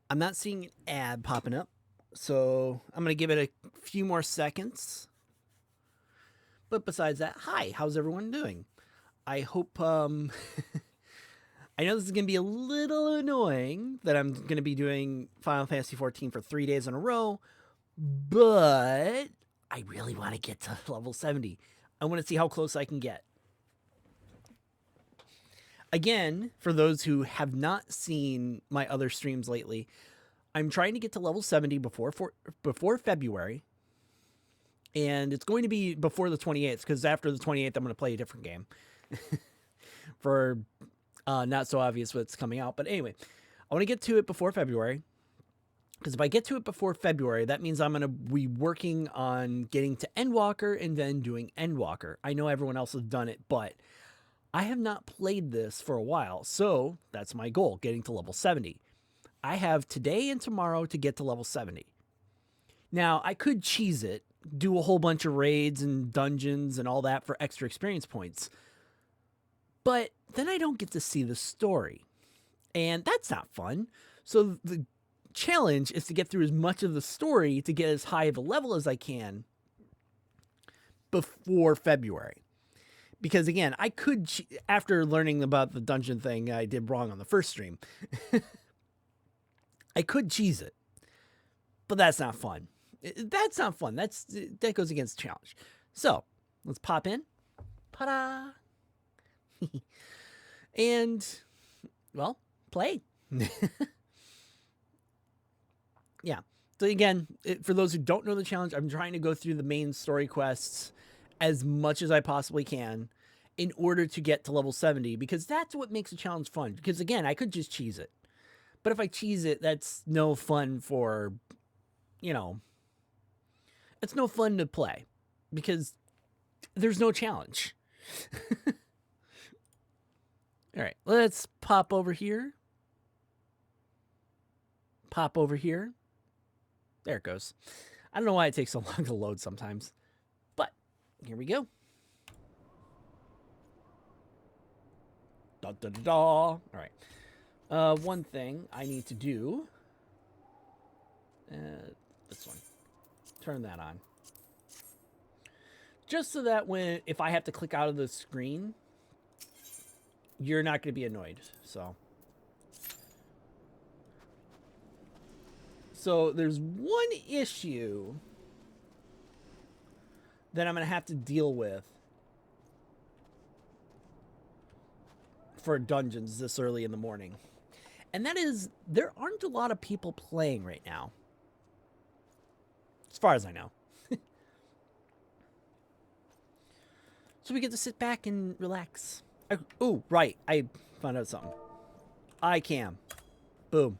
I'm not seeing an ad popping up, so I'm going to give it a few more seconds. But besides that, hi, how's everyone doing? I hope, I know this is going to be a little annoying that I'm going to be doing Final Fantasy XIV for 3 days in a row, but I really want to get to level 70. I want to see how close I can get. Again, for those who have not seen my other streams lately, I'm trying to get to level 70 before February, and it's going to be before the 28th because after the 28th I'm going to play a different game for not so obvious what's coming out. But anyway, I want to get to it before February, because if I get to it before February, that means I'm going to be working on getting to Endwalker and then doing Endwalker. I know everyone else has done it, but I have not played this for a while, so that's my goal, getting to level 70. I have today and tomorrow to get to level 70. Now, I could cheese it, do a whole bunch of raids and dungeons and all that for extra experience points, but then I don't get to see the story, and that's not fun. So the challenge is to get through as much of the story to get as high of a level as I can before February. Because again, I could, after learning about the dungeon thing I did wrong on the first stream, I could cheese it, but that's not fun. That's not fun. That goes against the challenge. So let's pop in. Ta-da! And, well, play. Yeah. So again, for those who don't know the challenge, I'm trying to go through the main story quests as much as I possibly can in order to get to level 70, because that's what makes a challenge fun. Because again, I could just cheese it. But if I cheese it, that's no fun for, it's no fun to play because there's no challenge. All right, let's pop over here. Pop over here. There it goes. I don't know why it takes so long to load sometimes, but here we go. Da, da, da, da. All right. One thing I need to do. This one. Turn that on. Just so that if I have to click out of the screen, you're not going to be annoyed. So there's one issue that I'm going to have to deal with for dungeons this early in the morning. And that is, there aren't a lot of people playing right now. As far as I know. So we get to sit back and relax. Oh, right. I found out something. iCam. Boom.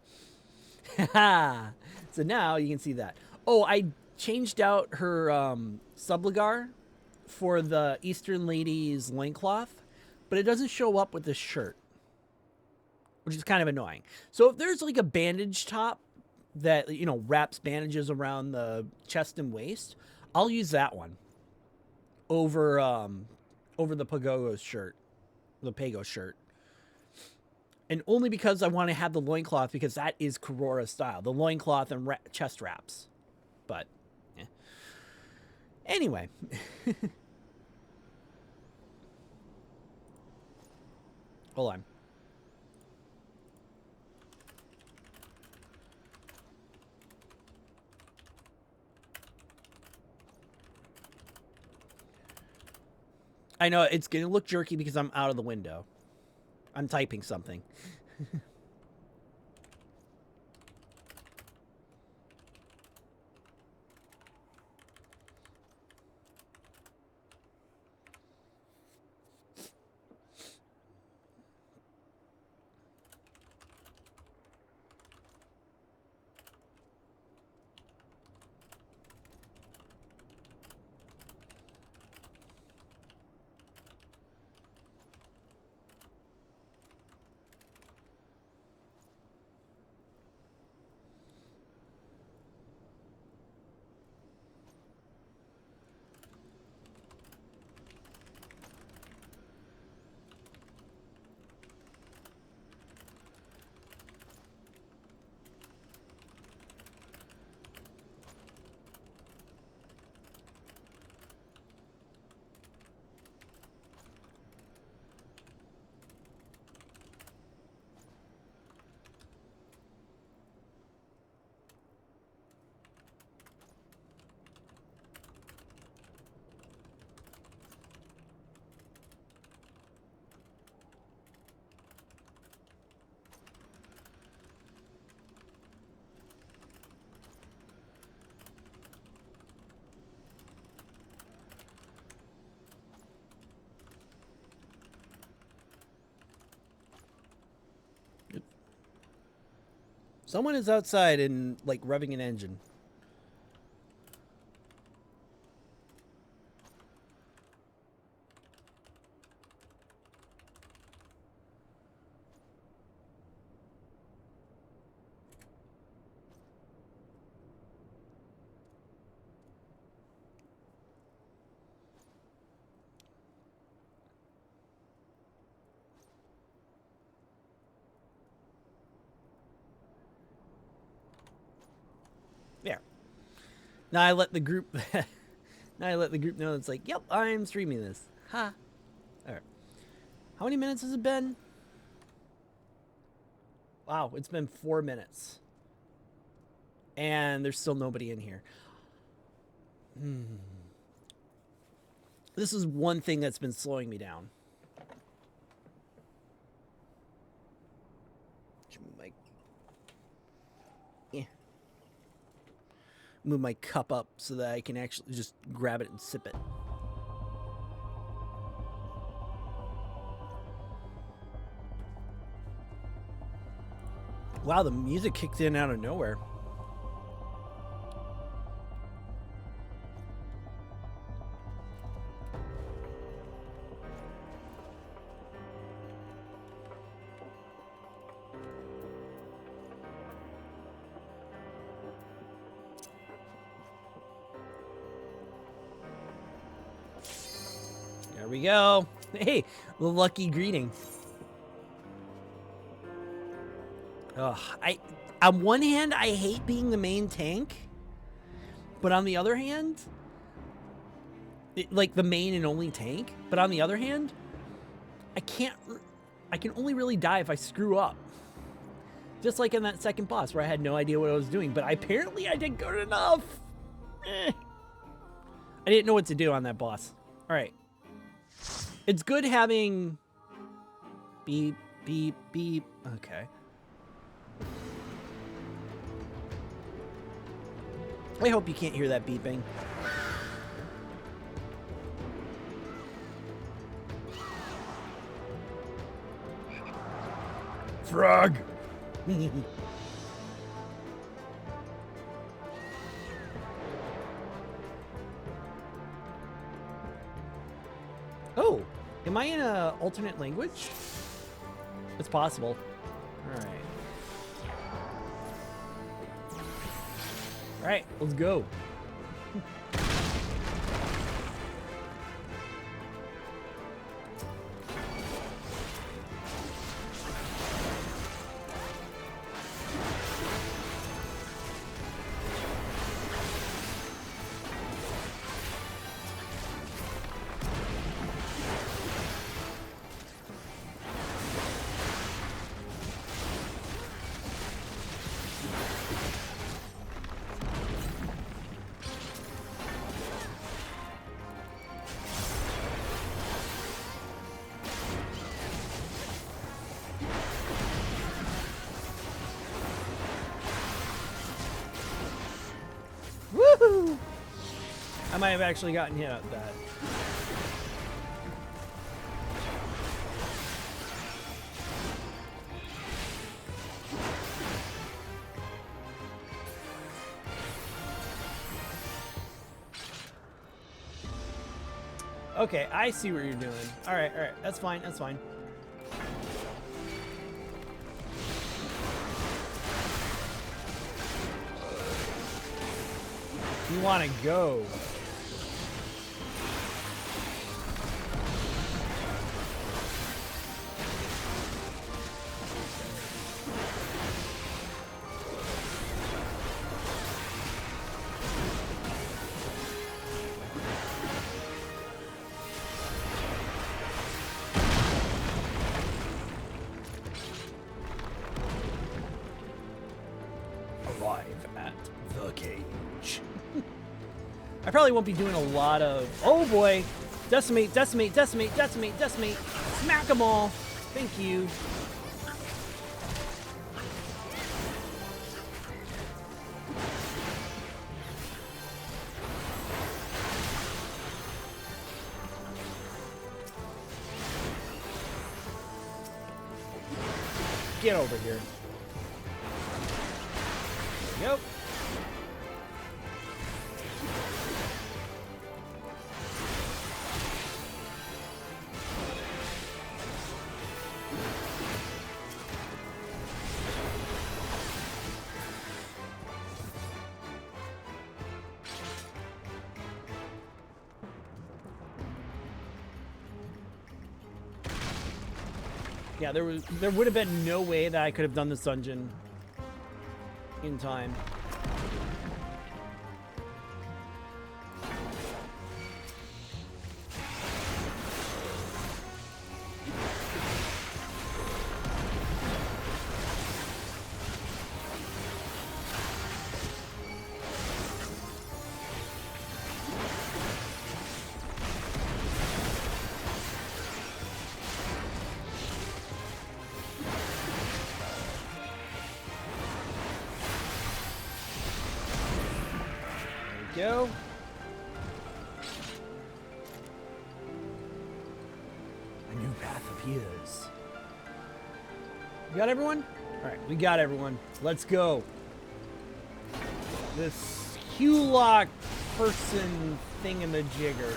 So now you can see that. Oh, I changed out her subligar for the Eastern Lady's loincloth, but it doesn't show up with this shirt, which is kind of annoying. So if there's like a bandage top that, wraps bandages around the chest and waist, I'll use that one over the Pagogo shirt, the Pago shirt. And only because I want to have the loincloth, because that is Korora style, the loincloth and chest wraps. But, yeah. Anyway. Hold on. I know it's going to look jerky because I'm out of the window. I'm typing something. Someone is outside and, like, revving an engine. Yeah. Now I let the group know it's like, yep, I'm streaming this. Ha. Alright. How many minutes has it been? Wow, it's been 4 minutes. And there's still nobody in here. This is one thing that's been slowing me down. Move my cup up so that I can actually just grab it and sip it. Wow, the music kicked in out of nowhere. There we go. Hey, the lucky greeting. Ugh, on one hand, I hate being the main tank, but on the other hand, like the main and only tank, but on the other hand, I can only really die if I screw up. Just like in that second boss where I had no idea what I was doing, but apparently I did good enough. I didn't know what to do on that boss. All right. It's good having beep, beep, beep. Okay. I hope you can't hear that beeping. Frog! Oh, am I in an alternate language? It's possible. All right. All right, let's go. Woohoo! I might have actually gotten hit at that. Okay, I see what you're doing. All right, that's fine, that's fine. You want to go. Arrive at the cage. I probably won't be doing a lot of... Oh boy! Decimate, decimate, decimate, decimate, decimate! Smack them all! Thank you. Get over here. There we go. Yeah, there would have been no way that I could have done this dungeon in time. Go. A new path appears. You got everyone? All right, we got everyone. Let's go. This Hulock person thingamajigger.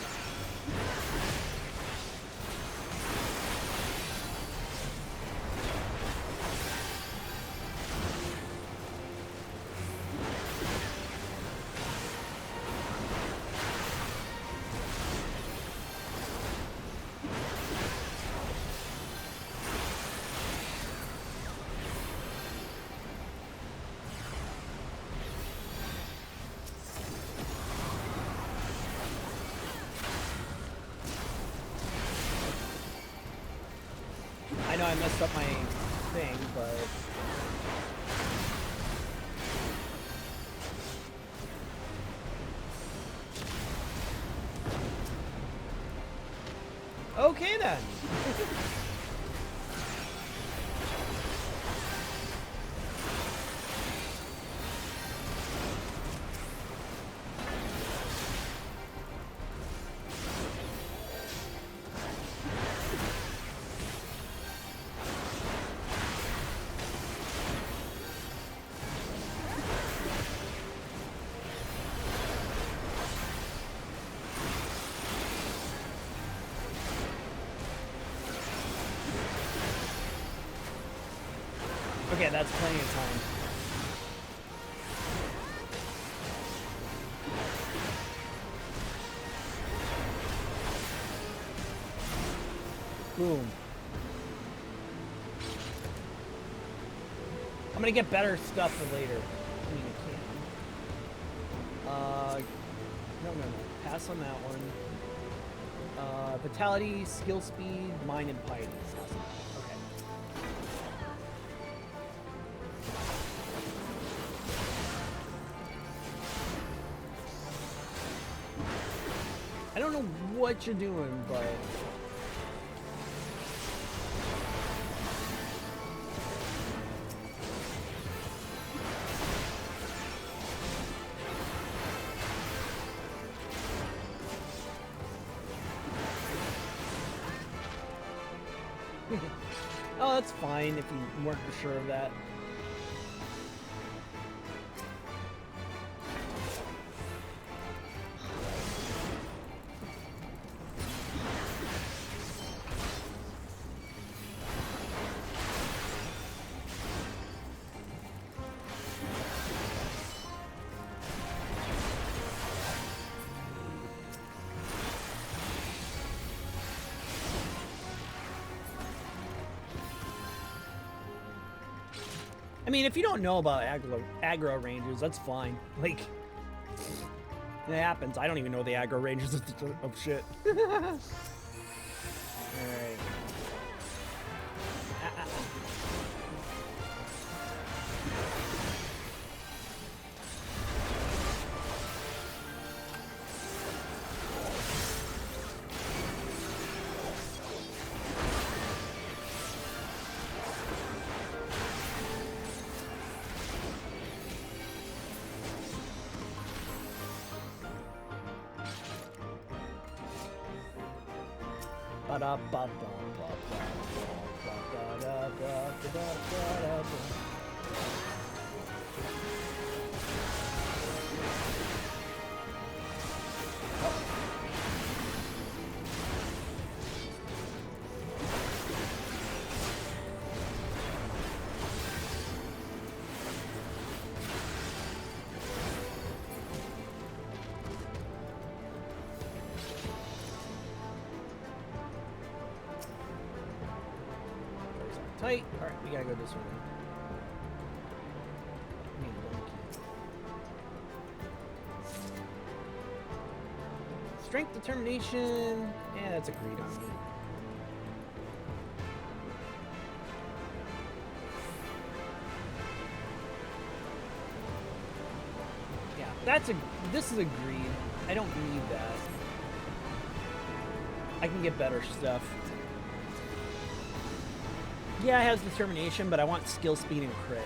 I know I messed up my thing, but... Okay then. Okay, that's plenty of time. Boom. I'm gonna get better stuff for later. I mean, I can. No. Pass on that one. Vitality, skill speed, mind, and piety. Okay. I don't know what you're doing, but... Oh, that's fine if you weren't sure of that. I mean, if you don't know about aggro ranges, that's fine. Like, it happens. I don't even know the aggro ranges of shit. Alright. tight. Alright, we gotta go this way. We need one key. Strength, determination. Yeah, that's agreed on me. This is agreed. I don't need that. I can get better stuff. Yeah, it has determination, but I want skill, speed, and crit.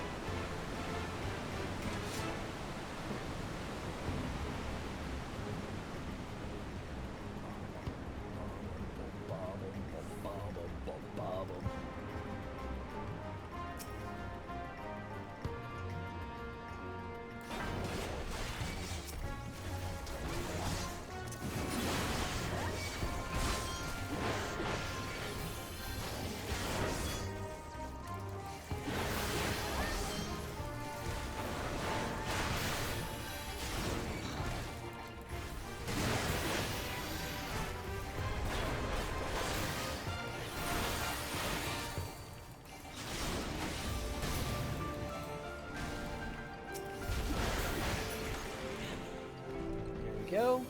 Go.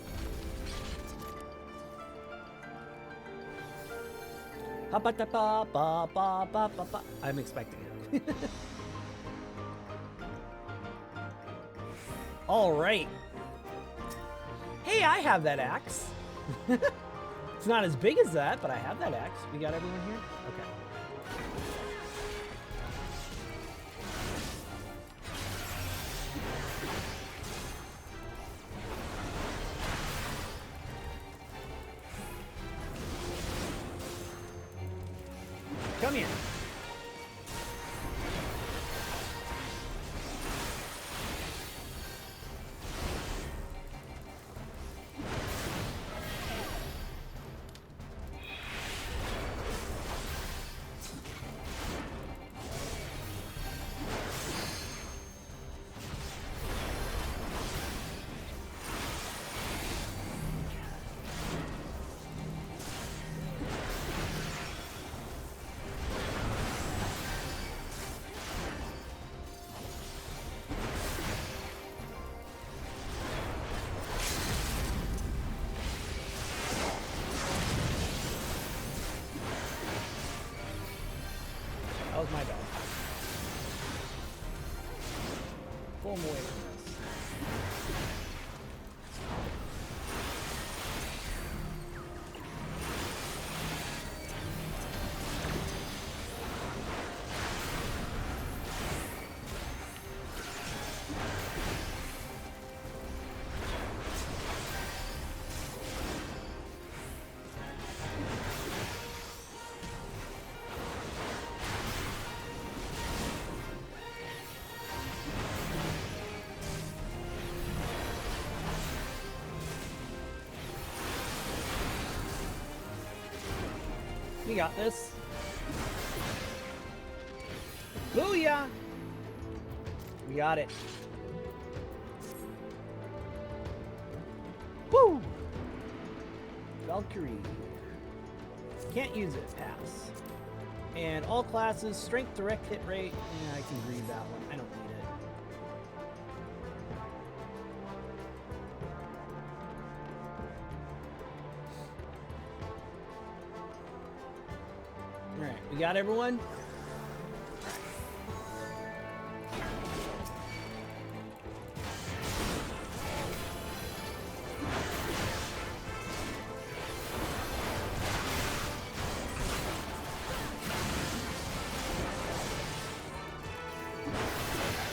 I'm expecting it. All right. Hey, I have that axe. It's not as big as that, but I have that axe. We got everyone here? Okay. Come here. That was my bad. Pull him away from this. We got this. Booyah! We got it. Woo! Valkyrie. Can't use it. Pass. And all classes, strength, direct hit rate. Yeah, I can read that one. I don't need it. Alright, we got everyone?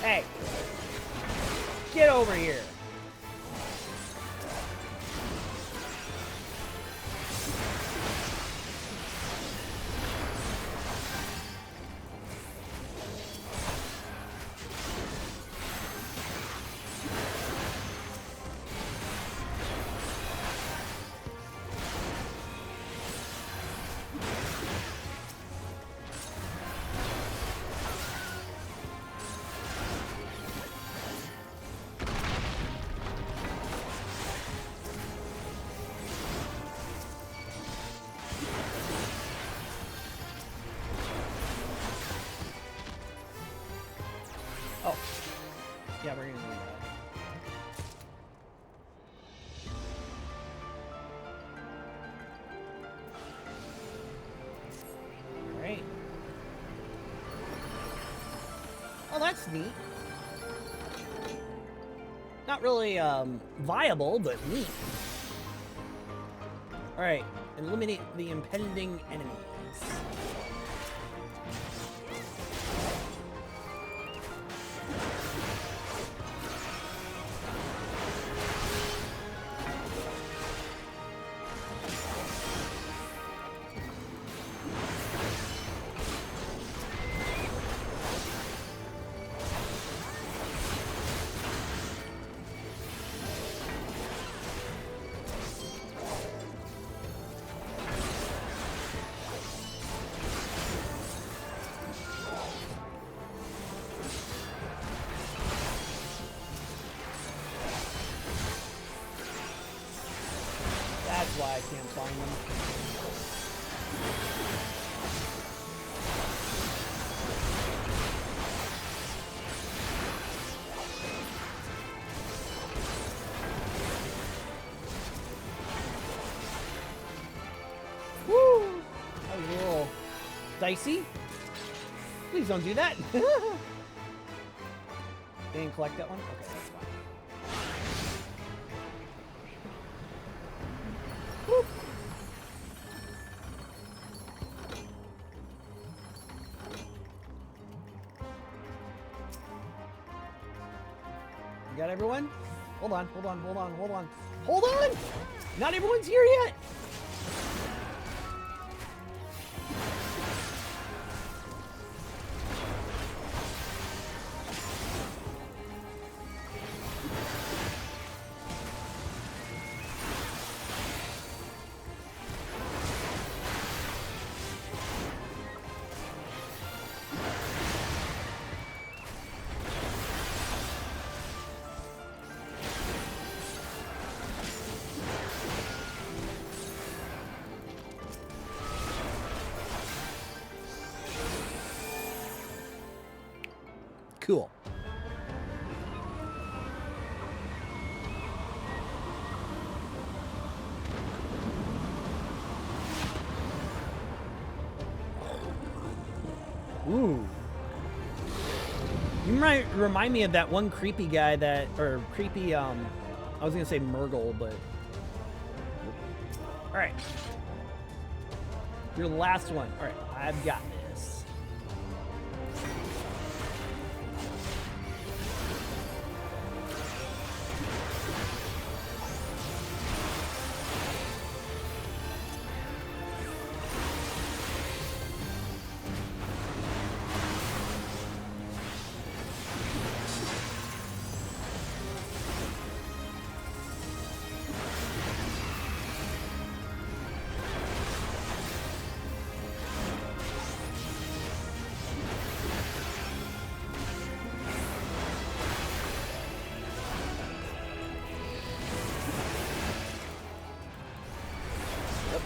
Hey! Get over here! Oh. Yeah, we're gonna need that. Alright. Oh, that's neat. Not really, viable, but neat. Alright. Eliminate the impending enemies. That's why I can't find them. Woo! That was a little dicey. Please don't do that. Didn't collect that one? Okay, that's fine. Woo. You got everyone? Hold on, hold on, hold on, hold on. Hold on! Not everyone's here yet! Cool. Ooh. You might remind me of that one creepy guy that, or creepy, I was gonna say Murgle, but. Alright. Your last one. Alright, I've got this.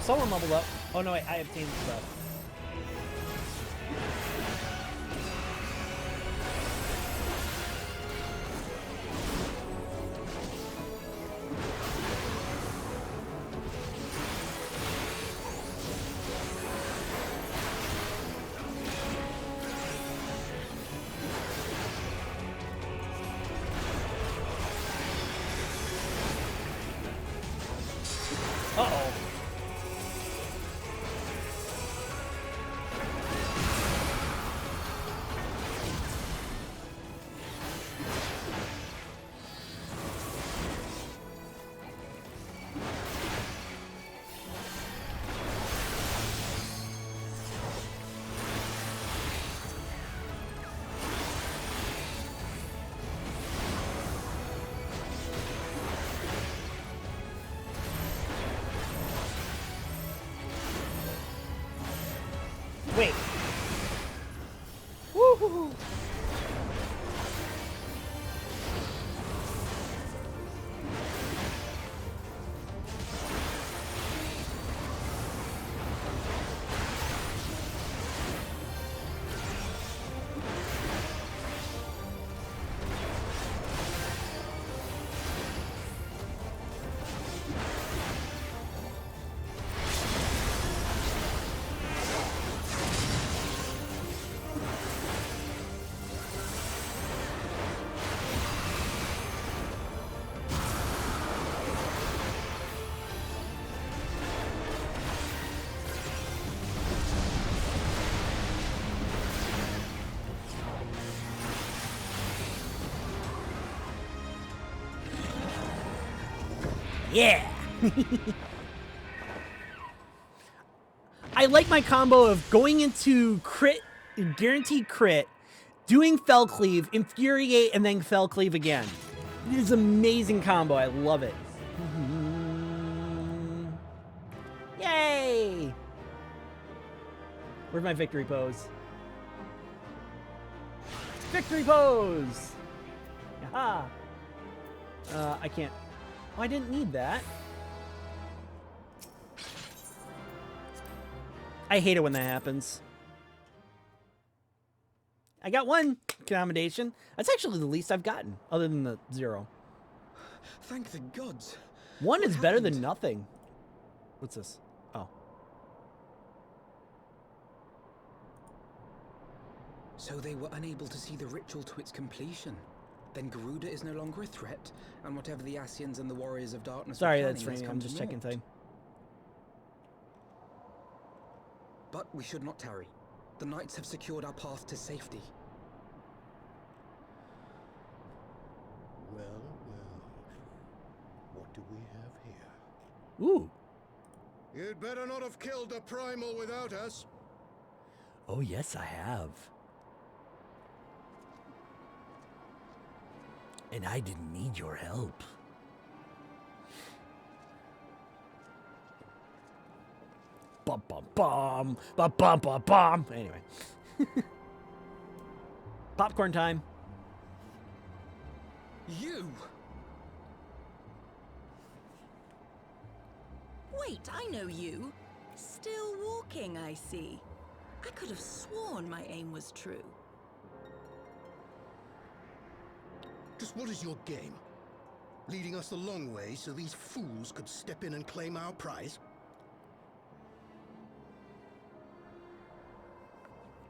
Someone leveled up. Oh no, wait, I obtained stuff. Uh-oh. Yeah! I like my combo of going into crit, guaranteed crit, doing Fell Cleave, Infuriate, and then Fell Cleave again. It is an amazing combo. I love it. Yay! Where's my victory pose? Victory pose! Aha! I can't. Oh, I didn't need that. I hate it when that happens. I got one accommodation. That's actually the least I've gotten, other than the 0. Thank the gods. One What is better happened? than nothing. What's this? Oh. So they were unable to see the ritual to its completion. Then Garuda is no longer a threat, and whatever the Asians and the Warriors of Darkness Sorry, were that's planning has ringing. come I'm to just checking naught. time. But we should not tarry. The knights have secured our path to safety. Well, well. What do we have here? Ooh. You'd better not have killed the primal without us. Oh, yes, I have. And I didn't need your help. Bum bum bum bum bum bum bum. Anyway. Popcorn time. You! Wait, I know you. Still walking, I see. I could have sworn my aim was true. Just what is your game? Leading us the long way so these fools could step in and claim our prize?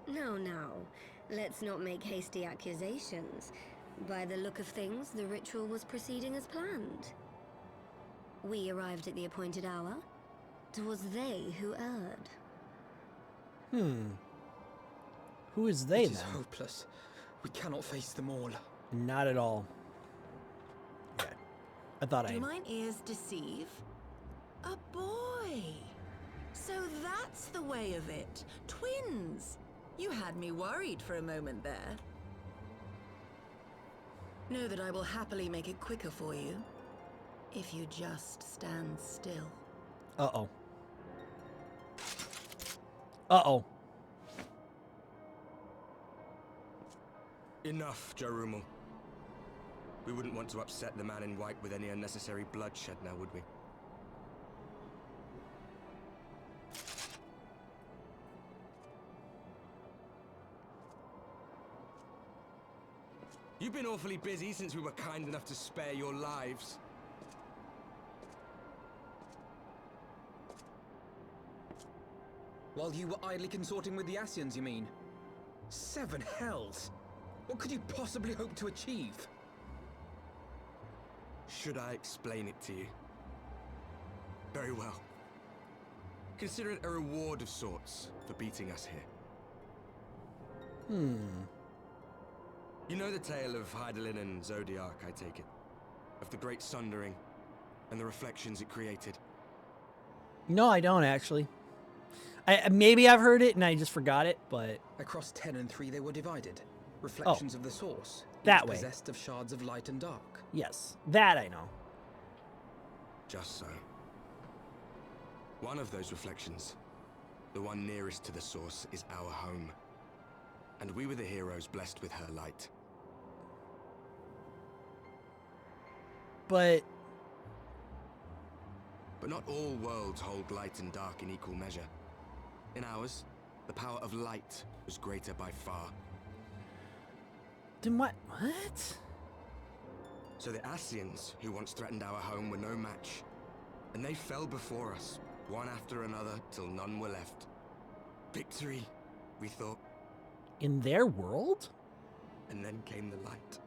No, no. Let's not make hasty accusations. By the look of things, the ritual was proceeding as planned. We arrived at the appointed hour. 'Twas they who erred. Who is they It is then? hopeless. We cannot face them all. Not at all. Okay. I thought Do mine ears deceive? A boy! So that's the way of it. Twins! You had me worried for a moment there. Know that I will happily make it quicker for you. If you just stand still. Uh-oh. Uh-oh. Enough, Jarumal. We wouldn't want to upset the man in white with any unnecessary bloodshed now, would we? You've been awfully busy since we were kind enough to spare your lives. While you were idly consorting with the Asians, you mean? 7 hells! What could you possibly hope to achieve? Should I explain it to you? Very well. Consider it a reward of sorts for beating us here. You know the tale of Hydaelyn and Zodiac, I take it? Of the Great Sundering and the reflections it created? No, I don't actually. Maybe I've heard it and I just forgot it, but Across 10 and 3 they were divided. Reflections of the source. That each way. Possessed of shards of light and dark. yes, that I know. Just so. One of those reflections, the one nearest to the source, is our home. And we were the heroes blessed with her light. But But not all worlds hold light and dark in equal measure. In ours, the power of light was greater by far. then what? So the Asians, who once threatened our home, were no match. And they fell before us, one after another, till none were left. Victory, we thought. In their world? And then came the light.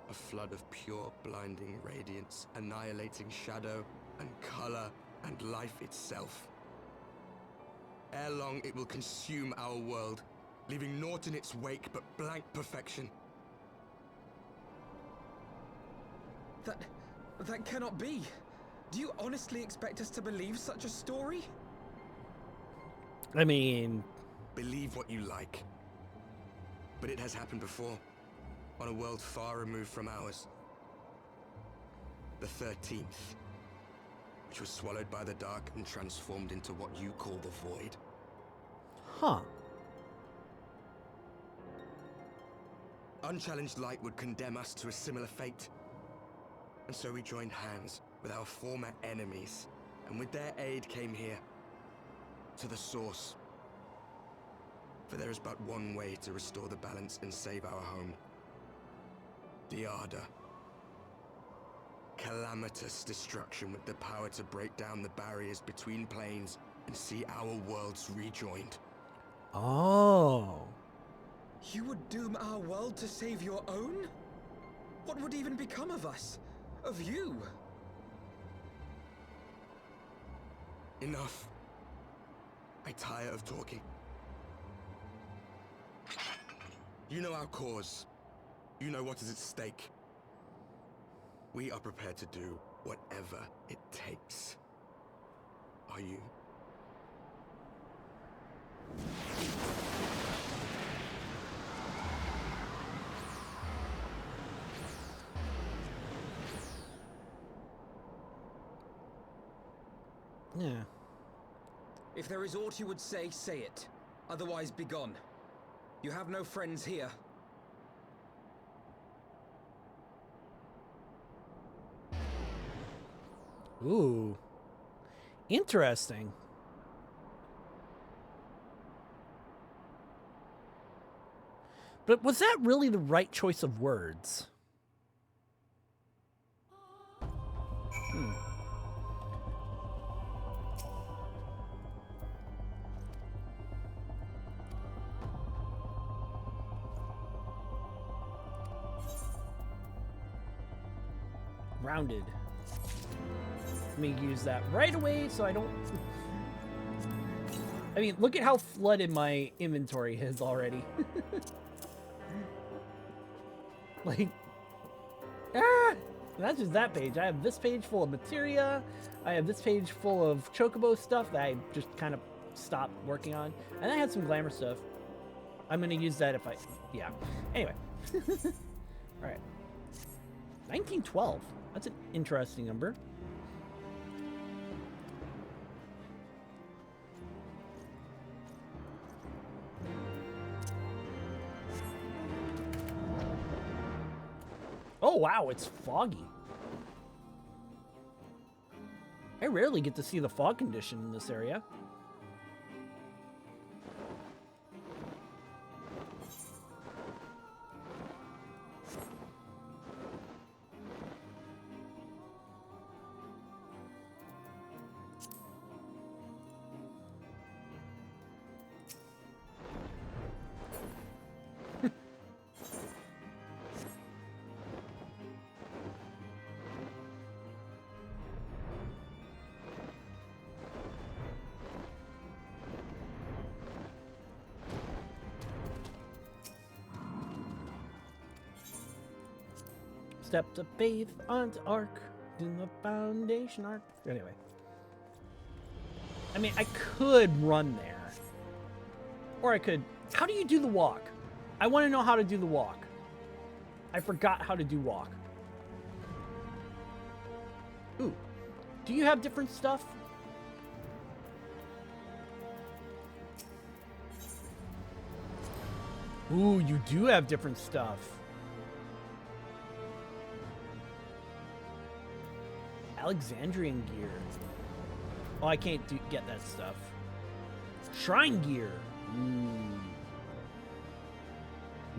A flood of pure, blinding radiance, annihilating shadow and color and life itself. Ere long, it will consume our world, leaving naught in its wake but blank perfection. That cannot be. Do you honestly expect us to believe such a story? I mean, Believe what you like. But it has happened before, on a world far removed from ours. The 13th, which was swallowed by the dark and transformed into what you call the Void. huh. Unchallenged light would condemn us to a similar fate. And so we joined hands with our former enemies, and with their aid came here, to the source. For there is but one way to restore the balance and save our home. The Ardor. Calamitous destruction with the power to break down the barriers between planes and see our worlds rejoined. Oh. You would doom our world to save your own? What would even become of us? Of you? Enough. I tire of talking. You know our cause. You know what is at stake. We are prepared to do whatever it takes. Are you? Yeah. If there is aught you would say, say it. Otherwise, begone. You have no friends here. Ooh. Interesting. But was that really the right choice of words? Hmm. Rounded. Let me use that right away so I don't... I mean, look at how flooded my inventory is already. Like... Not just that page. I have this page full of materia. I have this page full of chocobo stuff that I just kind of stopped working on. And I had some glamour stuff. I'm going to use that if I... Yeah. Anyway. Alright. 1912. That's an interesting number. Oh wow, it's foggy. I rarely get to see the fog condition in this area. Stepped a bathe onto arc in the foundation arc. Anyway. I mean, I could run there. Or I could... How do you do the walk? I want to know how to do the walk. I forgot how to do walk. Ooh. Do you have different stuff? Ooh, you do have different stuff. Alexandrian gear. Oh, I can't get that stuff. Shrine gear. Ooh.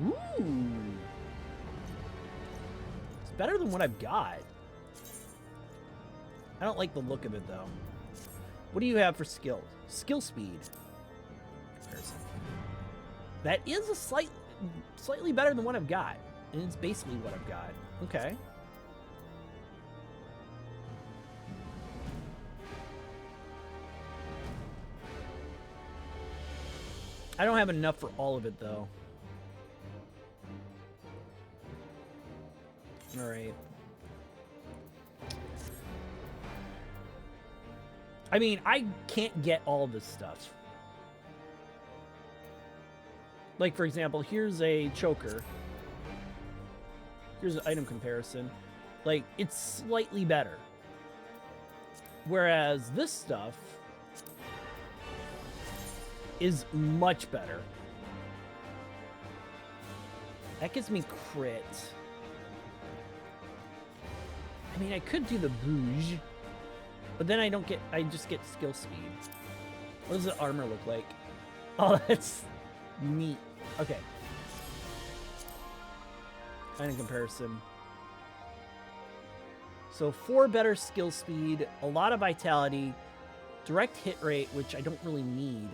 Ooh. It's better than what I've got. I don't like the look of it, though. What do you have for skill? Skill speed. Comparison. That is a slightly better than what I've got. And it's basically what I've got. Okay. I don't have enough for all of it, though. Alright. I mean, I can't get all this stuff. Like, for example, here's a choker. Here's an item comparison. Like, it's slightly better. Whereas this stuff is much better. That gives me crit. I mean, I could do the bouge, but then I just get skill speed. What does the armor look like? Oh, that's neat. Okay. Item comparison. So 4 better skill speed, a lot of vitality, direct hit rate, which I don't really need.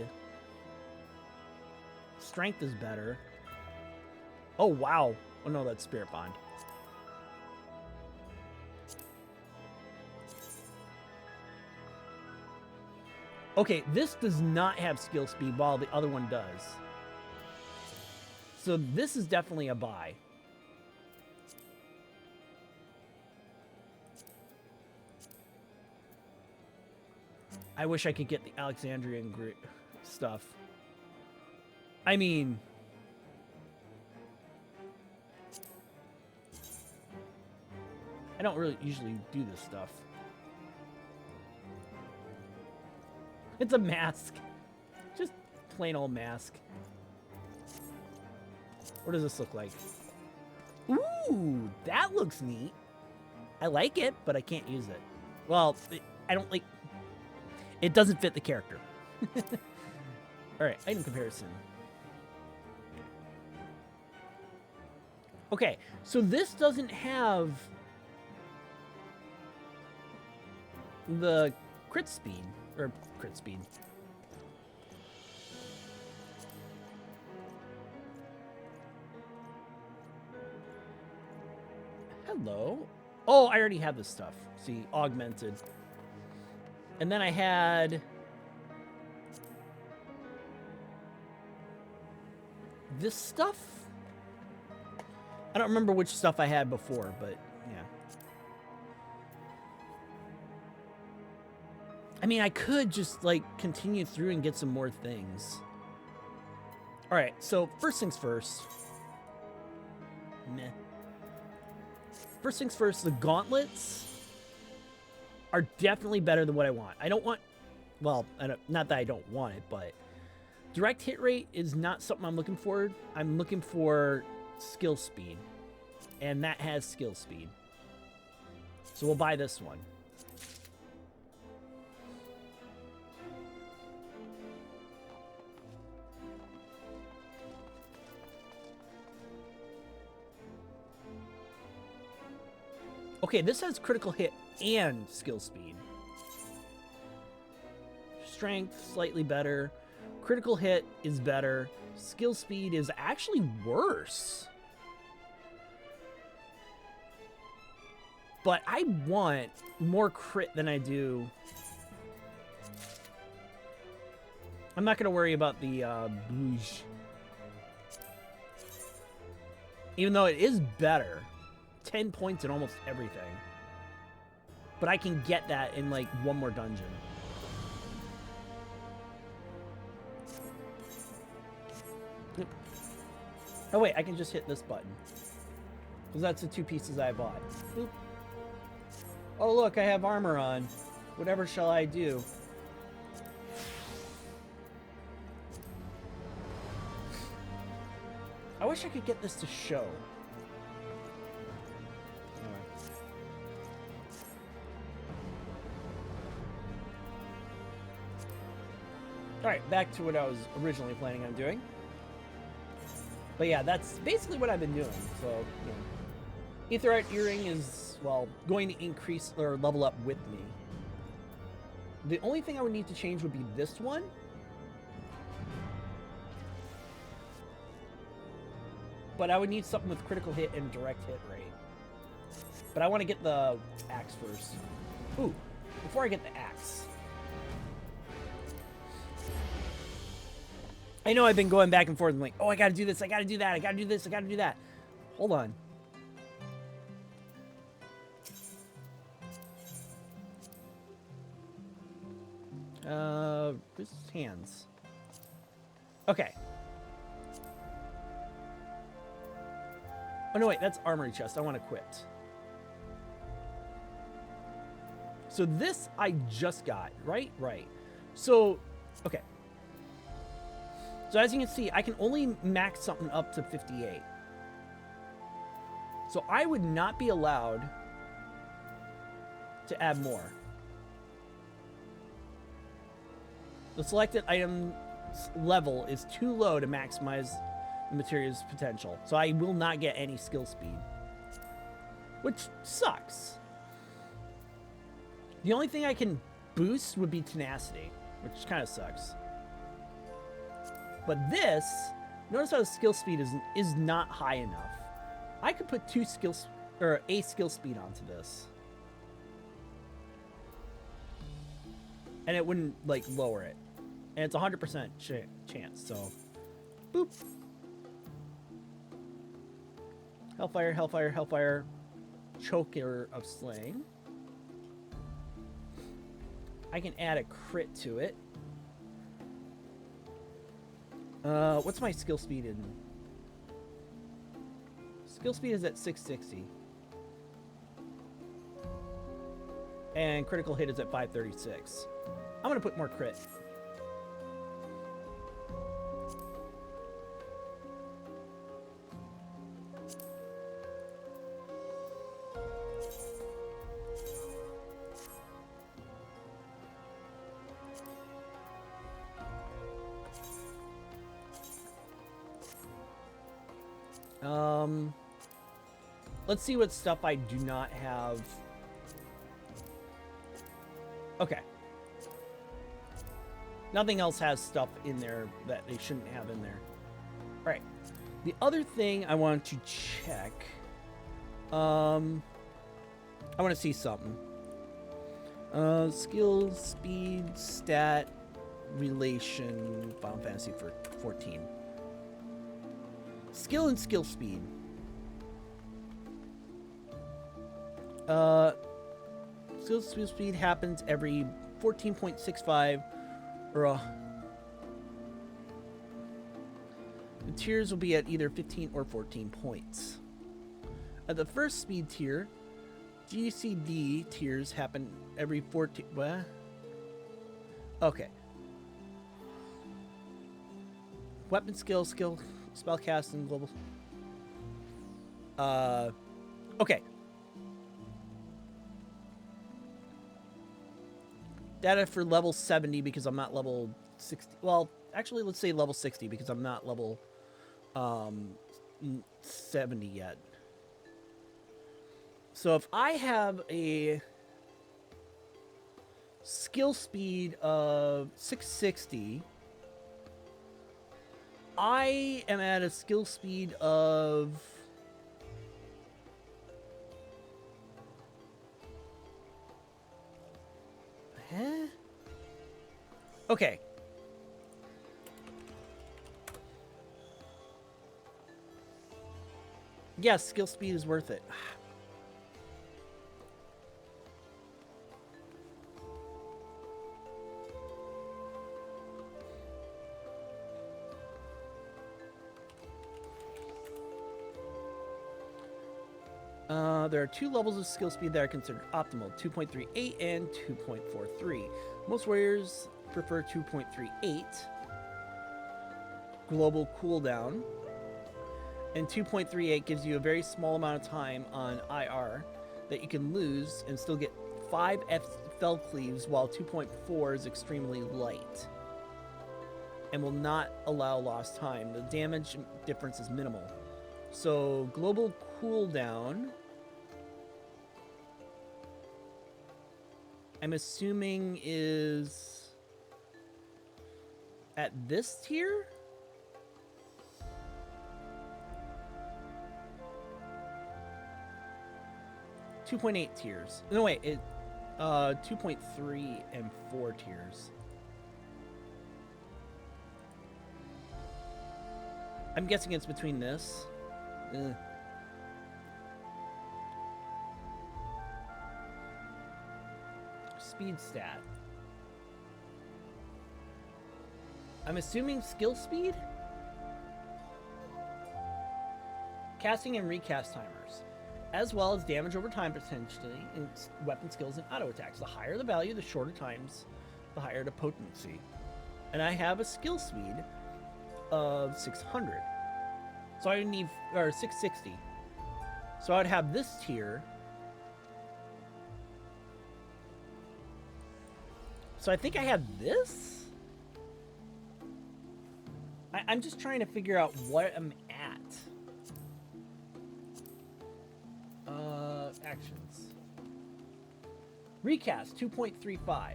Strength is better. Oh, wow. Oh, no, that's Spirit Bond. Okay, this does not have skill speed, while the other one does. So this is definitely a buy. I wish I could get the Alexandrian stuff. I mean... I don't really usually do this stuff. It's a mask. Just plain old mask. What does this look like? Ooh, that looks neat. I like it, but I can't use it. Well, I don't like... It doesn't fit the character. Alright, item comparison. Okay, so this doesn't have the crit speed, or crit speed. Hello? Oh, I already have this stuff. See, augmented. And then I had this stuff. I don't remember which stuff I had before, but yeah. I mean, I could just like continue through and get some more things. All right, so first things first. Meh. First things first, the gauntlets are definitely better than what I want. I don't want, well, not that I don't want it, but direct hit rate is not something I'm looking for. I'm looking for skill speed, and that has skill speed. So we'll buy this one. Okay, this has critical hit and skill speed. Strength, slightly better. Critical hit is better. Skill speed is actually worse. But I want more crit than I do. I'm not going to worry about the bouge. Even though it is better. 10 points in almost everything. But I can get that in like one more dungeon. Oh wait, I can just hit this button. Because that's the 2 pieces I bought. Boop. Oh look, I have armor on. Whatever shall I do? I wish I could get this to show. Alright, back to what I was originally planning on doing. But yeah, that's basically what I've been doing. So, you know, Aetherite Earring is, well, going to increase or level up with me. The only thing I would need to change would be this one. But I would need something with critical hit and direct hit rate. But I want to get the axe first. Ooh, before I get the axe. I know I've been going back and forth and like, oh, I gotta do this, I gotta do that, I gotta do this, I gotta do that. Hold on. His hands. Okay. Oh no, wait, that's armory chest. I want to quit. So this I just got, right? Right. So, okay. So as you can see, I can only max something up to 58. So I would not be allowed to add more. The selected item level is too low to maximize the material's potential. So I will not get any skill speed, which sucks. The only thing I can boost would be tenacity, which kind of sucks. But this, notice how the skill speed is not high enough. I could put a skill speed onto this, and it wouldn't like lower it. And it's 100% chance. So, boop. Hellfire, Hellfire, Hellfire. Choker of Slaying. I can add a crit to it. What's my skill speed in? Skill speed is at 660. And critical hit is at 536. I'm going to put more crit. Let's see what stuff I do not have. Okay. Nothing else has stuff in there that they shouldn't have in there. All right. The other thing I want to check. I want to see something. Skill, speed, stat, relation, Final Fantasy 14. Skill and skill speed. Skill speed happens every 14.65 or the tiers will be at either 15 or 14 points. At the first speed tier, GCD tiers happen every 14. What? Okay. Weapon skill, spellcasting, global. Okay. Data for level 70 because I'm not level 60. Well, actually, let's say level 60 because I'm not level 70 yet. So if I have a skill speed of 660, I am at a skill speed of... Huh? Okay. Yes, skill speed is worth it. There are two levels of skill speed that are considered optimal, 2.38 and 2.43. Most warriors prefer 2.38, global cooldown, and 2.38 gives you a very small amount of time on IR that you can lose and still get 5 fell cleaves, while 2.4 is extremely light and will not allow lost time. The damage difference is minimal. So global cooldown, I'm assuming, is at this tier? .8 tiers. No, wait, 2.3 and 4 tiers. I'm guessing it's between this. Speed stat. I'm assuming skill speed? Casting and recast timers, as well as damage over time potentially in weapon skills and auto attacks. The higher the value, the shorter times, the higher the potency. And I have a skill speed of 600. So I need, or 660. So I'd have this tier. So I think I have this? I'm just trying to figure out what I'm at. Actions. Recast 2.35.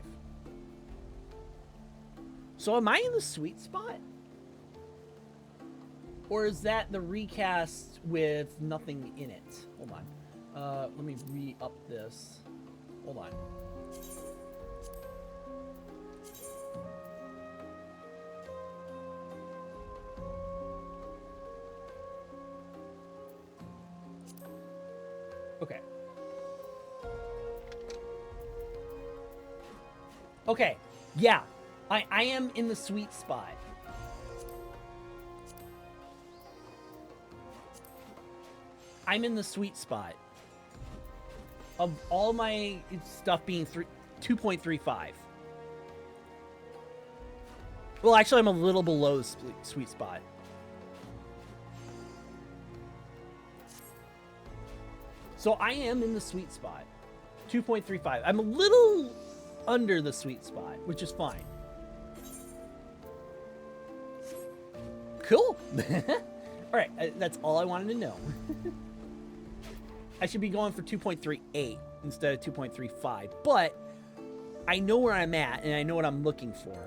So am I in the sweet spot? Or is that the recast with nothing in it? Hold on. Let me re-up this. Hold on. Okay. Okay. Yeah. I am in the sweet spot. I'm in the sweet spot of all my stuff being 2.35. Well, actually, I'm a little below the sweet spot. So I am in the sweet spot. 2.35. I'm a little under the sweet spot, which is fine. Cool. All right, that's all I wanted to know. I should be going for 2.38 instead of 2.35, but I know where I'm at and I know what I'm looking for.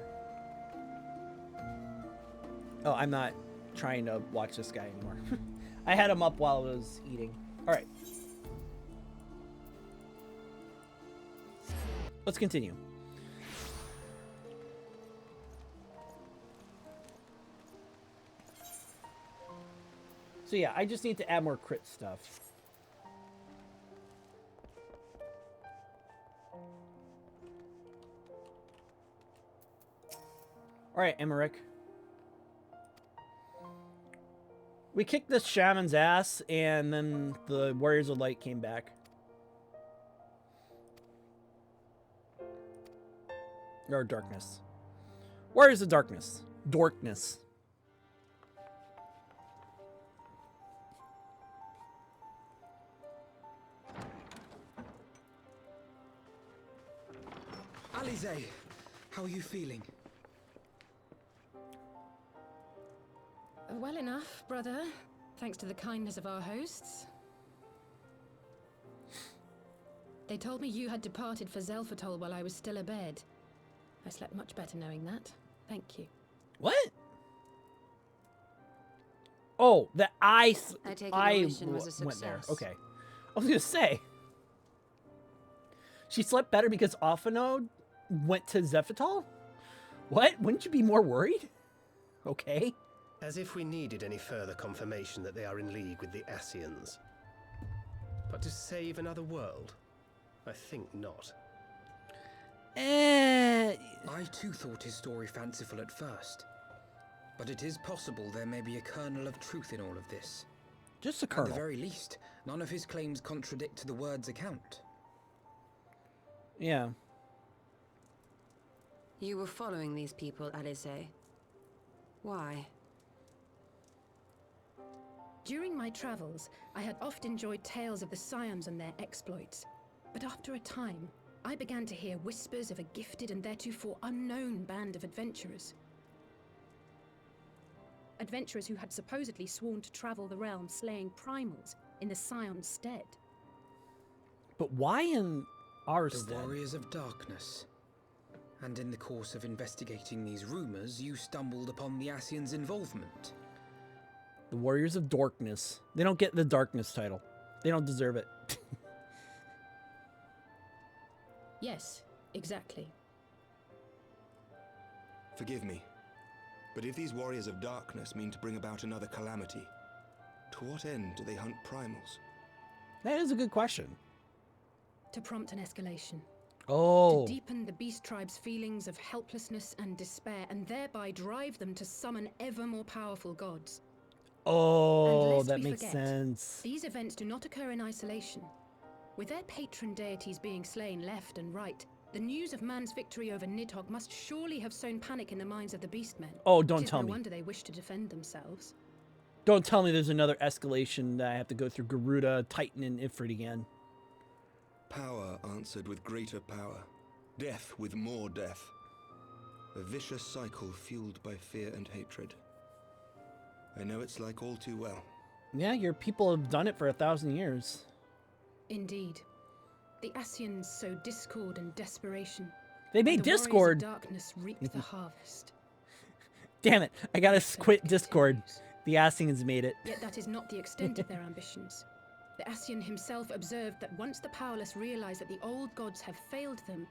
Oh, I'm not trying to watch this guy anymore. I had him up while I was eating. All right. Let's continue. So yeah, I just need to add more crit stuff. All right, Emmerich. We kicked this shaman's ass, and then the Warriors of Light came back. Or Darkness. Warriors of Darkness. Dorkness. Alize, how are you feeling? Well enough, brother. Thanks to the kindness of our hosts. They told me you had departed for Zelfatol while I was still abed. I slept much better knowing that. Thank you. What? Oh, that I take it your mission was a went there. success. Okay. I was gonna say. She slept better because Ophanode went to Zephytol? What? Wouldn't you be more worried? Okay. As if we needed any further confirmation that they are in league with the Ascians. But to save another world? I think not. I too thought his story fanciful at first. But it is possible there may be a kernel of truth in all of this. Just a At kernel. the very least, none of his claims contradict the word's account. Yeah. You were following these people, Alize. Why? During my travels, I had oft enjoyed tales of the Scions and their exploits. But after a time, I began to hear whispers of a gifted and theretofore unknown band of adventurers. Adventurers who had supposedly sworn to travel the realm slaying primals in the Scion's stead. But why in our The stead? Warriors of Darkness. And in the course of investigating these rumors, you stumbled upon the Ascians' involvement. The Warriors of Darkness. They don't get the Darkness title. They don't deserve it. Yes, exactly. Forgive me, but if these Warriors of Darkness mean to bring about another calamity, to what end do they hunt primals? That is a good question. To prompt an escalation. Oh. To deepen the beast tribe's feelings of helplessness and despair, and thereby drive them to summon ever more powerful gods. Oh, And lest that we makes forget, sense. these events do not occur in isolation. With their patron deities being slain left and right, the news of man's victory over Nidhogg must surely have sown panic in the minds of the beastmen. Oh, don't It is tell no me. wonder they wish to defend themselves. Don't tell me there's another escalation that I have to go through Garuda, Titan, and Ifrit again. Power answered with greater power. Death with more death. A vicious cycle fueled by fear and hatred. I know it's like all too well. Yeah, your people have done it for 1,000 years. Indeed. The Ascians sow discord and desperation. They made and the warriors of Discord. darkness reap the harvest. Damn it, I gotta So quit it Discord. continues. The Ascians made it. Yet that is not the extent of their ambitions. The Ascian himself observed that once the powerless realize that the old gods have failed them,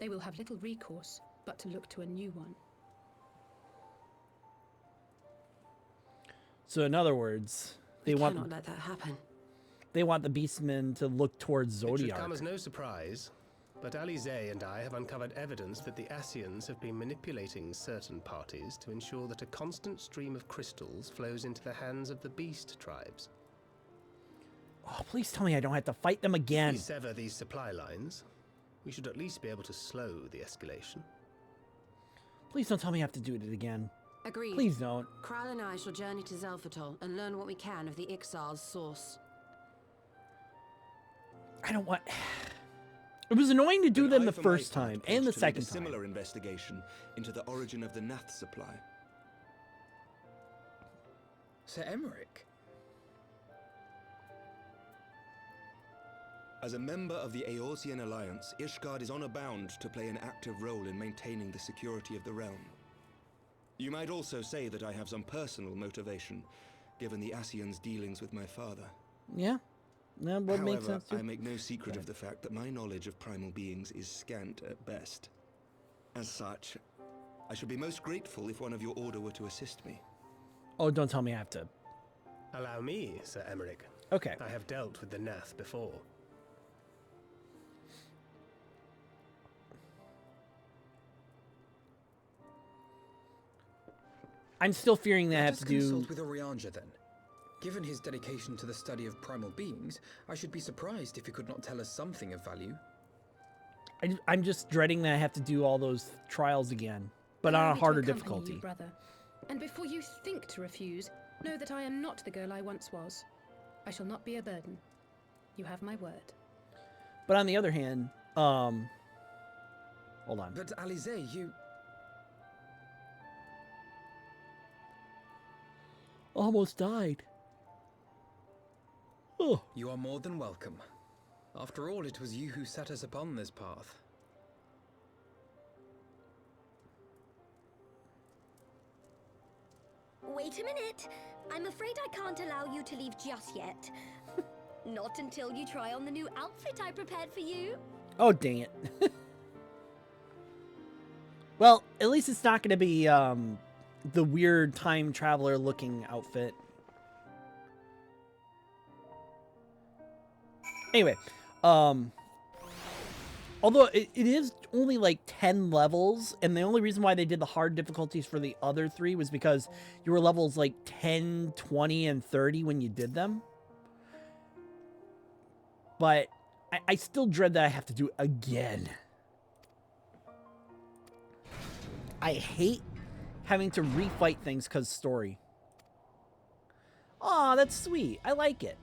they will have little recourse but to look to a new one. So in other words, they We want cannot let that happen. they want the Beastmen to look towards It should Zodiac. come as no surprise, but Alize and I have uncovered evidence that the Ascians have been manipulating certain parties to ensure that a constant stream of crystals flows into the hands of the beast tribes. Oh, please tell me I don't have to fight them If again. we sever these supply lines, we should at least be able to slow the escalation. Please don't tell me I have to do it again. Agreed. Please don't. Kral and I shall journey to Zelphatol and learn what we can of the Ixal's source. I don't want... It was annoying to do An them eye the for my first part time pledged and the to lead a second similar time. investigation into the origin of the Nath supply. Sir Emmerich? As a member of the Eorzean Alliance, Ishgard is honor bound to play an active role in maintaining the security of the realm. You might also say that I have some personal motivation, given the Ascians' dealings with my father. Yeah, that would make However, sense too. I make no secret of the fact that my knowledge of primal beings is scant at best. As such, I should be most grateful if one of your order were to assist me. Oh, don't tell me I have to. Allow me, Sir Emmerich. Okay. I have dealt with the Nath before. I'm still fearing that I Let have us to do... consult with Orianja then. Given his dedication to the study of primal beings, I should be surprised if he could not tell us something of value. I'm just dreading that I have to do all those trials again, but on Allow a me to harder accompany difficulty. you, brother. And before you think to refuse, know that I am not the girl I once was. I shall not be a burden. You have my word. But on the other hand, hold on. But Alize, you... Almost died. Oh. You are more than welcome. After all, it was you who set us upon this path. Wait a minute. I'm afraid I can't allow you to leave just yet. Not until you try on the new outfit I prepared for you. Oh, dang it. Well, at least it's not going to be the weird time traveler looking outfit. Anyway, although it is only like 10 levels, and the only reason why they did the hard difficulties for the other 3 was because you were levels like 10, 20, and 30 when you did them. But I still dread that I have to do it again. I hate having to refight things because story. Aw, that's sweet. I like it.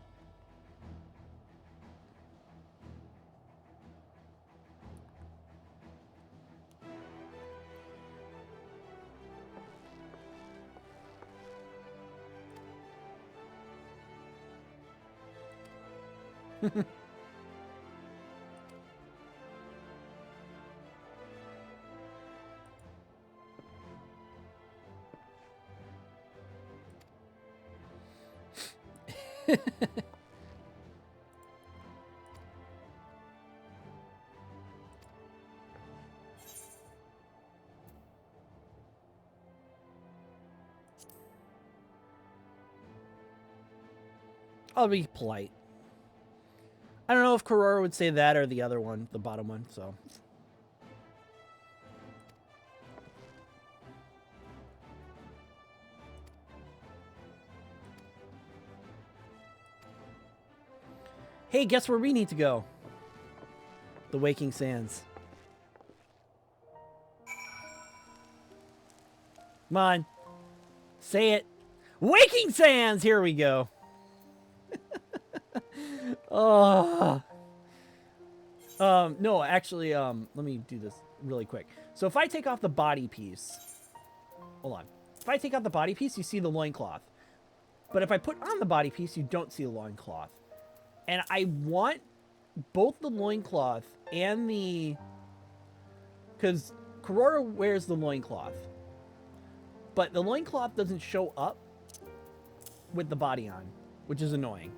I'll be polite. I don't know if Karora would say that or the other one, the bottom one, so Hey, guess where we need to go? The Waking Sands. Come on. Say it. Waking Sands! Here we go. Oh. No, actually, let me do this really quick. So if I take off the body piece, hold on. If I take out the body piece, you see the loincloth. But if I put on the body piece, you don't see the loincloth. And I want both the loincloth and the... Because Korora wears the loincloth. But the loincloth doesn't show up with the body on, which is annoying.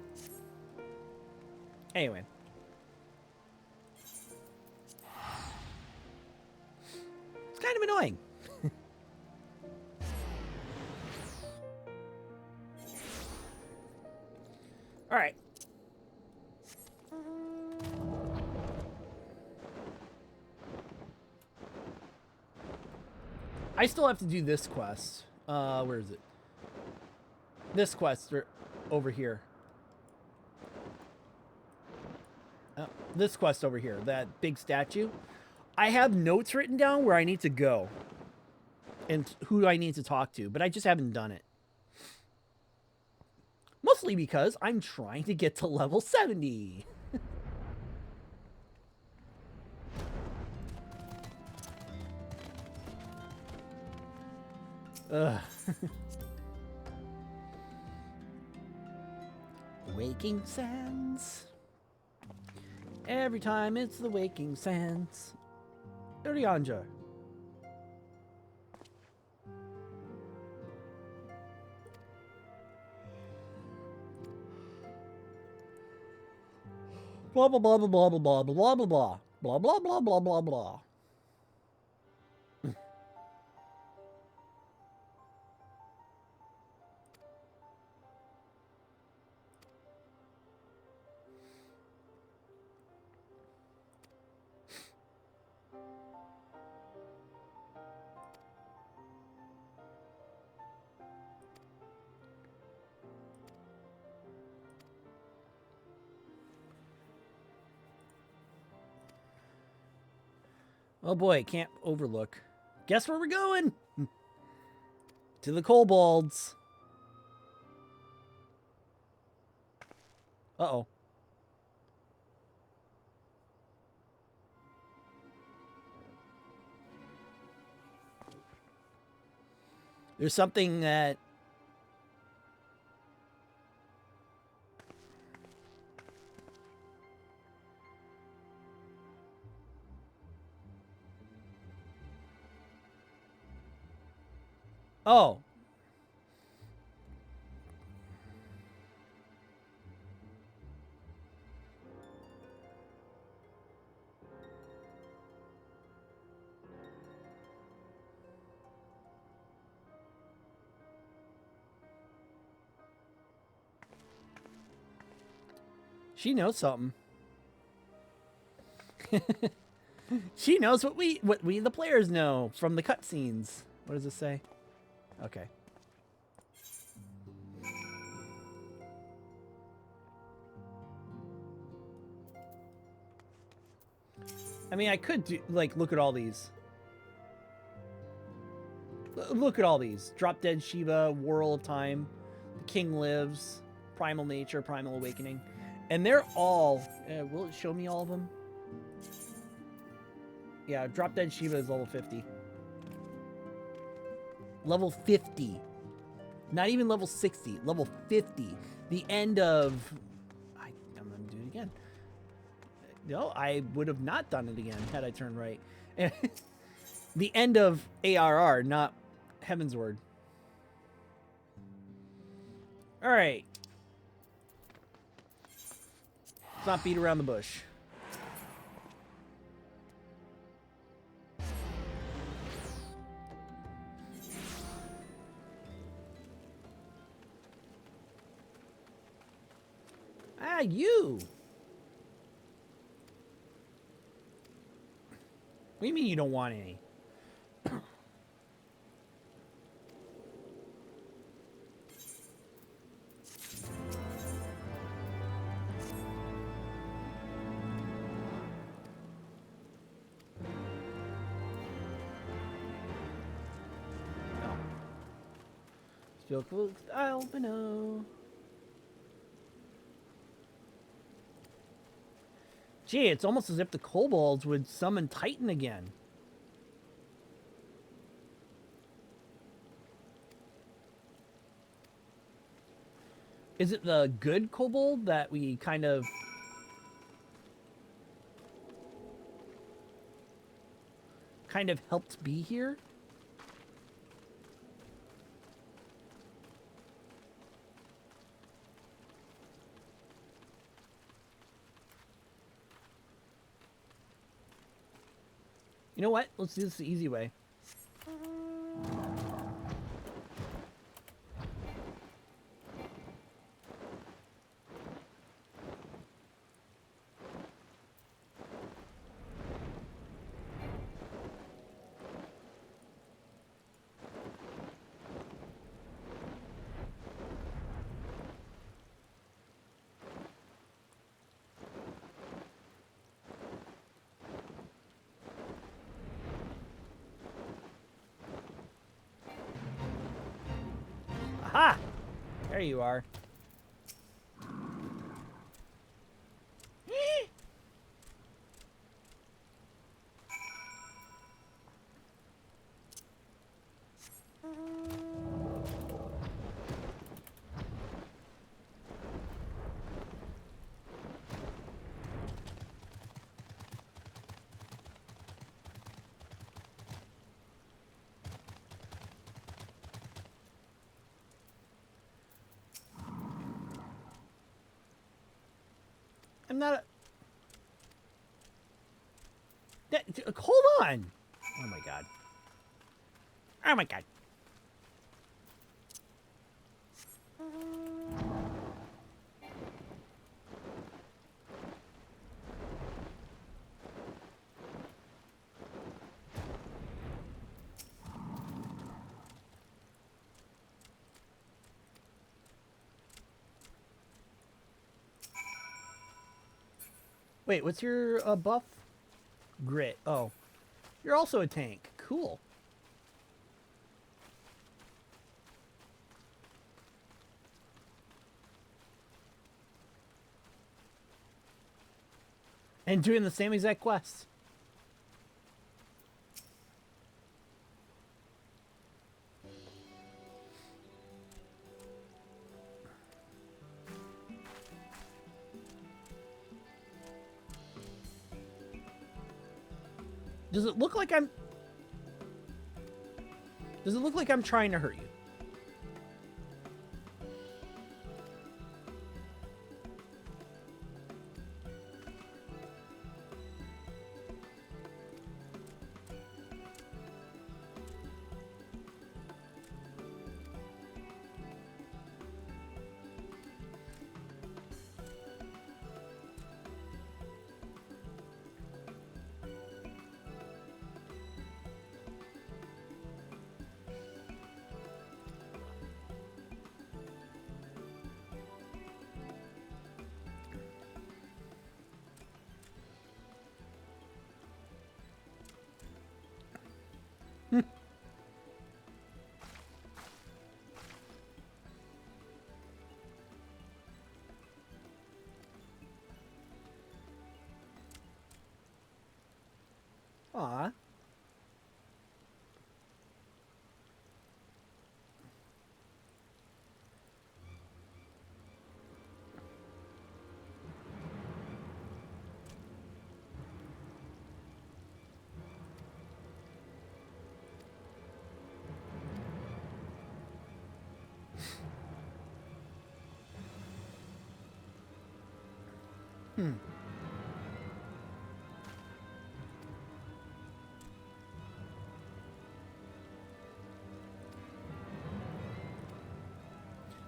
Anyway. It's kind of annoying. All right. I still have to do this quest. Where is it? This quest over here. This quest over here, that big statue. I have notes written down where I need to go and who I need to talk to, but I just haven't done it. Mostly because I'm trying to get to level 70. Ugh. Waking Sands. Every time it's the Waking Sands. Urianja. Blah blah blah blah blah blah blah blah blah blah blah blah blah blah blah blah. Oh boy, can't overlook. Guess where we're going? To the kobolds. Uh-oh. There's something that... Oh. She knows something. She knows what we the players know from the cutscenes. What does it say? Okay. I mean, I could do, like, look at all these. Look at all these. Drop Dead Shiva, Whirl of Time, The King Lives, Primal Nature, Primal Awakening. And they're all... will it show me all of them? Yeah, Drop Dead Shiva is level 50. Level 50. Not even level 60. Level 50. The end of... I'm going to do it again. No, I would have not done it again had I turned right. The end of ARR, not Heavensward. Alright. Let's not beat around the bush. Ah, you! What do you mean you don't want any? Albino. Gee, it's almost as if the kobolds would summon Titan again. Is it the good kobold that we kind of helped be here? You know what? Let's do this the easy way. Aha! There you are. I'm not hold on. Oh my god. Oh my god. Wait, what's your buff? Grit. Oh. You're also a tank. Cool. And doing the same exact quest. Does it look like I'm... Does it look like I'm trying to hurt you? Aw.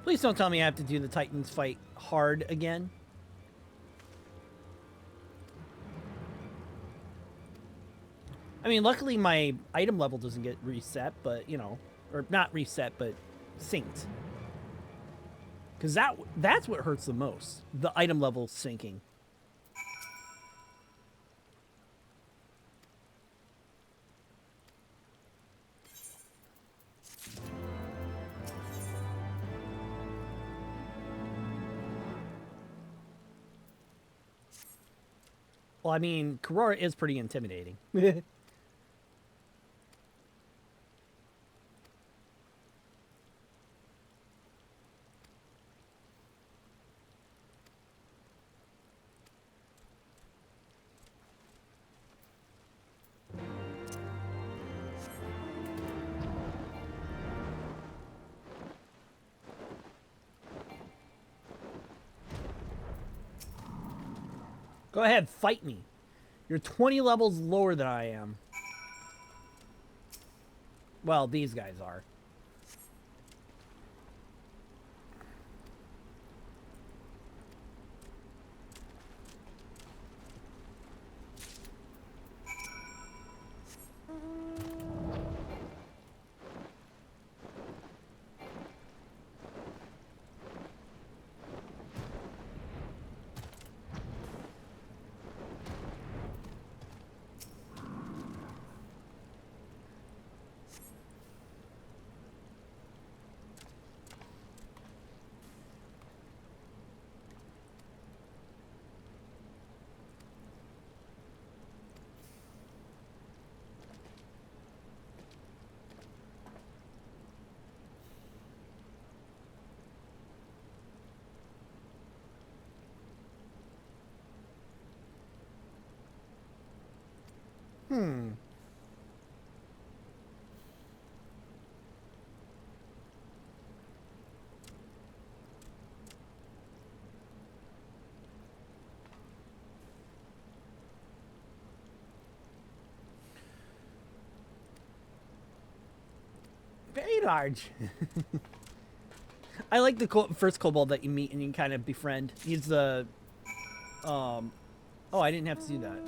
Please don't tell me I have to do the Titans fight hard again. I mean, luckily my item level doesn't get reset, but, you know, or not reset, but synced. Because that's what hurts the most, the item level syncing. Well, I mean, Karora is pretty intimidating. Go ahead, fight me. You're 20 levels lower than I am. Well, these guys are. Very large. I like the first kobold that you meet and you kind of befriend. He's the... Oh, I didn't have to do that.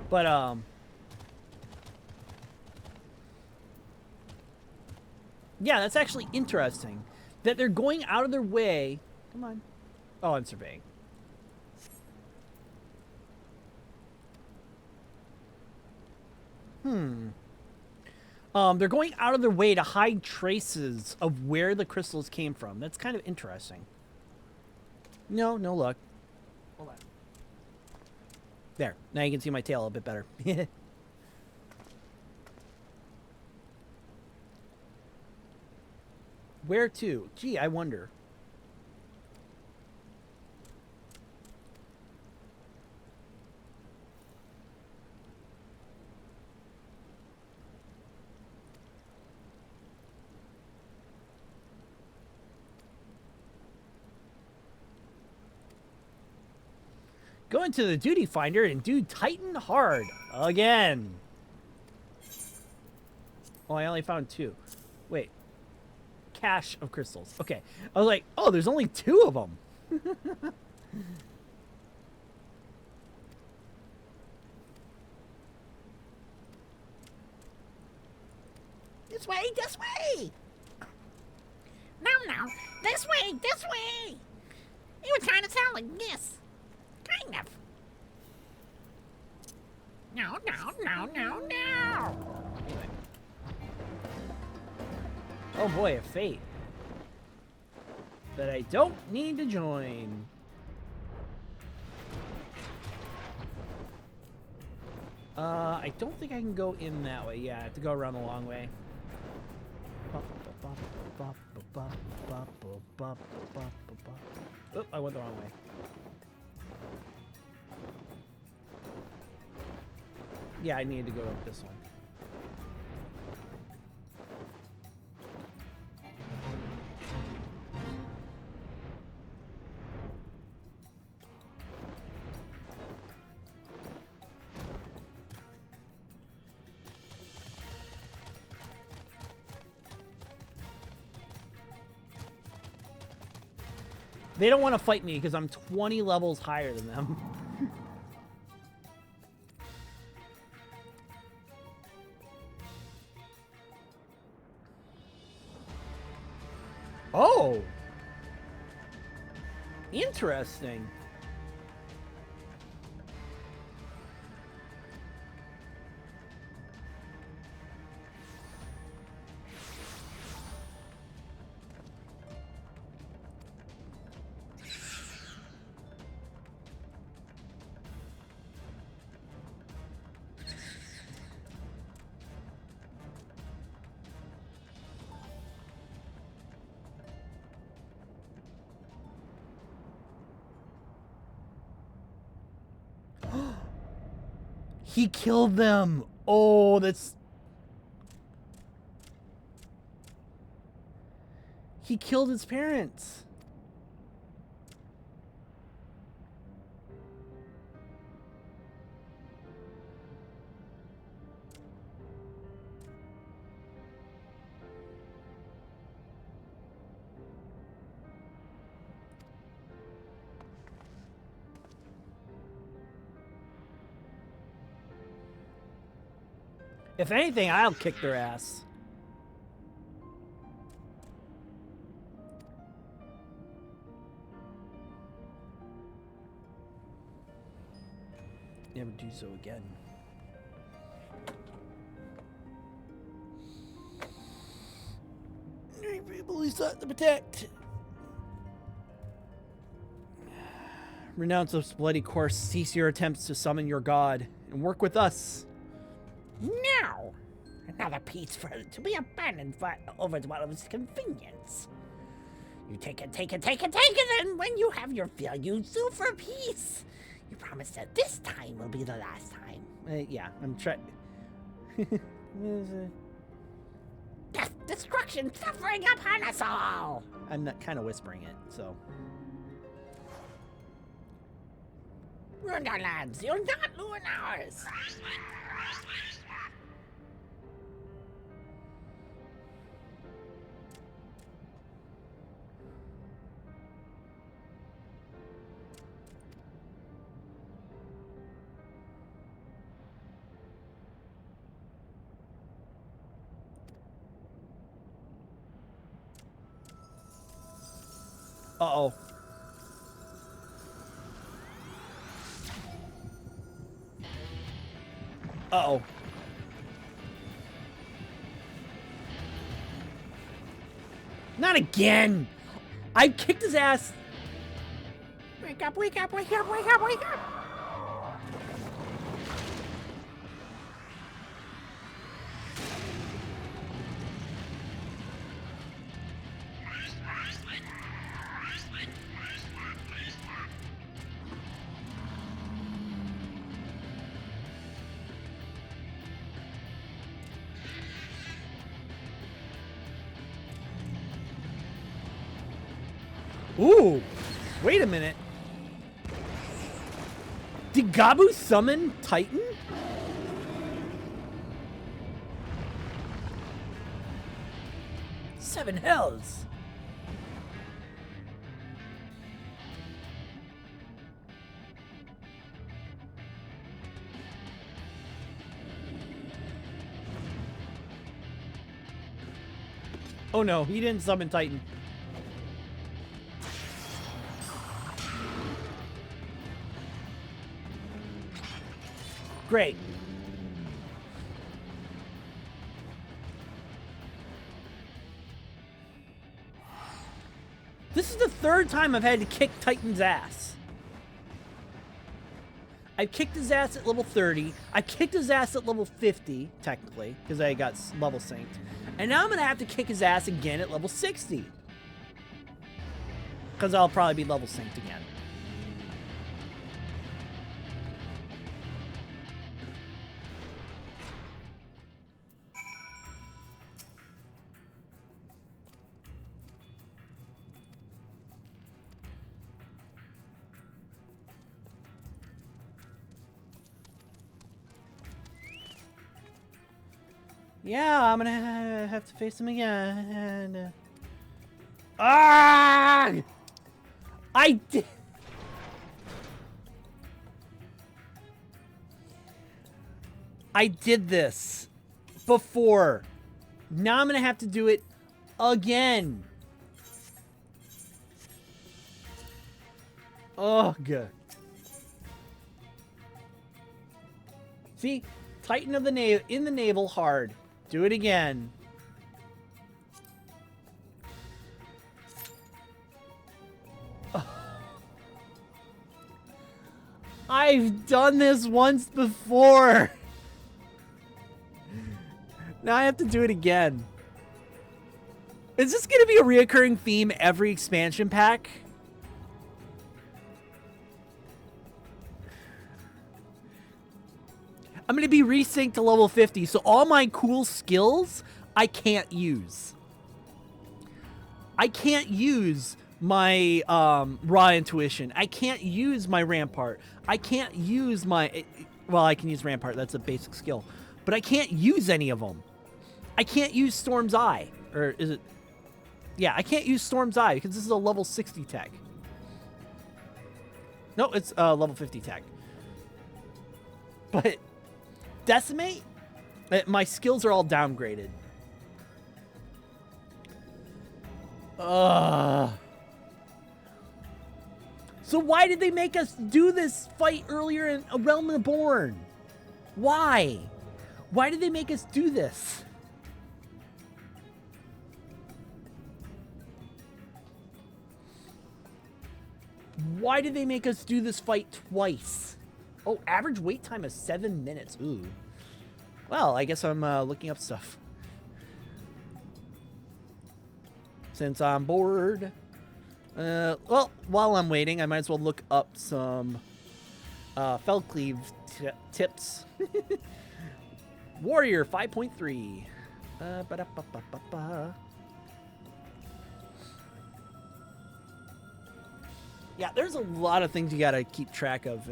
But, yeah, that's actually interesting. That they're going out of their way... Come on. Oh, I'm surveying. They're going out of their way to hide traces of where the crystals came from. That's kind of interesting. No luck. Hold on. There. Now you can see my tail a bit better. Where to? Gee, I wonder. Go into the duty finder and do Titan hard again. Oh, I only found 2. Wait. Cache of crystals. Okay. I was like, oh, there's only 2 of them. This way, this way. No, this way. It would kind of sound like this. Kind of. No. Anyway. Oh boy, a fate. That I don't need to join. I don't think I can go in that way. Yeah, I have to go around the long way. Oop, I went the wrong way. Yeah, I needed to go up this one. They don't want to fight me because I'm 20 levels higher than them. Oh! Interesting. He killed them. Oh, that's... He killed his parents. If anything, I'll kick their ass. Never do so again. People he sought to protect. Renounce this bloody course, cease your attempts to summon your god, and work with us. No! Another piece for it to be abandoned for over one of its convenience. You take it, and when you have your fill, you sue for peace. You promise that this time will be the last time. Yeah, I'm trying. Death, destruction, suffering upon us all! I'm not kind of whispering it, so. Ruin our lands, you'll not ruin ours! Uh-oh. Uh-oh. Not again! I kicked his ass! Wake up, wake up, wake up, wake up, wake up! Ooh! Wait a minute. Did Gabu summon Titan? Seven hells! Oh no, he didn't summon Titan. Great. This is the third time I've had to kick Titan's ass. I kicked his ass at level 30. I kicked his ass at level 50, technically, because I got level synced. And now I'm going to have to kick his ass again at level 60. Because I'll probably be level synced again. Yeah, I'm gonna have to face him again. Ah! I did. I did this before. Now I'm gonna have to do it again. Ugh. See, Titan of the navel in the navel hard. Do it again. I've done this once before. Now I have to do it again. Is this going to be a reoccurring theme every expansion pack? I'm going to be resynced to level 50, so all my cool skills I can't use. I can't use my raw intuition. I can't use my rampart. I can't use my... Well, I can use rampart. That's a basic skill. But I can't use any of them. I can't use Storm's Eye. Or is it... Yeah, I can't use Storm's Eye because this is a level 60 tech. No, it's level 50 tech. But Decimate, my skills are all downgraded. So why did they make us do this fight earlier in A Realm Reborn? Why? Why did they make us do this? Why did they make us do this fight twice? Oh, average wait time is 7 minutes. Ooh. Well, I guess I'm looking up stuff. Since I'm bored. Well, while I'm waiting, I might as well look up some Fellcleave tips. Warrior 5.3. Yeah, there's a lot of things you gotta keep track of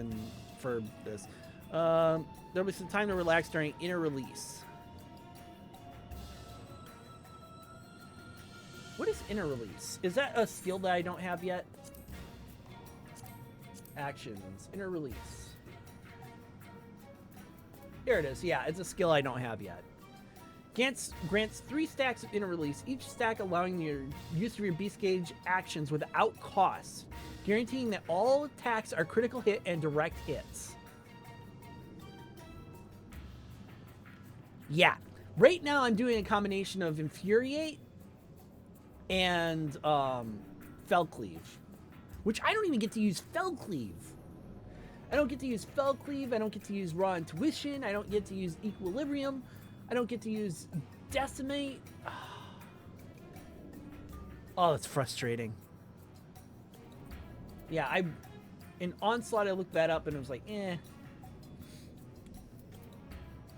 for this. There'll be some time to relax during inner release. What is inner release? Is that a skill that I don't have yet? Actions, inner release. Here it is. Yeah, it's a skill I don't have yet. Grants 3 stacks of inner release, each stack allowing your use of your beast gauge actions without cost, guaranteeing that all attacks are critical hit and direct hits. Yeah. Right now I'm doing a combination of Infuriate and Fellcleave, which I don't even get to use Fellcleave. I don't get to use Fellcleave. I don't get to use Raw Intuition. I don't get to use Equilibrium. I don't get to use Decimate. Oh, that's frustrating. Yeah, in Onslaught, I looked that up and it was like, eh.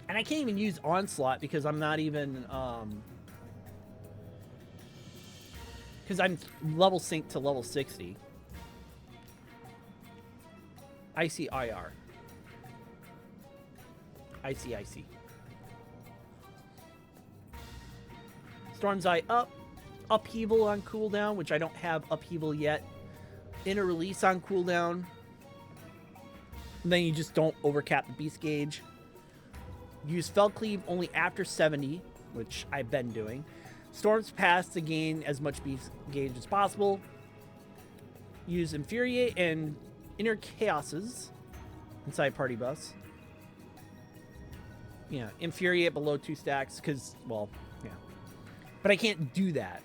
And I can't even use Onslaught because I'm not even, because I'm level synced to level 60. ICIR. IC. Storm's Eye up. Upheaval on cooldown, which I don't have Upheaval yet. Inner Release on cooldown. And then you just don't overcap the beast gauge. Use Fellcleave only after 70, which I've been doing. Storm's Pass to gain as much beast gauge as possible. Use Infuriate and Inner Chaoses inside Party Bus. Yeah, Infuriate below 2 stacks, because, well, yeah. But I can't do that.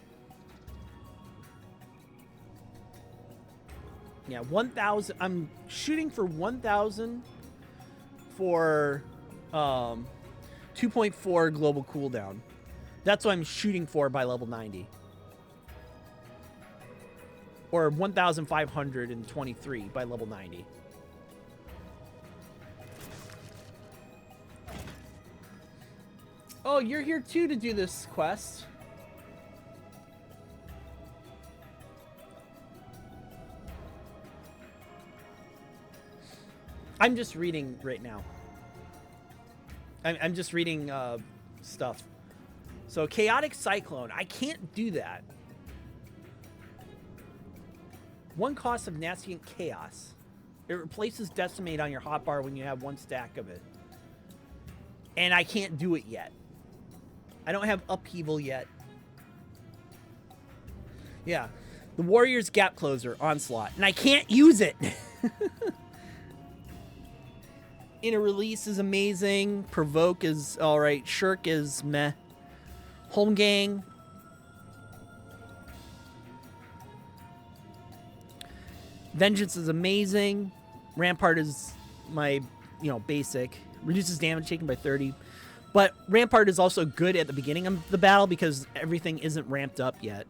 Yeah, 1,000. I'm shooting for 1,000 for 2.4 global cooldown. That's what I'm shooting for by level 90. Or 1,523 by level 90. Oh, you're here too to do this quest. I'm just reading right now. I'm just reading stuff. So, Chaotic Cyclone. I can't do that. 1 cost of Nascent Chaos. It replaces Decimate on your hotbar when you have 1 stack of it. And I can't do it yet. I don't have Upheaval yet. Yeah. The Warrior's Gap Closer, Onslaught. And I can't use it! Inner Release is amazing. Provoke is alright. Shirk is meh. Home Gang. Vengeance is amazing. Rampart is my, basic. Reduces damage taken by 30. But Rampart is also good at the beginning of the battle because everything isn't ramped up yet.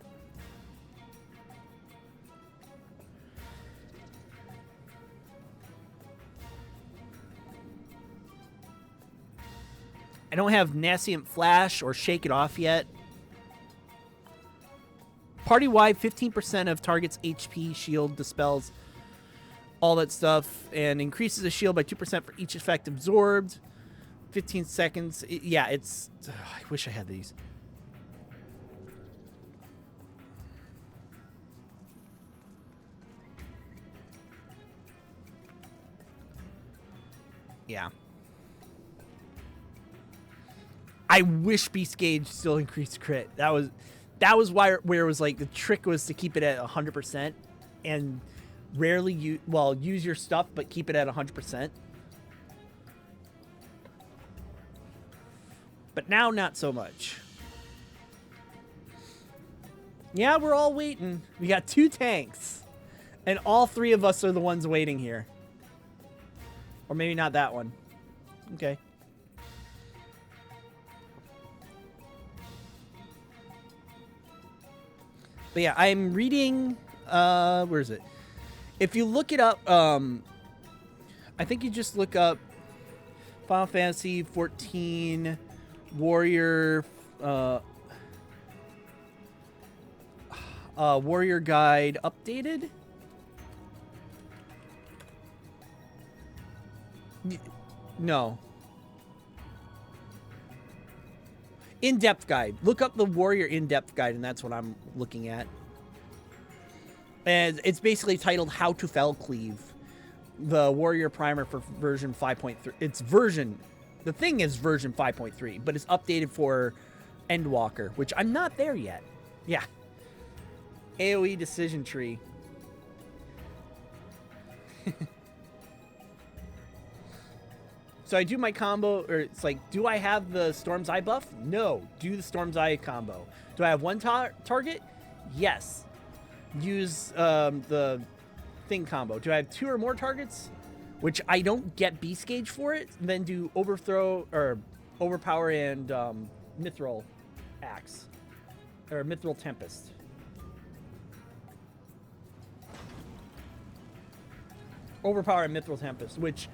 I don't have Nascent Flash or Shake It Off yet. Party-wide, 15% of target's HP, shield, dispels, all that stuff, and increases the shield by 2% for each effect absorbed. 15 seconds. Yeah, it's... I wish I had these. Yeah. I wish Beast Gauge still increased crit. That was where it was like the trick was to keep it at 100% and rarely use your stuff but keep it at 100%. But now not so much. Yeah, we're all waiting. We got 2 tanks. And all 3 of us are the ones waiting here. Or maybe not that one. Okay. But yeah, I'm reading, where is it? If you look it up, I think you just look up Final Fantasy 14 Warrior, Warrior Guide updated. No. In-depth guide. Look up the Warrior in-depth guide, and that's what I'm looking at. And it's basically titled How to Fell Cleave. The Warrior Primer for version 5.3. It's version... The thing is version 5.3, but it's updated for Endwalker, which I'm not there yet. Yeah. AoE decision tree. So I do my combo, or it's like, do I have the Storm's Eye buff? No. Do the Storm's Eye combo. Do I have one target? Yes. Use the thing combo. Do I have 2 or more targets? Which I don't get Beast Gauge for it. Then do Overthrow, or Overpower and Mithril Axe. Or Mithril Tempest. Overpower and Mithril Tempest, which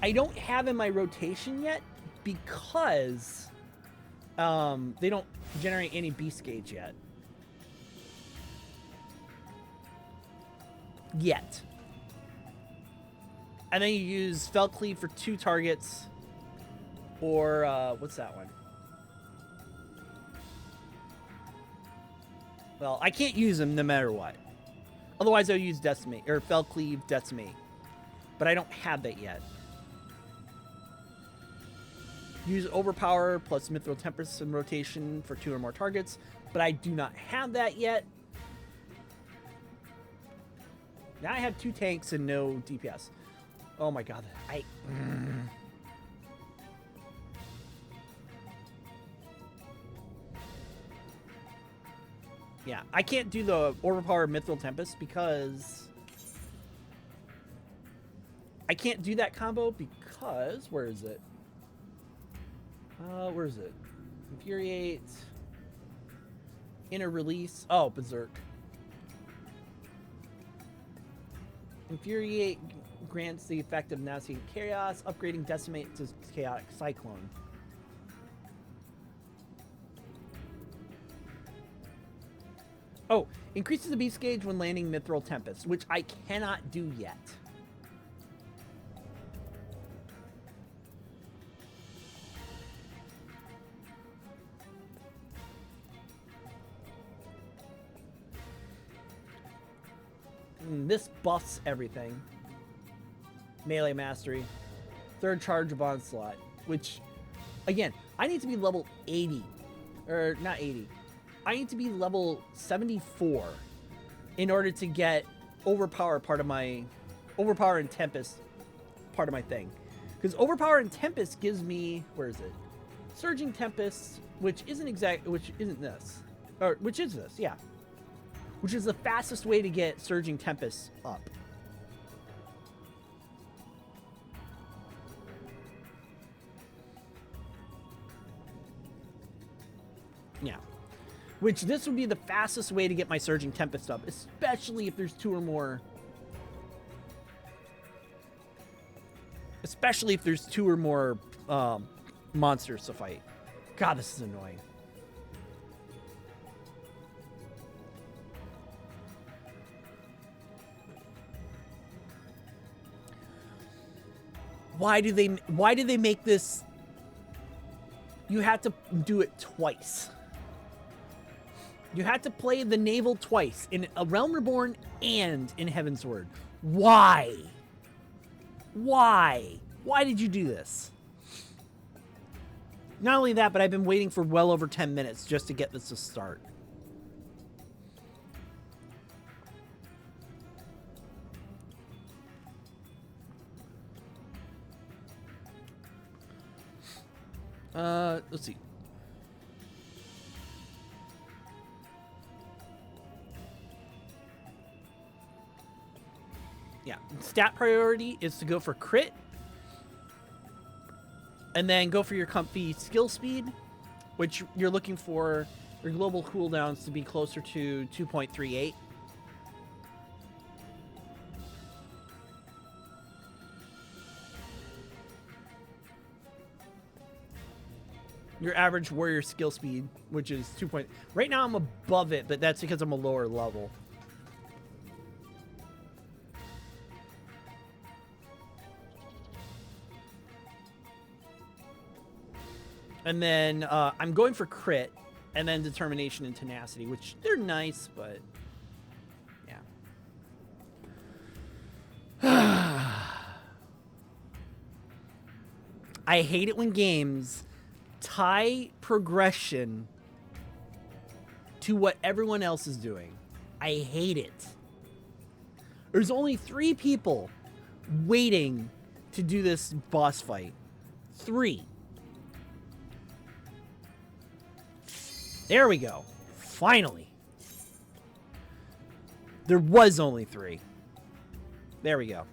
I don't have in my rotation yet because they don't generate any Beast Gauge yet. And then you use Fell Cleave for 2 targets. Or, what's that one? Well, I can't use them no matter what. Otherwise, I'll use Decimate, or Fell Cleave Decimate. But I don't have that yet. Use Overpower plus Mithril Tempest in rotation for 2 or more targets. But I do not have that yet. Now I have 2 tanks and no DPS. Oh my god. Yeah, I can't do the Overpower Mithril Tempest because... I can't do that combo because... Where is it? Where is it? Infuriate. Inner Release. Oh, Berserk. Infuriate grants the effect of Nasty Chaos, upgrading Decimate to Chaotic Cyclone. Oh, increases the Beast Gauge when landing Mithril Tempest, which I cannot do yet. This buffs everything. Melee Mastery. 3rd charge of Onslaught. Which, again, I need to be level 80. Or, not 80. I need to be level 74 in order to get Overpower part of my... Overpower and Tempest part of my thing. Because Overpower and Tempest gives me... Where is it? Surging Tempest, which isn't this. Or, which is this, yeah. Which is the fastest way to get Surging Tempest up. Yeah. Which this would be the fastest way to get my Surging Tempest up, especially if there's 2 or more. Especially if there's 2 or more monsters to fight. God, this is annoying. Why do they make this? You have to do it twice. You had to play the naval twice in A Realm Reborn and in Heavensward. Why? Why? Why did you do this? Not only that, but I've been waiting for well over 10 minutes just to get this to start. Let's see. Yeah, stat priority is to go for crit. And then go for your comfy skill speed, which you're looking for your global cooldowns to be closer to 2.38. Your average warrior skill speed, which is 2. Right now I'm above it, but that's because I'm a lower level. And then I'm going for crit, and then determination and tenacity, which they're nice, but yeah. I hate it when games tie progression to what everyone else is doing. I hate it. There's only 3 people waiting to do this boss fight. 3. There we go. Finally. There was only 3. There we go.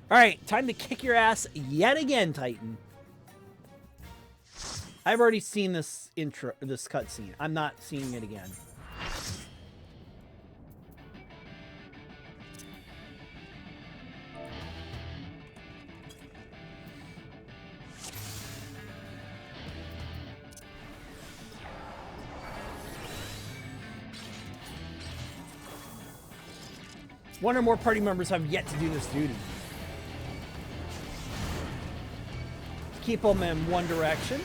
Alright, time to kick your ass yet again, Titan. I've already seen this cutscene. I'm not seeing it again. One or more party members have yet to do this duty. Keep them in one direction.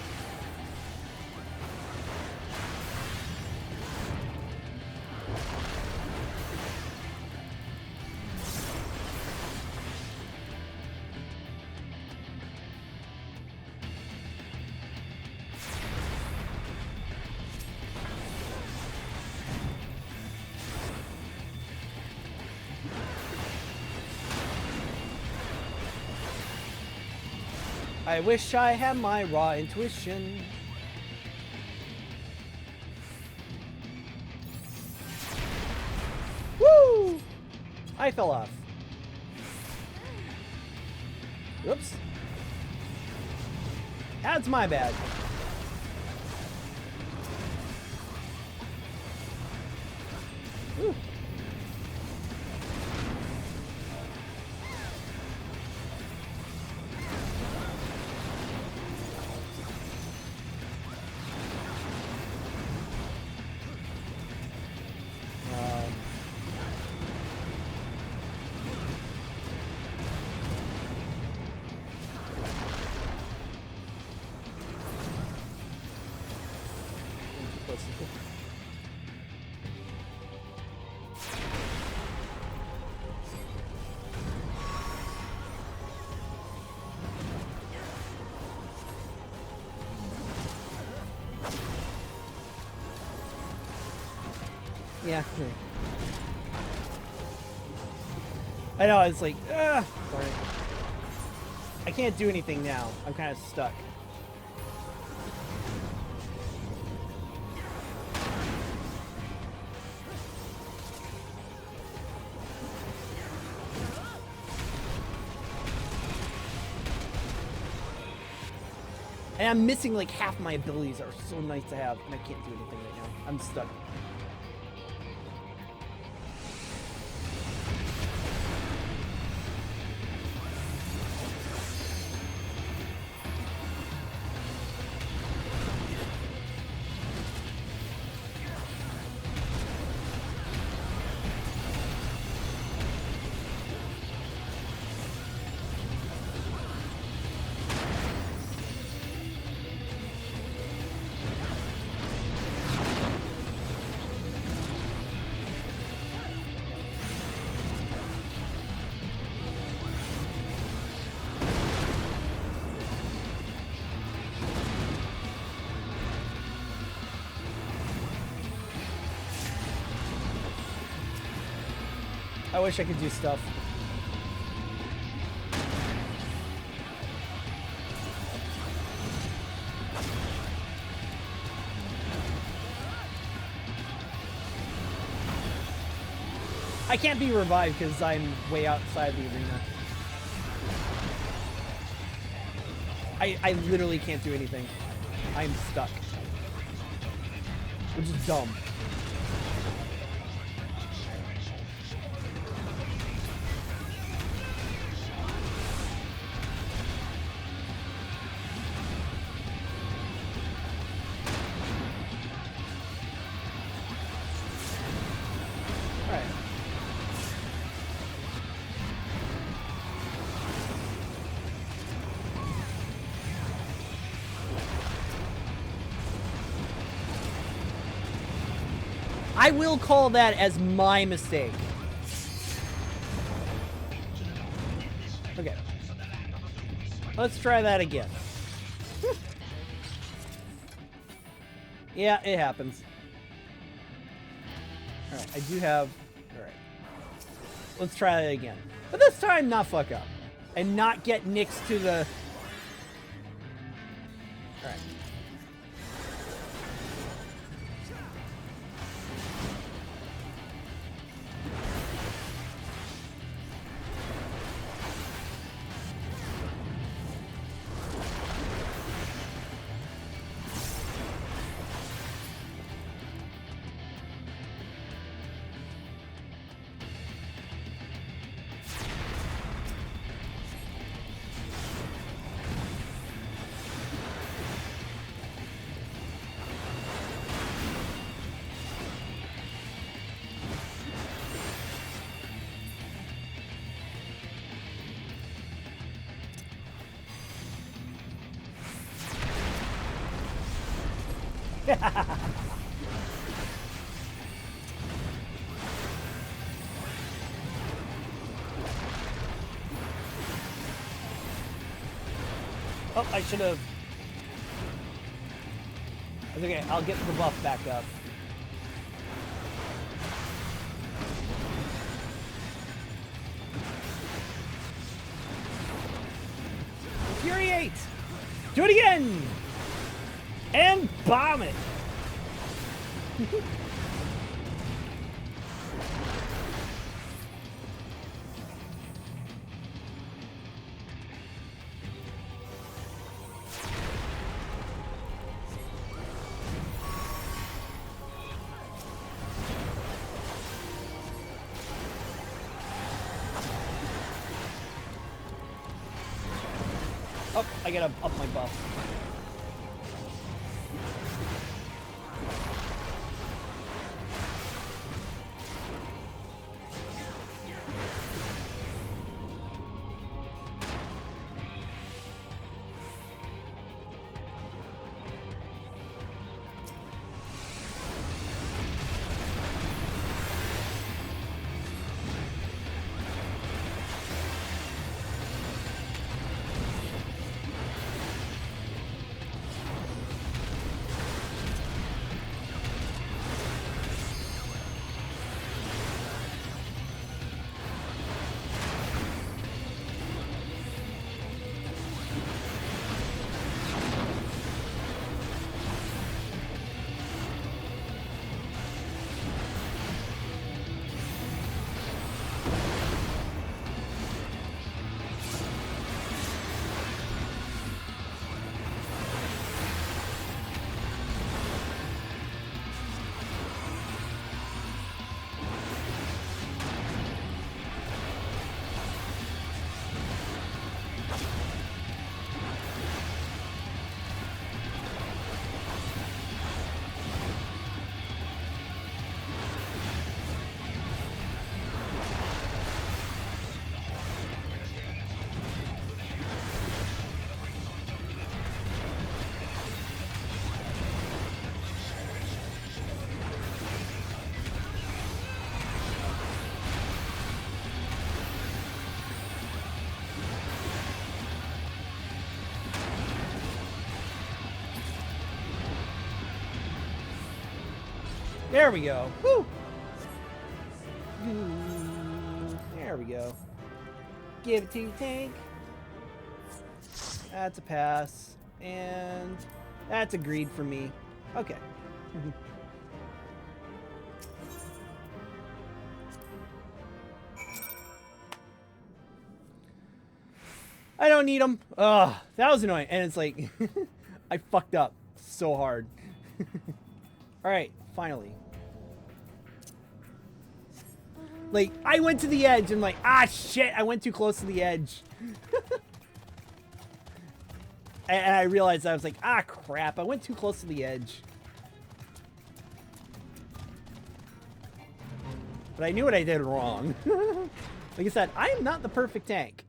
I wish I had my raw intuition. Woo! I fell off. Whoops. That's my bad. Woo. Yeah. I know, it's like, sorry. I can't do anything now. I'm kind of stuck. And I'm missing like half my abilities that are so nice to have, and I can't do anything right now. I'm stuck. I wish I could do stuff. I can't be revived because I'm way outside the arena. I literally can't do anything. I'm stuck. Which is dumb. Alright. I will call that as my mistake. Okay. Let's try that again. Yeah, it happens. Alright, I do have... Alright. Let's try that again. But this time, not fuck up. And not get next to the... Alright. Oh, I should have. It's okay, I'll get the buff back up. Infuriate! Do it again! And bomb it! Oh, I gotta up my buff. There we go. Woo! There we go. Give it to you, tank. That's a pass. And that's a greed for me. Okay. I don't need them. Ugh, that was annoying. And it's like, I fucked up so hard. Alright, finally. Like, I went to the edge and like, ah shit, I went too close to the edge. And I realized I was like, ah crap, I went too close to the edge. But I knew what I did wrong. Like I said, I am not the perfect tank.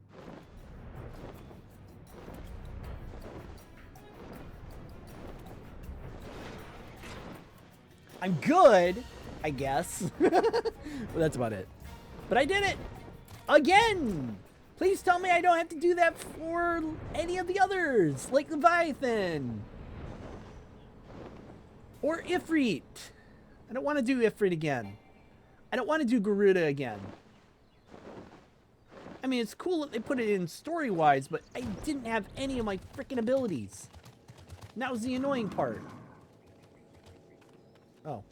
I'm good, I guess. But that's about it. But I did it! Again! Please tell me I don't have to do that for any of the others, like Leviathan. Or Ifrit. I don't want to do Ifrit again. I don't want to do Garuda again. I mean, it's cool that they put it in story-wise, but I didn't have any of my freaking abilities. And that was the annoying part. Oh.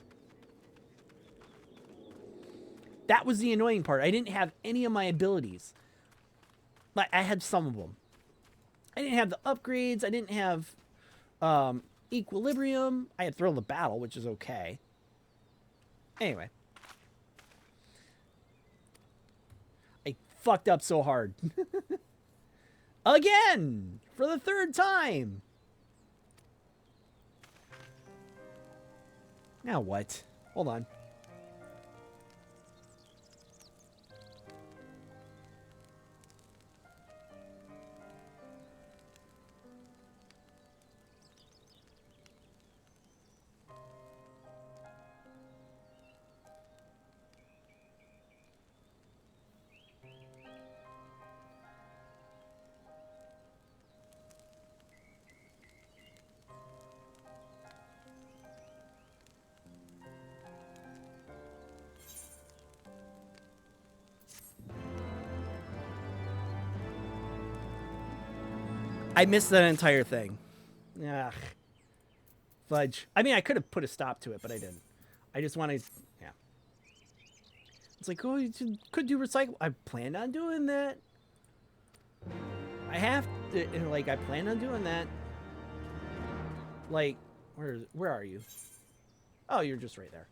That was the annoying part. I didn't have any of my abilities. Like, I had some of them. I didn't have the upgrades. I didn't have Equilibrium. I had Thrill of Battle, which is okay. Anyway. I fucked up so hard. Again! For the third time! Now what? Hold on. I missed that entire thing. Ugh. Fudge. I mean, I could have put a stop to it, but I didn't. I just wanted... Yeah. It's like, oh, you could do recycle. I planned on doing that. I have to... Like, I plan on doing that. Like, where are you? Oh, you're just right there.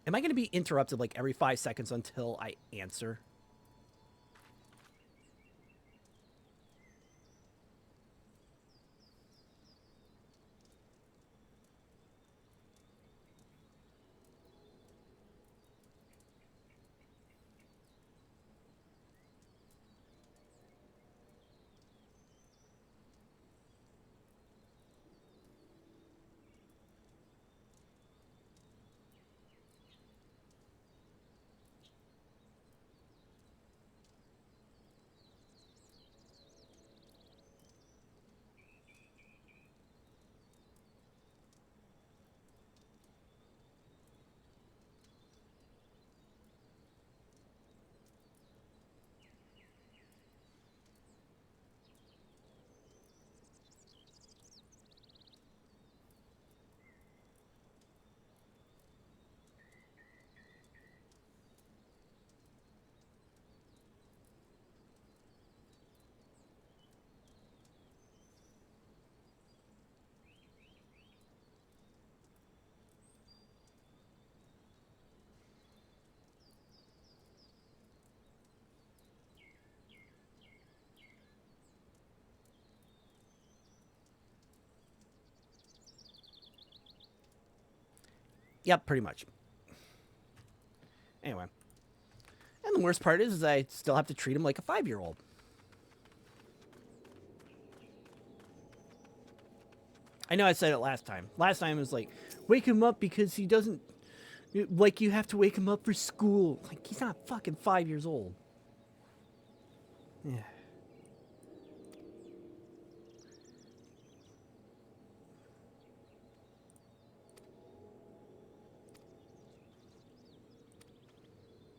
Am I going to be interrupted like every 5 seconds until I answer? Yep, pretty much. Anyway. And the worst part is I still have to treat him like a 5-year-old. I know I said it last time. Last time it was like, wake him up because he doesn't... Like, you have to wake him up for school. Like, he's not fucking 5 years old. Yeah.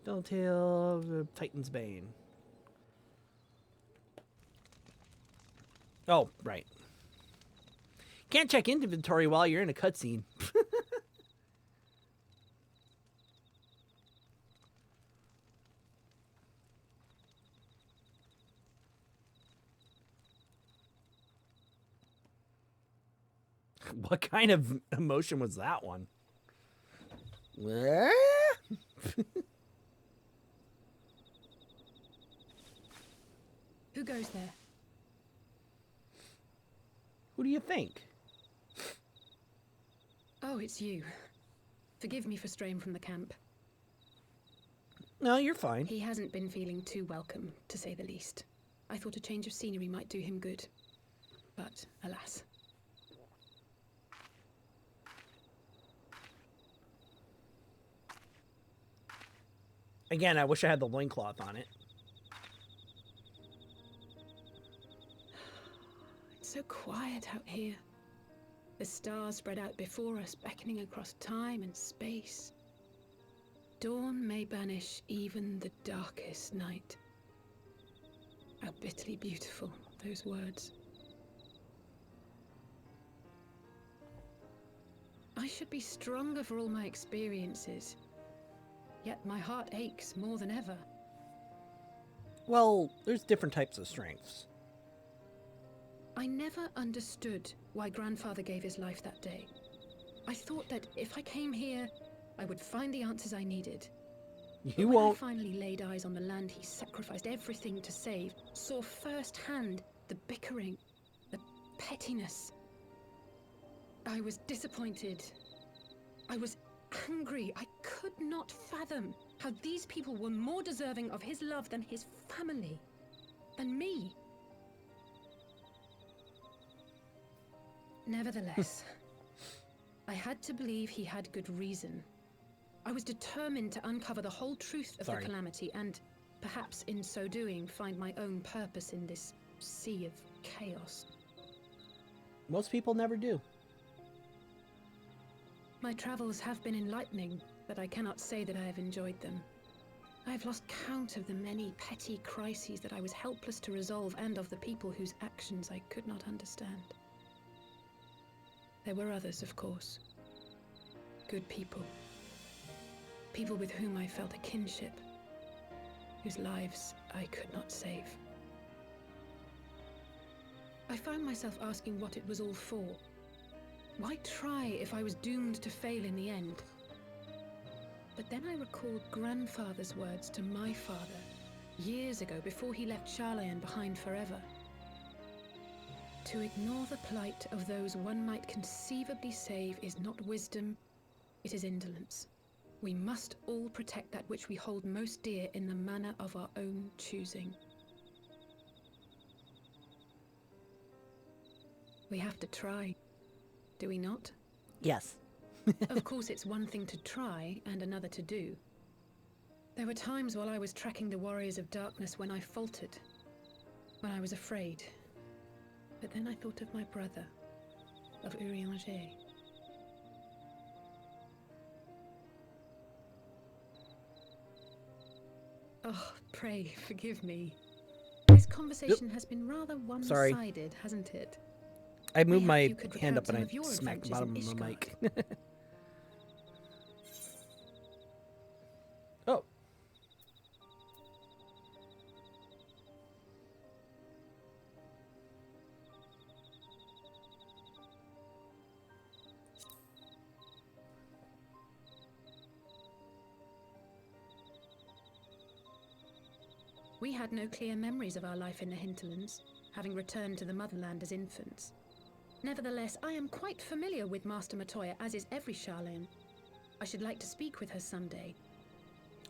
Telltale of the Titan's Bane. Oh, right. Can't check inventory while you're in a cutscene. What kind of emotion was that one? Who goes there? Who do you think? Oh, it's you. Forgive me for straying from the camp. No, you're fine. He hasn't been feeling too welcome, to say the least. I thought a change of scenery might do him good. But, alas. Again, I wish I had the loincloth on it. It's so quiet out here. The stars spread out before us, beckoning across time and space. Dawn may banish even the darkest night. How bitterly beautiful, those words. I should be stronger for all my experiences. Yet my heart aches more than ever. Well, there's different types of strengths. I never understood why Grandfather gave his life that day. I thought that if I came here, I would find the answers I needed. You when won't. I finally laid eyes on the land he sacrificed everything to save, saw firsthand the bickering, the pettiness. I was disappointed. I was angry. I could not fathom how these people were more deserving of his love than his family, than me. Nevertheless, I had to believe he had good reason. I was determined to uncover the whole truth of the calamity and, perhaps in so doing, find my own purpose in this sea of chaos. Most people never do. My travels have been enlightening, but I cannot say that I have enjoyed them. I have lost count of the many petty crises that I was helpless to resolve and of the people whose actions I could not understand. There were others, of course. Good people. People with whom I felt a kinship, whose lives I could not save. I found myself asking what it was all for. Why try if I was doomed to fail in the end? But then I recalled Grandfather's words to my father, years ago before he left Charlayan behind forever. To ignore the plight of those one might conceivably save is not wisdom, it is indolence. We must all protect that which we hold most dear in the manner of our own choosing. We have to try, do we not? Yes. Of course, it's one thing to try and another to do. There were times while I was tracking the warriors of darkness when I faltered, when I was afraid. But then I thought of my brother, of Urianger. Oh, pray forgive me. This conversation has been rather one-sided, hasn't it? I moved my You could hand up recount and some of I your smacked the adventures bottom in of the Ishgard. mic. Oh. We had no clear memories of our life in the hinterlands, having returned to the motherland as infants. Nevertheless, I am quite familiar with Master Matoya, as is every Charlayan. I should like to speak with her someday.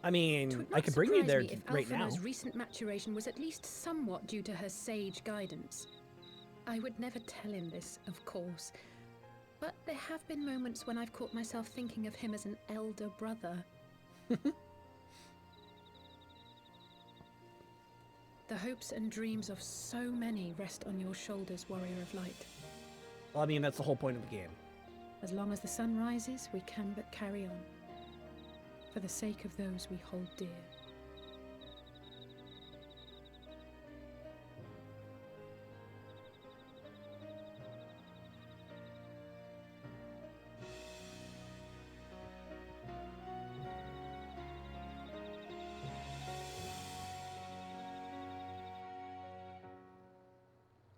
I mean, It would I not could bring you surprise there me if right now. Alphinaud's recent maturation was at least somewhat due to her sage guidance. I would never tell him this, of course, but there have been moments when I've caught myself thinking of him as an elder brother. The hopes and dreams of so many rest on your shoulders, Warrior of Light. Well, I mean, that's the whole point of the game. As long as the sun rises, we can but carry on. for the sake of those we hold dear.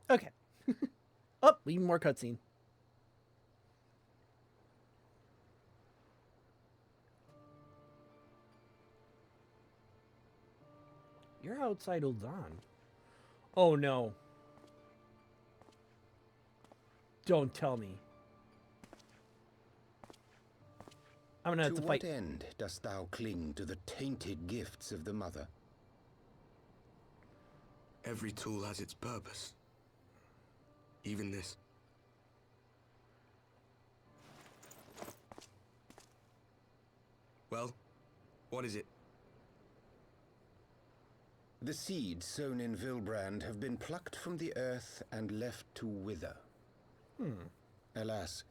Okay. Oh, even more cutscene. You're outside Uldan. Oh no. Don't tell me. I'm gonna have to fight. To what end dost thou cling to the tainted gifts of the Mother? Every tool has its purpose. Even this. Well, what is it? The seeds sown in Vilbrand have been plucked from the earth and left to wither. Alas,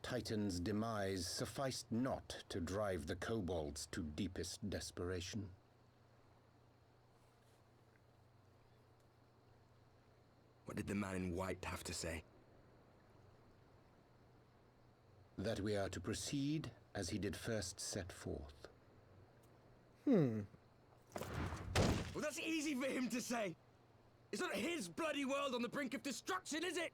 Titan's demise sufficed not to drive the kobolds to deepest desperation. What did the man in white have to say? That we are to proceed as he did first set forth. Well, that's easy for him to say. It's not his bloody world on the brink of destruction, is it?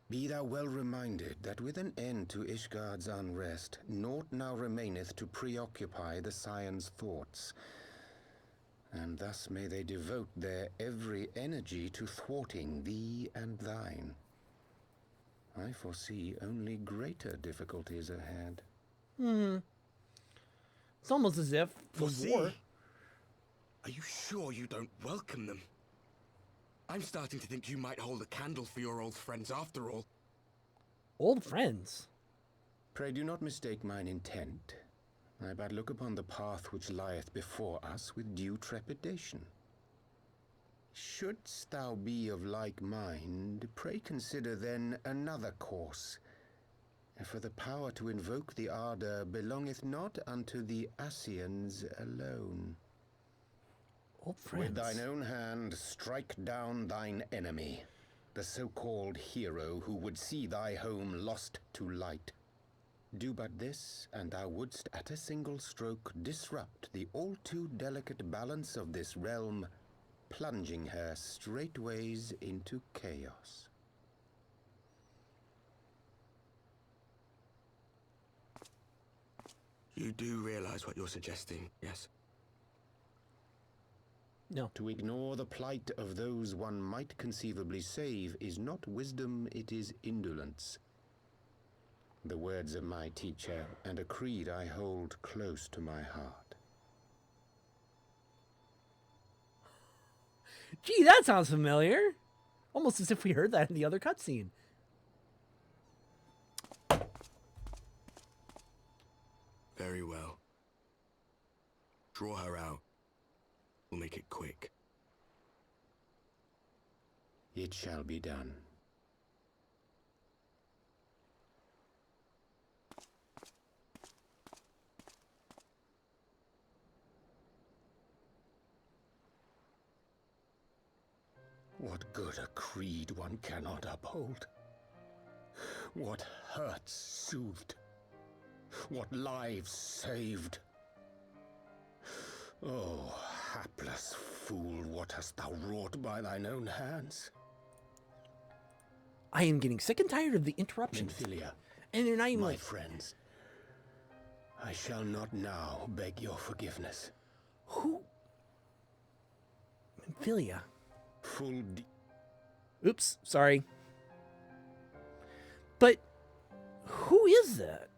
Be thou well reminded that with an end to Ishgard's unrest, naught now remaineth to preoccupy the Scion's thoughts. And thus may they devote their every energy to thwarting thee and thine. I foresee only greater difficulties ahead. It's almost as if the Foresee? war. Are you sure you don't welcome them? I'm starting to think you might hold a candle for your old friends after all. Old friends. Pray do not mistake mine intent. I but look upon the path which lieth before us with due trepidation. Shouldst thou be of like mind, pray consider then another course. For the power to invoke the ardor belongeth not unto the Ascians alone. Old friends. With thine own hand strike down thine enemy, the so-called hero who would see thy home lost to light. Do but this, and thou wouldst at a single stroke disrupt the all too delicate balance of this realm, plunging her straightways into chaos. You do realize what you're suggesting, yes? No. To ignore the plight of those one might conceivably save is not wisdom, it is indolence. The words of my teacher, and a creed I hold close to my heart. Gee, that sounds familiar. Almost as if we heard that in the other cutscene. Very well. Draw her out. We'll make it quick. It shall be done. What good a creed one cannot uphold? What hurts soothed? What lives saved? Oh, hapless fool, what hast thou wrought by thine own hands? I am getting sick and tired of the interruptions. Nymphilia, And they're not even my like, friends, I shall not now beg your forgiveness. who? Nymphilia. Full Oops, sorry. But who is that?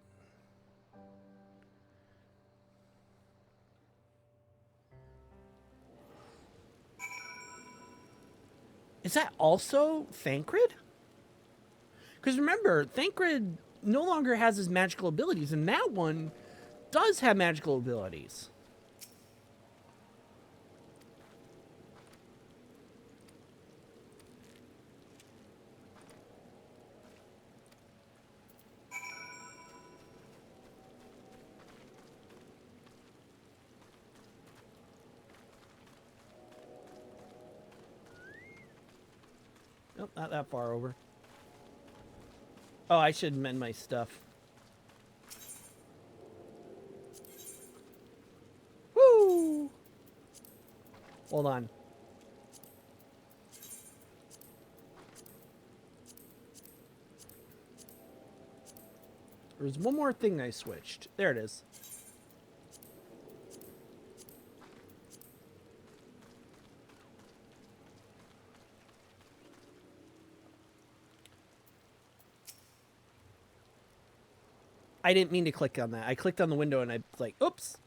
Is that also Thancred? Because remember, Thancred no longer has his magical abilities, and that one does have magical abilities. not that far over. Oh, I should mend my stuff. Woo! Hold on. There's one more thing I switched. There it is. I didn't mean to click on that. I clicked on the window and I was like, oops.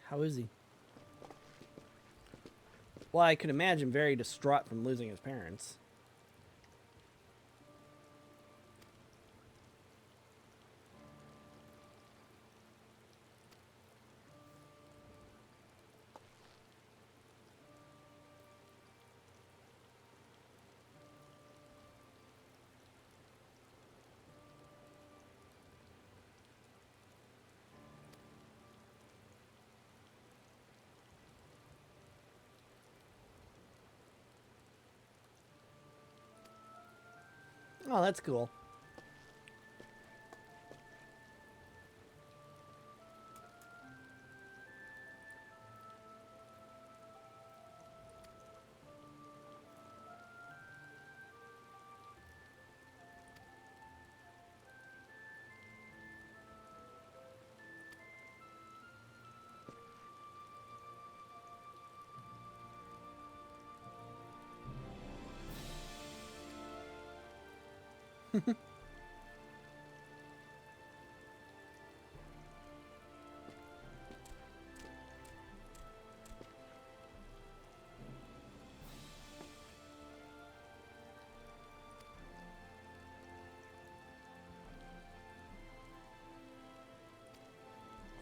How is he? Well, I could imagine very distraught from losing his parents. Oh, that's cool.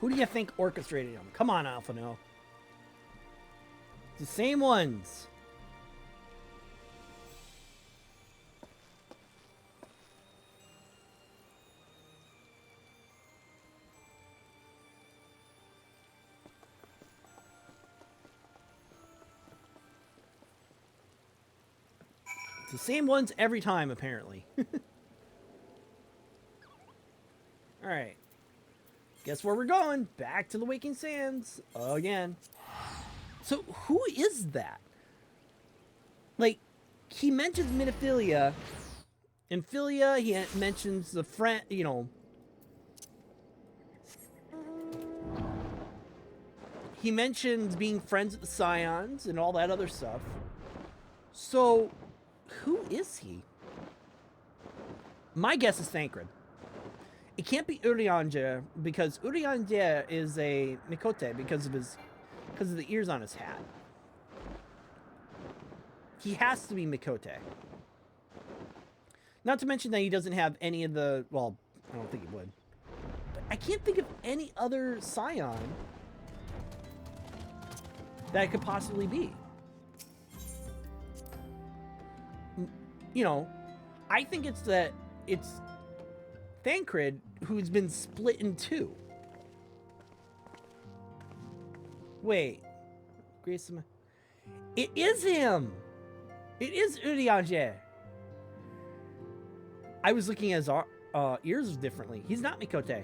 Who do you think orchestrated them? Come on, Alphino. It's the same ones. It's the same ones every time, apparently. Alright. Guess where we're going? Back to the Waking Sands again. So who is that? Like, he mentions Minophilia. In Philia, he mentions the friend, you know. He mentions being friends with the Scions and all that other stuff. So, who is he? My guess is Thancred. It can't be Urianger because Urianger is a Mikote because of the ears on his hat. He has to be Mikote. Not to mention that he doesn't have any of the, well, I don't think he would. But I can't think of any other Scion that it could possibly be. You know, I think it's Thancred who's been split in two. Wait. Grace, it is him! It is Urianger. I was looking at his ears differently. He's not Mikote.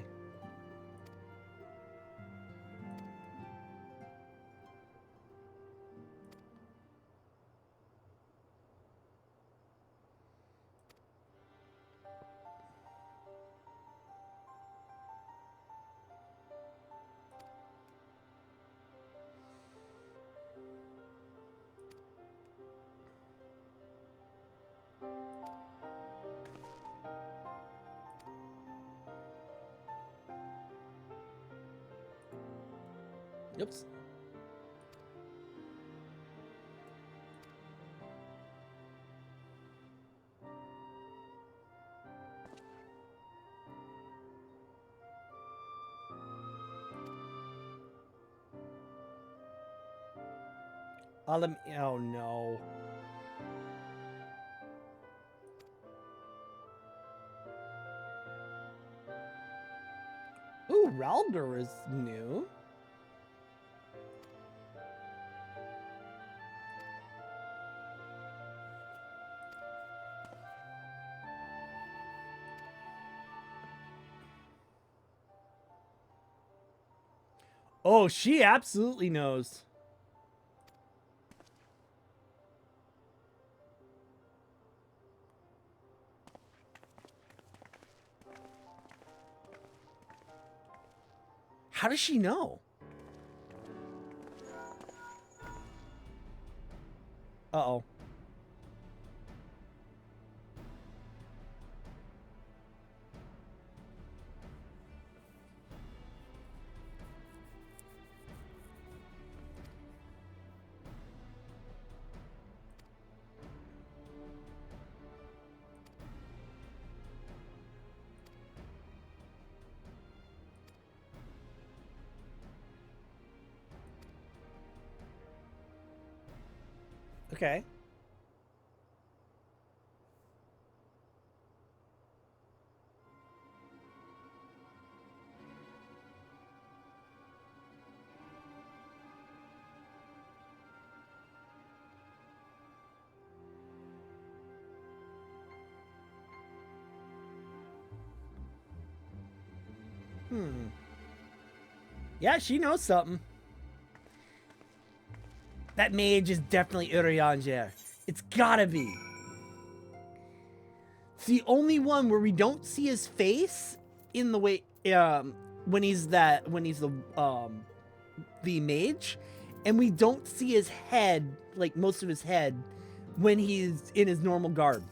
Oops. Oh no. Ralgar is new. Oh, she absolutely knows. How does she know? Uh-oh. Okay. Yeah, she knows something. That mage is definitely Urianger. It's gotta be. It's the only one where we don't see his face in the way when he's the mage, and we don't see his head, like most of his head, when he's in his normal garb.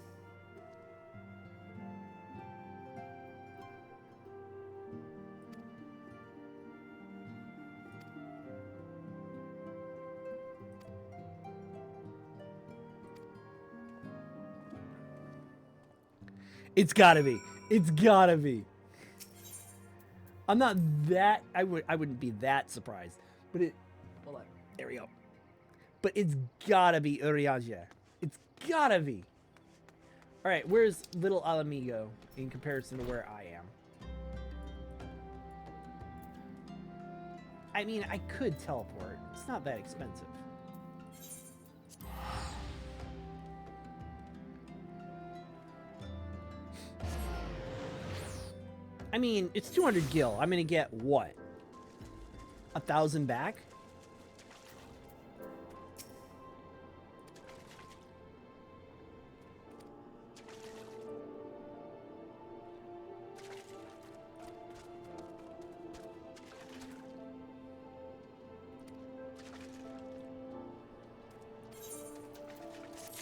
It's gotta be. It's gotta be. I'm not that. I wouldn't be that surprised. But it. Hold on. There we go. But it's gotta be Urianger. It's gotta be. All right. Where's Little Alamigo in comparison to where I am? I mean, I could teleport. It's not that expensive. I mean, it's 200 gil. I'm gonna get what? 1,000 back?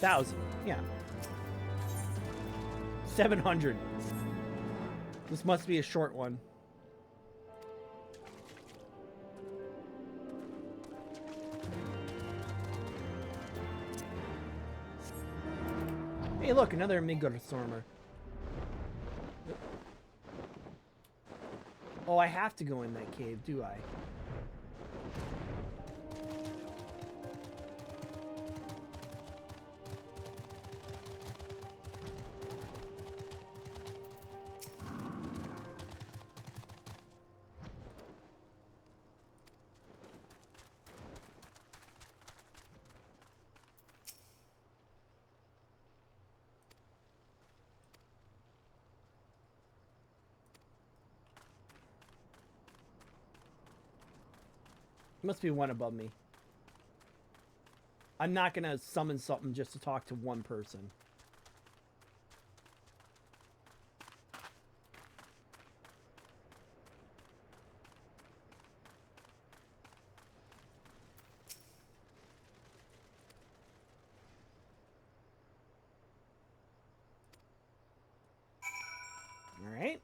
$1,000, yeah. 700. This must be a short one. Hey, look, another Stormer. Oh, I have to go in that cave, do I? Must be one above me. I'm not gonna summon something just to talk to one person. All right.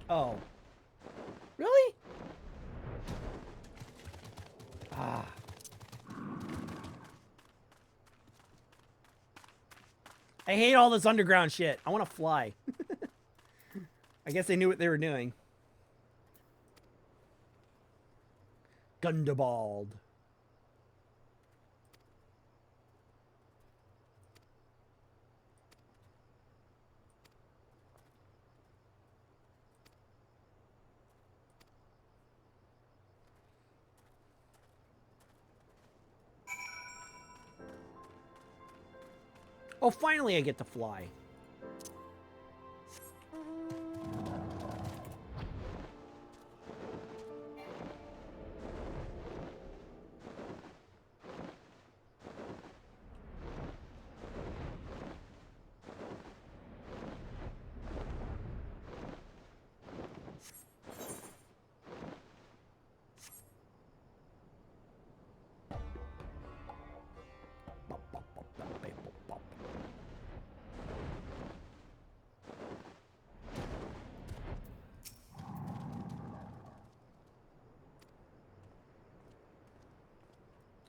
Oh. Really? Ah. I hate all this underground shit. I want to fly. I guess they knew what they were doing. Gundabald. Oh, finally I get to fly.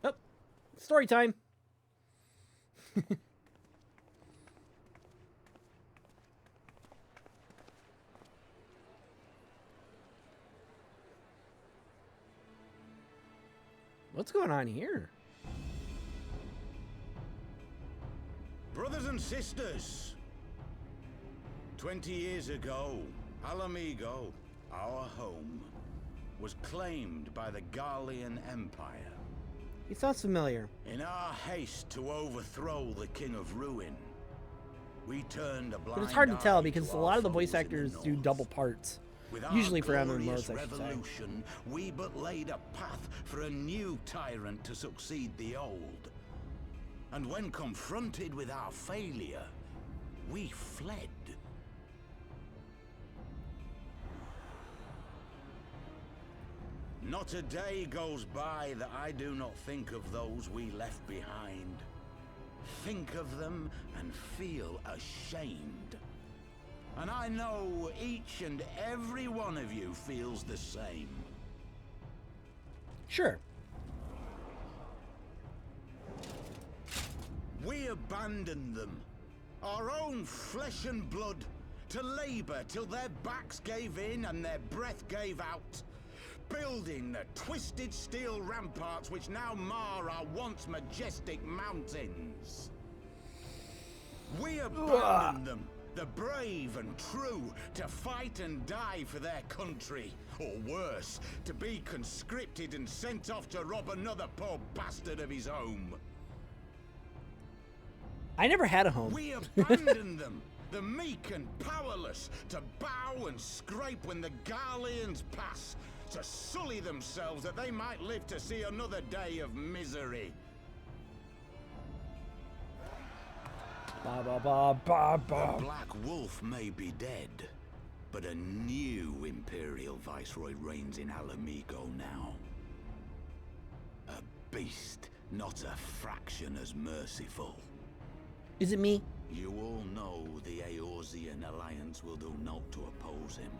Oh, story time. What's going on here? Brothers and sisters, 20 years ago, Alamigo, our home, was claimed by the Garlean Empire. He sounds familiar. In our haste to overthrow the King of Ruin, we turned a blind But it's hard to tell eye because to a our lot of the foes voice in actors do north. double parts. With Usually our for MMOs, glorious I should say. revolution, we but laid a path for a new tyrant to succeed the old. And when confronted with our failure, we fled. Not a day goes by that I do not think of those we left behind. Think of them and feel ashamed. And I know each and every one of you feels the same. Sure. We abandoned them, our own flesh and blood, to labor till their backs gave in and their breath gave out. Building the twisted steel ramparts which now mar our once majestic mountains. We abandoned them, the brave and true, to fight and die for their country. Or worse, to be conscripted and sent off to rob another poor bastard of his home. I never had a home. We abandoned them, the meek and powerless, to bow and scrape when the Garleans pass, to sully themselves that they might live to see another day of misery. Ba ba ba ba ba. The Black Wolf may be dead, but a new Imperial Viceroy reigns in Alamigo now. A beast, not a fraction as merciful. Is it me? You all know the Eorzean Alliance will do naught to oppose him.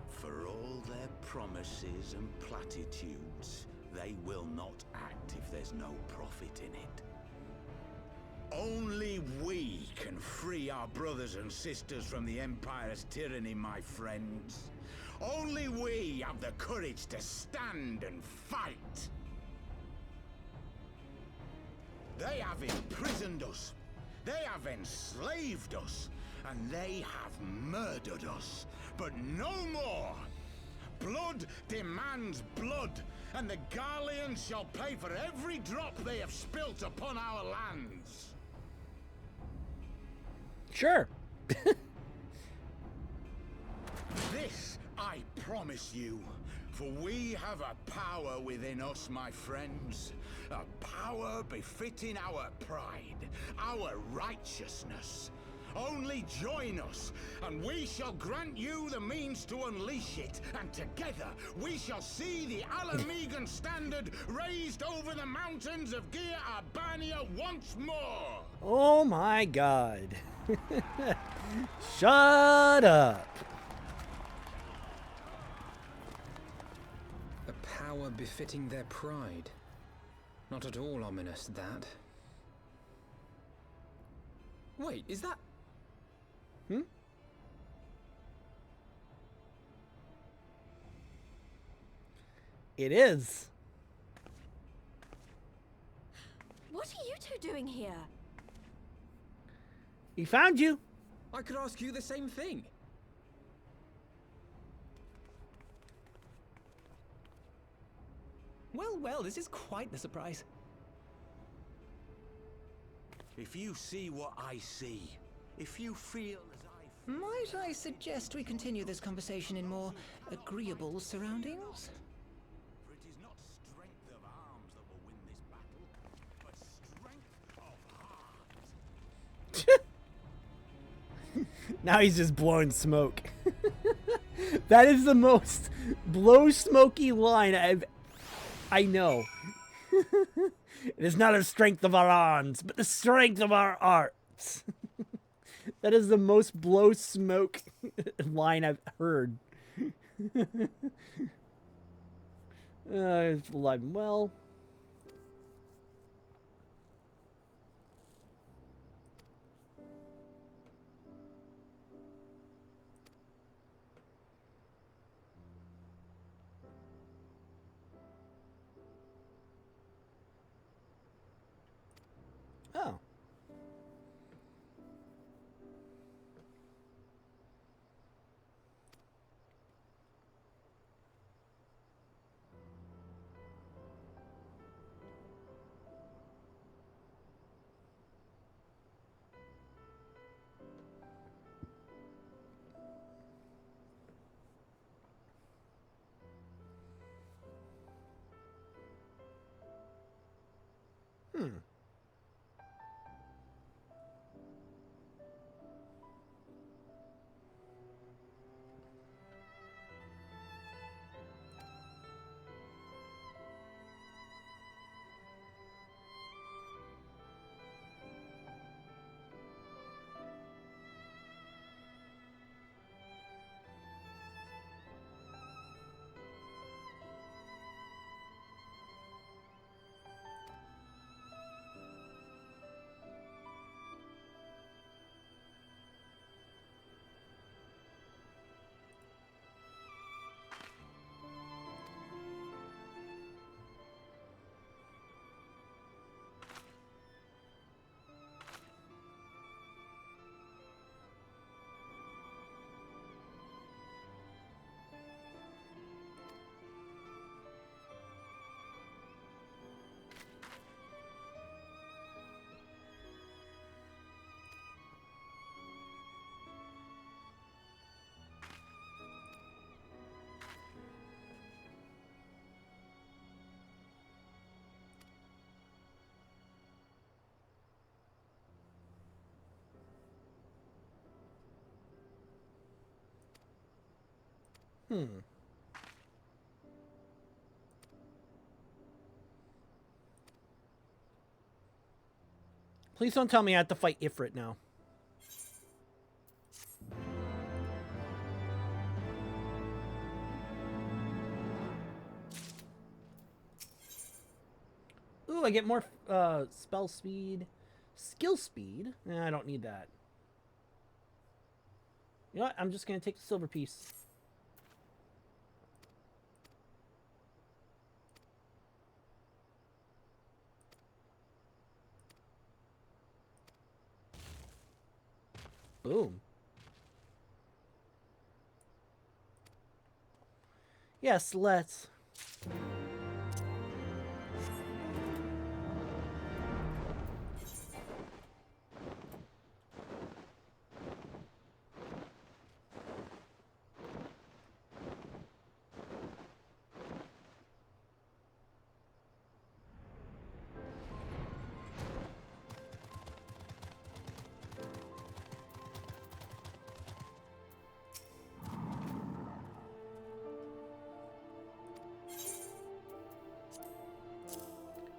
For all their promises and platitudes, they will not act if there's no profit in it. Only we can free our brothers and sisters from the Empire's tyranny, my friends. Only we have the courage to stand and fight. They have imprisoned us. They have enslaved us. And they have murdered us. But no more! Blood demands blood, and the Garleans shall pay for every drop they have spilt upon our lands. Sure. This I promise you, for we have a power within us, my friends. A power befitting our pride, our righteousness. Only join us, and we shall grant you the means to unleash it, and together we shall see the Alamigan standard raised over the mountains of Gia Arbania once more! Oh my god. Shut up. power befitting their pride. Not at all ominous, that. Wait, is that... It is. What are you two doing here? He found you. I could ask you the same thing. Well, well, this is quite the surprise. If you see what I see, if you feel as I feel... Might I suggest we continue this conversation in more agreeable surroundings? For it is not strength of arms that will win this battle, but strength of heart. Now he's just blowing smoke. That is the most blow smoky line I know. It is not a strength of our arms, but the strength of our arts. That is the most blow smoke line I've heard. Well. Oh. Please don't tell me I have to fight Ifrit now. Ooh, I get more spell speed. Skill speed? I don't need that. You know what? I'm just going to take the silver piece. Boom. Yes, let's.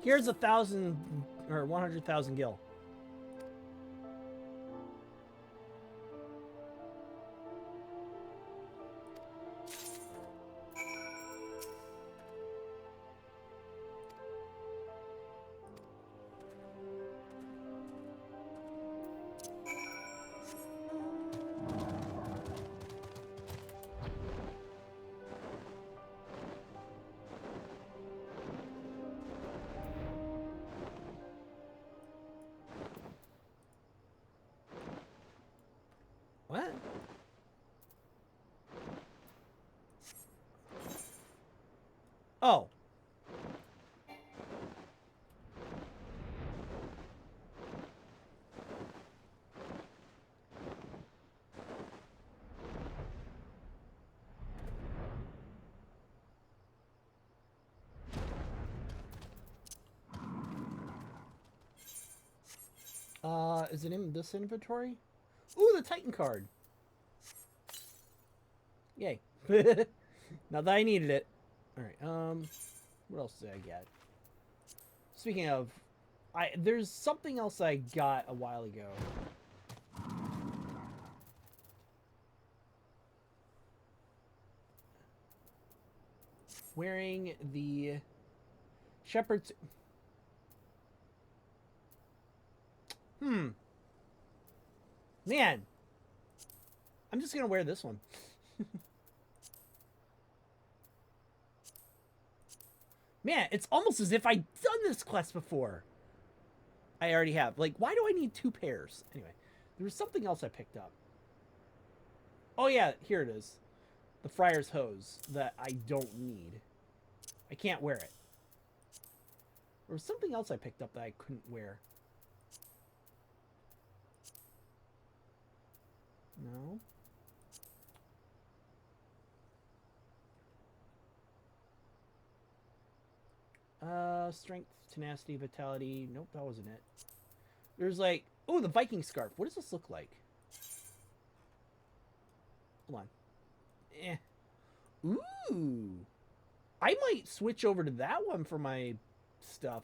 Here's 1,000 or 100,000 gil. Oh. Is it in this inventory? Ooh, the Titan card. Yay. Not that I needed it. Alright, what else did I get? Speaking of, there's something else I got a while ago. Wearing the shepherd's... Man. I'm just gonna wear this one. Man, it's almost as if I've done this quest before. I already have. Like, why do I need 2 pairs? Anyway, there was something else I picked up. Oh yeah, here it is. The Friar's Hose that I don't need. I can't wear it. There was something else I picked up that I couldn't wear. No. Strength, tenacity, vitality. Nope, that wasn't it. There's like, oh, the Viking scarf. What does this look like? Hold on. Eh. Ooh. I might switch over to that one for my stuff.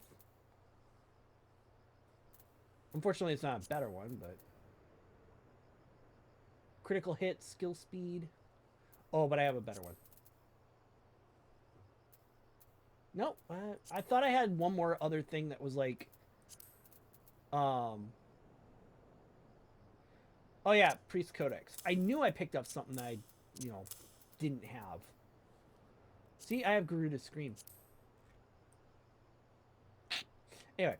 Unfortunately, it's not a better one, but... Critical hit, skill speed. Oh, but I have a better one. Nope. I thought I had one more other thing that was like... Oh yeah, Priest Codex. I knew I picked up something that I, didn't have. See, I have Garuda's Scream. Anyway.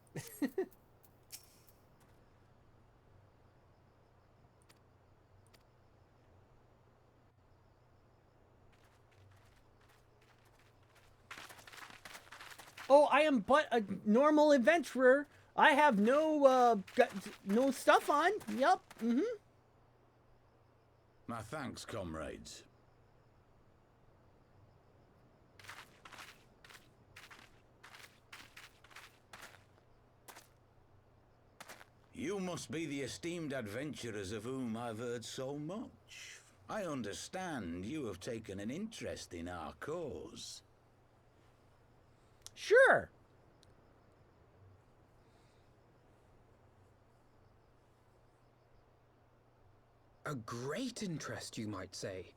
Oh, I am but a normal adventurer. I have no stuff on. Yep. Mm-hmm. My thanks, comrades. You must be the esteemed adventurers of whom I've heard so much. I understand you have taken an interest in our cause. Sure. A great interest, you might say.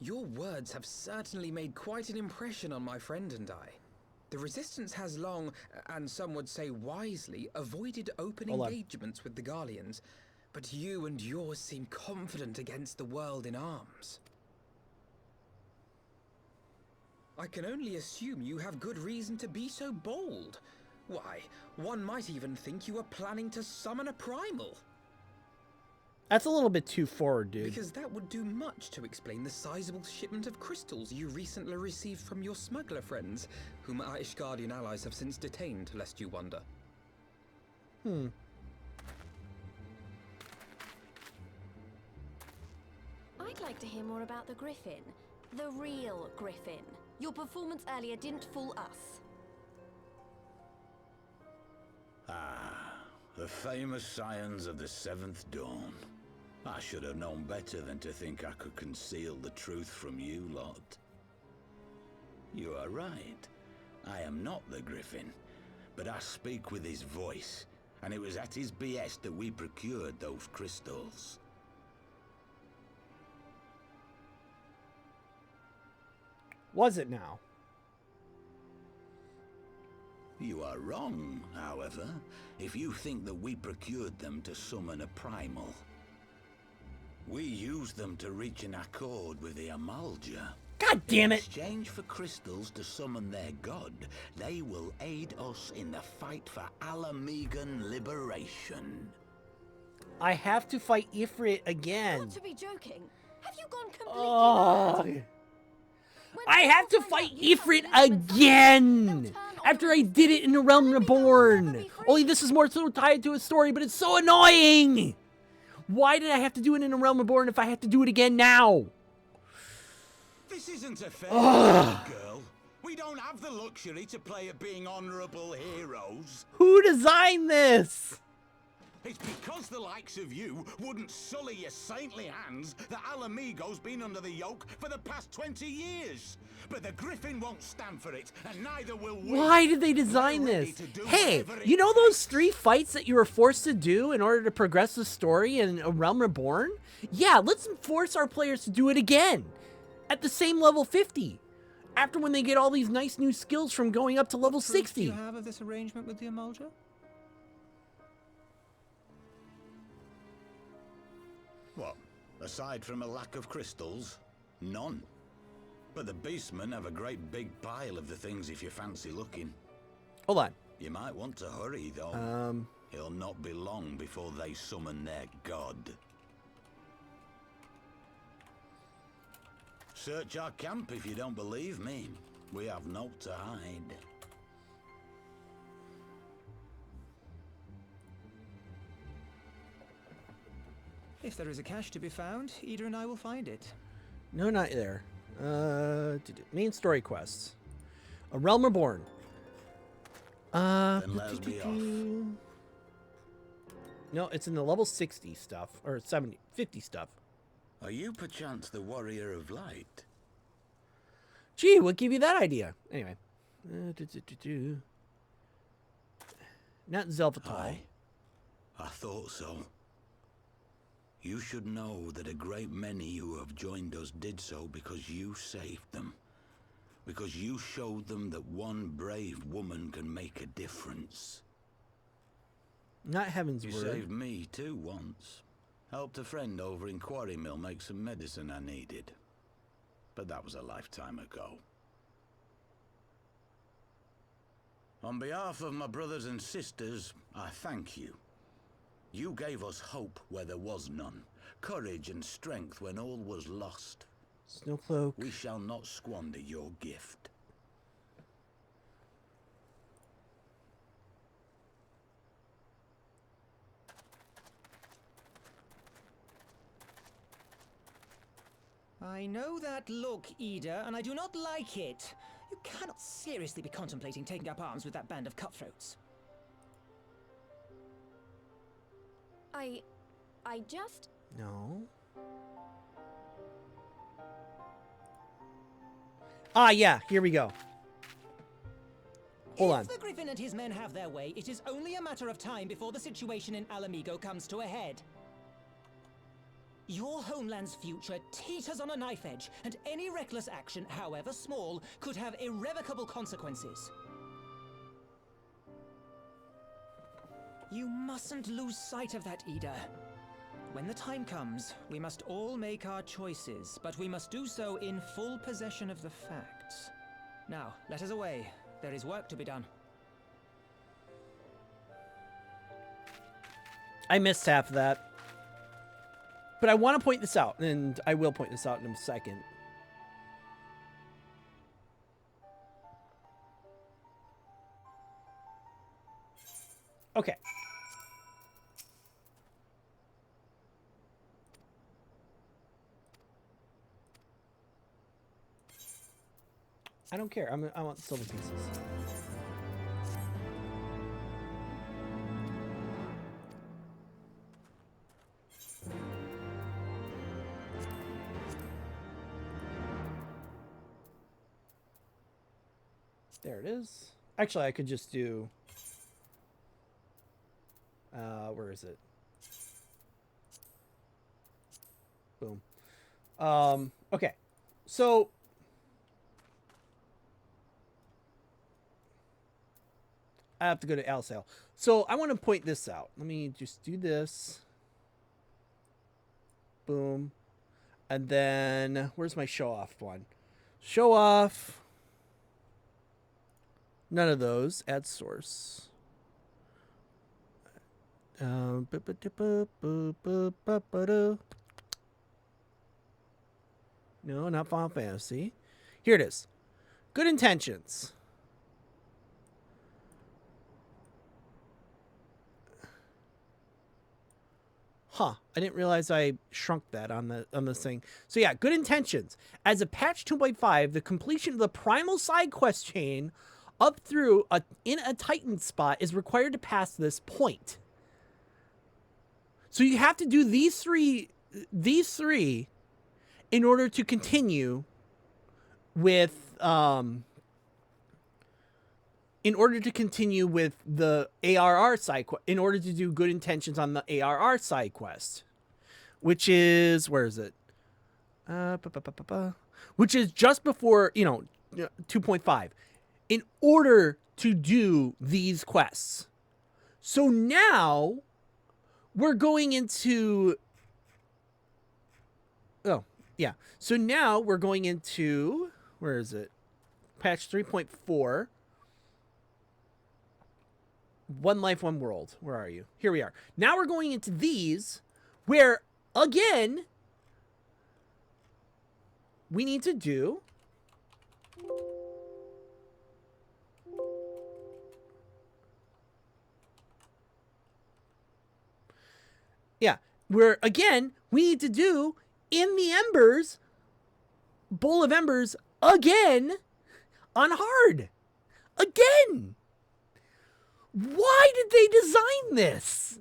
Your words have certainly made quite an impression on my friend and I. The Resistance has long, and some would say wisely, avoided open engagements with the Garleans, but you and yours seem confident against the world in arms. I can only assume you have good reason to be so bold. Why, one might even think you are planning to summon a primal. That's a little bit too forward, dude. Because that would do much to explain the sizable shipment of crystals you recently received from your smuggler friends, whom our Ishgardian allies have since detained, lest you wonder. I'd like to hear more about the Griffin. The real Griffin. Your performance earlier didn't fool us. Ah, the famous scions of the Seventh Dawn. I should have known better than to think I could conceal the truth from you lot. You are right. I am not the Griffin, but I speak with his voice, and it was at his behest that we procured those crystals. Was it now? You are wrong, however, if you think that we procured them to summon a primal. We used them to reach an accord with the Amalja. God damn it! In exchange for crystals to summon their god, they will aid us in the fight for Alamegan liberation. I have to fight Ifrit again. Got to be joking. Have you gone completely mad? I have to fight Ifrit again after I did it in the Realm Reborn. Only this is more so tied to a story, but it's so annoying. Why did I have to do it in the Realm Reborn if I have to do it again now? This isn't a fair fight, girl. We don't have the luxury to play at being honorable heroes. Who designed this? It's because the likes of you wouldn't sully your saintly hands that Alamigo's been under the yoke for the past 20 years. But the Griffin won't stand for it, and neither will we. Why did they design this? Hey, you know those 3 fights that you were forced to do in order to progress the story in A Realm Reborn? Yeah, let's force our players to do it again. At the same level 50. After when they get all these nice new skills from going up to level 60. Do you have of this arrangement with the Emulger? What? Aside from a lack of crystals? None. But the beastmen have a great big pile of the things if you fancy looking. Hold on. You might want to hurry, though. It'll not be long before they summon their god. Search our camp if you don't believe me. We have naught to hide. If there is a cache to be found, Ida and I will find it. No, not there. Main story quests. A Realm Reborn. Then let us be off. No, it's in the level 60 stuff, or 50 stuff. Are you perchance the warrior of light? Gee, what gave you that idea? Anyway. Not Zelvatol. Aye, I thought so. You should know that a great many who have joined us did so because you saved them. Because you showed them that one brave woman can make a difference. Not Heaven's You Word. saved me too once. Helped a friend over in Quarry Mill make some medicine I needed. But that was a lifetime ago. On behalf of my brothers and sisters, I thank you. You gave us hope where there was none, courage and strength when all was lost. Snowcloak. We shall not squander your gift. I know that look, Ida, and I do not like it. You cannot seriously be contemplating taking up arms with that band of cutthroats. I just... No. Ah, yeah, here we go. Hold on. If the Griffin and his men have their way, it is only a matter of time before the situation in Alamigo comes to a head. Your homeland's future teeters on a knife edge, and any reckless action, however small, could have irrevocable consequences. You mustn't lose sight of that, Ida. When the time comes, we must all make our choices, but we must do so in full possession of the facts. Now, let us away. There is work to be done. I missed half of that. But I want to point this out, and I will point this out in a second. Okay. I don't care. I want the silver pieces. There it is. Actually, I could just do... where is it? Boom. Okay. So... I have to go to Alcel. So I want to point this out. Let me just do this. Boom. And then, where's my show off one? Show off. None of those. Add source. No, not Final Fantasy. Here it is. Good intentions. Huh, I didn't realize I shrunk that on this thing. So yeah, good intentions. As a patch 2.5, the completion of the primal side quest chain up through in a Titan spot is required to pass this point. So you have to do these three in order to continue with the ARR side quest, in order to do good intentions on the ARR side quest, which is, where is it? Which is just before, 2.5, in order to do these quests. So now we're going into, so now we're going into, where is it? Patch 3.4. One life, one world. Where are you? Here we are. Now we're going into these where, again, we need to do where, again, we need to do in the embers, bowl of embers, again, on hard. Again. Why did they design this?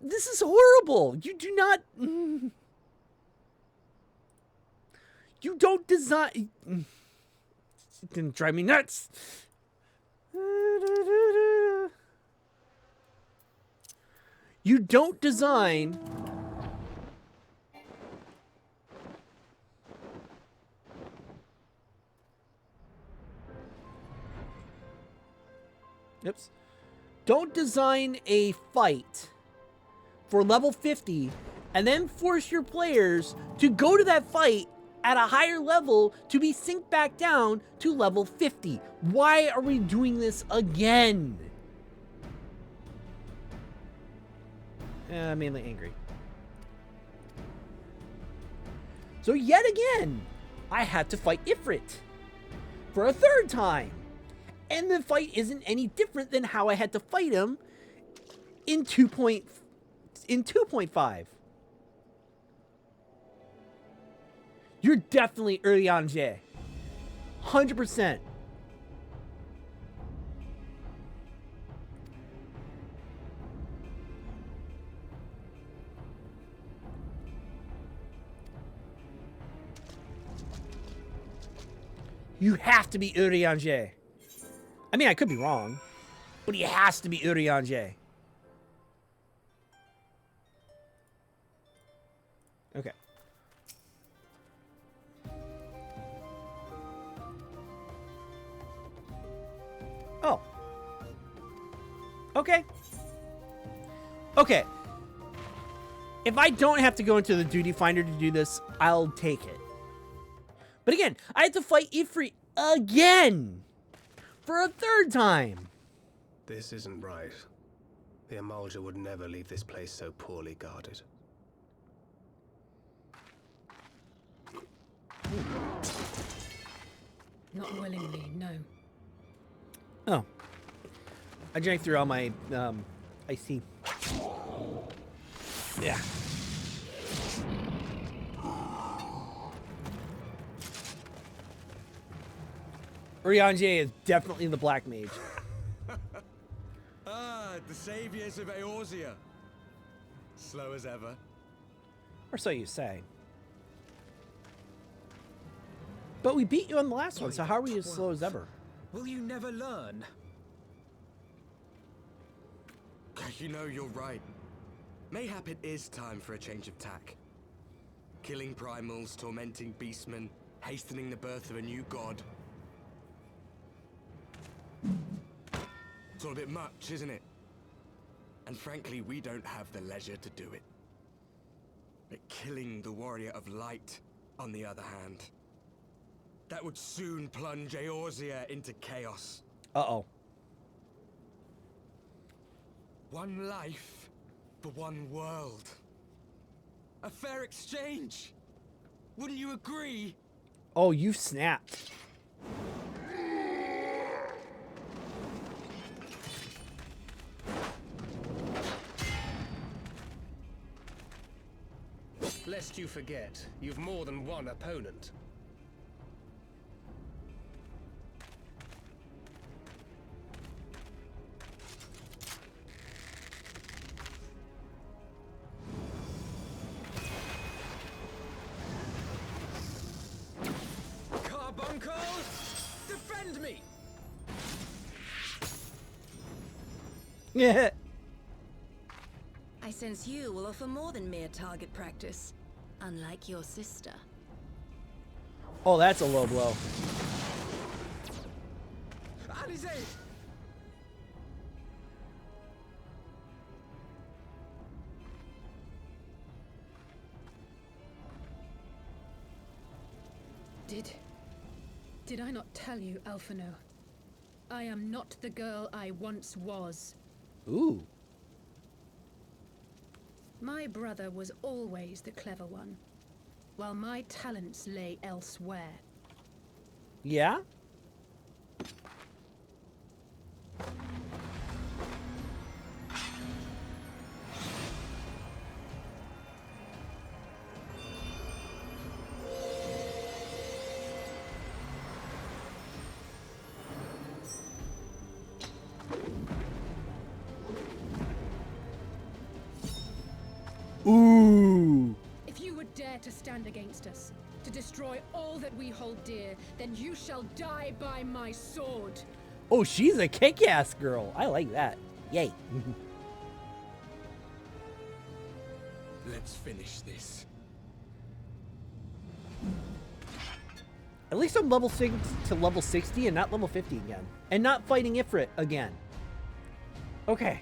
This is horrible. You do not... You don't design... It didn't drive me nuts. You don't design... Oops. Don't design a fight for level 50 and then force your players to go to that fight at a higher level to be synced back down to level 50. Why are we doing this again? Mainly angry. So yet again, I had to fight Ifrit for a third time. And the fight isn't any different than how I had to fight him in 2.5. You're definitely Urianger. 100%. You have to be Urianger. I mean, I could be wrong, but he has to be Urianger. Okay. Oh. Okay. Okay. If I don't have to go into the duty finder to do this, I'll take it. But again, I had to fight Ifrit again for a third time. This isn't right. The Amalja would never leave this place so poorly guarded. Not willingly, no. Oh. I drank through all my, iced tea. Yeah. Urianger is definitely the black mage. The saviors of Eorzea. Slow as ever. Or so you say. But we beat you on the last one, so how are we as slow as ever? Will you never learn? You know, you're right. Mayhap it is time for a change of tack. Killing primals, tormenting beastmen, hastening the birth of a new god. It's all a bit much, isn't it? And frankly, we don't have the leisure to do it. But killing the warrior of light, on the other hand, that would soon plunge Eorzea into chaos. Uh-oh. One life for one world. A fair exchange. Wouldn't you agree? Oh, you've snapped. Lest you forget, you've more than one opponent. Carbuncle, defend me! Yeah. I sense you will offer more than mere target practice, unlike your sister. Oh, that's a low blow. Alize! Did I not tell you, Alphino? I am not the girl I once was. Ooh. My brother was always the clever one, while my talents lay elsewhere. Yeah? Ooh. If you would dare to stand against us, to destroy all that we hold dear, then you shall die by my sword. Oh, she's a kick-ass girl. I like that. Yay. Let's finish this. At least I'm level 6 to level 60 and not level 50 again. And not fighting Ifrit again. Okay.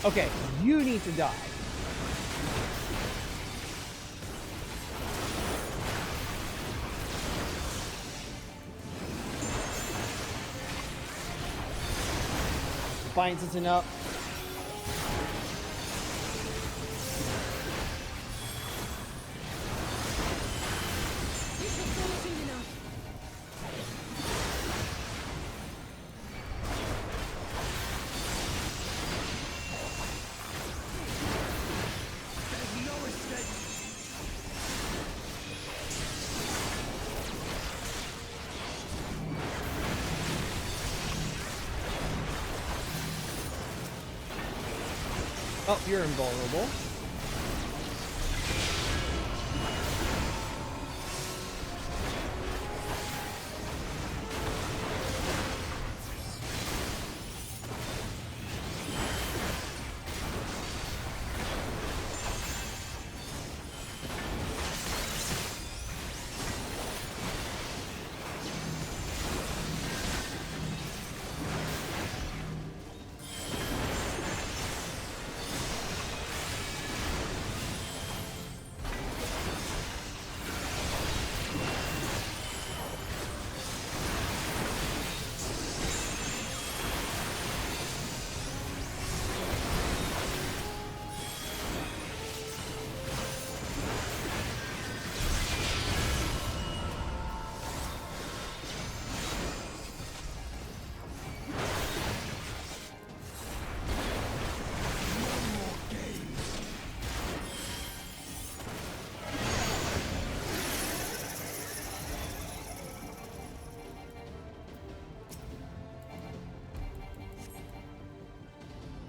Okay, you need to die. Defiance isn't up. Oh, you're invulnerable.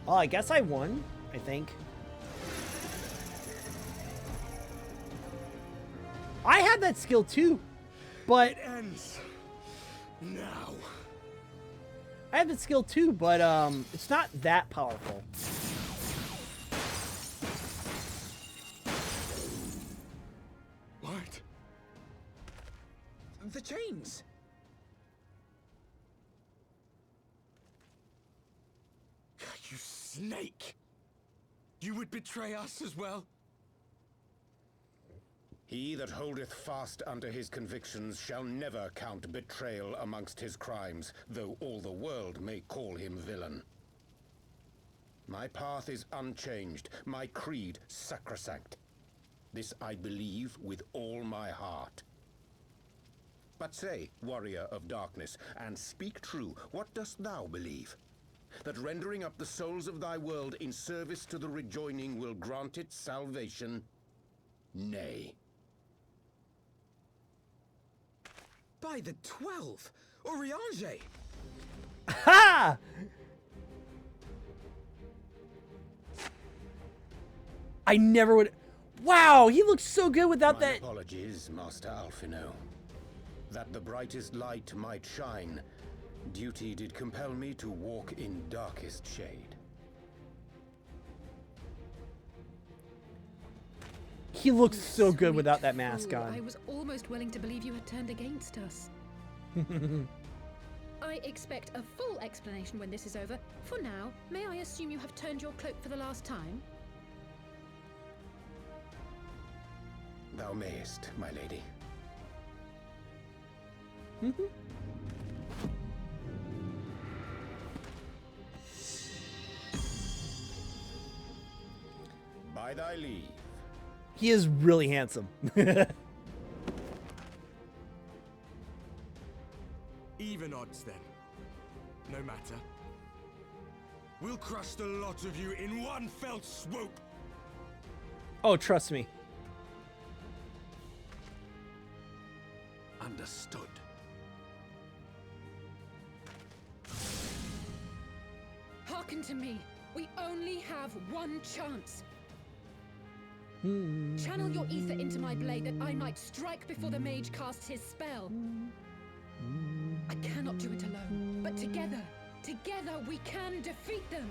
Oh, I guess I won, I think. I have that skill too, but It ends now. I have that skill too, but it's not that powerful. What? The chains! You snake! You would betray us as well? He that holdeth fast unto his convictions shall never count betrayal amongst his crimes, though all the world may call him villain. My path is unchanged, my creed sacrosanct. This I believe with all my heart. But say, warrior of darkness, and speak true, what dost thou believe? That rendering up the souls of thy world in service to the rejoining will grant it salvation? Nay. By the 12! Oriange! Ha! I never would. Wow, he looks so good without My that. apologies, Master Alphino. That the brightest light might shine, duty did compel me to walk in darkest shade. He looks so good Sweet without that mask fool. on. I was almost willing to believe you had turned against us. I expect a full explanation when this is over. For now, may I assume you have turned your cloak for the last time? Thou mayest, my lady. By thy leave. He is really handsome. Even odds, then. No matter. We'll crush the lot of you in one fell swoop! Oh, trust me. Understood. Hearken to me. We only have one chance. Channel your ether into my blade that I might strike before the mage casts his spell. I cannot do it alone, but together we can defeat them.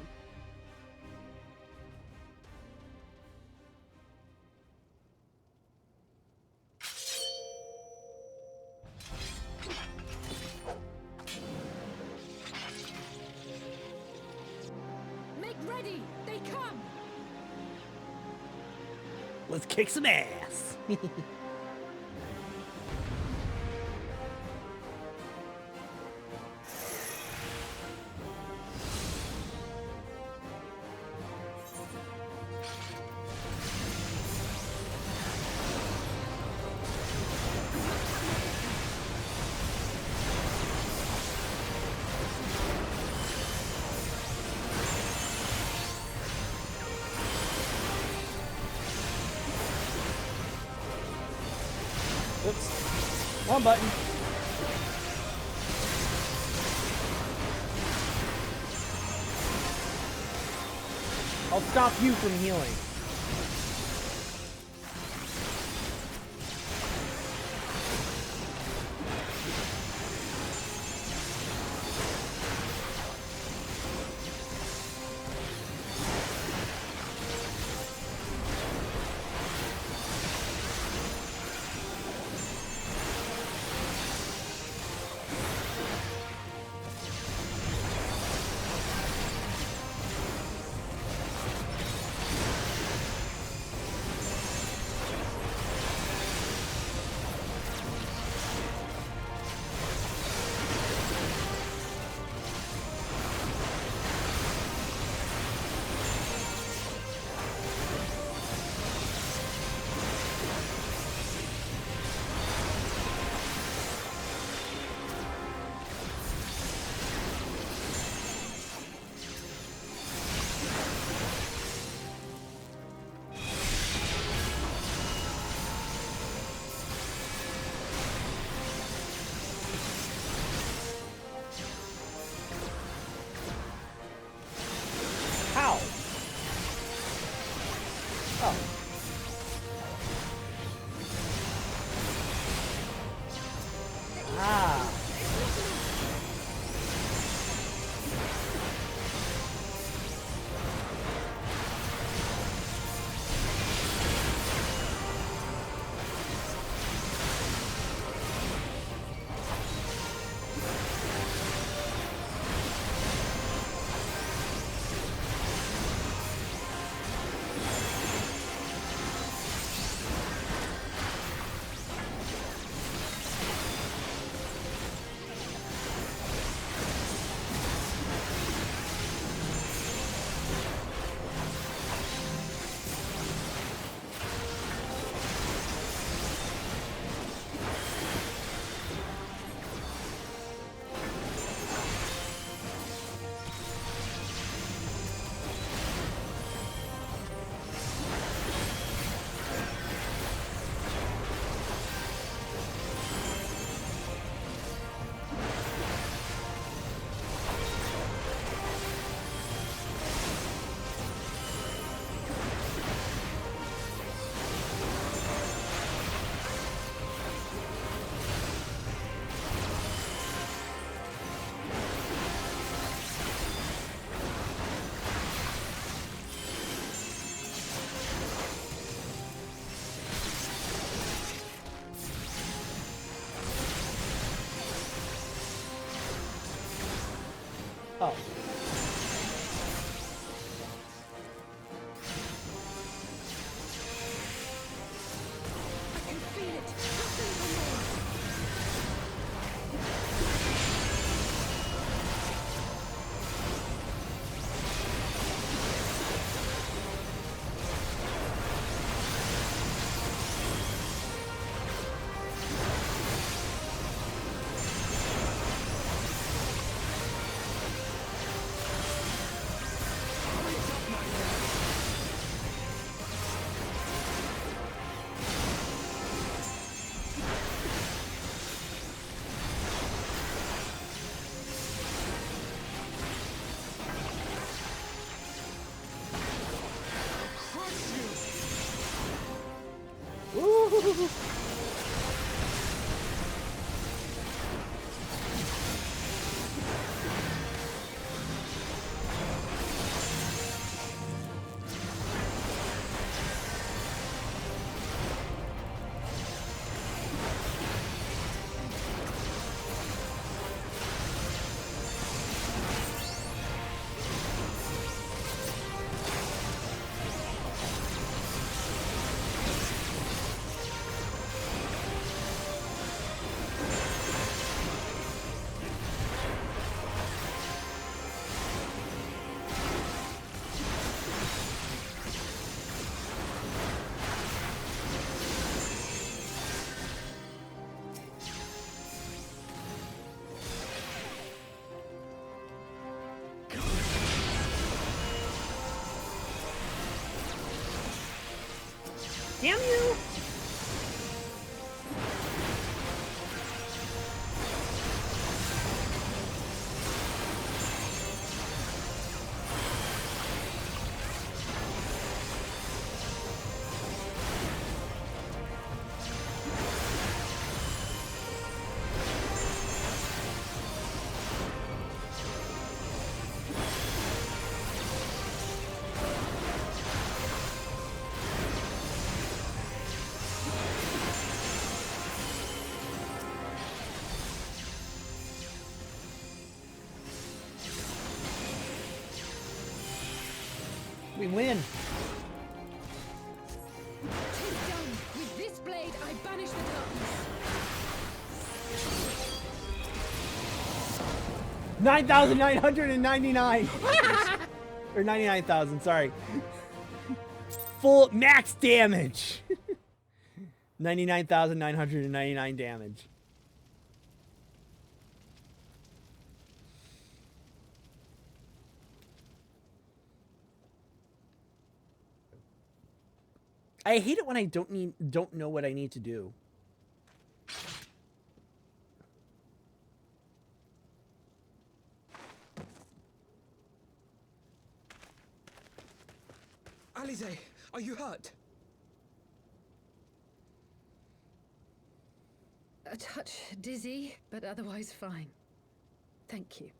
Make ready, they come! Let's kick some ass. Oops. Wrong button. I'll stop you from healing. Oh. I can feel it. Nothing remains. Ooh. Damn you! We win. Tis done. With this blade, I banish the darkness. 9,999. Or 99,000, sorry. Full max damage. 99,999 damage. I hate it when I don't know what I need to do. Alize, are you hurt? A touch dizzy, but otherwise fine. Thank you.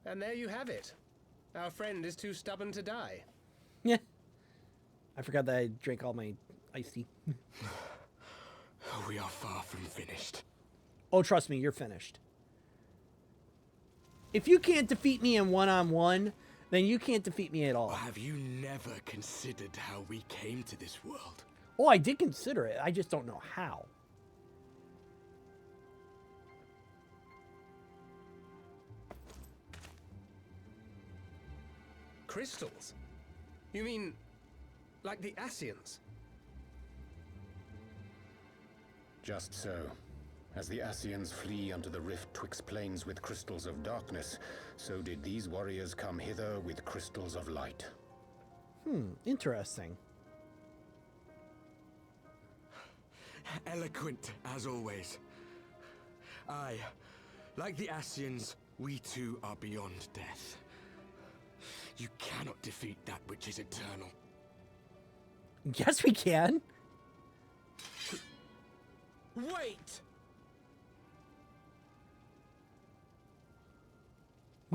And there you have it. Our friend is too stubborn to die. Yeah. I forgot that I drank all my iced tea. We are far from finished. Oh, trust me, you're finished. If you can't defeat me in one-on-one, then you can't defeat me at all. Have you never considered how we came to this world? Oh, I did consider it. I just don't know how. Crystals? You mean, like the Ascians? Just so. As the Ascians flee unto the rift twixt planes with crystals of darkness, so did these warriors come hither with crystals of light. Interesting. Eloquent, as always. Aye, like the Ascians, we too are beyond death. You cannot defeat that which is eternal. Yes, we can. Wait!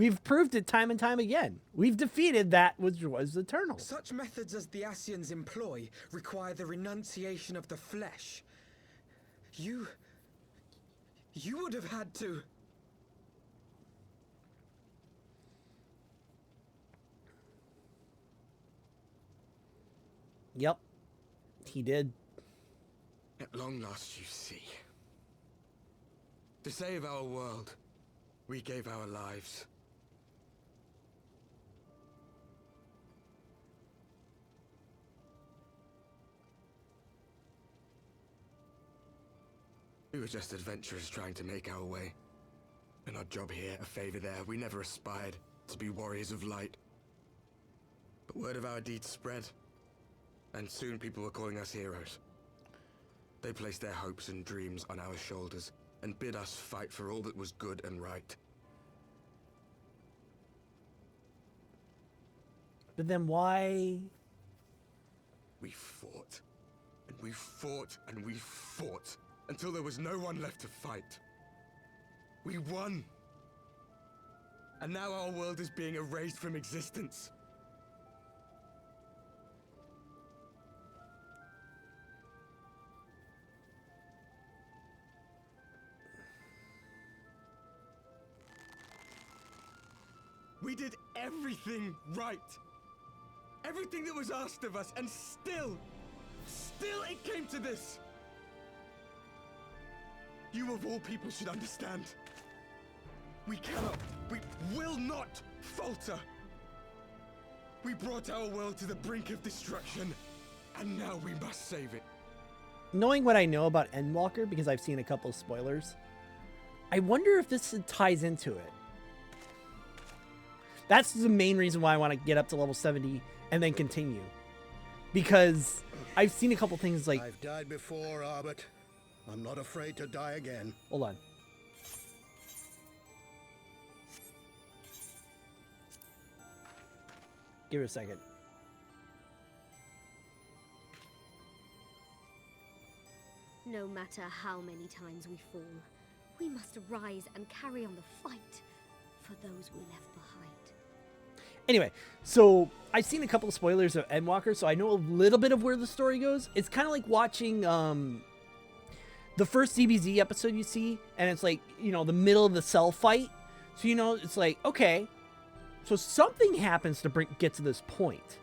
We've proved it time and time again. We've defeated that which was eternal. Such methods as the Asians employ require the renunciation of the flesh. You would have had to... Yep, he did. At long last, you see. To save our world, we gave our lives. We were just adventurers trying to make our way. An odd job here, a favor there. We never aspired to be warriors of light. But word of our deeds spread, and soon people were calling us heroes. They placed their hopes and dreams on our shoulders and bid us fight for all that was good and right. But then why? We fought, and we fought, and we fought, until there was no one left to fight. We won. And now our world is being erased from existence. We did everything right. Everything that was asked of us, and still it came to this. You of all people should understand. We cannot, we will not falter. We brought our world to the brink of destruction, and now we must save it. Knowing what I know about Endwalker, because I've seen a couple of spoilers, I wonder if this ties into it. That's the main reason why I want to get up to level 70 and then continue. Because I've seen a couple things like... I've died before, Arbit. I'm not afraid to die again. Hold on. Give it a second. No matter how many times we fall, we must rise and carry on the fight for those we left behind. Anyway, so I've seen a couple of spoilers of Endwalker, so I know a little bit of where the story goes. It's kind of like watching the first DBZ episode you see, and it's like, you know, the middle of the cell fight. So, you know, it's like, okay, so something happens to get to this point.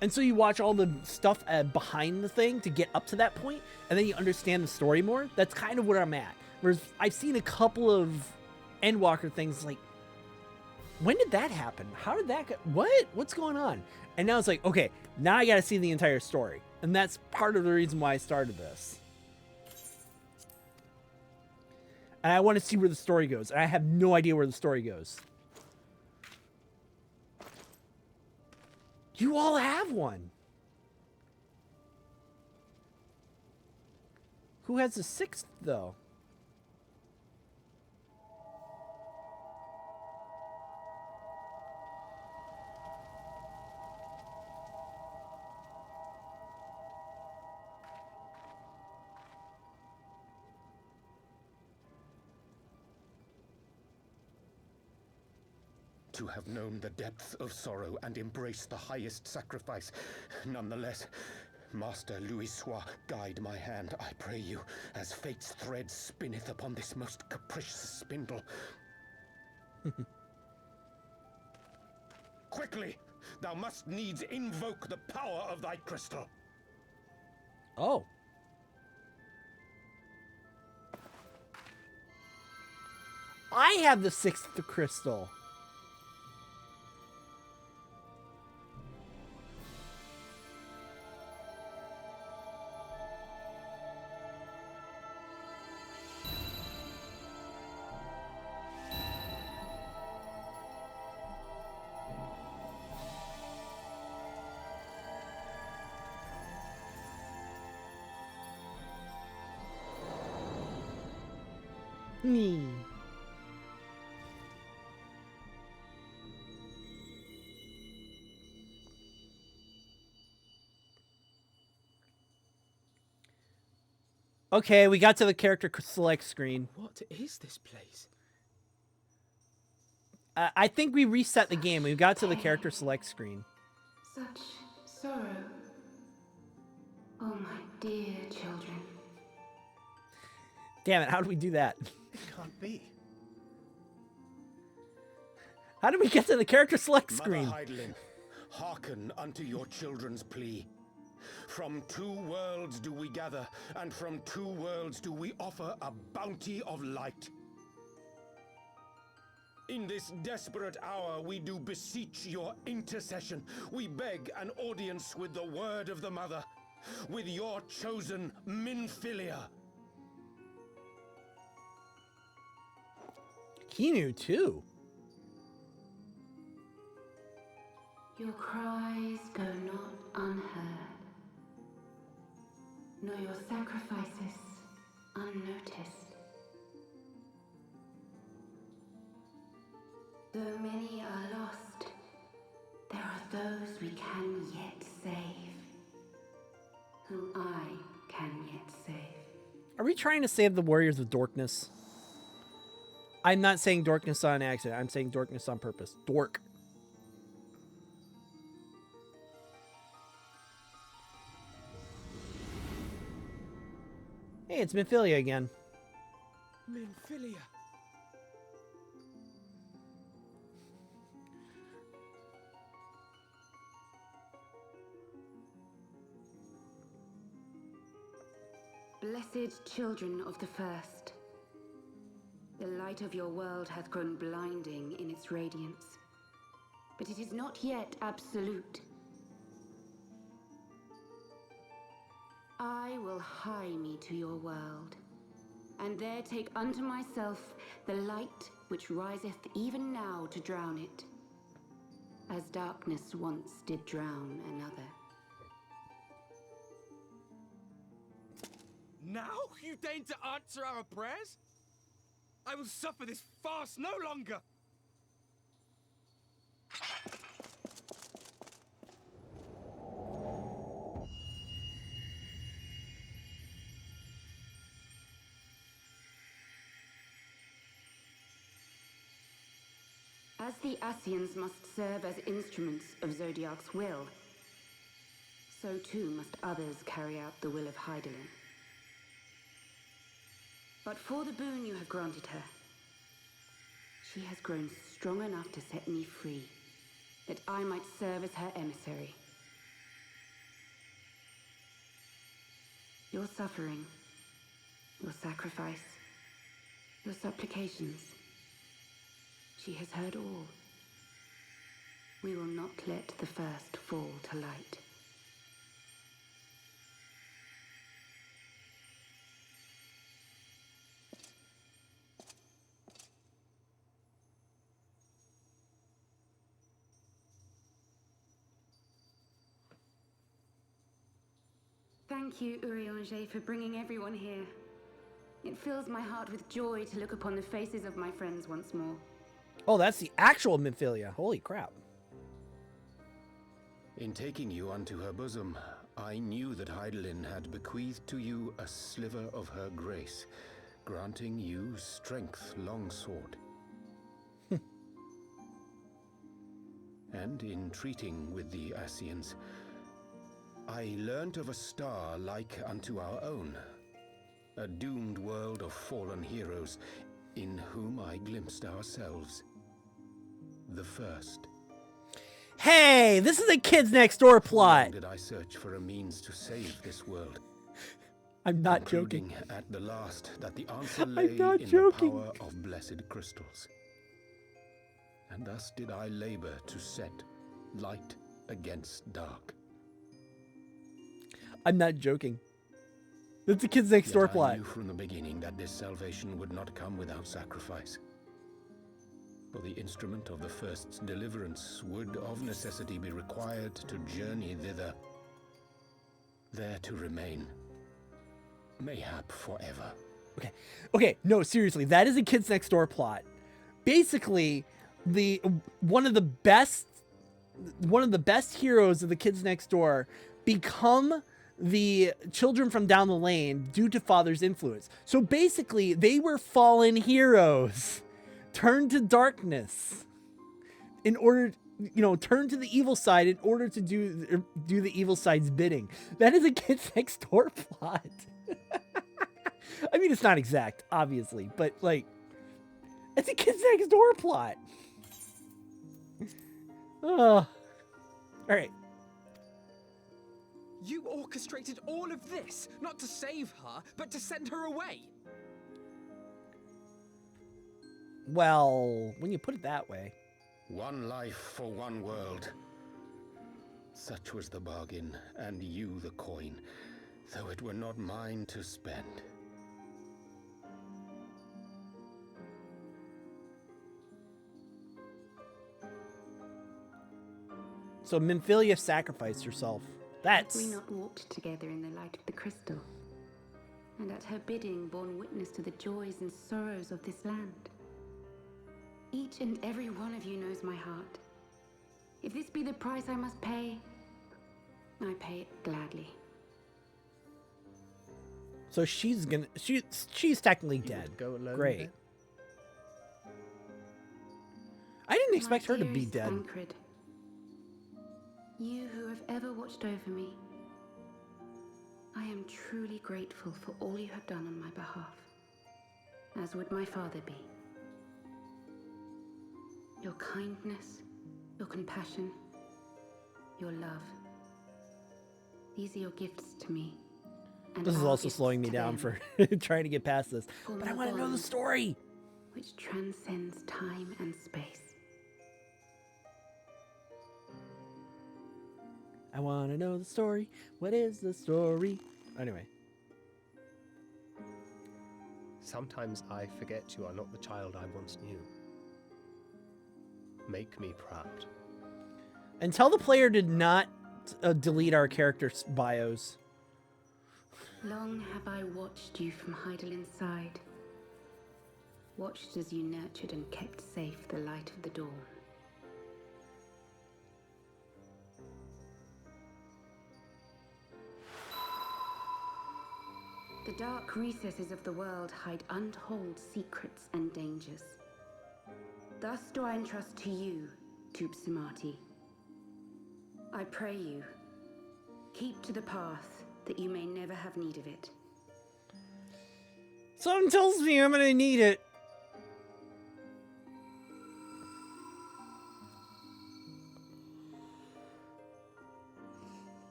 And so you watch all the stuff behind the thing to get up to that point, and then you understand the story more. That's kind of where I'm at. Whereas I've seen a couple of Endwalker things like, when did that happen? How did that go? What's going on? And now it's like, okay, now I got to see the entire story. And that's part of the reason why I started this. And I want to see where the story goes. And I have no idea where the story goes. You all have one. Who has the 6th, though? To have known the depths of sorrow and embraced the highest sacrifice. Nonetheless, Master Louis Sois, guide my hand, I pray you, as fate's thread spinneth upon this most capricious spindle. Quickly! Thou must needs invoke the power of thy crystal. Oh. I have the 6th crystal. Okay, we got to the character select screen. What is this place? I think we reset the game. We got to the character select screen. Such sorrow. Oh, my dear children. Damn it, how did we do that? It can't be. How did we get to the character select Mother screen? Hydaelyn, hearken unto your children's plea. From 2 worlds do we gather, and from 2 worlds do we offer a bounty of light. In this desperate hour, we do beseech your intercession. We beg an audience with the word of the Mother, with your chosen Minfilia. He knew too. Your cries go not unheard, nor your sacrifices unnoticed. Though many are lost, there are those we can yet save, whom I can yet save. Are we trying to save the Warriors of Dorkness? I'm not saying Dorkness on accident. I'm saying Dorkness on purpose. Dork. Hey, it's Minfilia again. Minfilia. Blessed children of the first, the light of your world hath grown blinding in its radiance, but it is not yet absolute. I will hie me to your world, and there take unto myself the light which riseth even now to drown it, as darkness once did drown another. Now you deign to answer our prayers? I will suffer this farce no longer! As the Ascians must serve as instruments of Zodiark's will, so too must others carry out the will of Hydaelyn. But for the boon you have granted her, she has grown strong enough to set me free, that I might serve as her emissary. Your suffering, your sacrifice, your supplications, she has heard all. We will not let the first fall to light. Thank you, Urianger, for bringing everyone here. It fills my heart with joy to look upon the faces of my friends once more. Oh, that's the actual Minfilia. Holy crap. In taking you unto her bosom, I knew that Hydaelyn had bequeathed to you a sliver of her grace, granting you strength long sought. And in treating with the Ascians, I learnt of a star like unto our own, a doomed world of fallen heroes, in whom I glimpsed ourselves. The first. Hey, this is a Kids Next Door plot. Long did I search for a means to save this world. I'm not joking. At the last that the answer lay in joking. the power of blessed crystals. And thus did I labor to set light against dark. I'm not joking. That's a Kids Next Door plot. I knew from the beginning that this salvation would not come without sacrifice. For the instrument of the first's deliverance would of necessity be required to journey thither, there to remain, mayhap forever. Okay, no, seriously, that is a Kids Next Door plot. Basically, one of the best heroes of the Kids Next Door become the children from down the lane due to father's influence. So basically, they were fallen heroes turned to darkness. in order, turn to the evil side in order to do the evil side's bidding. That is a Kids Next Door plot. I mean, it's not exact, obviously, but like, it's a Kids Next Door plot. All right. You orchestrated all of this, not to save her, but to send her away. Well, when you put it that way. One life for one world. Such was the bargain, and you the coin, though it were not mine to spend. So Minfilia sacrificed herself. That's... We not walked together in the light of the crystal, and at her bidding borne witness to the joys and sorrows of this land. Each and every one of you knows my heart. If this be the price I must pay, I pay it gladly. So she's technically dead. Go alone. Great. Then? I didn't expect her to be dearest dead. Tancred, you who have ever watched over me, I am truly grateful for all you have done on my behalf, as would my father be. Your kindness, your compassion, your love. These are your gifts to me. And This is our also gifts slowing me to down them. for trying to get past this. Form But I a want to know the bond story. which transcends time and space. I want to know the story. What is the story? Anyway. Sometimes I forget you are not the child I once knew. Make me proud. And tell the player to not delete our characters' bios. Long have I watched you from Heidelin's side. Watched as you nurtured and kept safe the light of the dawn. The dark recesses of the world hide untold secrets and dangers. Thus do I entrust to you, Tupsimati. I pray you, keep to the path that you may never have need of it. Something tells me I'm gonna need it.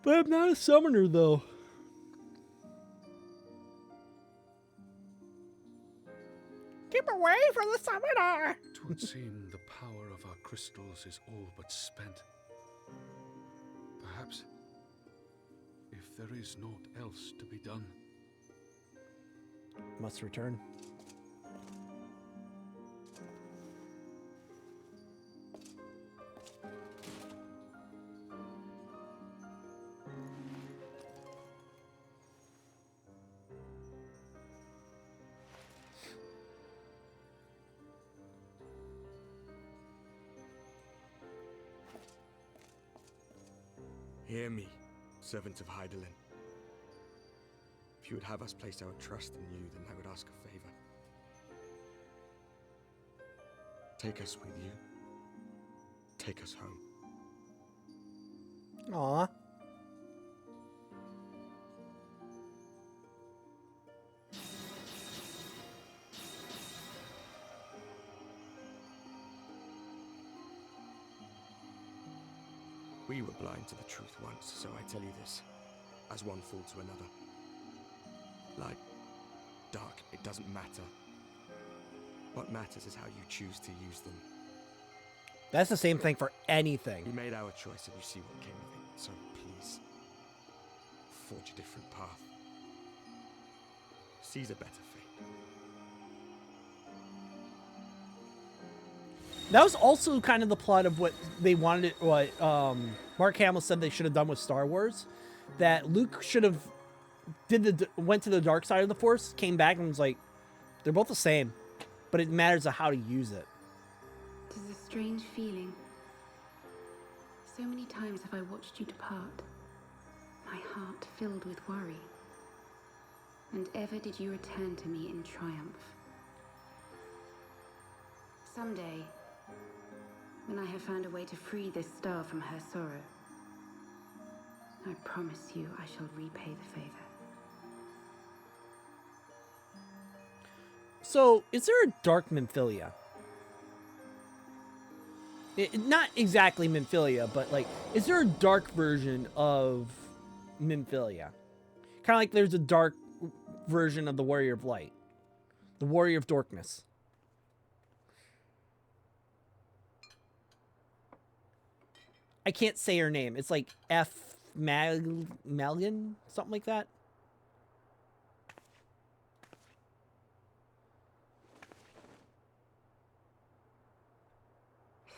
But I'm not a summoner, though. Keep away from the summoner! 'Twould seem the power of our crystals is all but spent. Perhaps, if there is naught else to be done. Must return. Hear me, servant of Heidelin. If you would have us place our trust in you, then I would ask a favor. Take us with you. Take us home. Aw. We were blind to the truth once, so I tell you this, as one fool to another. Light, dark, it doesn't matter. What matters is how you choose to use them. That's the same thing for anything. We made our choice and you see what came of it, so please, forge a different path. Seize a better fate. That was also kind of the plot of what they wanted, what Mark Hamill said they should have done with Star Wars. That Luke should have went to the dark side of the Force, came back and was like, they're both the same, but it matters of how to use it. 'Tis a strange feeling. So many times have I watched you depart, my heart filled with worry. And ever did you return to me in triumph. Someday, when I have found a way to free this star from her sorrow, I promise you I shall repay the favor. So, is there a dark Memphilia? Not exactly Memphilia, but like, is there a dark version of Memphilia? Kind of like there's a dark version of the Warrior of Light. The Warrior of Darkness. I can't say her name. It's like Malgan? Something like that.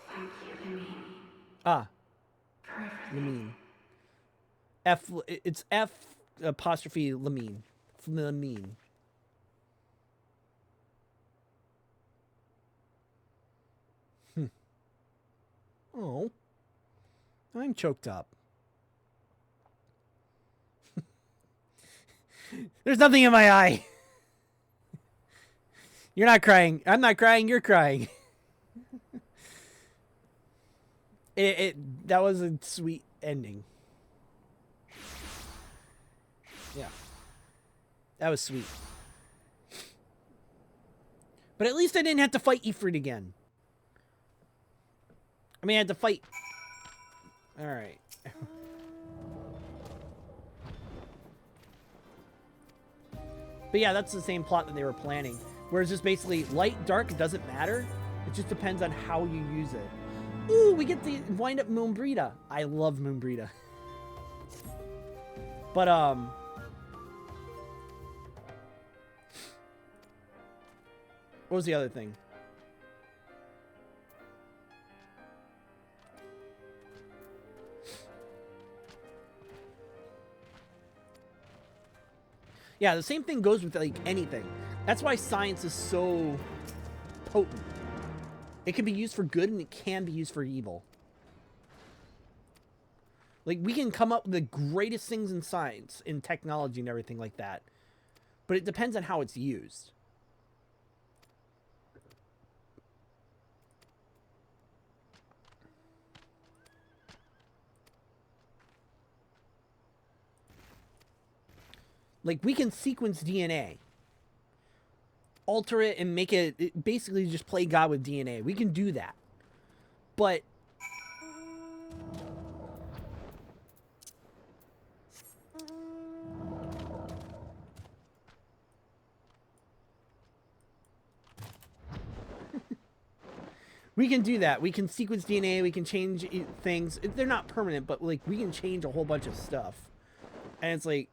Thank you, Lemine. Ah. Lemine. It's F apostrophe Lemine. Lemine. Oh. I'm choked up. There's nothing in my eye. You're not crying. I'm not crying. You're crying. That was a sweet ending. Yeah. That was sweet. But at least I didn't have to fight Ifrit again. I mean, I had to fight. Alright. But yeah, that's the same plot that they were planning. Whereas just basically light, dark, it doesn't matter. It just depends on how you use it. Ooh, we get to wind up Moonbrita. I love Moonbrita. But, what was the other thing? Yeah, the same thing goes with, like, anything. That's why science is so potent. It can be used for good and it can be used for evil. Like, we can come up with the greatest things in science, in technology and everything like that. But it depends on how it's used. Like, we can sequence DNA. Alter it and make it basically just play God with DNA. We can do that. But we can do that. We can sequence DNA. We can change things. They're not permanent, but like we can change a whole bunch of stuff. And it's like,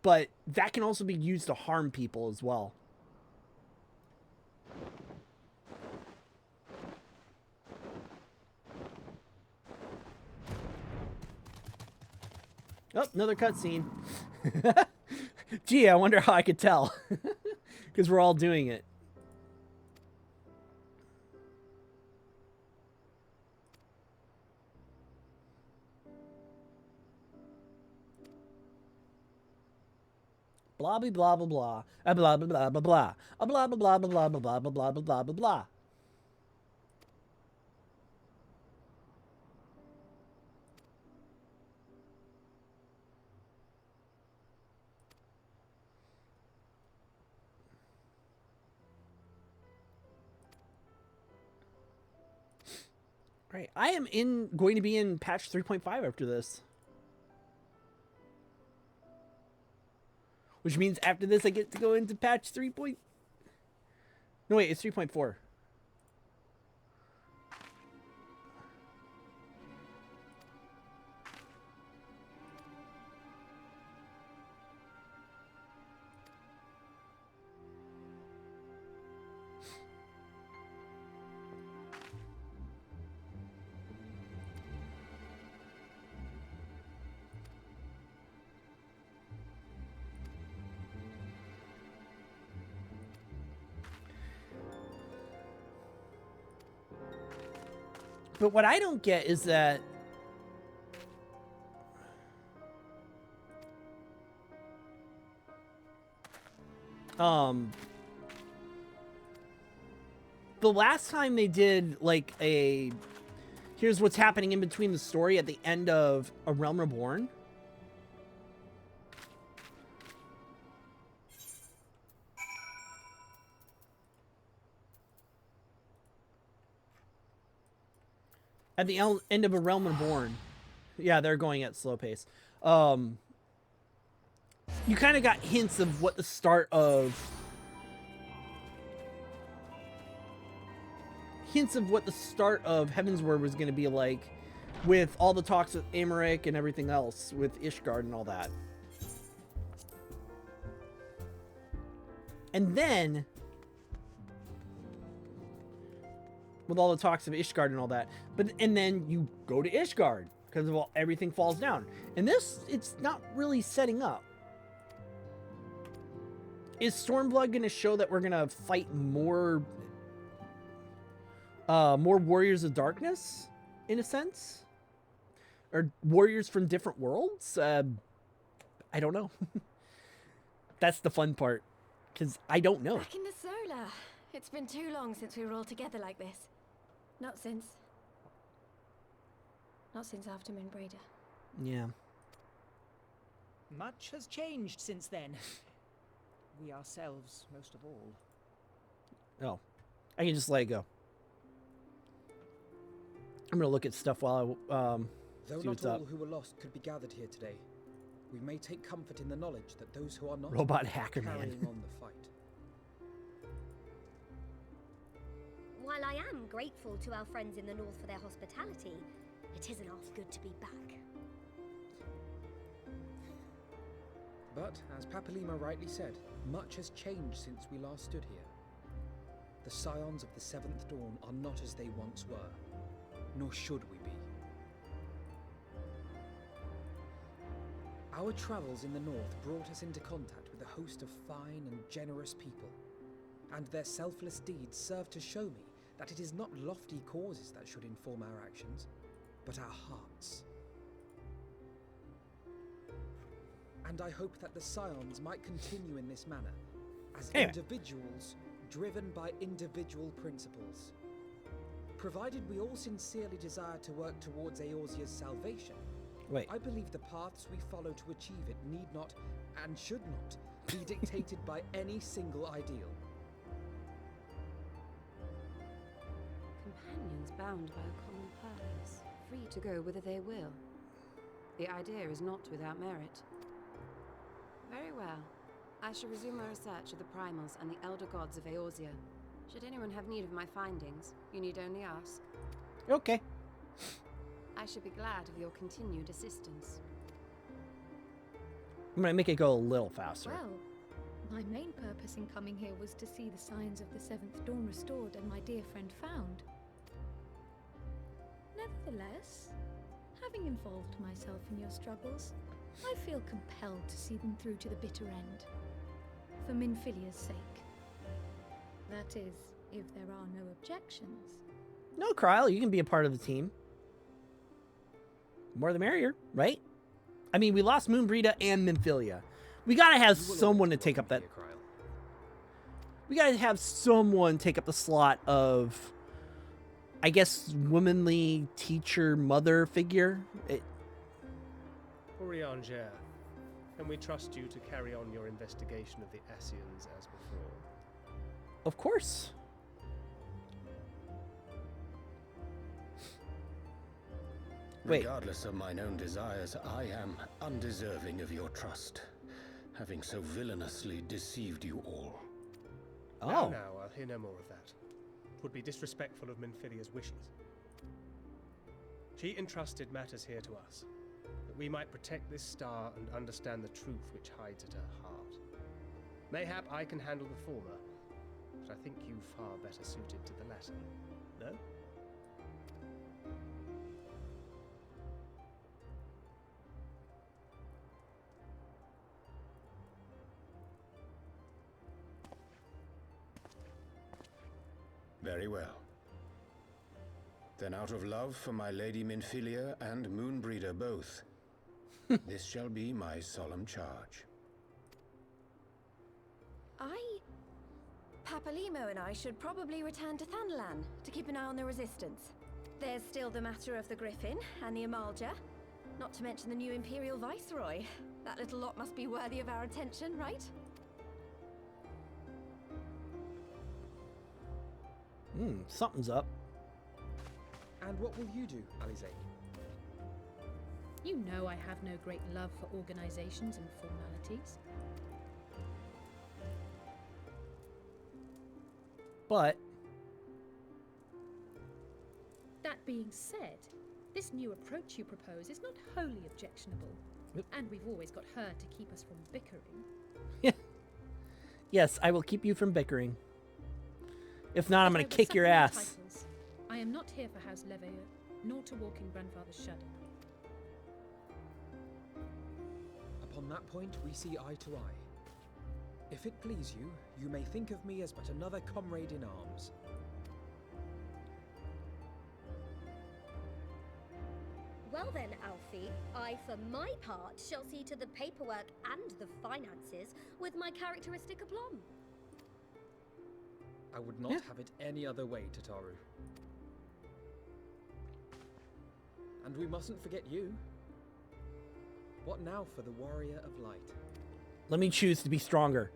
but that can also be used to harm people as well. Oh, another cutscene. Gee, I wonder how I could tell. Because we're all doing it. Blah blah blah blah blah. Blah blah blah blah blah. Blah blah blah blah blah blah blah blah blah blah blah. Right, I am going to be in patch 3.5 after this. Which means after this I get to go into patch 3. No wait, it's 3.4. But what I don't get is that the last time they did like a here's what's happening in between the story at the end of A Realm Reborn. At the end of A Realm Reborn. Yeah, they're going at slow pace. You kind of got hints of what the start of Heavensward was going to be like, with all the talks with Amaric and everything else, with Ishgard and all that. And then, with all the talks of Ishgard and all that, and then you go to Ishgard because of everything falls down. And this, it's not really setting up. Is Stormblood going to show that we're going to fight more Warriors of Darkness, in a sense? Or warriors from different worlds? I don't know. That's the fun part, because I don't know. Back in the solar. It's been too long since we were all together like this. Not since after Moonbreeder. Yeah. Much has changed since then. We ourselves, most of all. Oh. I can just let it go. I'm gonna look at stuff while I Though see not what's all up. who were lost could be gathered here today, we may take comfort in the knowledge that those who are not Robot hacker man. carrying on the fight. While I am grateful to our friends in the north for their hospitality, it isn't half good to be back. But, as Papalima rightly said, much has changed since we last stood here. The Scions of the Seventh Dawn are not as they once were, nor should we be. Our travels in the north brought us into contact with a host of fine and generous people, and their selfless deeds serve to show me that it is not lofty causes that should inform our actions, but our hearts. And I hope that the Scions might continue in this manner, as individuals driven by individual principles. Provided we all sincerely desire to work towards Eorzea's salvation, I believe the paths we follow to achieve it need not, and should not, be dictated by any single ideal. Companions bound by a common purpose, free to go whither they will. The idea is not without merit. Very well. I shall resume my research of the primals and the elder gods of Eorzea. Should anyone have need of my findings, you need only ask. Okay. I should be glad of your continued assistance. I'm gonna make it go a little faster. Well, my main purpose in coming here was to see the signs of the Seventh Dawn restored and my dear friend found. Nevertheless, having involved myself in your struggles, I feel compelled to see them through to the bitter end. For Minfilia's sake. That is, if there are no objections. No, Kryle, you can be a part of the team. More the merrier, right? I mean, we lost Moonbreeder and Minfilia. We gotta have someone to take up that. We gotta have someone take up the slot of, I guess, womanly teacher, mother figure. Urianger, can we trust you to carry on your investigation of the Ascians as before? Of course. Regardless of mine own desires, I am undeserving of your trust, having so villainously deceived you all. Now, I'll hear no more of that. It would be disrespectful of Minfilia's wishes. She entrusted matters here to us, that we might protect this star and understand the truth which hides at her heart. Mayhap I can handle the former, but I think you far better suited to the latter. No? Very well. Then out of love for my Lady Minfilia and Moonbreeder both, this shall be my solemn charge. Papalymo and I should probably return to Thanalan to keep an eye on the Resistance. There's still the matter of the Griffin and the Amalja, not to mention the new Imperial Viceroy. That little lot must be worthy of our attention, right? Something's up. And what will you do, Alize? You know I have no great love for organizations and formalities. But that being said, this new approach you propose is not wholly objectionable. And we've always got her to keep us from bickering. Yes, I will keep you from bickering. If not, I'm going But to I will kick your supplement ass. titles. I am not here for House Leveilleur, nor to walk in Grandfather's shadow. Upon that point, we see eye to eye. If it please you, you may think of me as but another comrade in arms. Well then, Alfie, I, for my part, shall see to the paperwork and the finances with my characteristic aplomb. I would not have it any other way, Tataru. And we mustn't forget you. What now for the Warrior of Light? Let me choose to be stronger.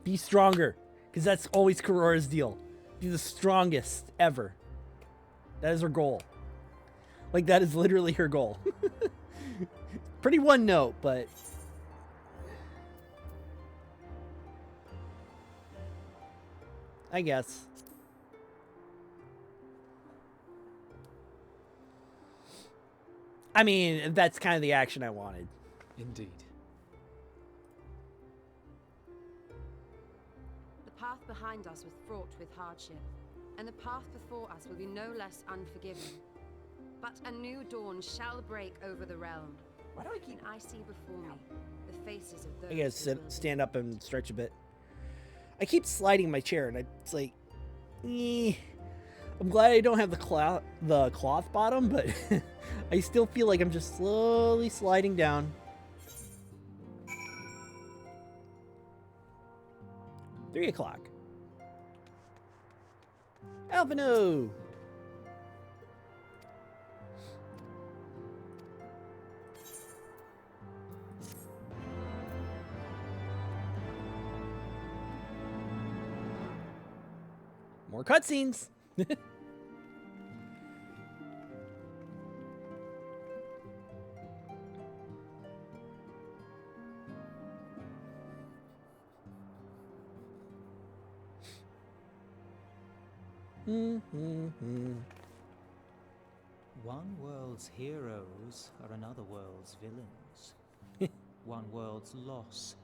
Be stronger. Because that's always Karora's deal. Be the strongest ever. That is her goal. Like, that is literally her goal. Pretty one note, but... I guess. I mean, that's kind of the action I wanted. Indeed. The path behind us was fraught with hardship, and the path before us will be no less unforgiving. But a new dawn shall break over the realm. Why do I keep... And I see before me the faces of those I gotta stand up and stretch a bit. I keep sliding my chair, and it's like... I'm glad I don't have the cloth bottom, but I still feel like I'm just slowly sliding down. 3 o'clock. Alvino! More cutscenes. One world's heroes are another world's villains. One world's loss,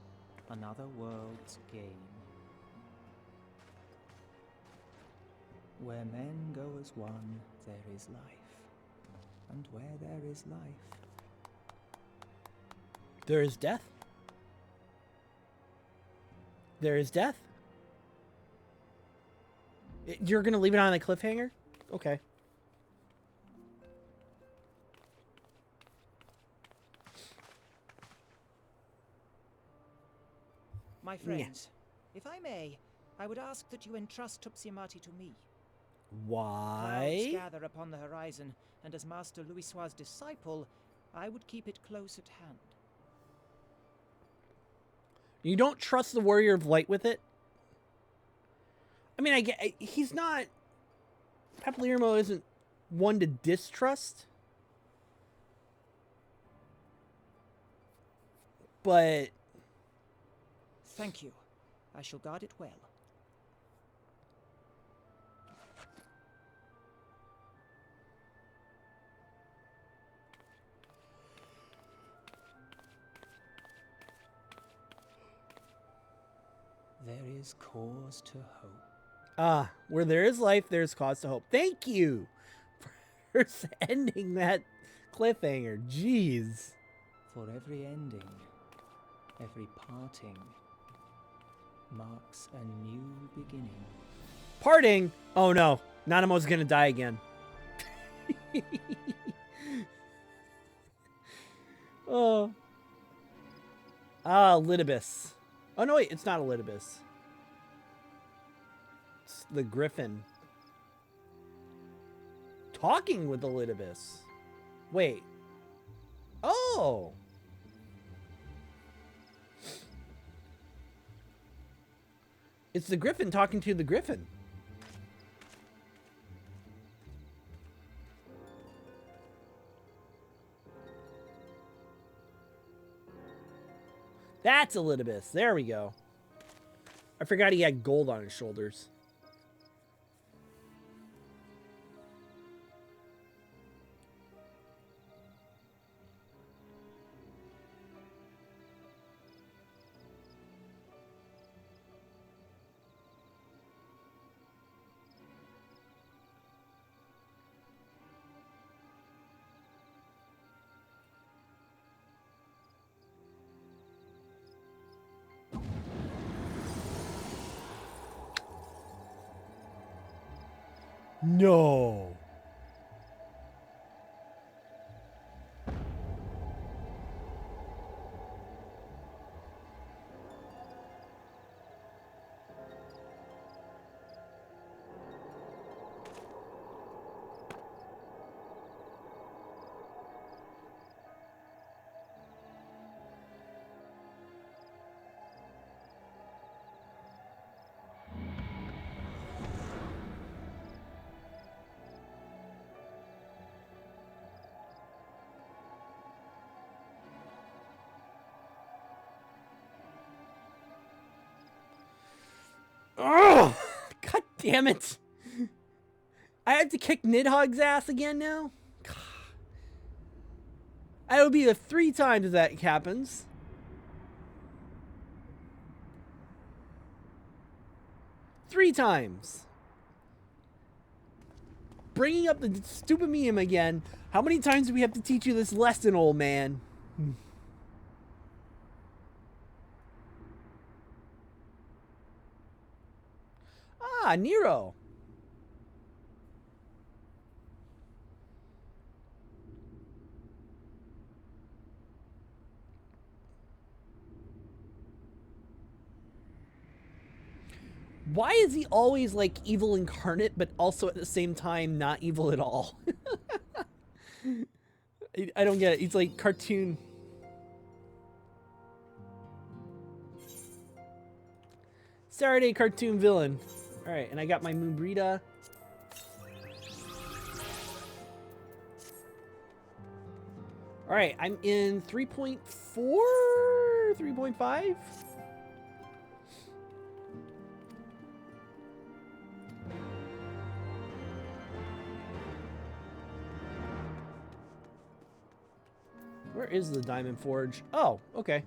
another world's gain. Where men go as one, there is life. And where there is life, There is death. There is death. You're gonna leave it on a cliffhanger? Okay. My friends, if I may, I would ask that you entrust Tupsimati to me. Why? Clouds gather upon the horizon, and as Master Louisoix's disciple, I would keep it close at hand. You don't trust the Warrior of Light with it? I mean, he's not... Papalymo isn't one to distrust. But... Thank you. I shall guard it well. There is cause to hope. Ah, where there is life, there's cause to hope. Thank you for ending that cliffhanger. Jeez. For every ending, every parting, marks a new beginning. Parting? Oh no, Nanamo's gonna die again. Oh. Ah, Lidibus. Oh no, wait, it's not Elidibus. It's the Griffin. Talking with Elidibus. Wait. Oh. It's the Griffin talking to the Griffin. That's Elidibus. There we go. I forgot he had gold on his shoulders. No. Oh, god damn it. I have to kick Nidhogg's ass again now? I will be the 3 times that happens. Three times. Bringing up the stupid meme again. How many times do we have to teach you this lesson, old man? Ah, Nero. Why is he always like evil incarnate, but also at the same time not evil at all? I don't get it. He's like cartoon. Saturday cartoon villain. All right, and I got my Moonbrita. All right, I'm in 3.4, 3.5. Where is the Diamond Forge? Oh, okay.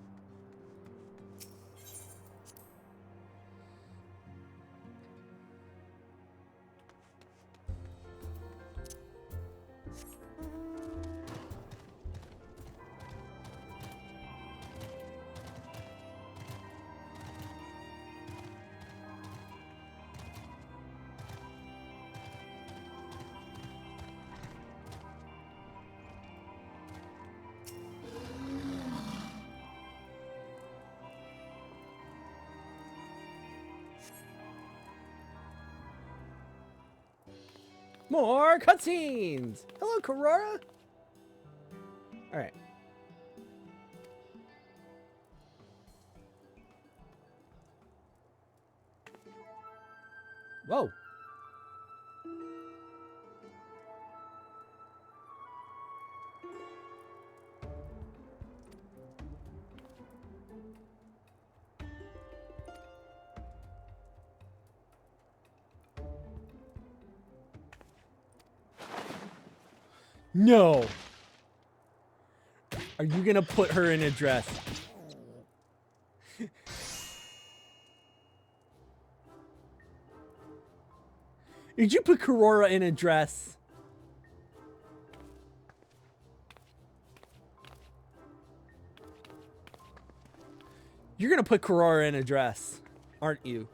More cutscenes! Hello, Karora! Alright. Whoa. No. Are you gonna put her in a dress? Did you put Karora in a dress? You're gonna put Karora in a dress, aren't you?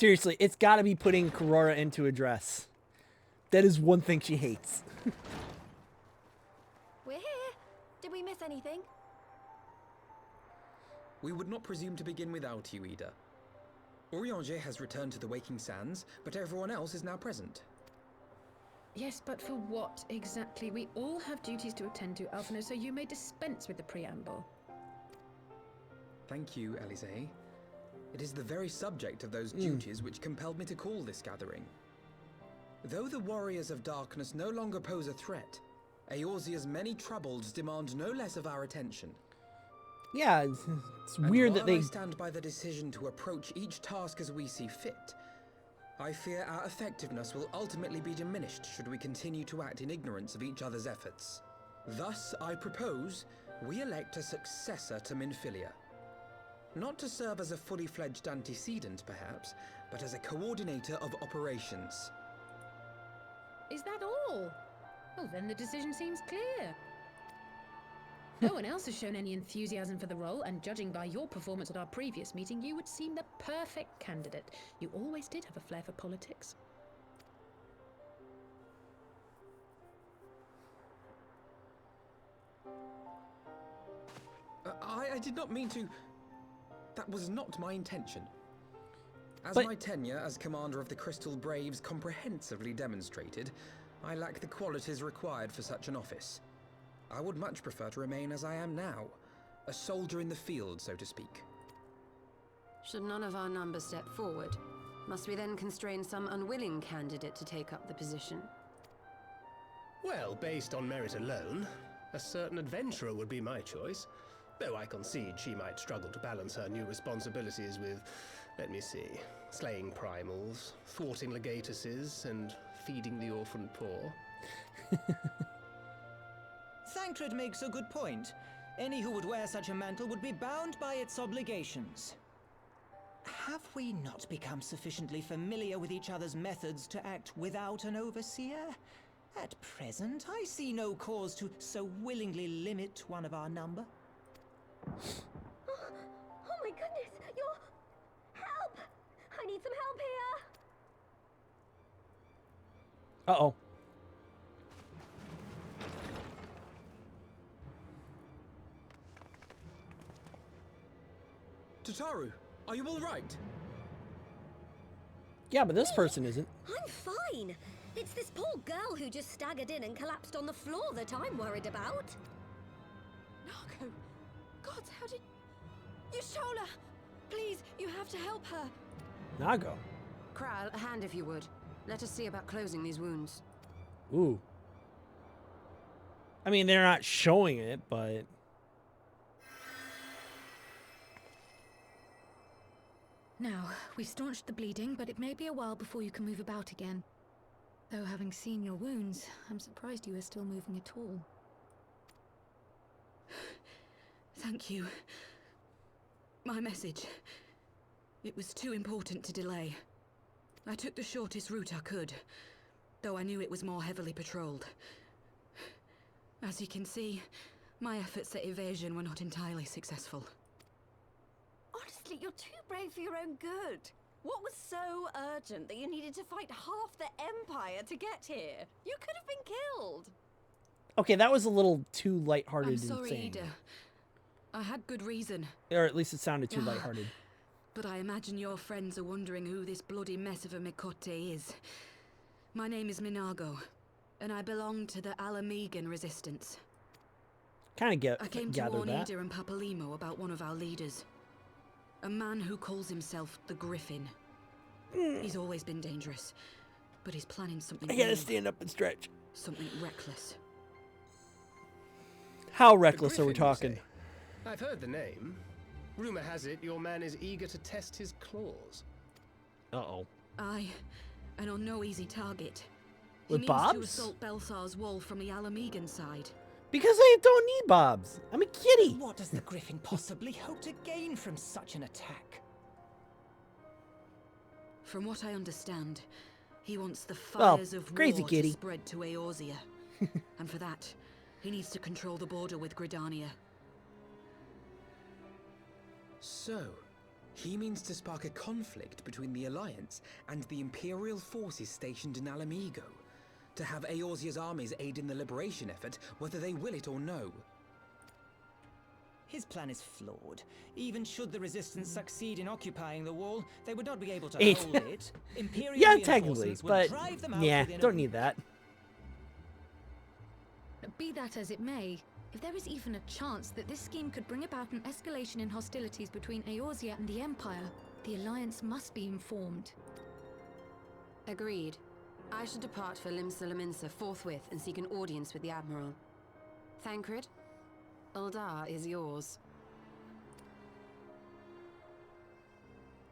Seriously, it's got to be putting Korora into a dress. That is one thing she hates. We're here. Did we miss anything? We would not presume to begin without you, Ida. Orianger has returned to the Waking Sands, but everyone else is now present. Yes, but for what exactly? We all have duties to attend to, Alphino, so you may dispense with the preamble. Thank you, Elise. It is the very subject of those duties which compelled me to call this gathering. Though the Warriors of Darkness no longer pose a threat, Eorzea's many troubles demand no less of our attention. Yeah, it's weird that they... I stand by the decision to approach each task as we see fit. I fear our effectiveness will ultimately be diminished should we continue to act in ignorance of each other's efforts. Thus, I propose we elect a successor to Minfilia. Not to serve as a fully fledged antecedent, perhaps, but as a coordinator of operations. Is that all? Well, then the decision seems clear. No one else has shown any enthusiasm for the role, and judging by your performance at our previous meeting, you would seem the perfect candidate. You always did have a flair for politics. I did not mean to... That was not my intention. As But... my tenure as commander of the Crystal Braves comprehensively demonstrated, I lack the qualities required for such an office. I would much prefer to remain as I am now, a soldier in the field, so to speak. Should none of our number step forward, must we then constrain some unwilling candidate to take up the position? Well, based on merit alone, a certain adventurer would be my choice. Though I concede she might struggle to balance her new responsibilities with, let me see, slaying primals, thwarting legatuses, and feeding the orphan poor. Thancred makes a good point. Any who would wear such a mantle would be bound by its obligations. Have we not become sufficiently familiar with each other's methods to act without an overseer? At present, I see no cause to so willingly limit one of our number. Oh my goodness, you're... Help! I need some help here! Uh-oh. Tataru, are you all right? Yeah, but this person isn't. I'm fine. It's this poor girl who just staggered in and collapsed on the floor that I'm worried about. Nago! God, how did... Yashola! Please, you have to help her. Nago. Kral, a hand if you would. Let us see about closing these wounds. Ooh. I mean, they're not showing it, but... Now, we staunched the bleeding, but it may be a while before you can move about again. Though having seen your wounds, I'm surprised you are still moving at all. Thank you. My message. It was too important to delay. I took the shortest route I could, though I knew it was more heavily patrolled. As you can see, my efforts at evasion were not entirely successful. Honestly, you're too brave for your own good. What was so urgent that you needed to fight half the Empire to get here? You could have been killed. Okay, that was a little too lighthearted I'm and sorry, insane. Ida. I had good reason. Or at least it sounded too lighthearted. But I imagine your friends are wondering who this bloody mess of a Mikote is. My name is Minago, and I belong to the Alamegan Resistance. Kind of I came to gathered warn that. Ida and Papalimo about one of our leaders. A man who calls himself the Griffin. He's always been dangerous, but he's planning something I gotta new. stand up and stretch. Something reckless. How reckless are we Griffin, you talking? say? I've heard the name. Rumor has it your man is eager to test his claws. Uh-oh. Aye, and on no easy target. With he means Bobs? to assault Belsar's wall from the Alamegan side. Because I don't need Bobs. I'm a kitty. What does the Griffin possibly hope to gain from such an attack? From what I understand, he wants the Well, fires of crazy war kitty. to spread to Eorzea. And for that, he needs to control the border with Gridania. So, He means to spark a conflict between the Alliance and the Imperial forces stationed in Alamigo, to have Eorzea's armies aid in the liberation effort, whether they will it or no. His plan is flawed. Even should the Resistance succeed in occupying the wall, they would not be able to hold it. Imperial Yeah, technically, reinforcements would but drive them out yeah, within a don't week. need that. Be that as it may, if there is even a chance that this scheme could bring about an escalation in hostilities between Eorzea and the Empire, the Alliance must be informed. Agreed. I should depart for Limsa Lominsa forthwith and seek an audience with the Admiral. Thancred, Uldar is yours.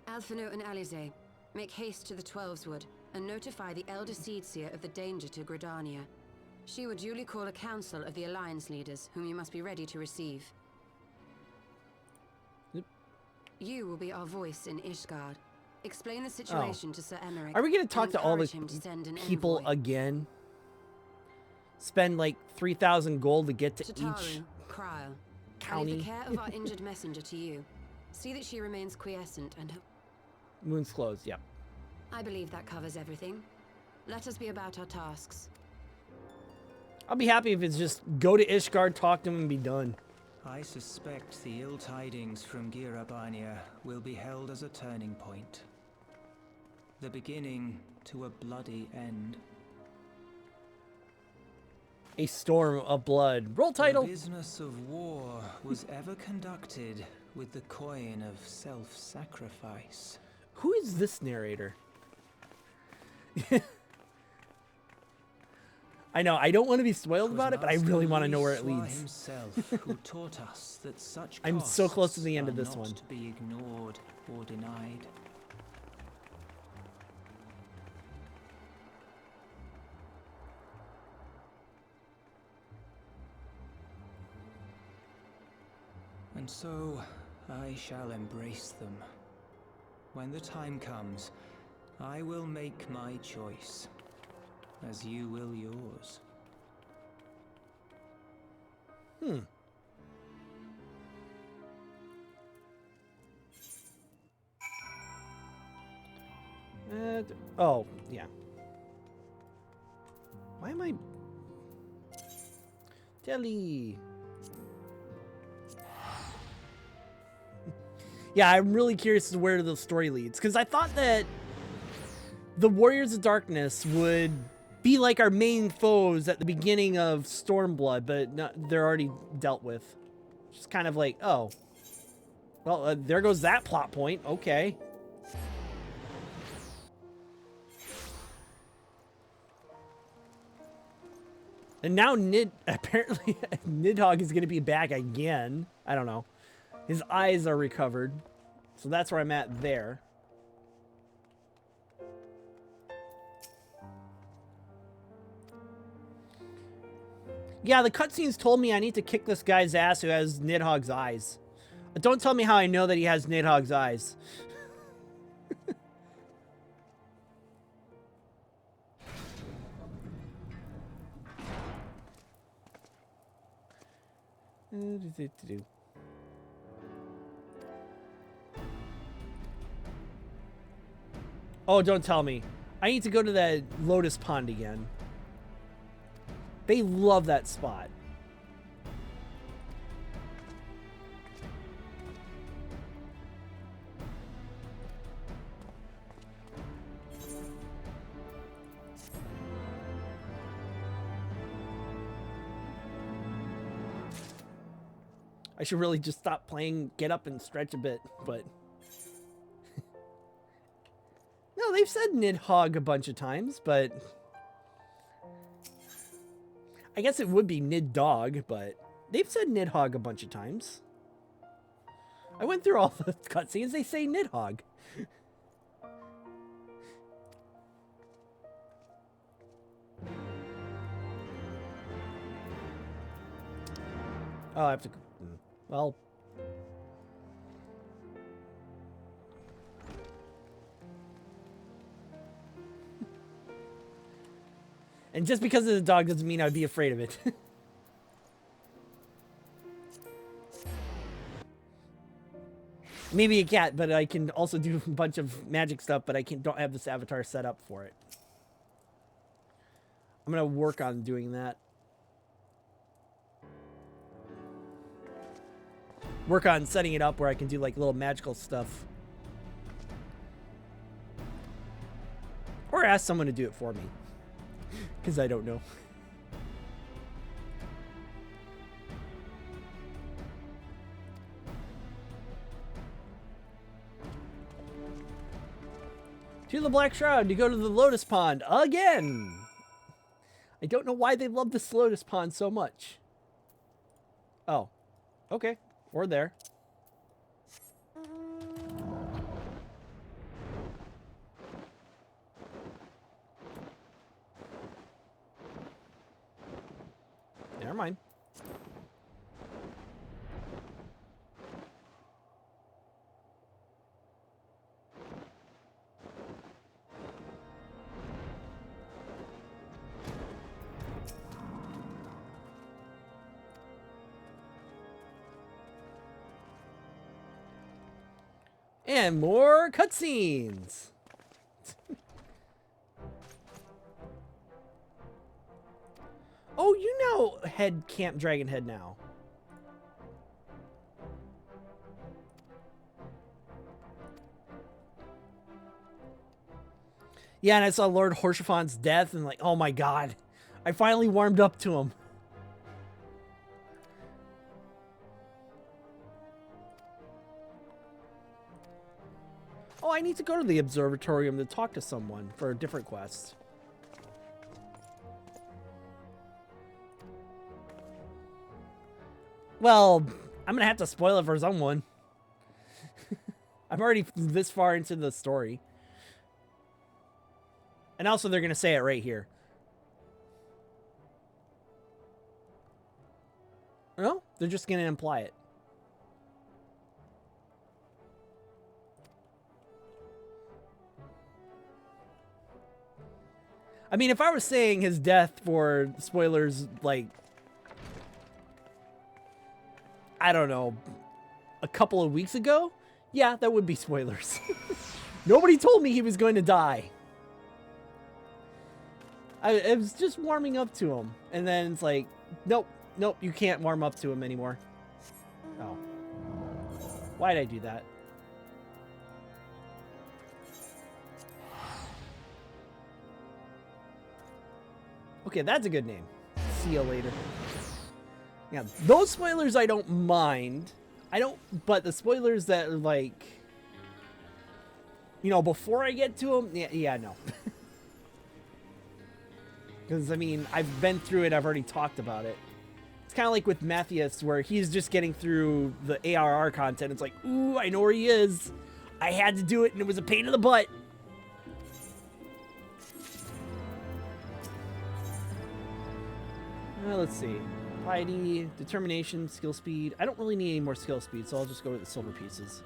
Alphino and Alize, make haste to the Twelveswood and notify the Elder Seedseer of the danger to Gridania. She will duly call a council of the Alliance leaders, whom you must be ready to receive. Yep. You will be our voice in Ishgard. Explain the situation to Sir Emmerich. Are we going to talk and to all the encourage him to send an people envoy. again? Spend like 3,000 gold to get to Tataru, each Kryl, I leave county. the care of our injured messenger to you. See that she remains quiescent and... Moon's closed, yep. I believe that covers everything. Let us be about our tasks. I'll be happy if it's just go to Ishgard, talk to him, and be done. I suspect the ill tidings from Girabania will be held as a turning point. The beginning to a bloody end. A storm of blood. Roll title. The business of war was ever conducted with the coin of self-sacrifice. Who is this narrator? I know, I don't want to be spoiled about it, but I really want to know where it leads. Himself, who taught us that such I'm so close to costs the end of are this not one. to be ignored or denied. And so I shall embrace them. When the time comes, I will make my choice, as you will yours. Oh, yeah. Why am I... Telly. Yeah, I'm really curious as to where the story leads, because I thought that the Warriors of Darkness would be like our main foes at the beginning of Stormblood, but no, they're already dealt with. Just kind of like, oh. Well, there goes that plot point. Okay. And now apparently Nidhogg is going to be back again. I don't know. His eyes are recovered. So that's where I'm at there. Yeah, the cutscenes told me I need to kick this guy's ass who has Nidhogg's eyes. But don't tell me how I know that he has Nidhogg's eyes. Oh, don't tell me. I need to go to that Lotus Pond again. They love that spot. I should really just stop playing Get Up and Stretch a bit, but... No, they've said Nidhogg a bunch of times, but... I guess it would be Niddog, but... They've said Nidhogg a bunch of times. I went through all the cutscenes, they say Nidhogg. Oh, I have to... Well... And just because of the dog doesn't mean I'd be afraid of it. Maybe a cat, but I can also do a bunch of magic stuff, but don't have this avatar set up for it. I'm gonna work on doing that. Work on setting it up where I can do like little magical stuff. Or ask someone to do it for me. Because I don't know. To the Black Shroud to go to the Lotus Pond again. I don't know why they love this Lotus Pond so much. Oh, okay. Or there. Never mind. And more cutscenes. Oh, you know Camp Dragonhead now. Yeah, and I saw Lord Horshafon's death and like, oh my god. I finally warmed up to him. Oh, I need to go to the observatorium to talk to someone for a different quest. Well, I'm gonna have to spoil it for someone. I'm already this far into the story. And also they're gonna say it right here. No, they're just gonna imply it. I mean, if I was saying his death for spoilers, like, I don't know, a couple of weeks ago, yeah, that would be spoilers. Nobody told me he was going to die. I was just warming up to him. And then it's like, nope, nope, you can't warm up to him anymore. Oh. Why'd I do that? Okay, that's a good name. See you later. Yeah, those spoilers I don't mind. But the spoilers that are like, you know, before I get to them, yeah, no. Because, I mean, I've been through it, I've already talked about it. It's kind of like with Matthias, where he's just getting through the ARR content. It's like, ooh, I know where he is. I had to do it, and it was a pain in the butt. Let's see. Piety, determination, skill speed. I don't really need any more skill speed, so I'll just go with the silver pieces.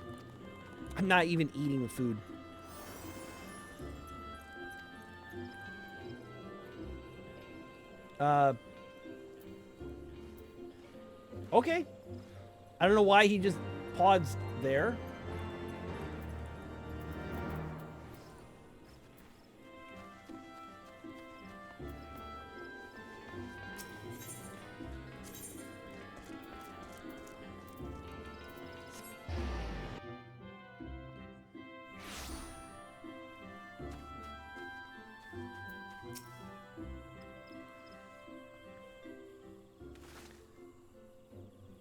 I'm not even eating the food. Okay. I don't know why he just paused there.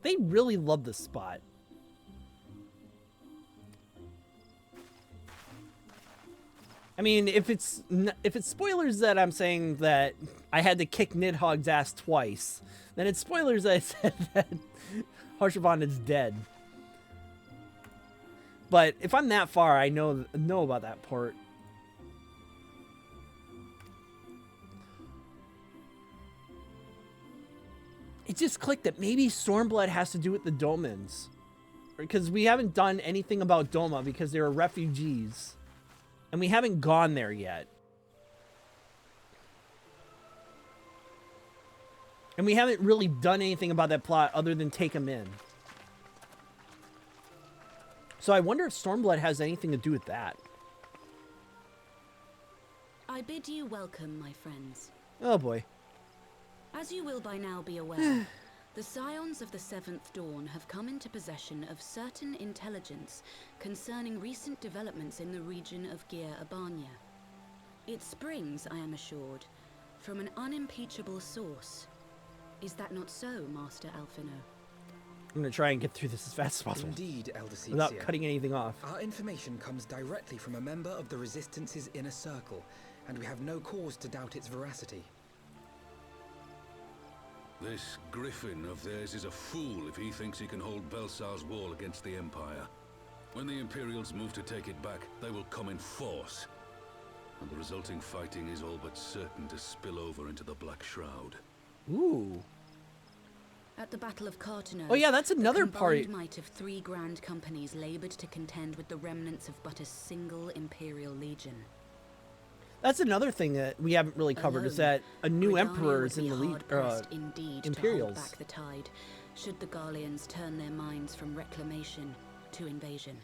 They really love this spot. I mean, if it's spoilers that I'm saying that I had to kick Nidhogg's ass twice, then it's spoilers that I said that Harshavon is dead. But if I'm that far, I know about that part. It just clicked that maybe Stormblood has to do with the Domans. Because we haven't done anything about Doma because they were refugees. And we haven't gone there yet. And we haven't really done anything about that plot other than take them in. So I wonder if Stormblood has anything to do with that. I bid you welcome, my friends. Oh boy. As you will by now be aware, the Scions of the Seventh Dawn have come into possession of certain intelligence concerning recent developments in the region of Gir Abania. It springs, I am assured, from an unimpeachable source. Is that not so, Master Alphino? I'm going to try and get through this as fast as possible. Indeed, Elder Cetia. Without cutting anything off. Our information comes directly from a member of the Resistance's inner circle, and we have no cause to doubt its veracity. This Griffin of theirs is a fool if he thinks he can hold Belsar's wall against the Empire. When the Imperials move to take it back, they will come in force. And the resulting fighting is all but certain to spill over into the Black Shroud. Ooh. At the Battle of Cartano, Oh yeah, that's another the part. combined might of 3 grand companies labored to contend with the remnants of but a single Imperial legion. That's another thing that we haven't really covered, is that a new emperor is in the lead. Indeed, Imperials. to hold back the tide, should the Garleans turn their minds from reclamation to invasion.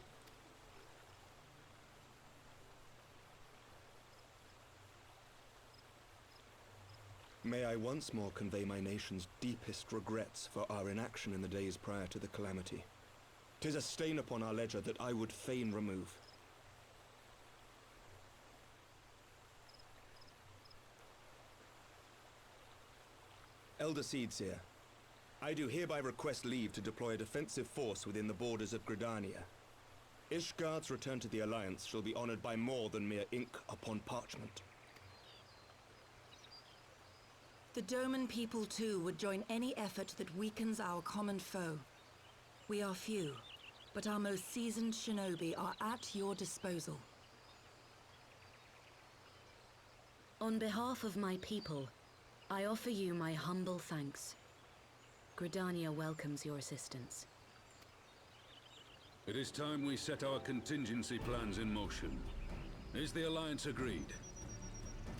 May I once more convey my nation's deepest regrets for our inaction in the days prior to the calamity. 'Tis a stain upon our ledger that I would fain remove. Elder Seedseer, I do hereby request leave to deploy a defensive force within the borders of Gridania. Ishgard's return to the Alliance shall be honored by more than mere ink upon parchment. The Doman people too would join any effort that weakens our common foe. We are few, but our most seasoned shinobi are at your disposal. On behalf of my people, I offer you my humble thanks. Gridania welcomes your assistance. It is time we set our contingency plans in motion. Is the Alliance agreed?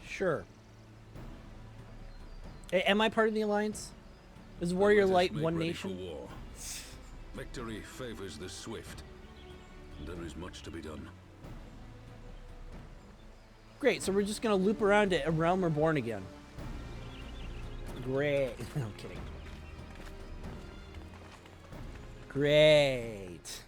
Sure. Am I part of the Alliance? Is Warrior Light one nation? War. Victory favors the swift. There is much to be done. Great, so we're just gonna loop around to A Realm Reborn again. Great. No, I'm kidding. Great.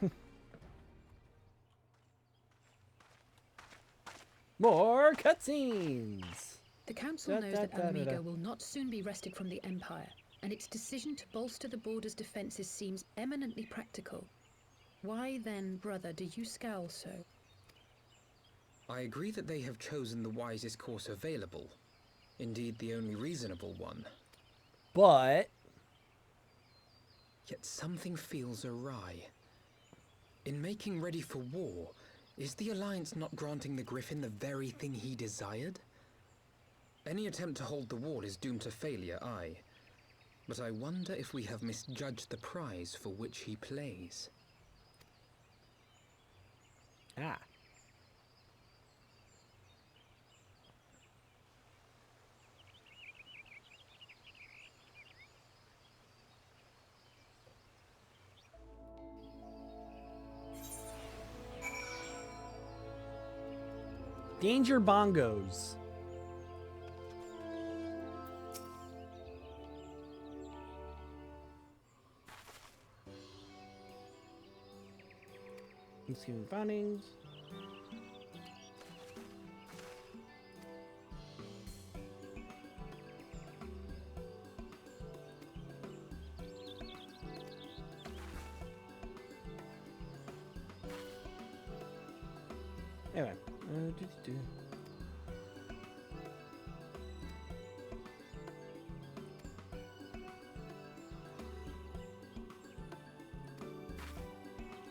More cutscenes. The Council knows that Alamigo will not soon be wrested from the Empire, and its decision to bolster the border's defenses seems eminently practical. Why then, brother, do you scowl so? I agree that they have chosen the wisest course available. Indeed, the only reasonable one. But... Yet something feels awry. In making ready for war, is the Alliance not granting the Griffin the very thing he desired? Any attempt to hold the wall is doomed to failure, aye. But I wonder if we have misjudged the prize for which he plays. Ah. Danger bongos. Thanksgiving foundings. Anyway.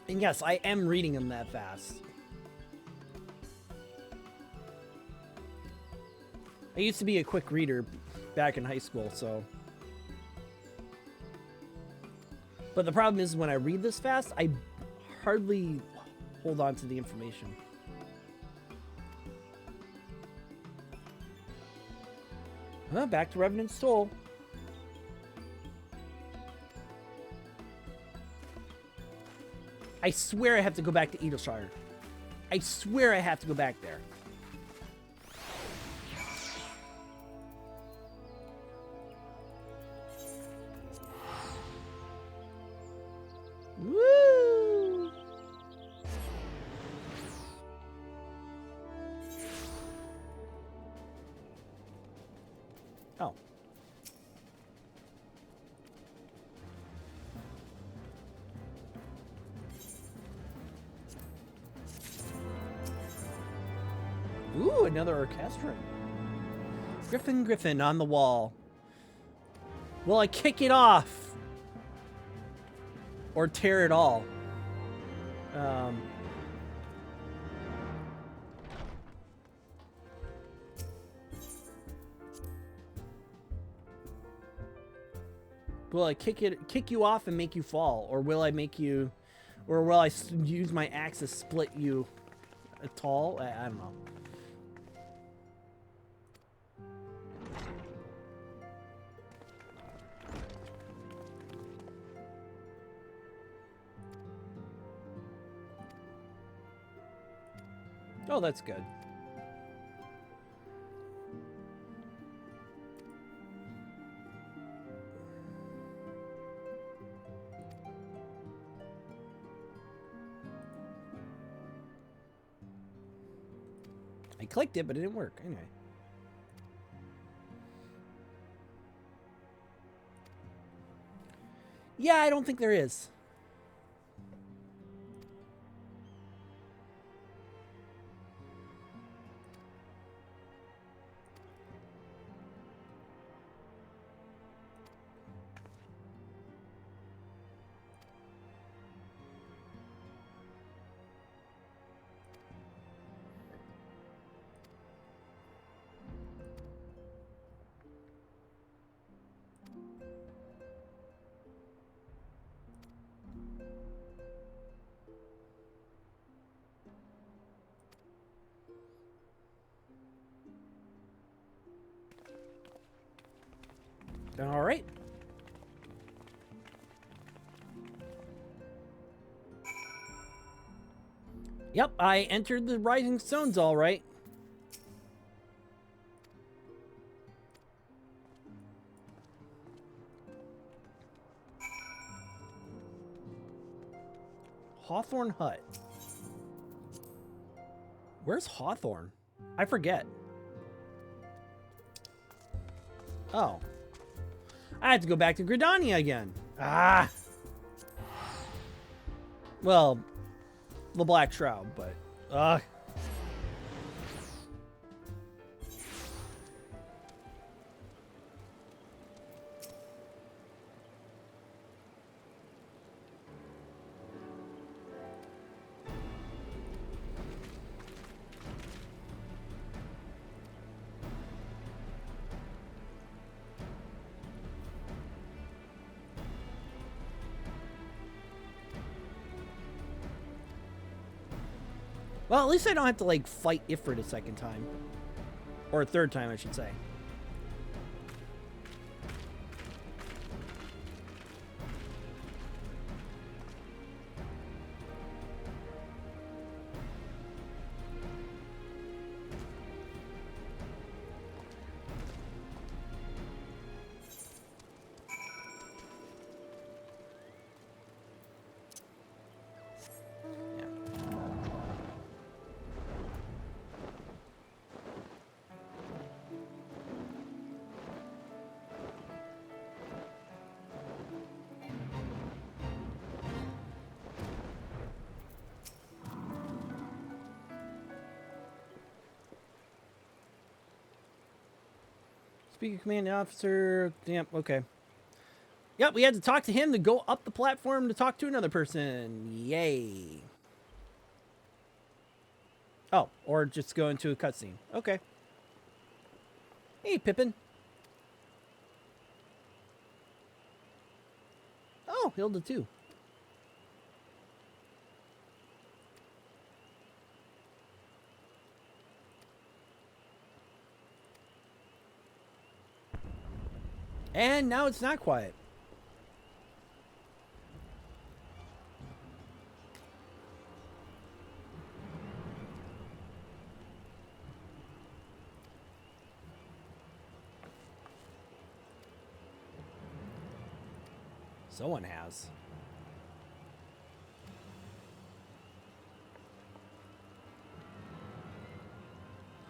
And yes, I am reading them that fast. I used to be a quick reader back in high school, so... But the problem is when I read this fast, I hardly hold on to the information. Back to Revenant's Soul. I swear I have to go back to Edelshire. I swear I have to go back there. Woo! Oh. Ooh, another orchestra. Griffin, Griffin on the wall. Will I kick it off? Or tear it all? Will I kick you off and make you fall? Or will I make you... Or will I use my axe to split you tall? I don't know. Oh, that's good. I clicked it, but it didn't work. Anyway. Yeah, I don't think there is. All right. Yep, I entered the Rising Stones all right. Hawthorne Hut. Where's Hawthorne? I forget. Oh. I have to go back to Gridania again. Ah. Well, the Black Shroud, but... Well, at least I don't have to, like, fight Ifrit a second time. Or a third time, I should say. Speaker commanding officer. Yep, okay. Yep, we had to talk to him to go up the platform to talk to another person. Yay. Oh, or just go into a cutscene. Okay. Hey, Pippin. Oh, Hilda too. And now it's not quiet. Someone has.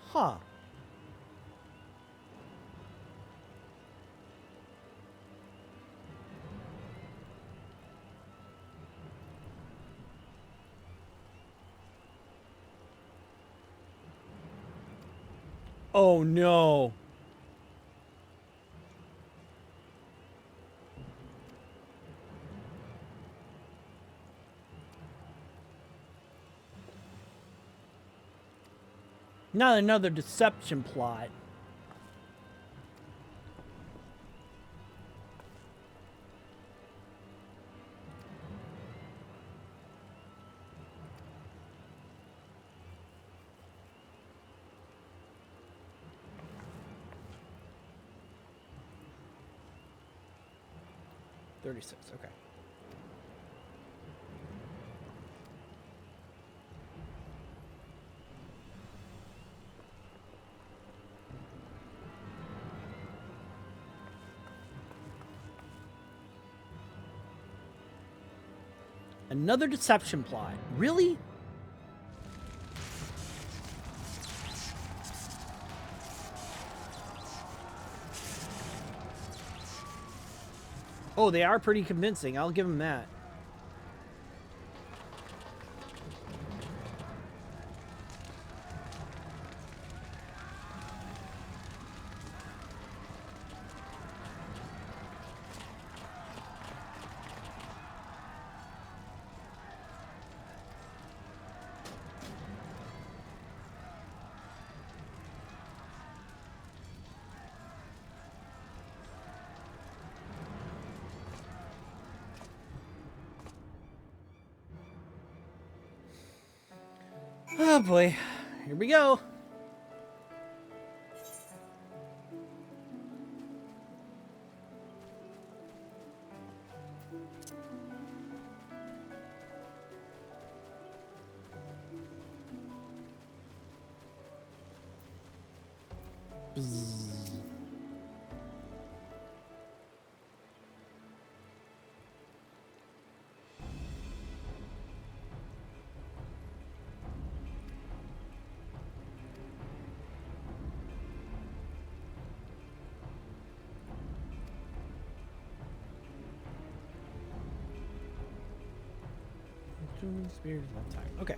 Huh. Oh no. Not another deception plot. $36, okay. Another deception plot. Really? Oh, they are pretty convincing. I'll give them that. Oh boy, here we go. Bzzz. Spears one time. Okay.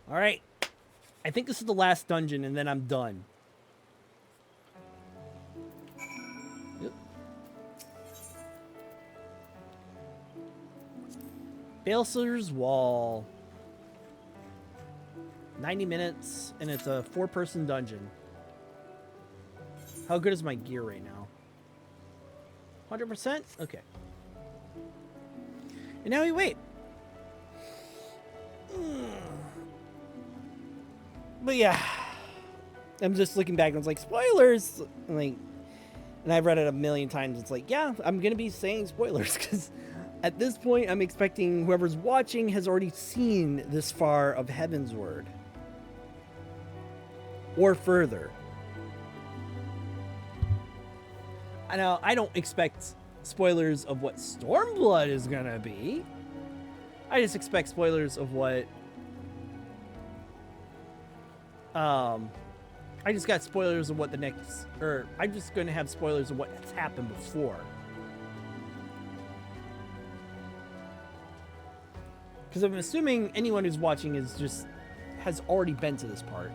All right. I think this is the last dungeon, and then I'm done. Yep. Baelsar's Wall. 90 minutes, and it's a 4-person dungeon. How good is my gear right now? 100%? Okay. And now we wait. But yeah. I'm just looking back and it's like, spoilers! And I've read it a million times. It's like, yeah, I'm going to be saying spoilers because at this point, I'm expecting whoever's watching has already seen this far of Heavensward. Or further. I know I don't expect spoilers of what Stormblood is gonna be. I just expect spoilers of what I just got spoilers of what the next, or I'm just gonna have spoilers of what's happened before. Because I'm assuming anyone who's watching has already been to this part.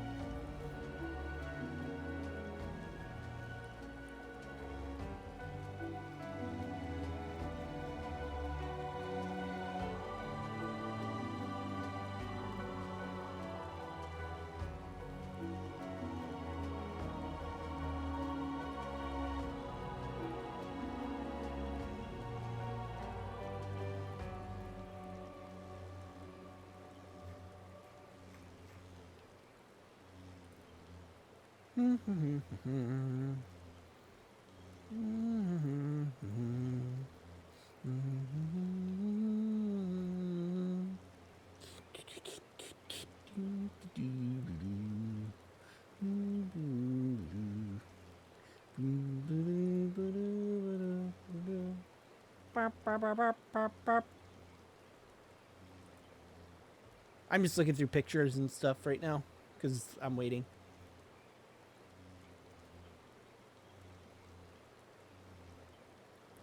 I'm just looking through pictures and stuff right now because I'm waiting.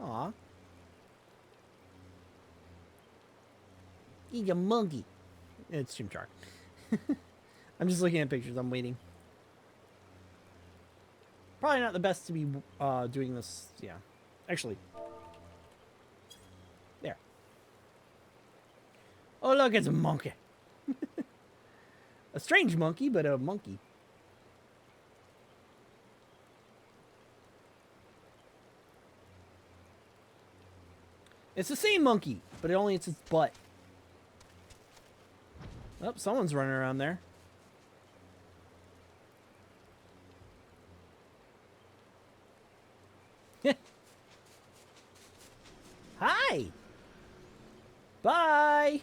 Aw. He's a monkey. It's Chimchar. I'm just looking at pictures. I'm waiting. Probably not the best to be doing this. Yeah. Actually. There. Oh, look, it's a monkey. A strange monkey, but a monkey. It's the same monkey, but only it's its butt. Oh, someone's running around there. Hi. Bye.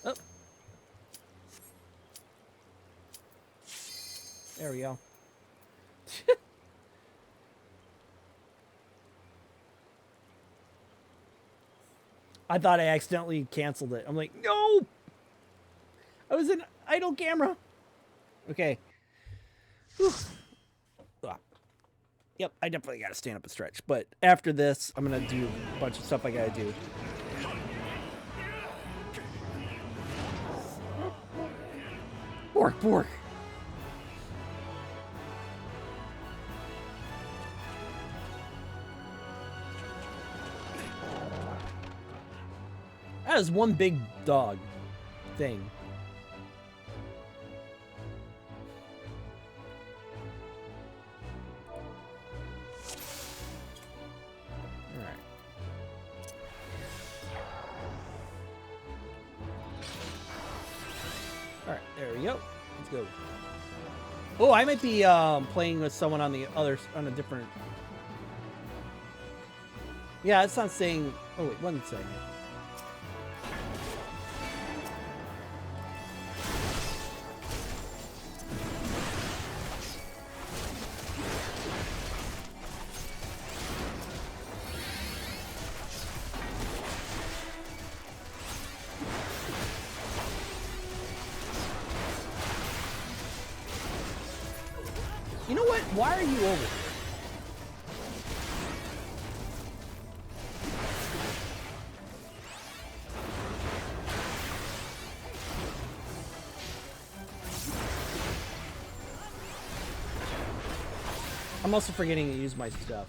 Oh. There we go. I thought I accidentally canceled it. I'm like, no! I was in idle camera. Okay. Whew. Ah. Yep, I definitely gotta stand up and stretch. But after this, I'm gonna do a bunch of stuff I gotta do. Bork, bork. That is one big dog thing. Alright. Alright, there we go. Let's go. Oh, I might be playing with someone on the other, on a different... Yeah, it's not saying... Oh, wait, one second. You know what? Why are you over here? I'm also forgetting to use my stuff.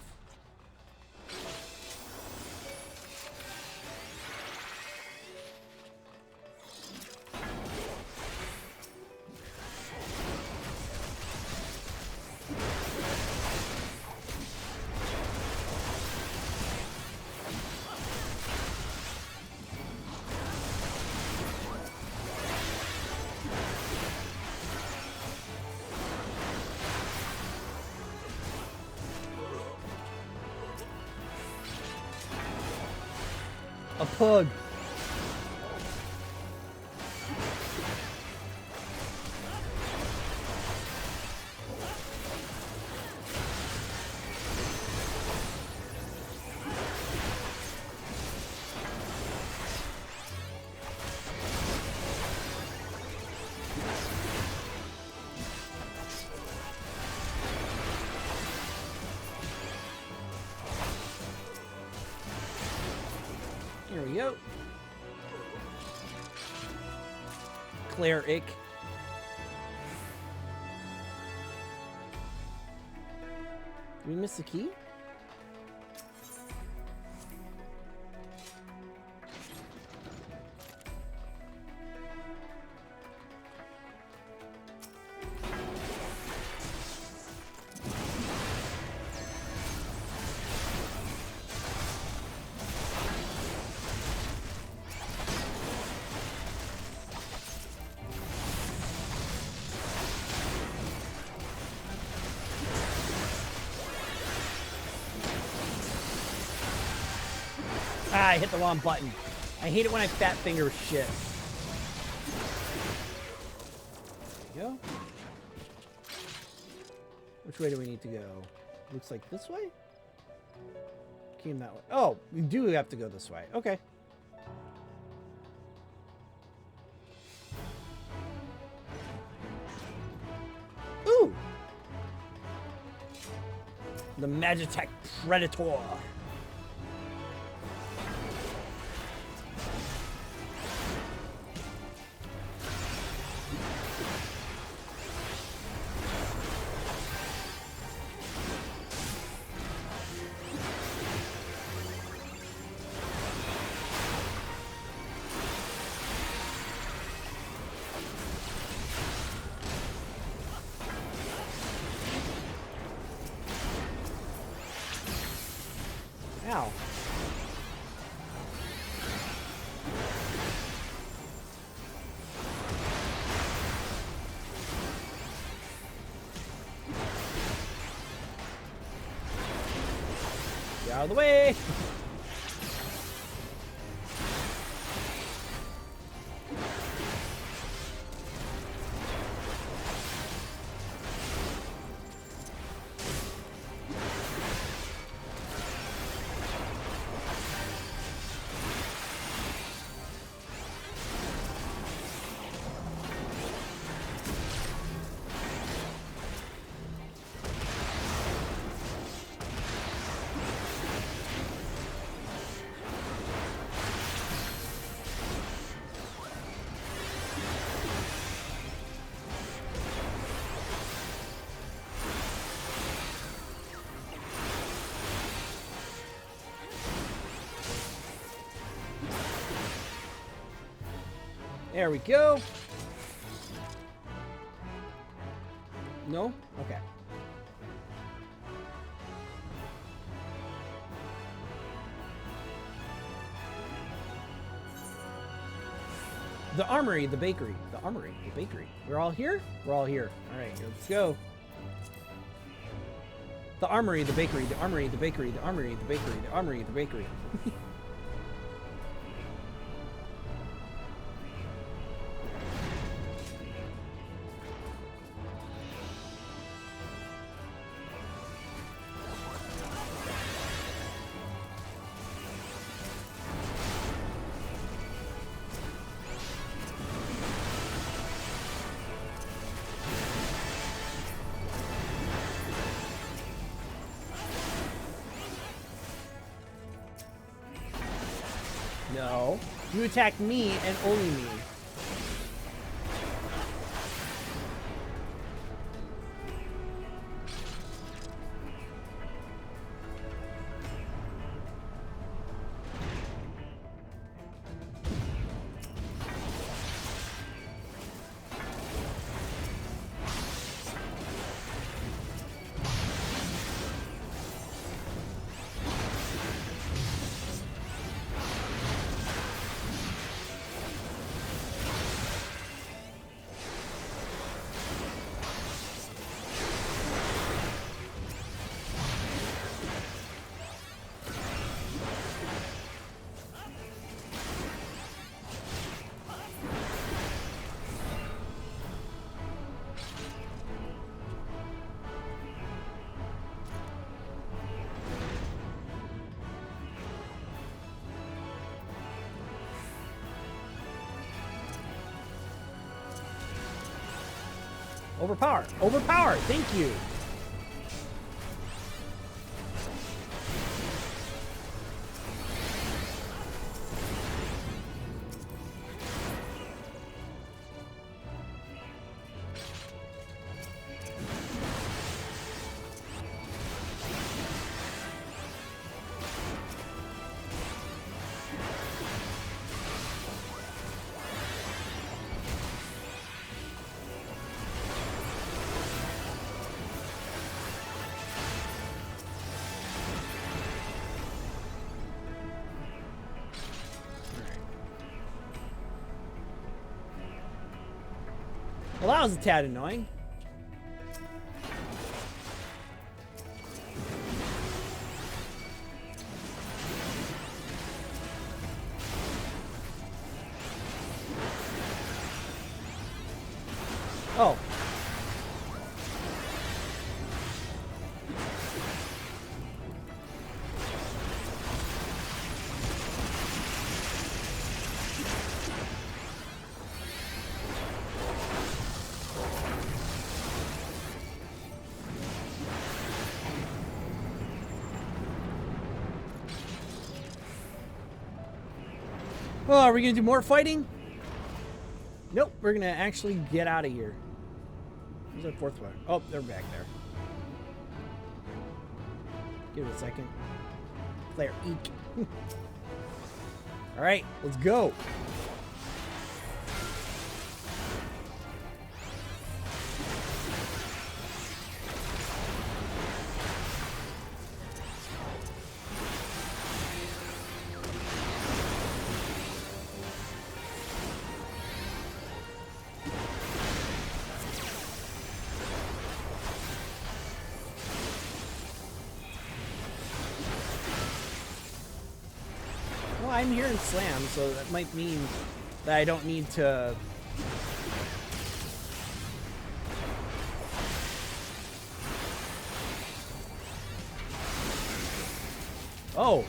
A pug. Here we go. Cleric. Did we miss the key? Ah, I hit the wrong button. I hate it when I fat finger shit. There you go. Which way do we need to go? Looks like this way? Came that way. Oh, we do have to go this way. Okay. Ooh! The Magitech Predator. Ow. Get out of the way. There we go. No? Okay. The armory, the bakery. The armory, the bakery. We're all here? We're all here. All right, let's go. The armory, the bakery, the armory, the bakery, the armory, the bakery, the armory, the bakery. No. You attack me and only me. Overpower! Overpower! Thank you! Well, that was a tad annoying. Oh. Oh, are we gonna do more fighting? Nope, we're gonna actually get out of here. Where's our fourth one? Oh, they're back there. Give it a second. Player eek. Alright, let's go. I'm hearing slam, so that might mean that I don't need to... Oh!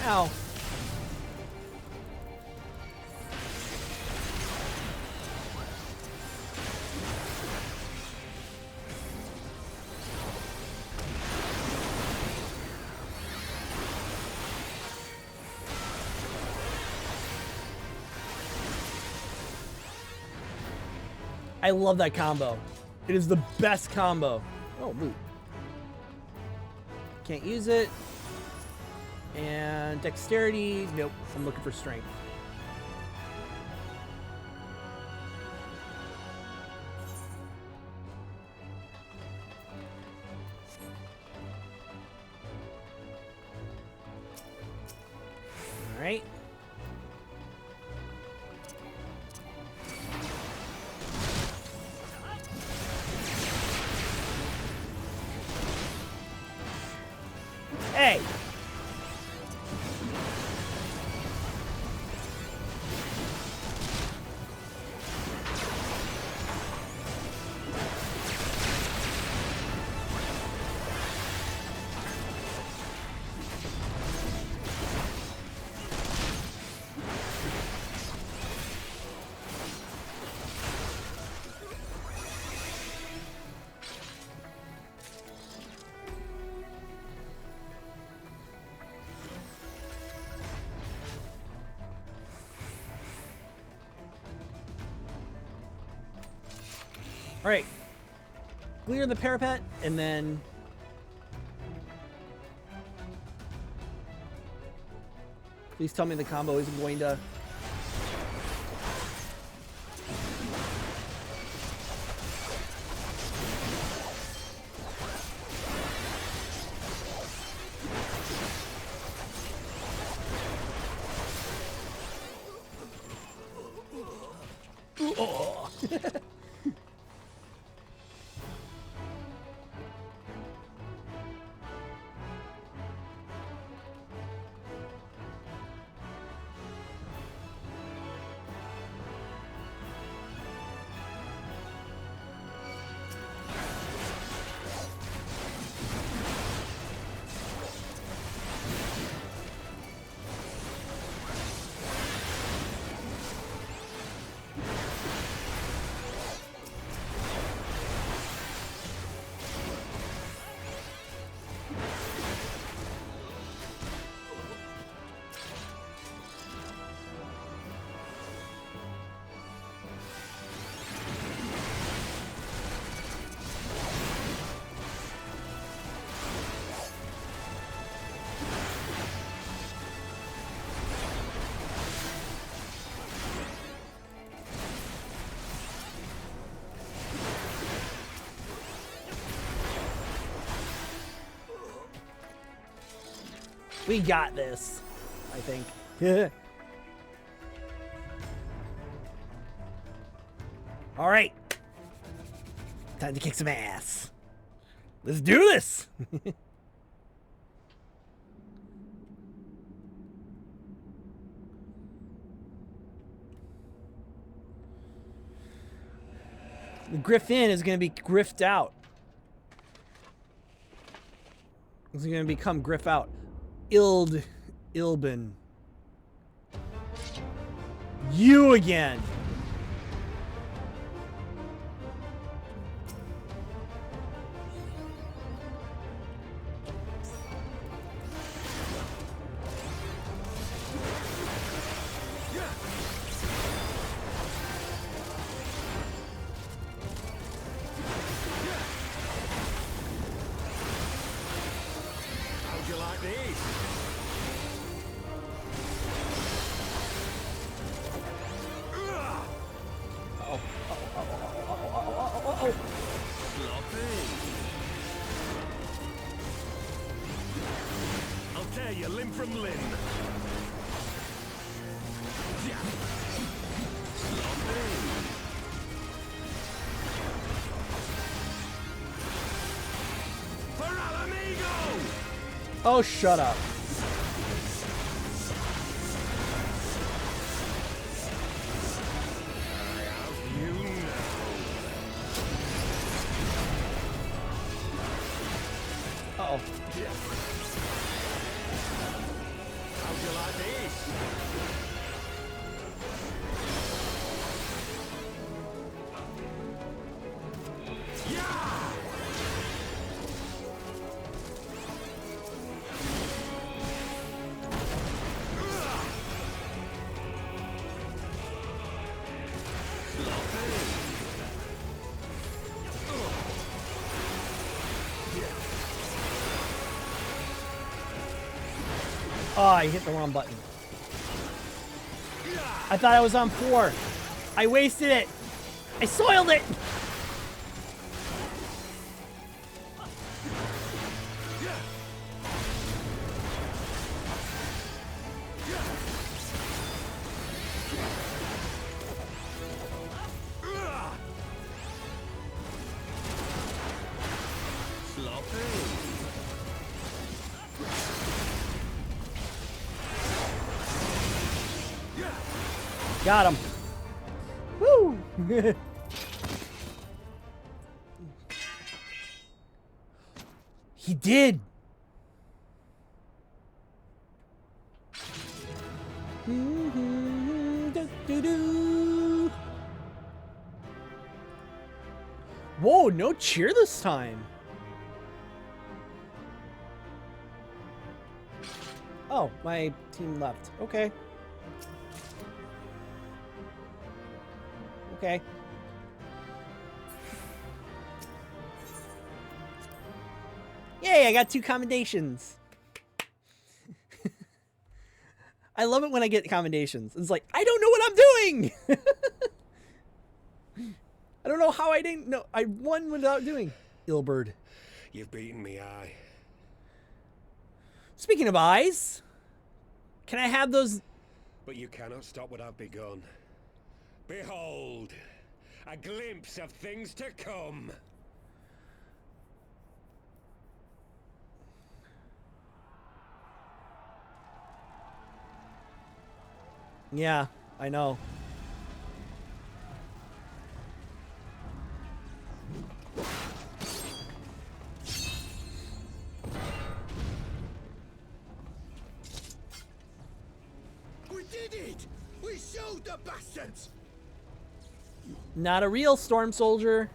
Ow. I love that combo. It is the best combo. Oh, loot. Can't use it. And dexterity, nope, I'm looking for strength. All right. Hey! All right, clear the parapet, and then please tell me the combo isn't going to... Oh. We got this, I think. All right. Time to kick some ass. Let's do this. The Griffin is going to be griffed out. It's going to become griff out. Ilbin. You again. How'd you like these? I'll tear you limb from limb. Yeah. Sloppy. For Alamigo! Oh, shut up. Uh-oh. How'd you like these? Oh, I hit the wrong button. I thought I was on 4. I wasted it. I soiled it. Got him. Woo! He did. Whoa, no cheer this time. Oh, my team left. Okay. Okay. Yay, I got 2 commendations. I love it when I get commendations. It's like, I don't know what I'm doing. I don't know how I didn't know. I won without doing. Ilbird. You've beaten me, aye. Speaking of eyes, can I have those? But you cannot stop what I've begun. Behold, a glimpse of things to come. Yeah, I know. We did it! We showed the bastards! Not a real storm soldier.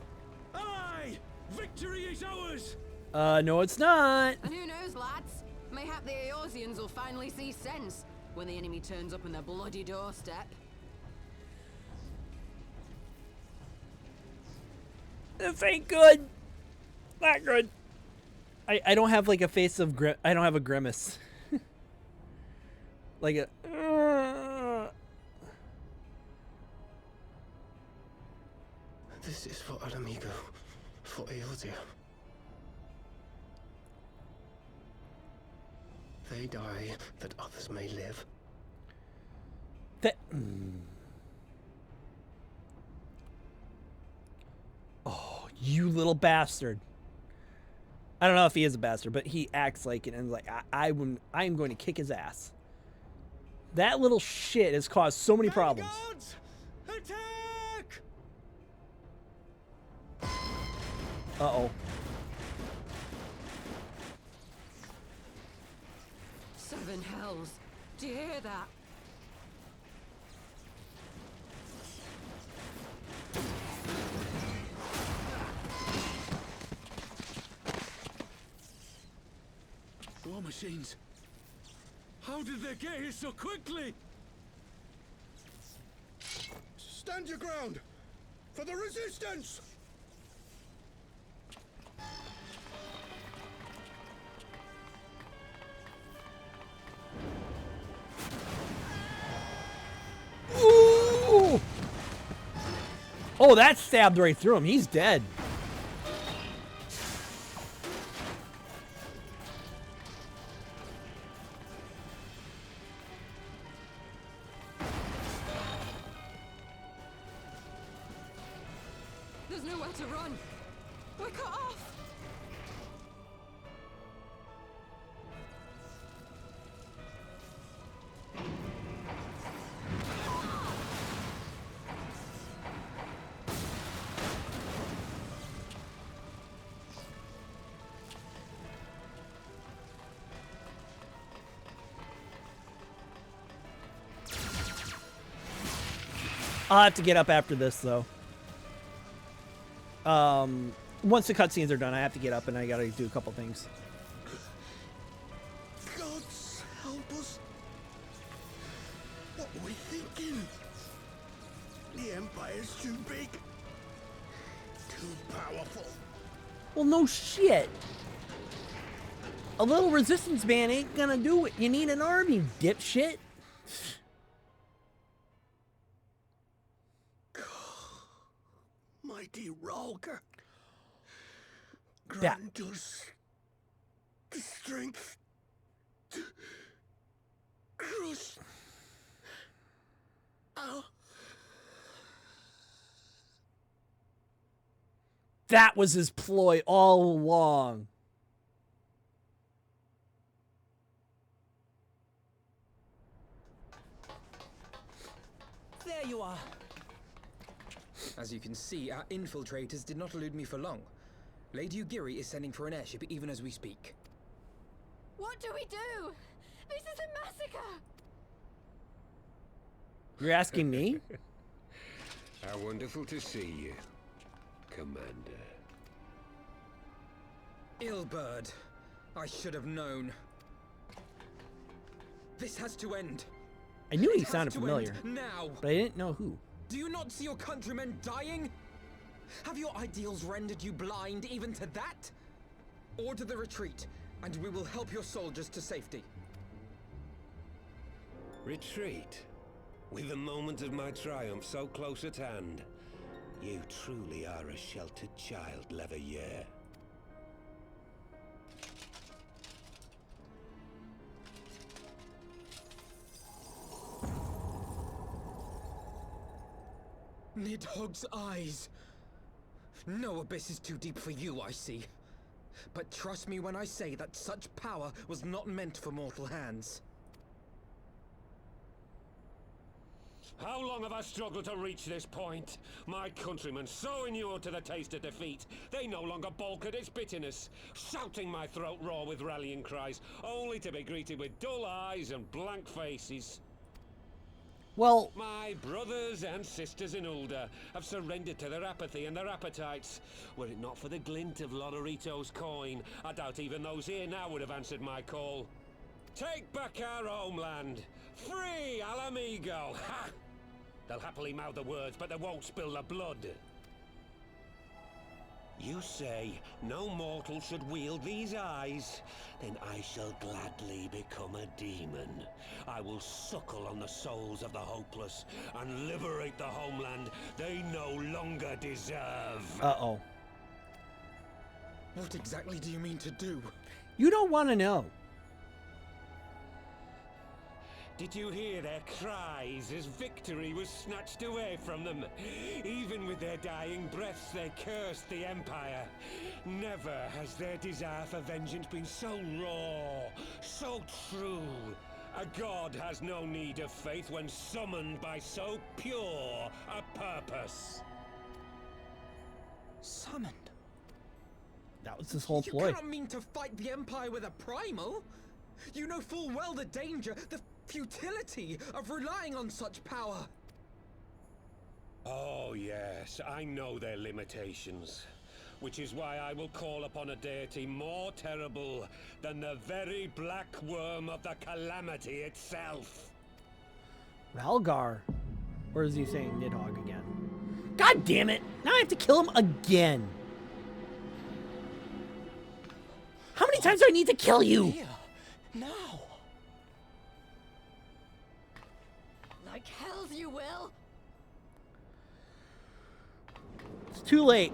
Aye! Victory is ours! No, it's not. And who knows, lads? Mayhap the Eorzeans will finally see sense when the enemy turns up on their bloody doorstep. This ain't good. Not good. I don't have like a face of I don't have a grimace. Like a. This is for Alamigo, for Eorzea. they die that others may live? That. Oh, you little bastard. I don't know if he is a bastard, but he acts like it and like, I am going to kick his ass. That little shit has caused so many problems. Attack! Uh-oh. Seven hells. Do you hear that? War machines. How did they get here so quickly? Stand your ground! For the resistance! Ooh! Oh, that stabbed right through him. He's dead. There's nowhere to run. We're cut off. I'll have to get up after this, though. Once the cutscenes are done, I have to get up and I gotta do a couple things. Gods help us. What were we thinking? The Empire's too big. Too powerful. Well, no shit. A little resistance man ain't gonna do it. You need an army, dipshit. Mighty Ralker. Grant us the strength to crush our... That was his ploy all along. There you are. As you can see, our infiltrators did not elude me for long. Lady Ugiri is sending for an airship even as we speak. What do we do? This is a massacre! You're asking me? How wonderful to see you, Commander. Illbird. I should have known. This has to end. I knew he It has sounded to familiar, end now. but I didn't know who. Do you not see your countrymen dying? Have your ideals rendered you blind even to that? Order the retreat, and we will help your soldiers to safety. Retreat? With the moment of my triumph so close at hand. You truly are a sheltered child, Leveilleur. Nidhogg's eyes. No abyss is too deep for you, I see. But trust me when I say that such power was not meant for mortal hands. How long have I struggled to reach this point? My countrymen, so inured to the taste of defeat, they no longer balk at its bitterness, shouting my throat raw with rallying cries, only to be greeted with dull eyes and blank faces. Well, my brothers and sisters in Ulda have surrendered to their apathy and their appetites. Were it not for the glint of Lodorito's coin, I doubt even those here now would have answered my call. Take back our homeland! Free Alamigo! Ha! They'll happily mouth the words, but they won't spill the blood. You say no mortal should wield these eyes? Then I shall gladly become a demon. I will suckle on the souls of the hopeless and liberate the homeland they no longer deserve. Uh-oh. What exactly do you mean to do? You don't want to know. Did you hear their cries as victory was snatched away from them? Even with their dying breaths, they cursed the Empire. Never has their desire for vengeance been so raw, so true. A god has no need of faith when summoned by so pure a purpose. Summoned? That was his whole You ploy. cannot mean to fight the Empire with a primal. You know full well the danger, the futility of relying on such power. Oh yes, I know their limitations. Which is why I will call upon a deity more terrible than the very black worm of the calamity itself. Valgar. Or is he saying Nidhogg again? God damn it! Now I have to kill him again. How many times do I need to kill you? Here, now. Like hells you will. It's too late.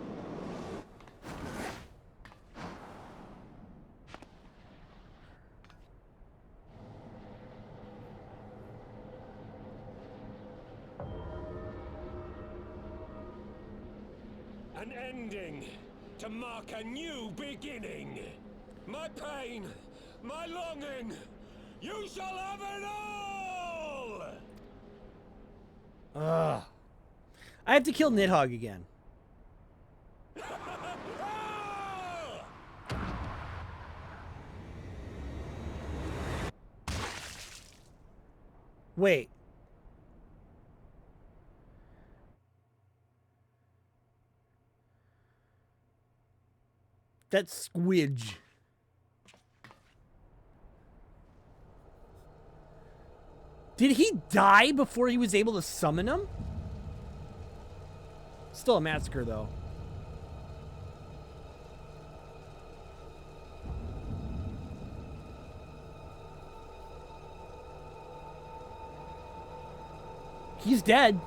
An ending to mark a new beginning. My pain, my longing, you shall have it all! Ugh. I have to kill Nidhogg again. Wait. That's Squidge. Did he die before he was able to summon him? Still a massacre, though. He's dead.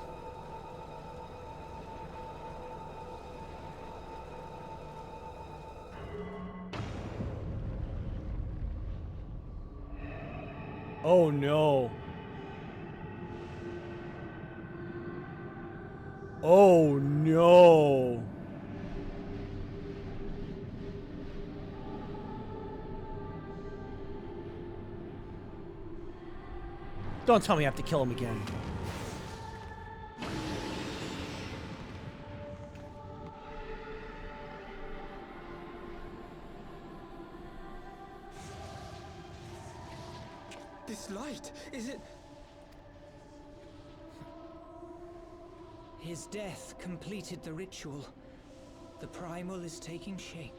Oh no. Oh no. Don't tell me I have to kill him again. This light, is it? His death completed the ritual. The primal is taking shape.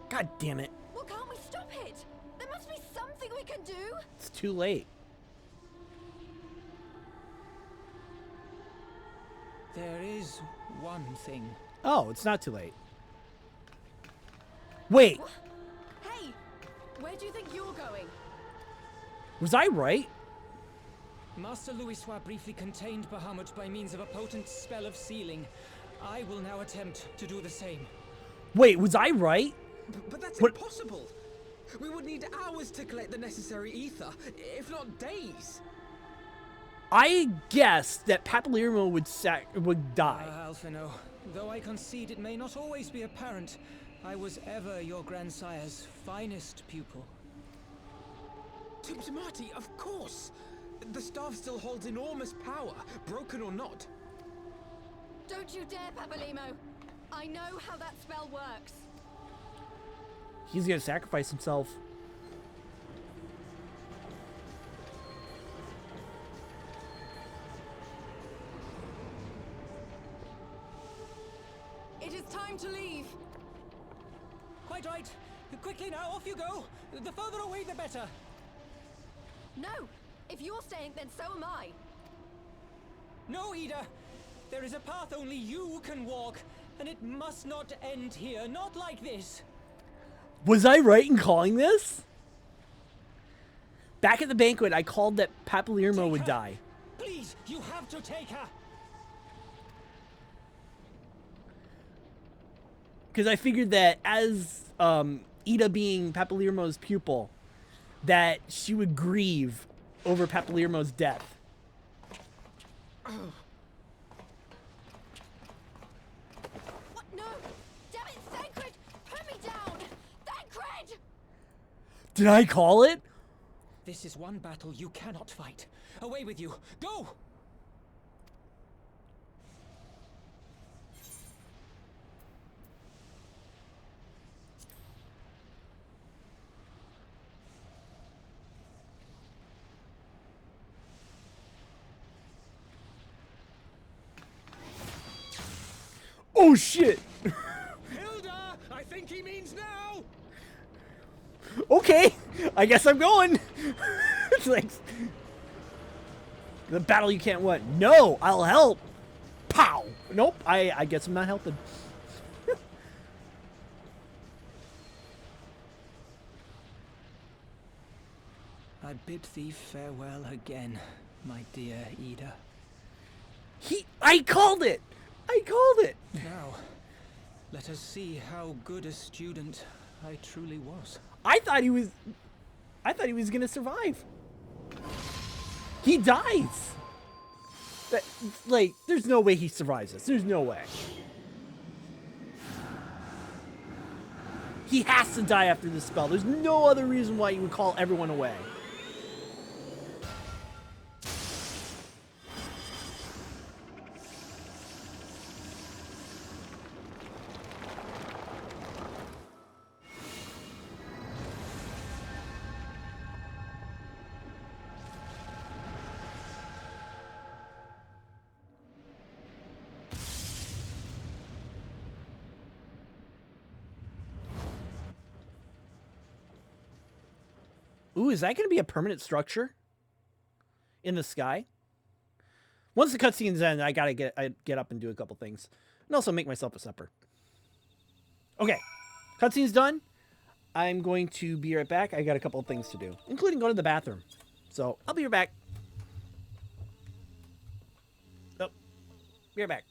God damn it. Well, can't we stop it? There must be something we can do. It's too late. There is one thing. Oh, it's not too late. Wait, Hey, where do you think you're going? was I right? Master Louisoix briefly contained Bahamut by means of a potent spell of sealing. I will now attempt to do the same. Wait, was I right? But that's What- impossible! We would need hours to collect the necessary ether, if not days. I guessed that Papillero would die. Alphino, though I concede it may not always be apparent, I was ever your grandsire's finest pupil. Timtamati, of course! The staff still holds enormous power, broken or not. Don't you dare, Papalimo. I know how that spell works. He's gonna sacrifice himself. It is time to leave. Quite right. Quickly now, off you go. The further away, the better. No, if you're staying, then so am I. No, Ida. There is a path only you can walk, and it must not end here. Not like this. Was I right in calling this? Back at the banquet, I called that Papillero would die. Please, you have to take her. Because I figured that as Ida being Papillero's pupil, that she would grieve over Papilirmo's death. What? No! Damn it, Thancred! Put me down! Thancred! Did I call it? This is one battle you cannot fight. Away with you! Go! Oh shit! Hilda! I think he means now! Okay, I guess I'm going. It's like the battle you can't win. No, I'll help. Pow! Nope, I guess I'm not helping. I bid thee farewell again, my dear Ida. I called it! I called it! Now, let us see how good a student I truly was. I thought he was gonna survive. He dies. Like, there's no way he survives this. There's no way. He has to die after this spell. There's no other reason why you would call everyone away. Ooh, is that going to be a permanent structure in the sky? Once the cutscene's end, I gotta get up and do a couple things, and also make myself a supper. Okay, cutscene's done. I'm going to be right back. I got a couple of things to do, including go to the bathroom. So I'll be right back. Oh, be right back.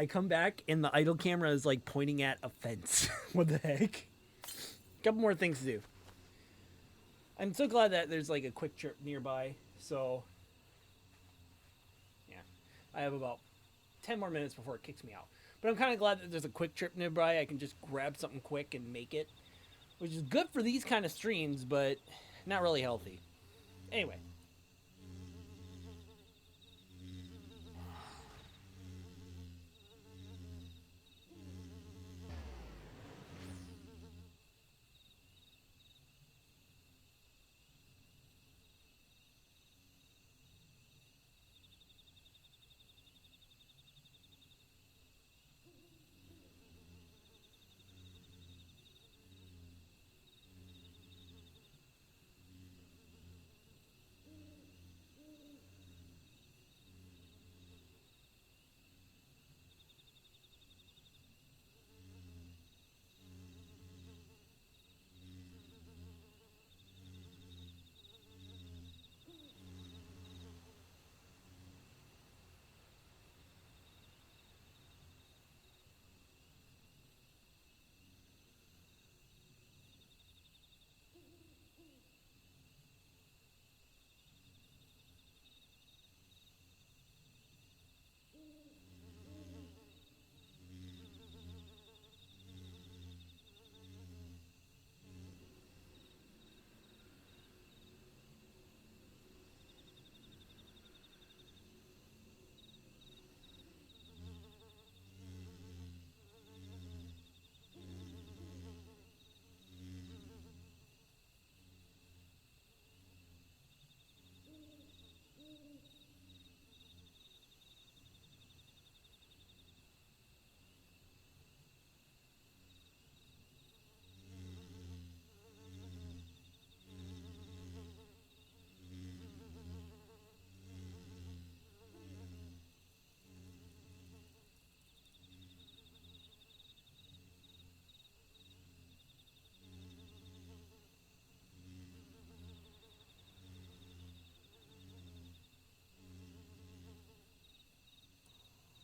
I come back and the idle camera is like pointing at a fence. What the heck? Couple more things to do. I'm so glad that there's like a quick trip nearby. So yeah, I have about 10 more minutes before it kicks me out. But I'm kind of glad that there's a quick trip nearby. I can just grab something quick and make it, which is good for these kind of streams, but not really healthy. Anyway.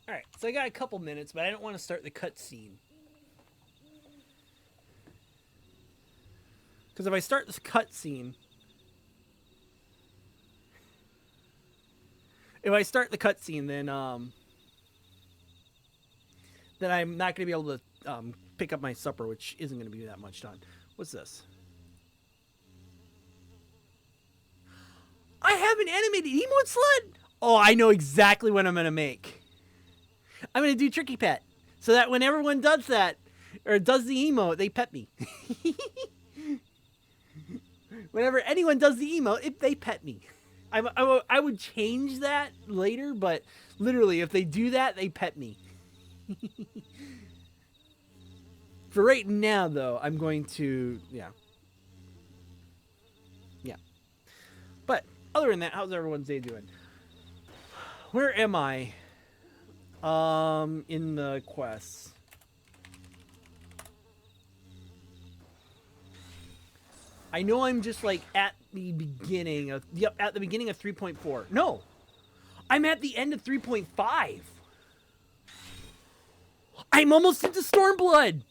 Alright, so I got a couple minutes, but I don't want to start the cutscene. Because if I start this cutscene... If I start the cutscene, then I'm not going to be able to pick up my supper, which isn't going to be that much time. What's this? I have an animated emote sled? Oh, I know exactly what I'm going to make. I'm going to do Tricky Pet. So that when everyone does that, or does the emote, they pet me. Whenever anyone does the emote, they pet me. I would change that later, but literally, if they do that, they pet me. For right now, though, I'm going to, yeah. But other than that, how's everyone's day doing? Where am I? In the quests. I know I'm just like at the beginning of, at the beginning of 3.4. No, I'm at the end of 3.5. I'm almost into Stormblood.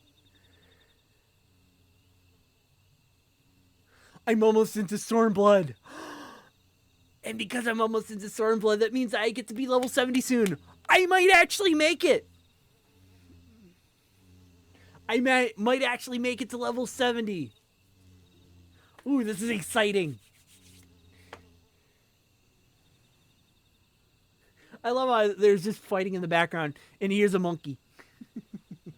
I'm almost into Stormblood. And because I'm almost into Stormblood, that means I get to be level 70 soon. I might actually make it. I might actually make it to level 70. Ooh, this is exciting. I love how there's just fighting in the background, and here's a monkey. It's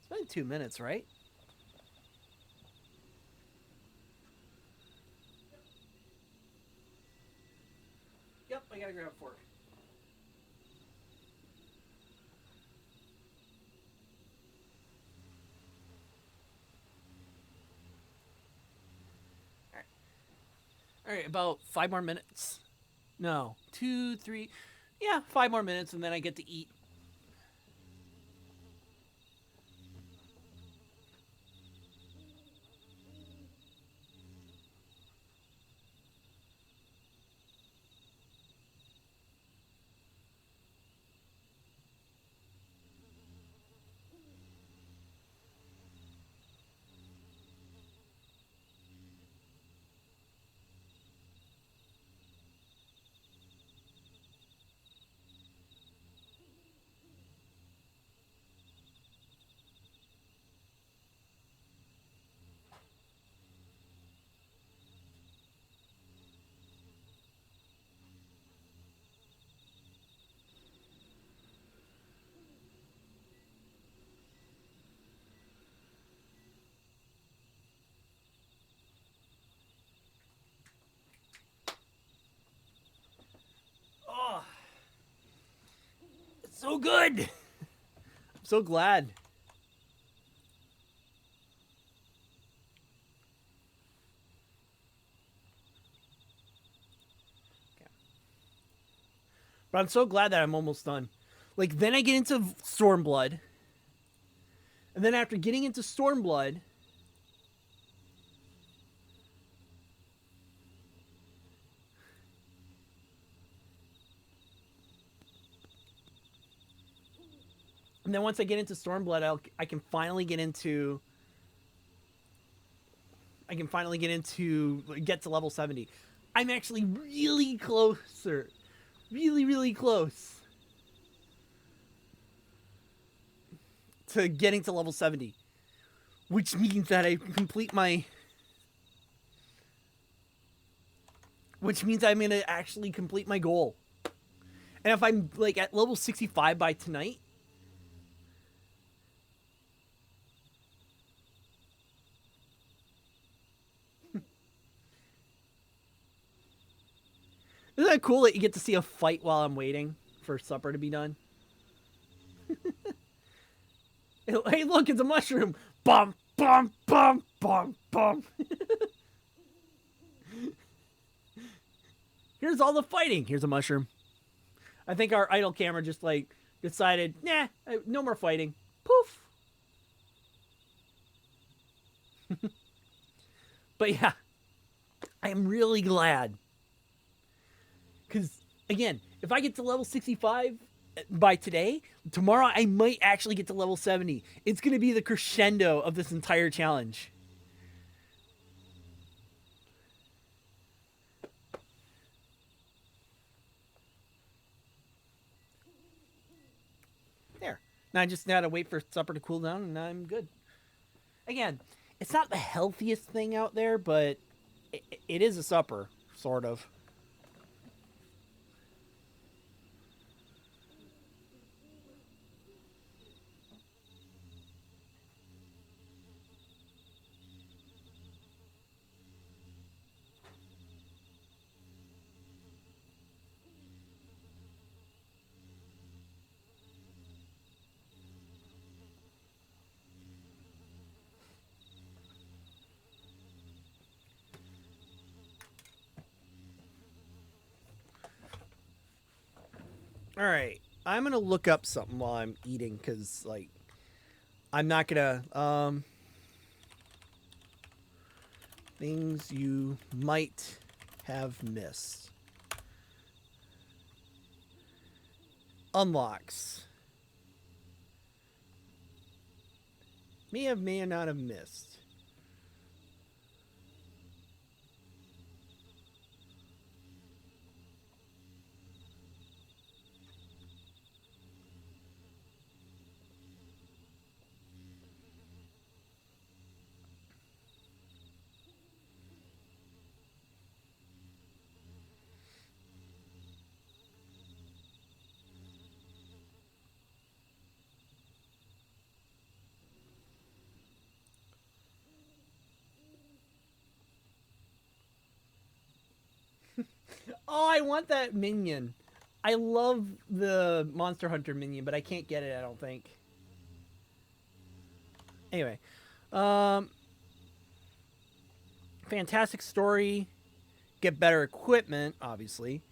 been 2 minutes, right? Yep, I gotta grab a fork. All right, about 5 more minutes. No, 2, 3. Yeah, 5 more minutes, and then I get to eat. so good. I'm so glad. But I'm so glad that I'm almost done. Like, then I get into Stormblood. And then after getting into Stormblood... And then once I get into Stormblood, I can finally get into... get to level 70. I'm actually really closer. Really, really close to getting to level 70. Which means that I complete my... Which means I'm going to actually complete my goal. And if I'm, like, at level 65 by tonight... Isn't that cool that you get to see a fight while I'm waiting for supper to be done? Hey, look, it's a mushroom. Bum, bum, bum, bum, bum. Here's all the fighting. Here's a mushroom. I think our idle camera just, like, decided, nah, no more fighting. Poof. But yeah, I am really glad. Because, again, if I get to level 65 by today, tomorrow I might actually get to level 70. It's going to be the crescendo of this entire challenge. There. Now I just gotta wait for supper to cool down and I'm good. Again, it's not the healthiest thing out there, but it is a supper, sort of. All right, I'm gonna look up something while I'm eating because, like, I'm not gonna things you might have missed. Unlocks. May or not have missed. Oh, I want that minion. I love the Monster Hunter minion, but I can't get it, I don't think. Anyway. Fantastic story. Get better equipment, obviously.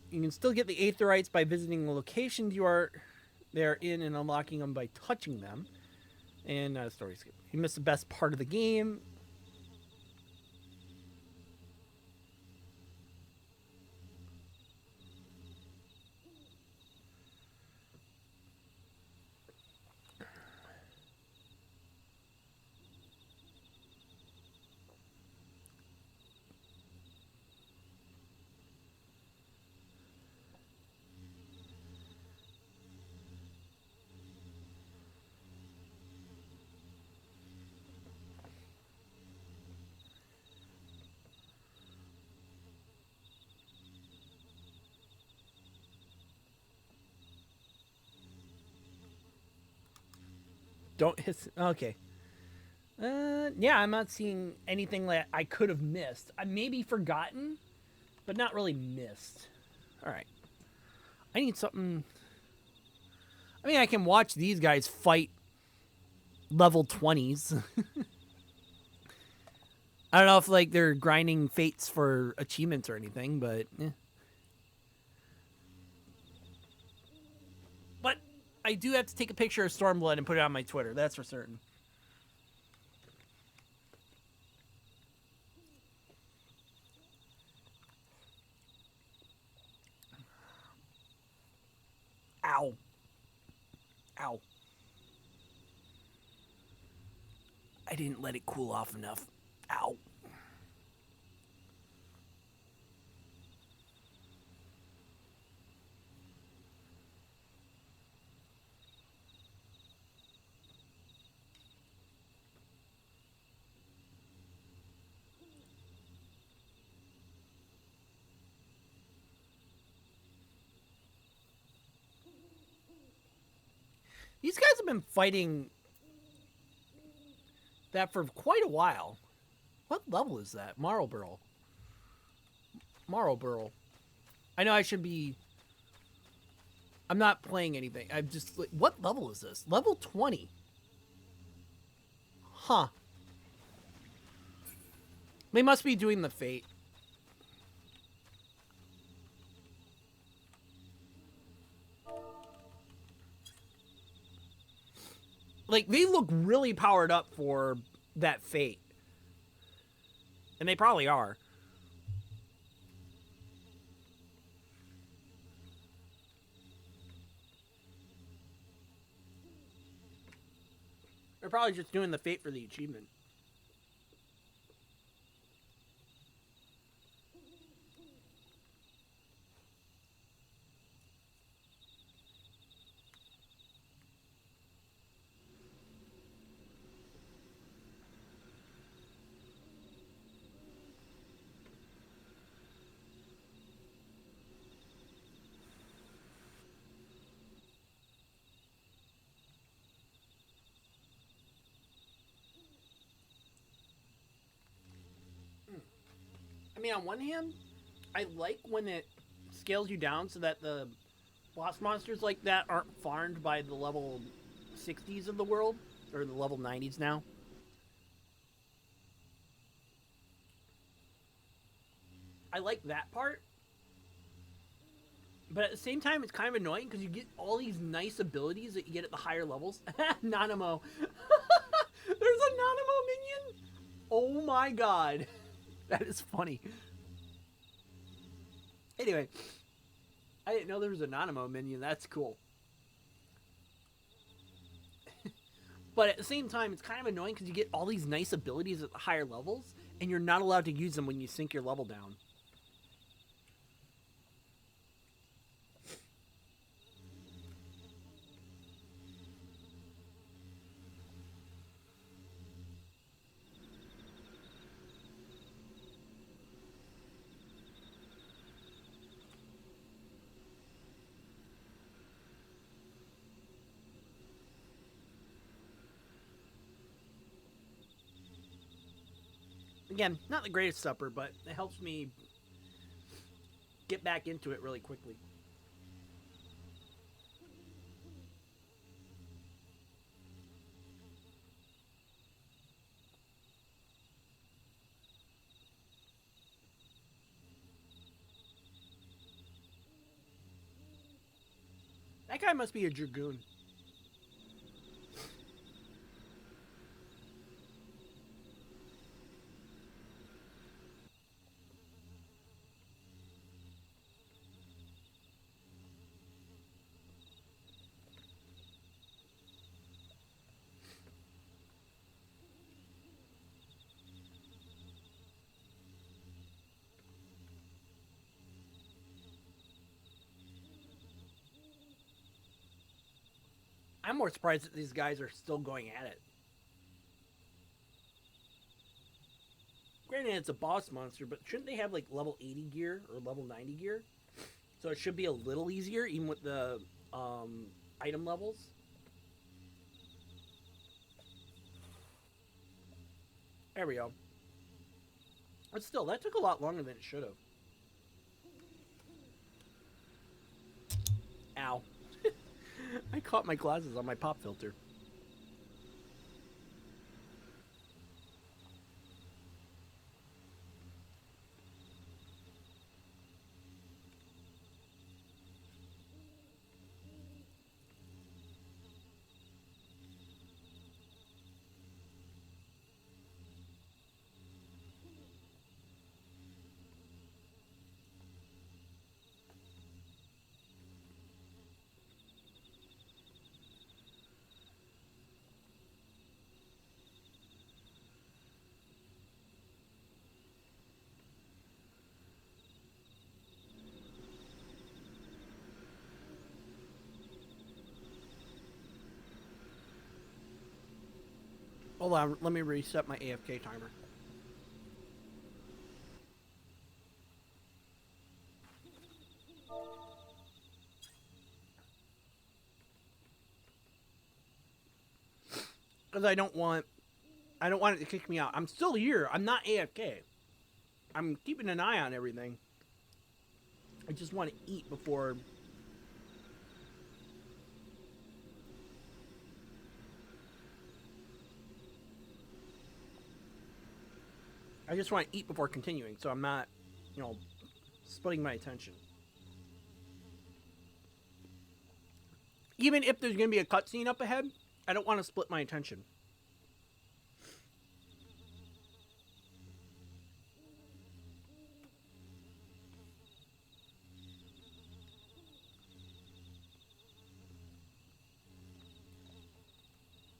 You can still get the Aetherites by visiting the locations they are in and unlocking them by touching them. And story skip. You missed the best part of the game. Don't hit. Okay. Yeah, I'm not seeing anything that I could have missed. I maybe forgotten, but not really missed. All right. I need something. I mean, I can watch these guys fight level 20s. I don't know if, like, they're grinding fates for achievements or anything, but... But I do have to take a picture of Stormblood and put it on my Twitter. That's for certain. Ow. Ow. I didn't let it cool off enough. Ow. These guys have been fighting that for quite a while. What level is that? Marlborough. Marlborough. I know I should be... I'm not playing anything. I'm just... What level is this? Level 20. Huh. They must be doing the fate. Like, they look really powered up for that fate. And they probably are. They're probably just doing the fate for the achievement. I mean, on one hand, I like when it scales you down so that the boss monsters like that aren't farmed by the level 60s of the world, or the level 90s now. I like that part. But at the same time, it's kind of annoying because you get all these nice abilities that you get at the higher levels. Nanamo. There's a Nanamo minion? Oh my god. That is funny. Anyway, I didn't know there was a Nanamo minion. That's cool. But at the same time, it's kind of annoying because you get all these nice abilities at the higher levels, and you're not allowed to use them when you sink your level down. Again, not the greatest supper, but it helps me get back into it really quickly. That guy must be a Dragoon. I'm more surprised that these guys are still going at it. Granted, it's a boss monster, but shouldn't they have like level 80 gear or level 90 gear? So it should be a little easier, even with the item levels. There we go. But still, that took a lot longer than it should have. Ow. I caught my glasses on my pop filter. Hold on, let me reset my AFK timer. Because I don't want it to kick me out. I'm still here. I'm not AFK. I'm keeping an eye on everything. I just want to eat before. I just want to eat before continuing, so I'm not, you know, splitting my attention. Even if there's going to be a cutscene up ahead, I don't want to split my attention.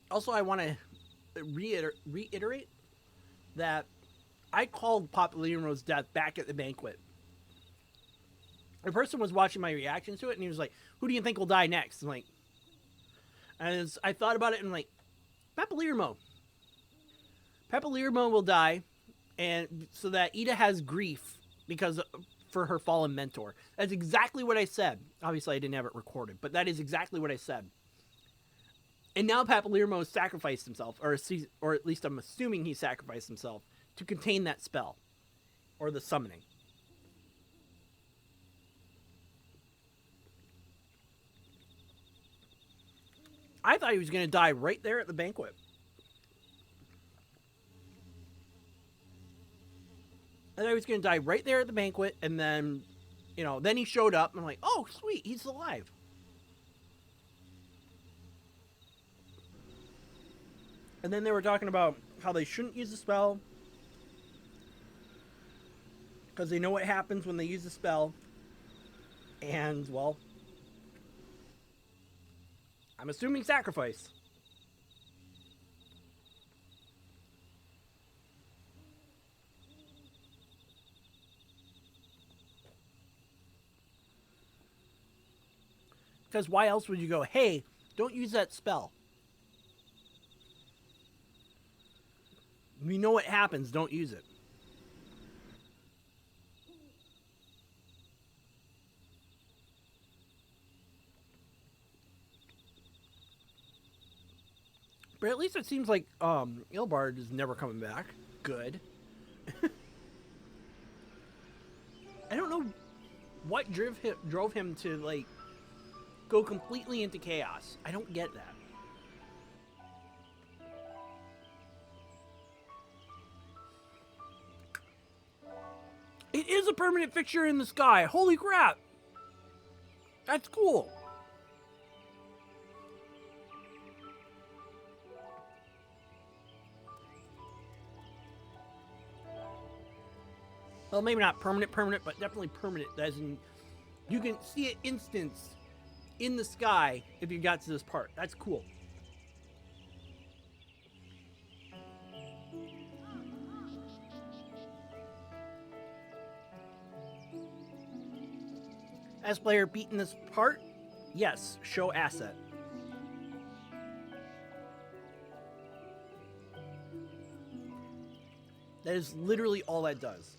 Also, I want to reiterate that I called Papalyro's death back at the banquet. A person was watching my reaction to it, and he was like, "Who do you think will die next?" I'm like, and I thought about it, and I'm like, Papalyro. Papalyro will die, and so that Ida has grief because for her fallen mentor. That's exactly what I said. Obviously, I didn't have it recorded, but that is exactly what I said. And now Papalyro sacrificed himself, or at least I'm assuming he sacrificed himself to contain that spell, or the summoning. I thought he was going to die right there at the banquet. I thought he was going to die right there at the banquet, and then, you know, then he showed up, and I'm like, oh, sweet, he's alive. And then they were talking about how they shouldn't use the spell because they know what happens when they use the spell. And, well, I'm assuming sacrifice. Because why else would you go, hey, don't use that spell? We know what happens, don't use it. But at least it seems like Ilbard is never coming back. Good. I don't know what drove him to, like, go completely into chaos. I don't get that. It is a permanent fixture in the sky. Holy crap. That's cool. Well, maybe not permanent, but definitely permanent. As in, you can see it instanced in the sky if you got to this part. That's cool. As player beaten this part? Yes, show asset. That is literally all that does.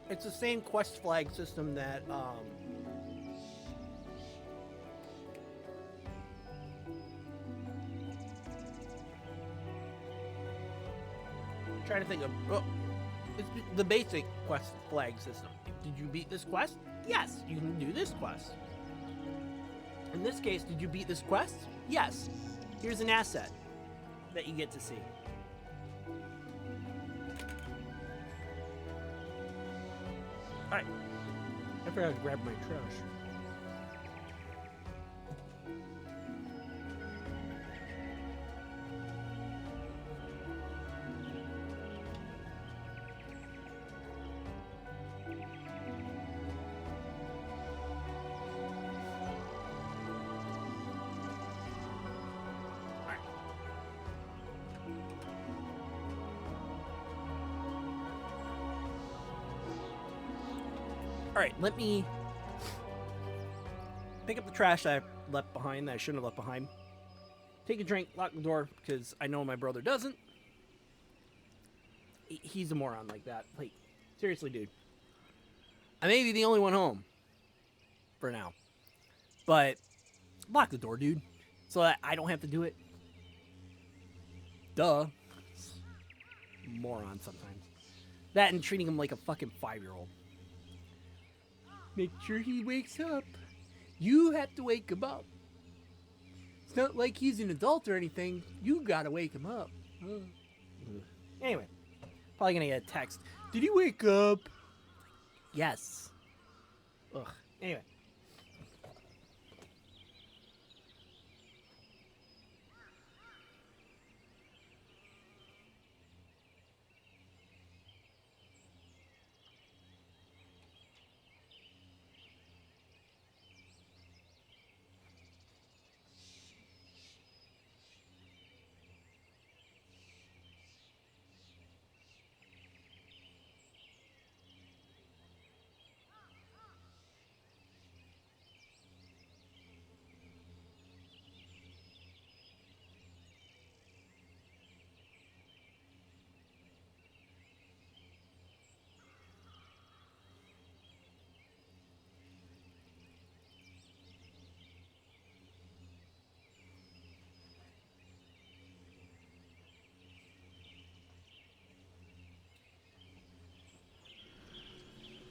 It's the same quest flag system that trying to think of... Oh, it's the basic quest flag system. Did you beat this quest? Yes, you can do this quest. In this case, did you beat this quest? Yes. Here's an asset that you get to see. Alright. I forgot to grab my trash. Alright, let me pick up the trash I left behind that I shouldn't have left behind. Take a drink, lock the door, because I know my brother doesn't. He's a moron like that. Like, seriously, dude. I may be the only one home. For now. But, lock the door, dude. So that I don't have to do it. Duh. Moron sometimes. That and treating him like a fucking 5-year-old. Make sure he wakes up. You have to wake him up. It's not like he's an adult or anything. You gotta wake him up. Anyway, probably gonna get a text. Did he wake up? Yes. Ugh. Anyway.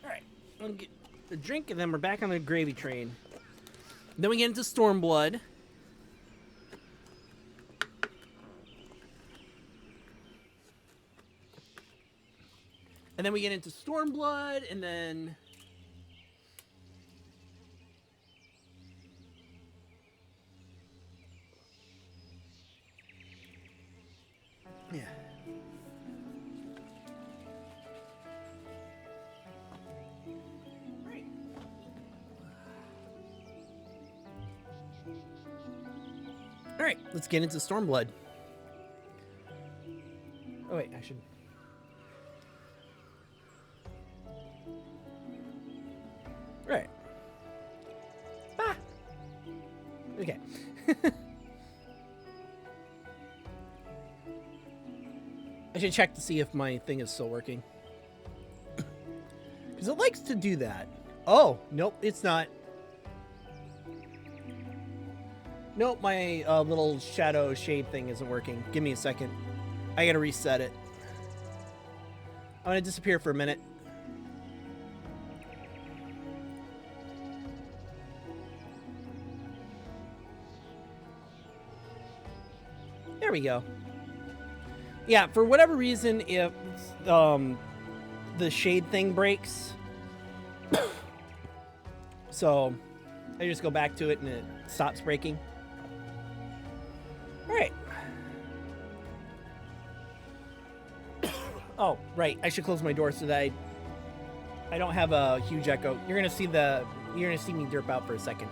Alright, we'll get the drink and then we're back on the gravy train. Then we get into Stormblood. And then we get into Stormblood and then... Yeah. Alright, let's get into Stormblood. Oh wait, I should... Right. Ah! Okay. I should check to see if my thing is still working. Because it likes to do that. Oh, nope, it's not. Nope, my little shadow shade thing isn't working. Give me a second. I gotta reset it. I'm gonna disappear for a minute. There we go. Yeah, for whatever reason, if the shade thing breaks, so I just go back to it and it stops breaking. All right. Oh, right. I should close my door so that I don't have a huge echo. You're gonna see me derp out for a second.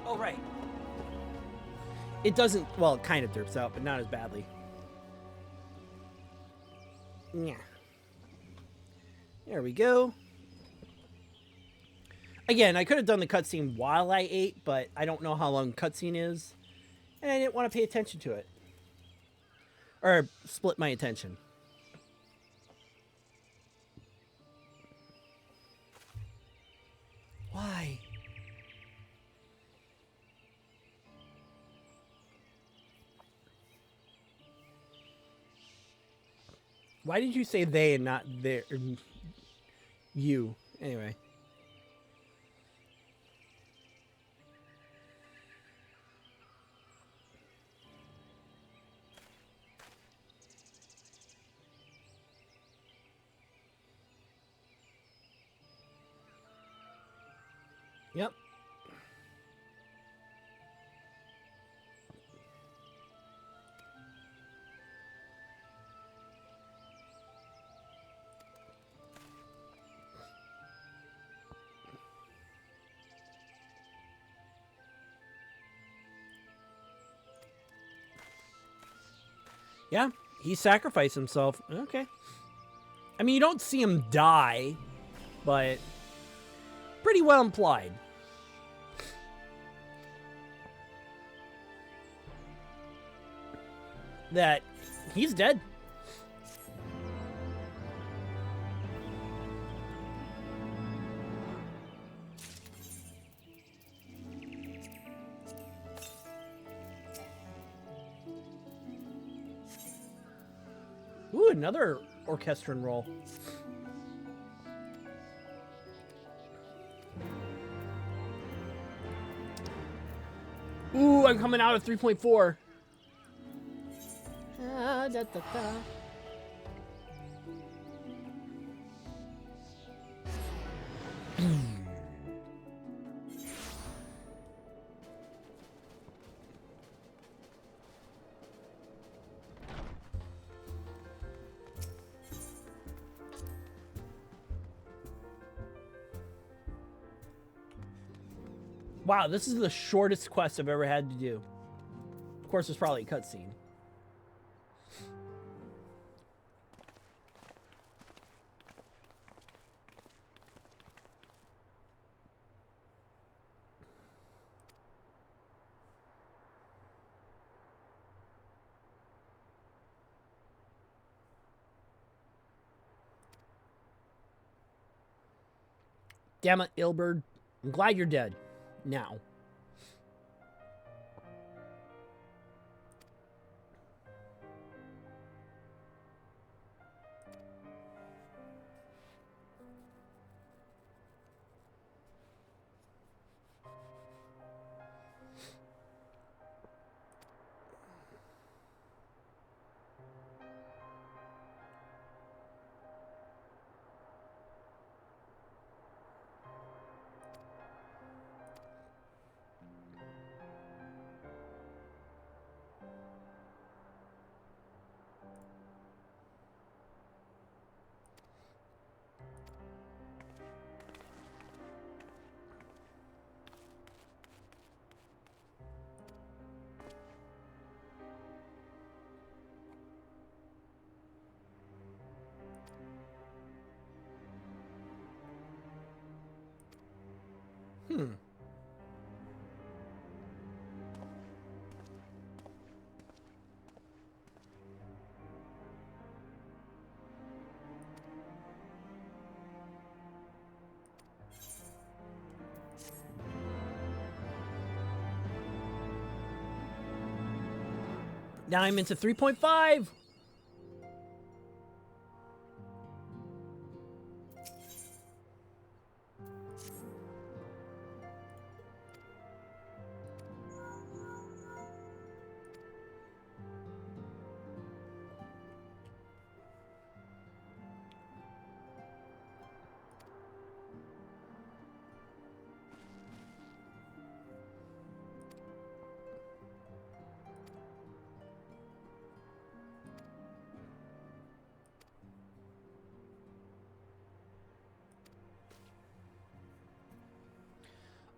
Oh, right. It doesn't, well, it kind of derps out, but not as badly. Yeah. There we go. Again, I could have done the cutscene while I ate, but I don't know how long cutscene is. And I didn't want to pay attention to it. Or split my attention. Why? Why did you say they and not their? You. Anyway. Yep. Yeah, he sacrificed himself. Okay. I mean, you don't see him die, but pretty well implied. That he's dead. Ooh, another orchestrion roll. Ooh, I'm coming out at 3.4. Da, da, da. Wow, this is the shortest quest I've ever had to do. Of course, there's probably a cutscene. Damn it, Ilberd. I'm glad you're dead. Now. Hmm. Now I'm into 3.5.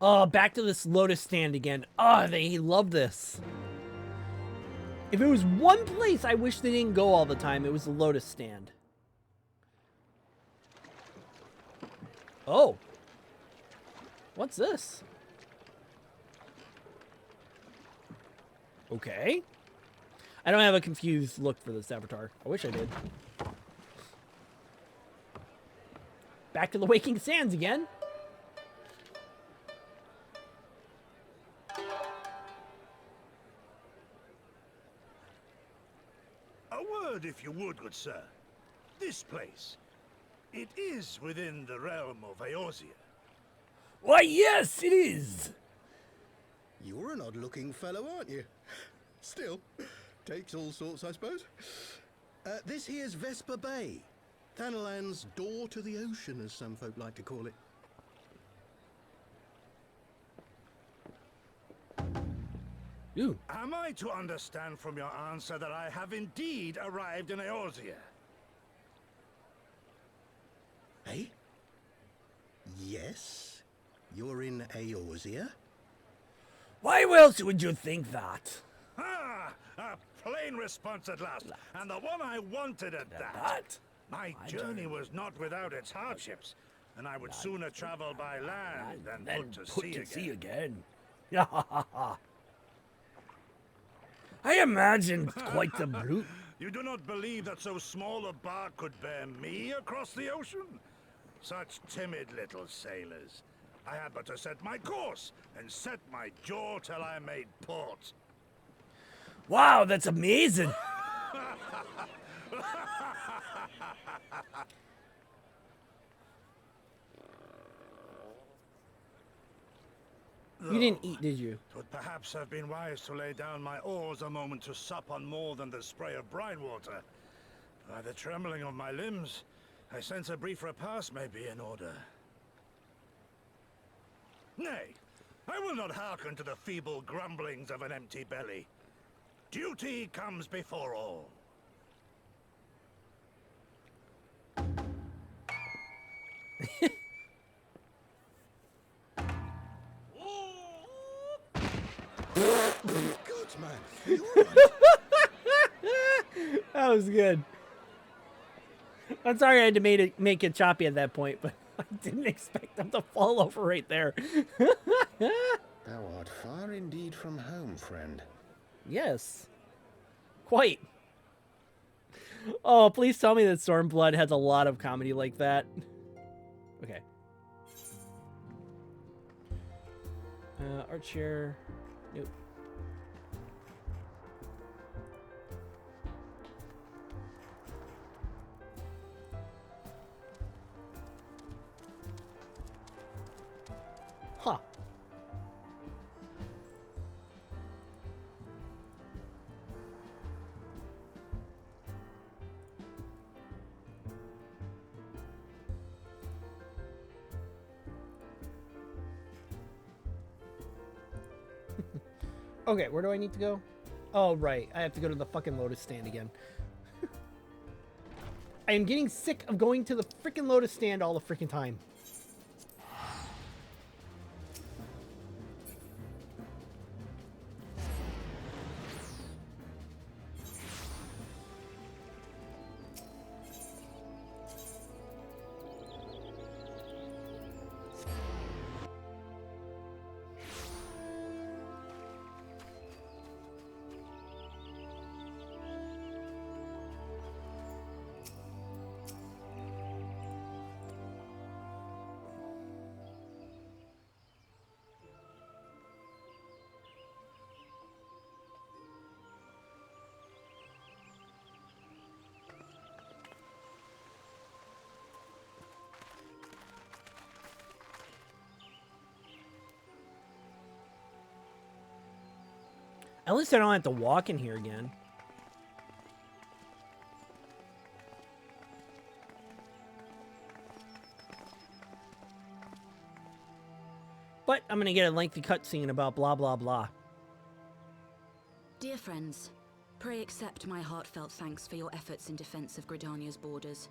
Oh, back to this Lotus stand again. Oh, they love this. If it was one place I wish they didn't go all the time, it was the Lotus stand. Oh. What's this? Okay. I don't have a confused look for this avatar. I wish I did. Back to the Waking Sands again. A word, if you would, good sir. this place? It is within the realm of Eorzea. Why, yes, it is. You're an odd-looking fellow, aren't you? Still, takes all sorts, I suppose. This here's Vesper Bay, Thanalan's door to the ocean, as some folk like to call it. You. Am I to understand from your answer that I have indeed arrived in Eorzea? Eh? Yes? You're in Eorzea? Why else would you think that? Ah! A plain response at last, and the one I wanted at that. My journey was not without its hardships, and I would sooner travel by land than put to sea again. I imagined quite the brute. You do not believe that so small a bark could bear me across the ocean? Such timid little sailors. I had but to set my course and set my jaw till I made port. Wow, that's amazing. You didn't eat, did you? It would perhaps have been wise to lay down my oars a moment to sup on more than the spray of brine water. By the trembling of my limbs, I sense a brief repast may be in order. Nay, I will not hearken to the feeble grumblings of an empty belly. Duty comes before all. God, man. That was good. I'm sorry I had to make it choppy at that point, but I didn't expect them to fall over right there. Thou art far indeed from home, friend. Yes. Quite. Oh, please tell me that Stormblood has a lot of comedy like that. Okay. Art share. Nope. Huh. Okay, where do I need to go? Oh, right. I have to go to the fucking Lotus stand again. I am getting sick of going to the freaking Lotus stand all the freaking time. At least I don't have to walk in here again. But I'm gonna get a lengthy cutscene about blah blah blah. Dear friends, pray accept my heartfelt thanks for your efforts in defense of Gridania's borders.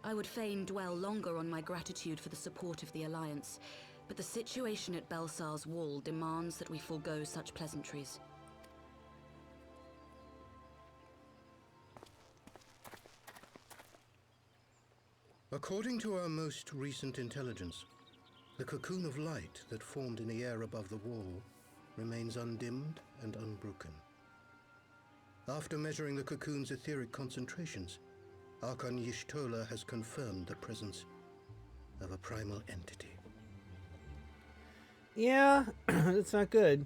I would fain dwell longer on my gratitude for the support of the Alliance, but the situation at Belsar's Wall demands that we forego such pleasantries. According to our most recent intelligence, the cocoon of light that formed in the air above the wall remains undimmed and unbroken. After measuring the cocoon's etheric concentrations, Archon Y'shtola has confirmed the presence of a primal entity. Yeah, that's not good.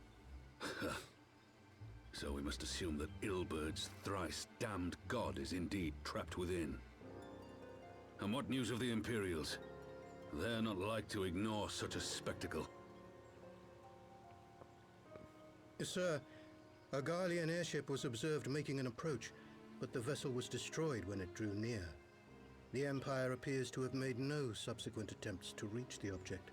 So we must assume that Ilbert's thrice damned god is indeed trapped within. And what news of the Imperials? They're not like to ignore such a spectacle. Sir, a Garlean airship was observed making an approach, but the vessel was destroyed when it drew near. The Empire appears to have made no subsequent attempts to reach the object.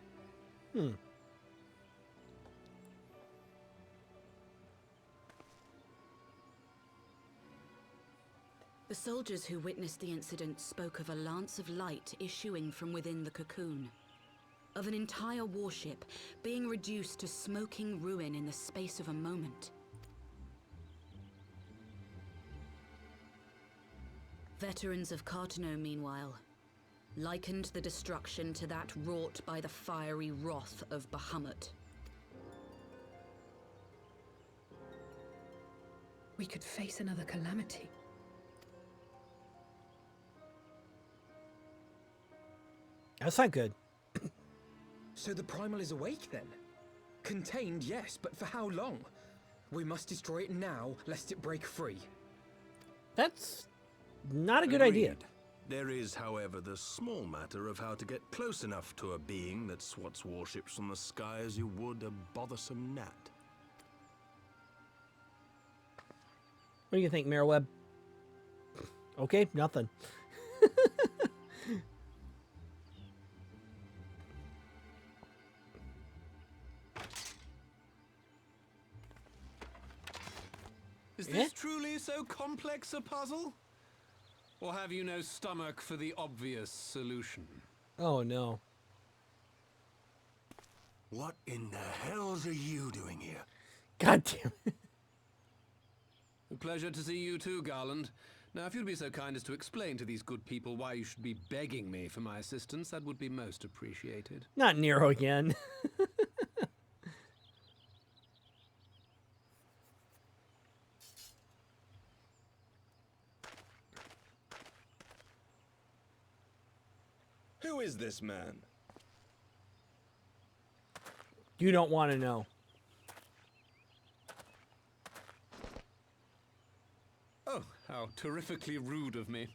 The soldiers who witnessed the incident spoke of a lance of light issuing from within the cocoon, of an entire warship being reduced to smoking ruin in the space of a moment. Veterans of Cartano, meanwhile, likened the destruction to that wrought by the fiery wrath of Bahamut. We could face another calamity. That's not good. So the Primal is awake then? Contained, yes, but for how long? We must destroy it now, lest it break free. That's not a good idea. Agreed. There is, however, the small matter of how to get close enough to a being that swats warships from the sky as you would a bothersome gnat. What do you think, Marrowweb? Okay, nothing. Is this truly so complex a puzzle? Or have you no stomach for the obvious solution? Oh, no. What in the hells are you doing here? God damn it. A pleasure to see you too, Garland. Now, if you'd be so kind as to explain to these good people why you should be begging me for my assistance, that would be most appreciated. Not Nero again. Who is this man? You don't want to know. Oh, how terrifically rude of me.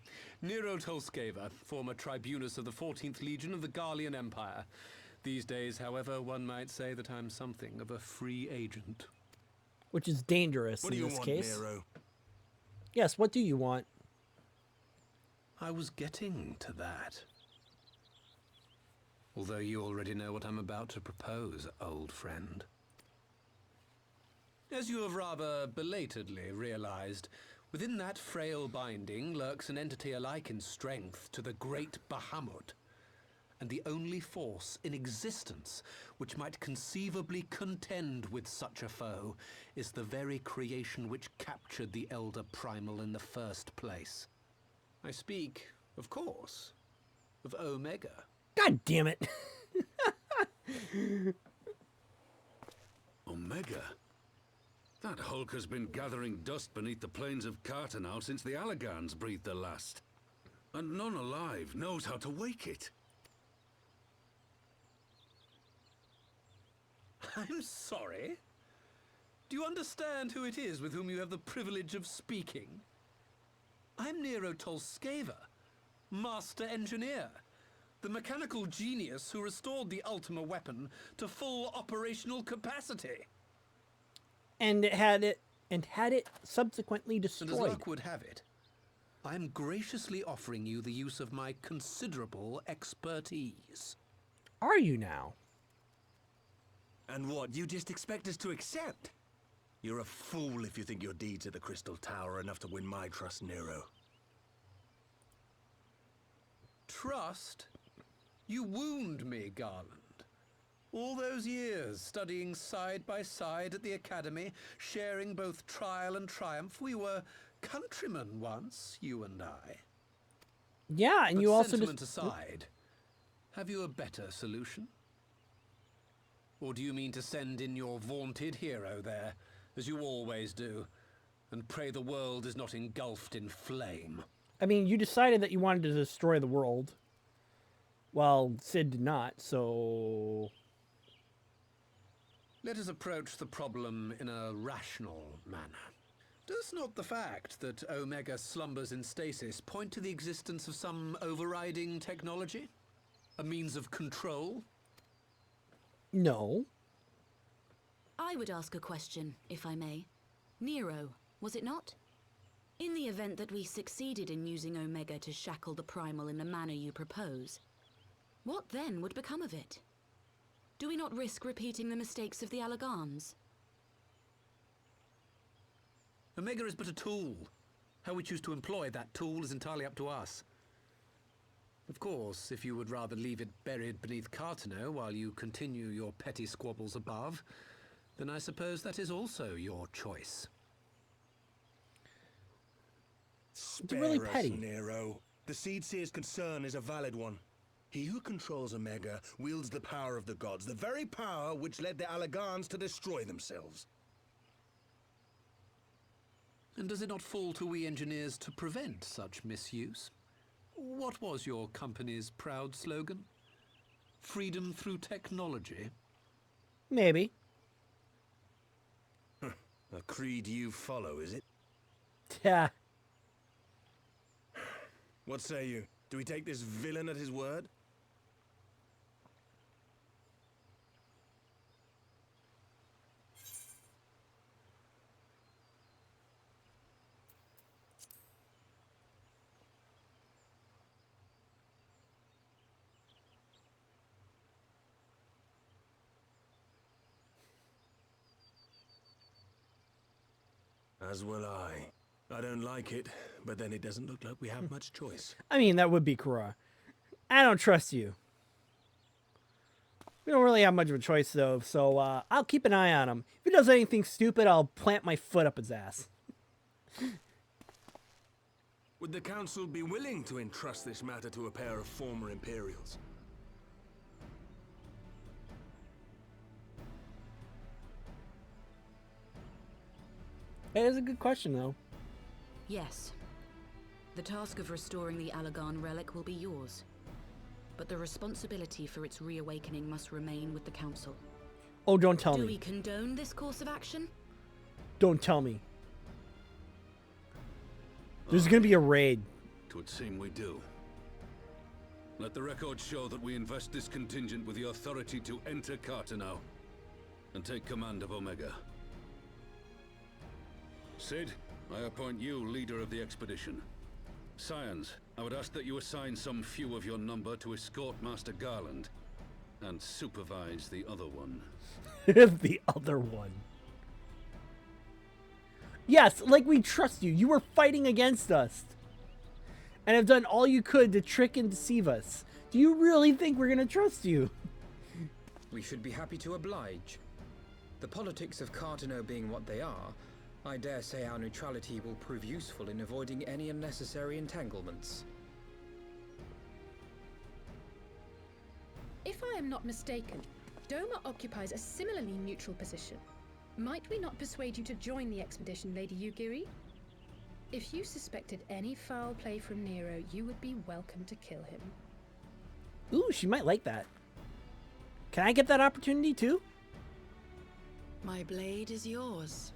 Nero Tolskeva, former tribunus of the 14th Legion of the Garlean Empire. These days, however, one might say that I'm something of a free agent. Which is dangerous in this case. Nero? Yes, what do you want? I was getting to that. Although you already know what I'm about to propose, old friend. As you have rather belatedly realized, within that frail binding lurks an entity alike in strength to the great Bahamut, and the only force in existence which might conceivably contend with such a foe is the very creation which captured the Elder Primal in the first place. I speak, of course, of Omega. God damn it. Omega? That hulk has been gathering dust beneath the plains of Cartano since the Allagans breathed their last. And none alive knows how to wake it. I'm sorry? Do you understand who it is with whom you have the privilege of speaking? I'm Nero Tolskeva, Master Engineer. The mechanical genius who restored the Ultima weapon to full operational capacity. And had it subsequently destroyed. And as luck would have it, I am graciously offering you the use of my considerable expertise. Are you now? And what, you just expect us to accept? You're a fool if you think your deeds at the Crystal Tower are enough to win my trust, Nero. Trust? You wound me, Garland. All those years, studying side by side at the Academy, sharing both trial and triumph, we were countrymen once, you and I. Yeah, and but you also sentiment aside, have you a better solution? Or do you mean to send in your vaunted hero there, as you always do, and pray the world is not engulfed in flame? I mean, you decided that you wanted to destroy the world. Well, Sid did not, so... Let us approach the problem in a rational manner. Does not the fact that Omega slumbers in stasis point to the existence of some overriding technology? A means of control? No. I would ask a question, if I may. Nero, was it not? In the event that we succeeded in using Omega to shackle the Primal in the manner you propose, what then would become of it? Do we not risk repeating the mistakes of the Allagans? Omega is but a tool. How we choose to employ that tool is entirely up to us. Of course, if you would rather leave it buried beneath Cartano while you continue your petty squabbles above, then I suppose that is also your choice. Spare really us, petty. Nero. The Seedseer's concern is a valid one. He who controls Omega wields the power of the gods, the very power which led the Allagans to destroy themselves. And does it not fall to we engineers to prevent such misuse? What was your company's proud slogan? Freedom through technology? Maybe. A creed you follow, is it? Yeah. What say you? Do we take this villain at his word? As will I. I don't like it, but then it doesn't look like we have much choice. I mean, that would be Korra. I don't trust you. We don't really have much of a choice, though, so I'll keep an eye on him. If he does anything stupid, I'll plant my foot up his ass. Would the Council be willing to entrust this matter to a pair of former Imperials? That is a good question, though. Yes. The task of restoring the Allagan relic will be yours. But the responsibility for its reawakening must remain with the Council. Oh, don't tell Do me. we condone this course of action? Don't tell me. There's gonna be a raid. It would seem we do. Let the record show that we invest this contingent with the authority to enter Cartano and take command of Omega. Sid, I appoint you leader of the expedition. Scions, I would ask that you assign some few of your number to escort Master Garland and supervise the other one. The other one. Yes, like we trust you. You were fighting against us. And have done all you could to trick and deceive us. Do you really think we're gonna trust you? We should be happy to oblige. The politics of Cartano being what they are, I dare say our neutrality will prove useful in avoiding any unnecessary entanglements. If I am not mistaken, Doma occupies a similarly neutral position. Might we not persuade you to join the expedition, Lady Yugiri? If you suspected any foul play from Nero, you would be welcome to kill him. Ooh, she might like that. Can I get that opportunity too? My blade is yours.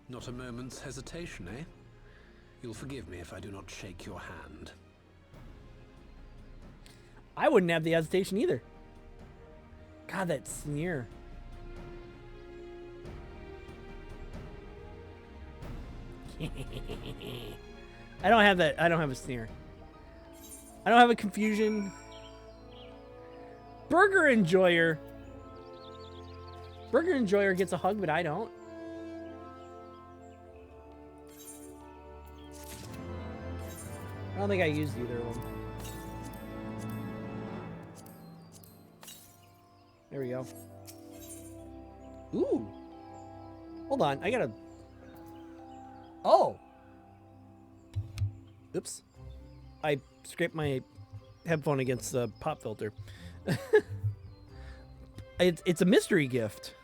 Not a moment's hesitation, eh? You'll forgive me if I do not shake your hand. I wouldn't have the hesitation either. God, that sneer. I don't have that. I don't have a sneer. I don't have a confusion. Burger Enjoyer. Burger Enjoyer gets a hug, but I don't. I don't think I used either of them. There we go. Ooh. Hold on, I gotta... Oh! Oops. I scraped my headphone against the pop filter. It's a mystery gift.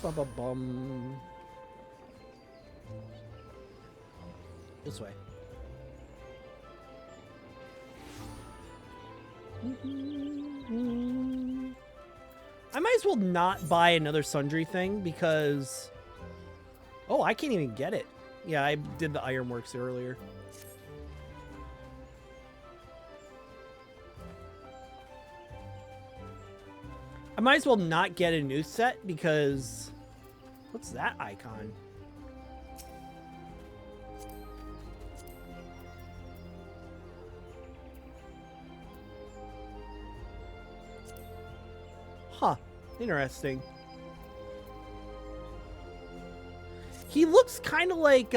Ba-ba-bum. This way. I might as well not buy another sundry thing because... Oh, I can't even get it. Yeah, I did the ironworks earlier. I might as well not get a new set because... What's that icon? Huh. Interesting. He looks kind of like,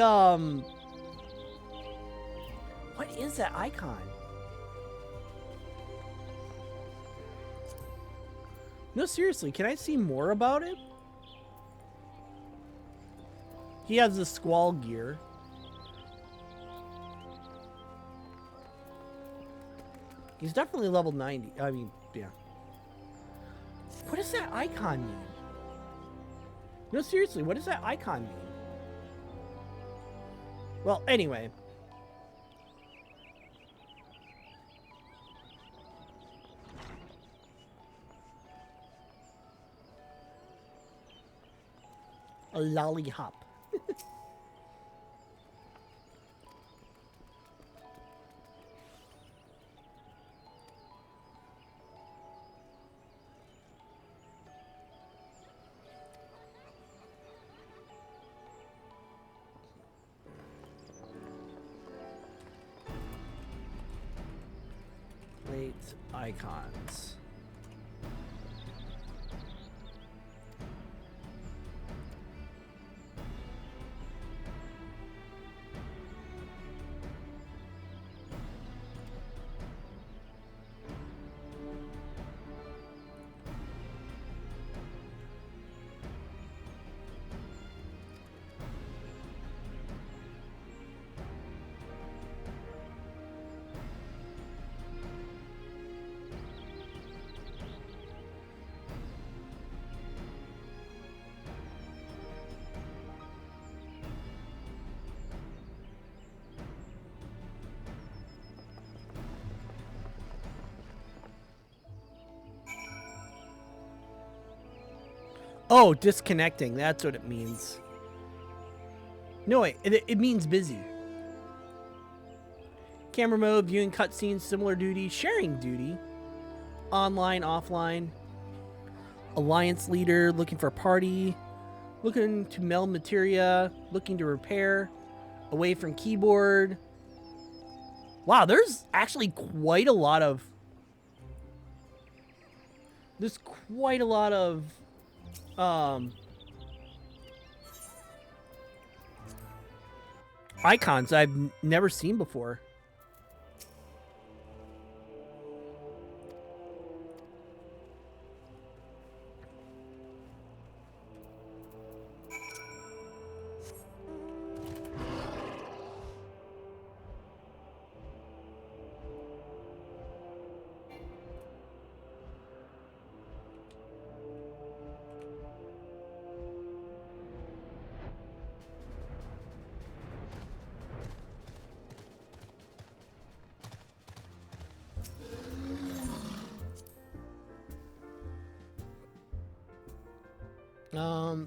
what is that icon? No, seriously, can I see more about it? He has the squall gear. He's definitely level 90. I mean, yeah. What does that icon mean? No, seriously, what does that icon mean? Well, anyway. A lollipop. Late icons. Oh, disconnecting. That's what it means. No, wait. It means busy. Camera mode, viewing cutscenes, similar duty, sharing duty. Online, offline. Alliance leader, looking for a party. Looking to meld materia. Looking to repair. Away from keyboard. Wow, there's actually quite a lot of... There's quite a lot of... icons I've never seen before.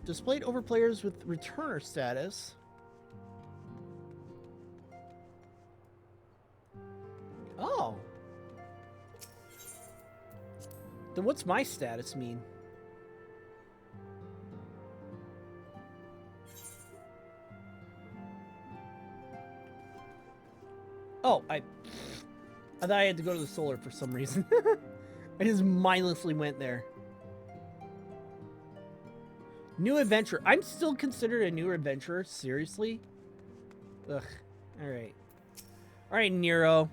Displayed over players with returner status. Oh. Then what's my status mean? Oh, I thought I had to go to the solar for some reason. I just mindlessly went there. New adventure. I'm still considered a new adventurer. Seriously? Ugh. Alright. Alright, Nero.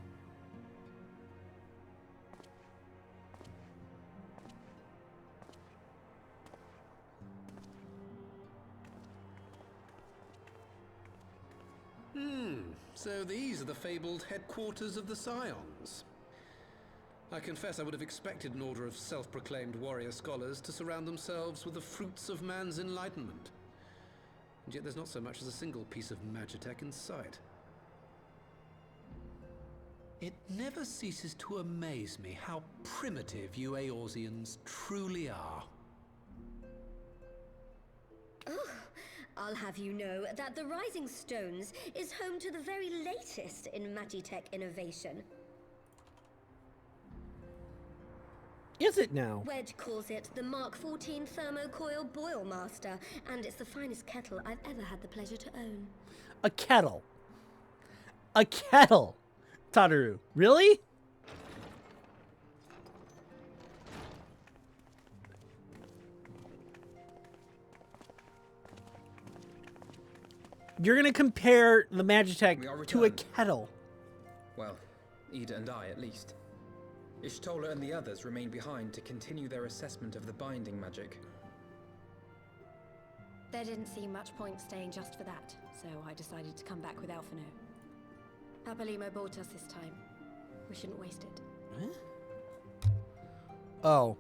So these are the fabled headquarters of the Scions. I confess I would have expected an order of self-proclaimed warrior scholars to surround themselves with the fruits of man's enlightenment. And yet there's not so much as a single piece of magitech in sight. It never ceases to amaze me how primitive you Eorzeans truly are. Oh, I'll have you know that the Rising Stones is home to the very latest in magitech innovation. Is it now? Wedge calls it the Mark 14 Thermocoil Boil Master, and it's the finest kettle I've ever had the pleasure to own. A kettle. A kettle. Tadaru, really? You're gonna compare the Magitech to a kettle. Well, Ida and I, at least. Ishtola and the others remain behind to continue their assessment of the binding magic. There didn't seem much point staying just for that, so I decided to come back with Alphino. Papalimo bought us this time. We shouldn't waste it. Huh? Oh.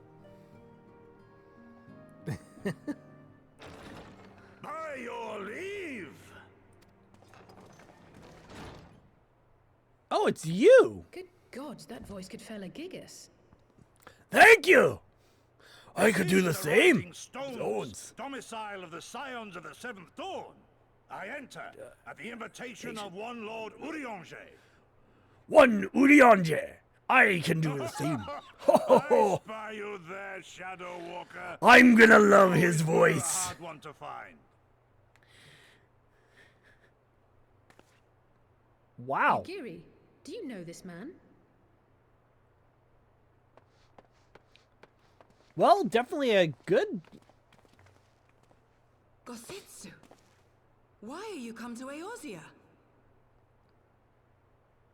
By your leave! Oh, it's you! Good God, that voice could fell a gigas. Thank you! I could do the same. Rising Stones, domicile of the Scions of the Seventh Dawn. I enter at the invitation of one Lord Urianger. One Urianger. I can do the same. I spy you there, Shadow Walker. I'm gonna love his voice. You're a hard one to find. Wow. Giri, do you know this man? Well, definitely a good... Gosetsu, why are you come to Eorzea?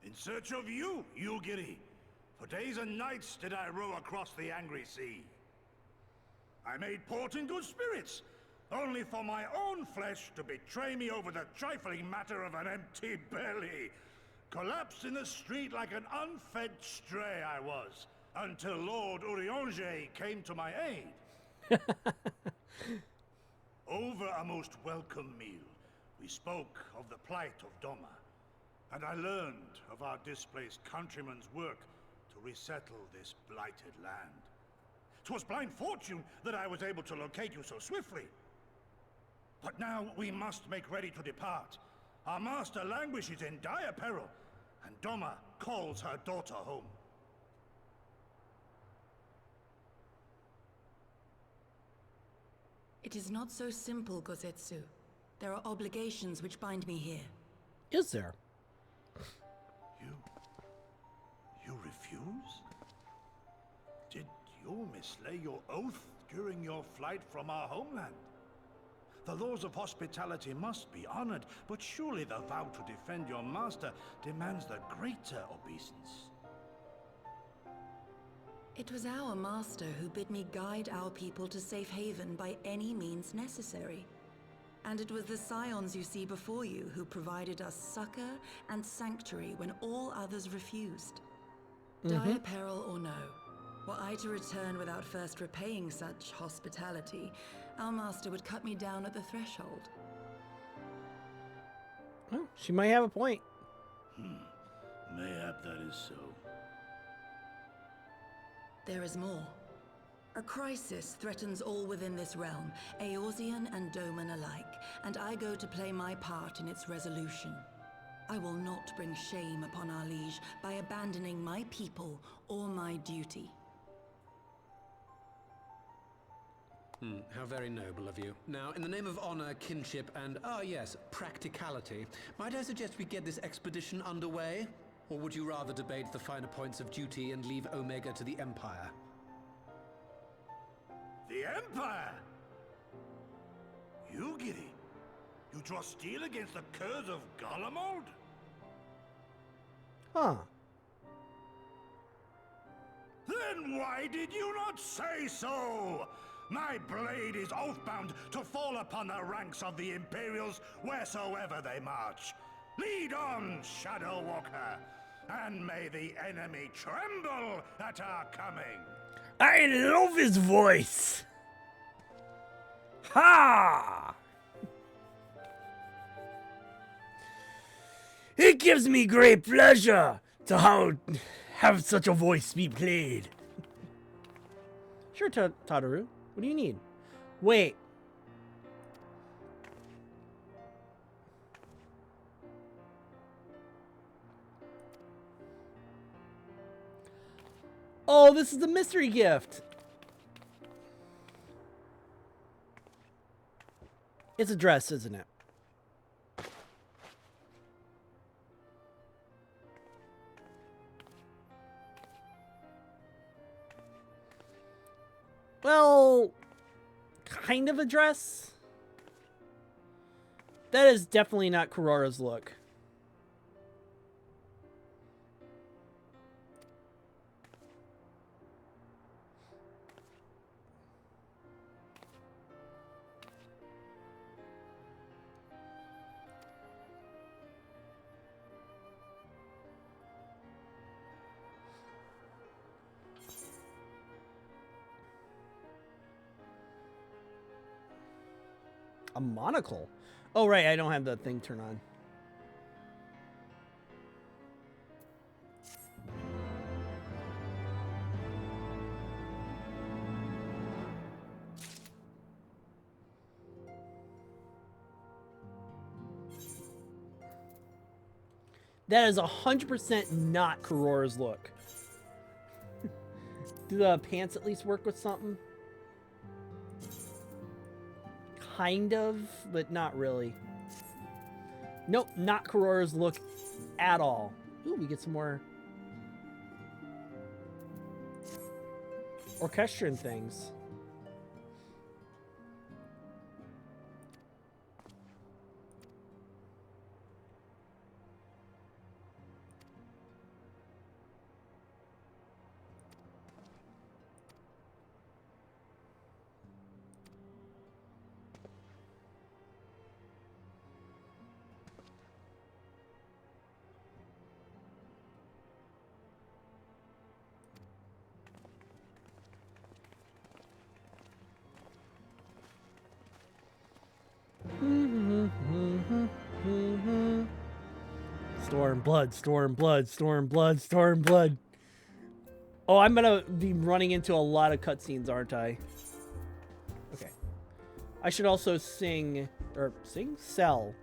In search of you, Yugiri. For days and nights did I row across the angry sea. I made port in good spirits, only for my own flesh to betray me over the trifling matter of an empty belly. Collapsed in the street like an unfed stray I was, until Lord Urianger came to my aid. Over a most welcome meal, we spoke of the plight of Doma, and I learned of our displaced countrymen's work to resettle this blighted land. 'Twas blind fortune that I was able to locate you so swiftly. But now we must make ready to depart. Our master languishes in dire peril, and Doma calls her daughter home. It is not so simple, Gosetsu. There are obligations which bind me here. Is there? You refuse? Did you mislay your oath during your flight from our homeland? The laws of hospitality must be honored, but surely the vow to defend your master demands the greater obeisance. It was our master who bid me guide our people to safe haven by any means necessary. And it was the Scions you see before you who provided us succor and sanctuary when all others refused. Dire peril or no, were I to return without first repaying such hospitality, our master would cut me down at the threshold. Well, she might have a point. Mayhap that is so. There is more. A crisis threatens all within this realm, Eorzean and Doman alike, and I go to play my part in its resolution. I will not bring shame upon our liege by abandoning my people or my duty. How very noble of you. Now, in the name of honor, kinship, and, yes, practicality, might I suggest we get this expedition underway? Or would you rather debate the finer points of duty and leave Omega to the Empire? The Empire? Yugiri, you draw steel against the curse of Garlemald? Huh. Then why did you not say so? My blade is oathbound to fall upon the ranks of the Imperials wheresoever they march. Lead on, Shadow Walker. and may the enemy tremble at our coming. I love his voice. Ha! It gives me great pleasure to have such a voice be played. Sure, Tadaru. What do you need? Wait. Oh, this is the mystery gift. It's a dress, isn't it? Well, kind of a dress. That is definitely not Kurora's look. A monocle? Oh, right. I don't have that thing turned on. That is 100% not Kurora's look. Do the pants at least work with something? Kind of, but not really. Nope, not Kurora's look at all. Ooh, we get some more orchestrion things. Stormblood, Stormblood, Stormblood, Stormblood. Oh, I'm gonna be running into a lot of cutscenes, aren't I? Okay. I should also sing, or sing? Sell.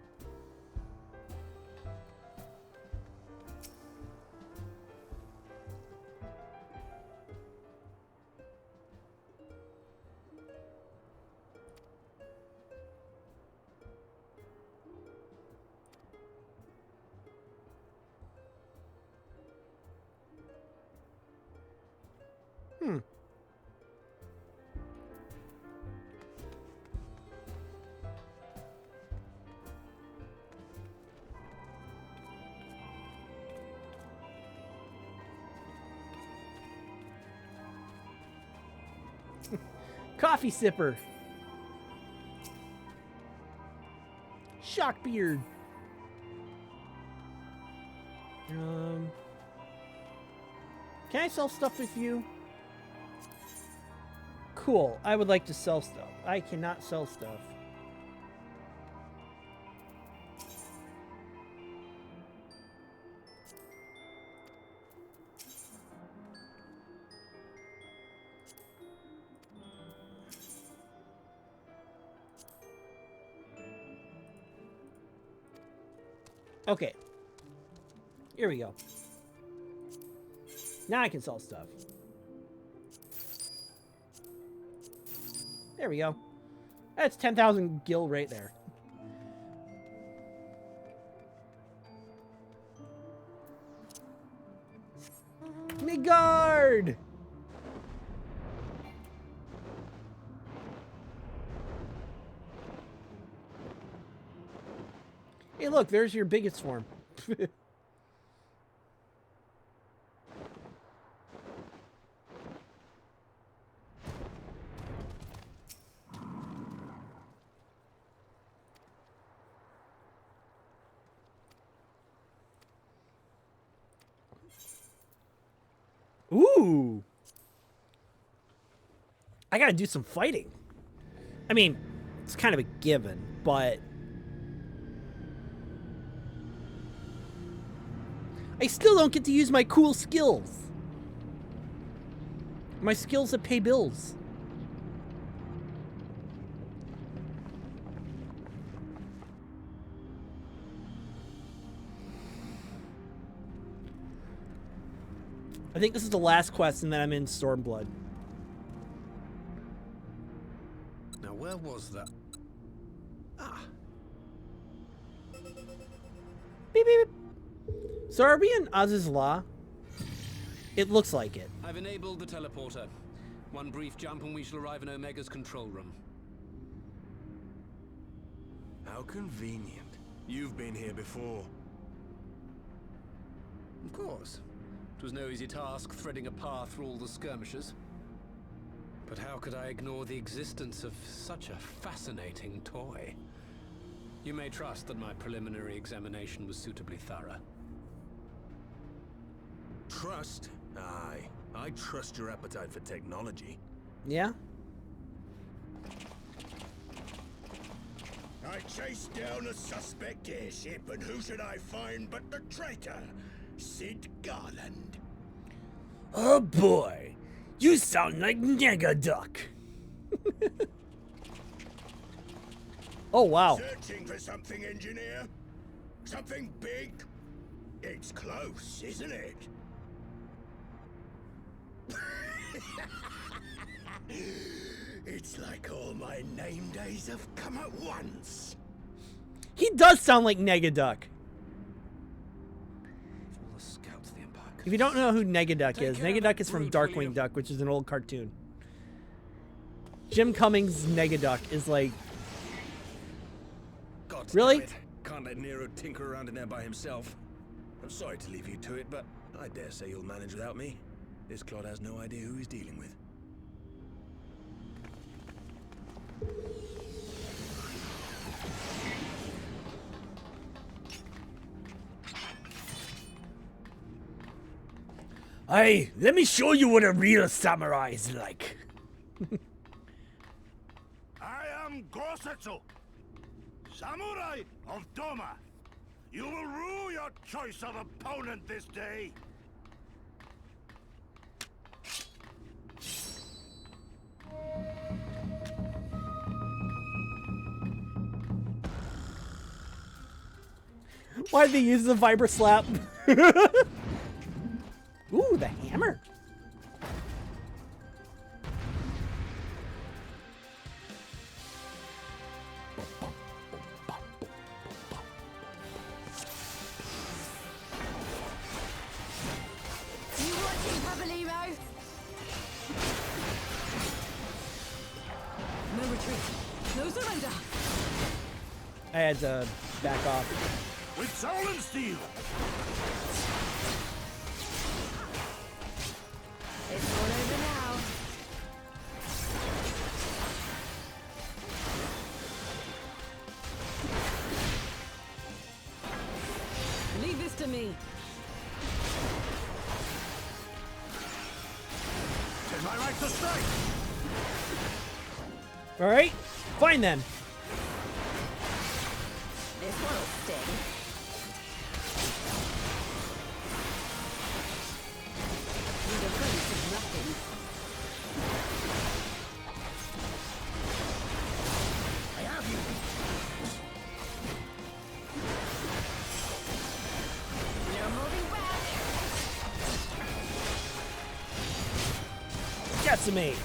Coffee sipper. Shockbeard. Can I sell stuff with you? Cool. I would like to sell stuff. I cannot sell stuff. Okay. Here we go. Now I can sell stuff. There we go. That's 10,000 gil right there. Midgard! Hey, look, there's your biggest form. Ooh. I gotta do some fighting. I mean, it's kind of a given, but I still don't get to use my cool skills. My skills that pay bills. I think this is the last quest and then I'm in Stormblood. Now, where was that? Ah. Beep, beep, beep. So are we in Az's Law? It looks like it. I've enabled the teleporter. One brief jump and we shall arrive in Omega's control room. How convenient. You've been here before. Of course. It was no easy task threading a path through all the skirmishes. But how could I ignore the existence of such a fascinating toy? You may trust that my preliminary examination was suitably thorough. Trust? Aye. I trust your appetite for technology. Yeah? I chased down a suspect airship, and who should I find but the traitor, Sid Garland. Oh boy, you sound like Negaduck. Oh wow. Searching for something, engineer? Something big? It's close, isn't it? It's like all my name days have come at once. He does sound like Negaduck. If you don't know who Negaduck is, Negaduck is from Darkwing Duck, which is an old cartoon. Jim Cummings' Negaduck is like... God really? damn it. Can't let Nero tinker around in there by himself. I'm sorry to leave you to it, but I dare say you'll manage without me. This clod has no idea who he's dealing with. Hey, let me show you what a real samurai is like. I am Gosetsu, Samurai of Doma. You will rue your choice of opponent this day. Why'd they use the Vibra Slap? Ooh, the hammer. You watching, Pabalimo? No retreat. No surrender. I had to back off. With soul and steel. It's all over now. Leave this to me. Tis my right to strike. All right, fine then. This one'll sting. Your defense is nothing. I have you. No moving back. Decimate.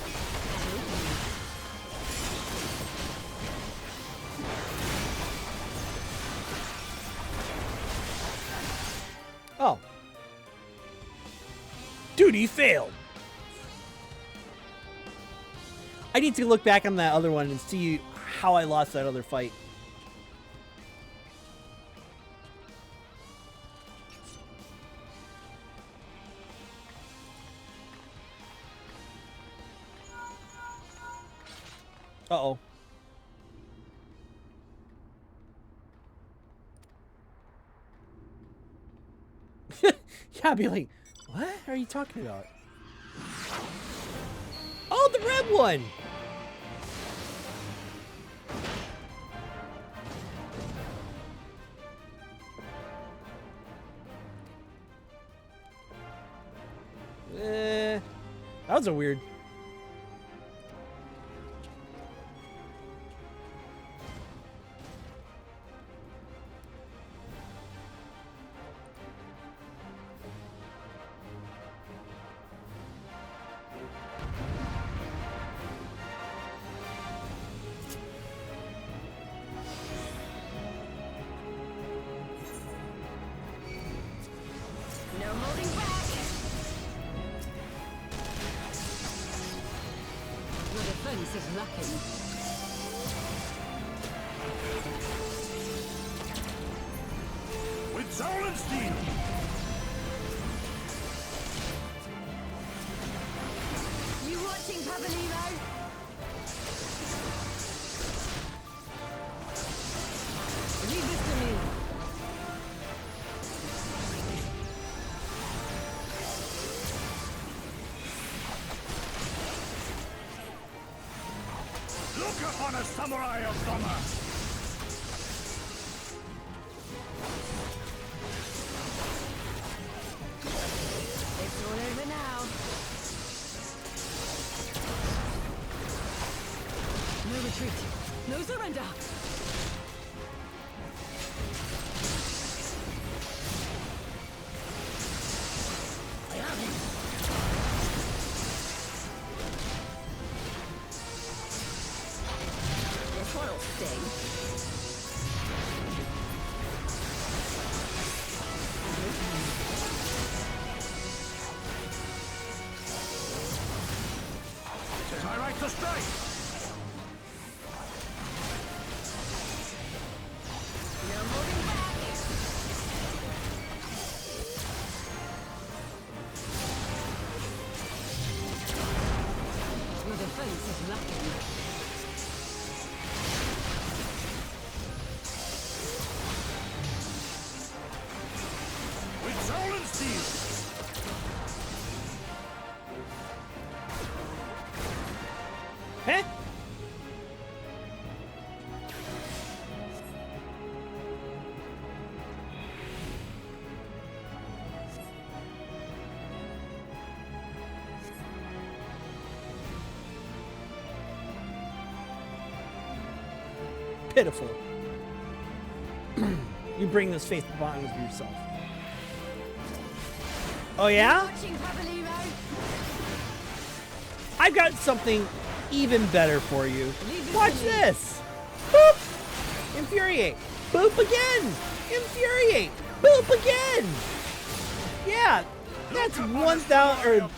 Oh. Duty failed. I need to look back on that other one and see how I lost that other fight. Uh-oh. Yeah, I'd be like, what are you talking about? red one. That was a weird. No holding back. Your defense is lacking. With Zolenstein! You watching, Pavolino? Leave this to me. Look upon a samurai of Doma! It's all over now. No retreat. No surrender. I have you! This one'll sting. It is my right to strike! No holding back. Your defense is lacking. With Zolenstein! Huh? Pitiful. You bring this face upon with yourself. Oh yeah? Watching, Pavolino? I've got something even better for you. Watch this. Boop. Infuriate. Boop again. Infuriate. Boop again. Yeah, that's 1,000 or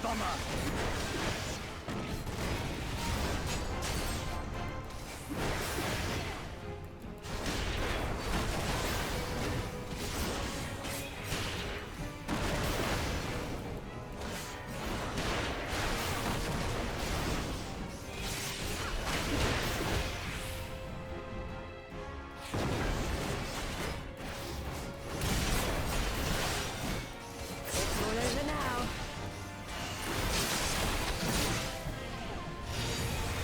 It's all over now.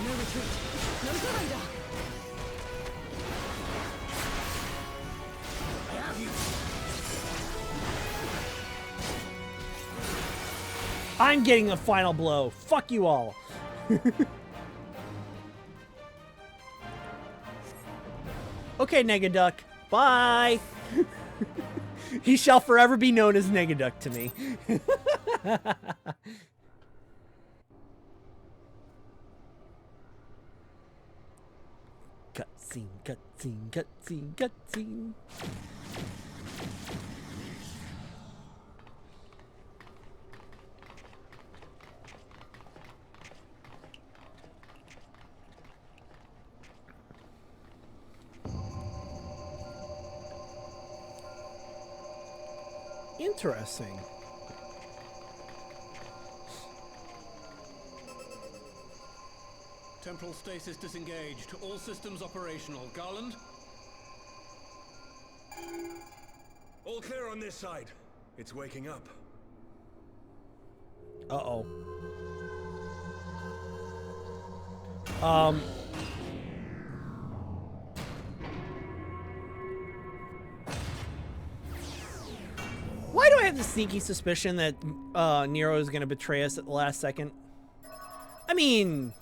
No retreat. No surrender. I have you! I'm getting a final blow. Fuck you all. Okay, Negaduck. Bye. He shall forever be known as Negaduck to me. Cutscene, cutscene, cutscene, cutscene. Interesting. Temporal stasis disengaged. All systems operational. Garland? All clear on this side. It's waking up. Uh-oh. Why do I have the sneaky suspicion that Nero is going to betray us at the last second? I mean...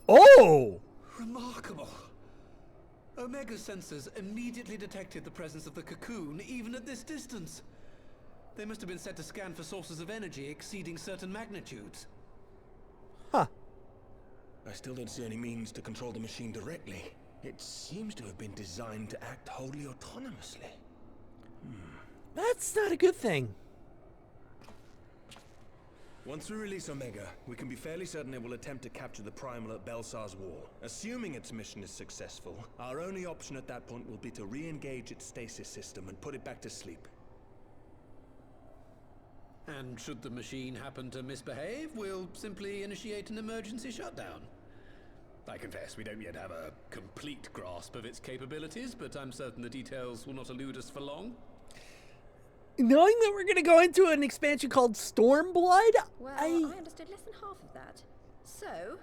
Oh! Remarkable. Omega sensors immediately detected the presence of the cocoon, even at this distance. They must have been set to scan for sources of energy exceeding certain magnitudes. Huh. I still don't see any means to control the machine directly. It seems to have been designed to act wholly autonomously. That's not a good thing. Once we release Omega, we can be fairly certain it will attempt to capture the Primal at Belsar's Wall. Assuming its mission is successful, our only option at that point will be to re-engage its stasis system and put it back to sleep. And should the machine happen to misbehave, we'll simply initiate an emergency shutdown. I confess we don't yet have a complete grasp of its capabilities, but I'm certain the details will not elude us for long. Knowing that we're going to go into an expansion called Stormblood, Well, I understood less than half of that. So,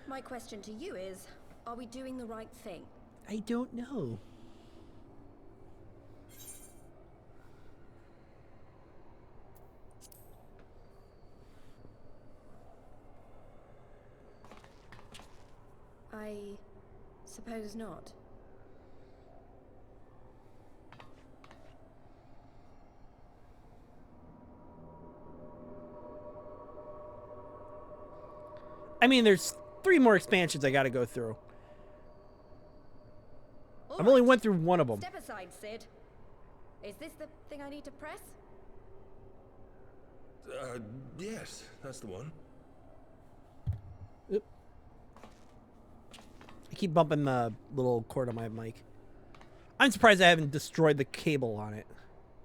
my question to you is, are we doing the right thing? I don't know. I suppose not. I mean, there's 3 more expansions I got to go through. I've only went through one of them. Step aside, Sid. Is this the thing I need to press? Yes, that's the one. Oop. I keep bumping the little cord on my mic. I'm surprised I haven't destroyed the cable on it.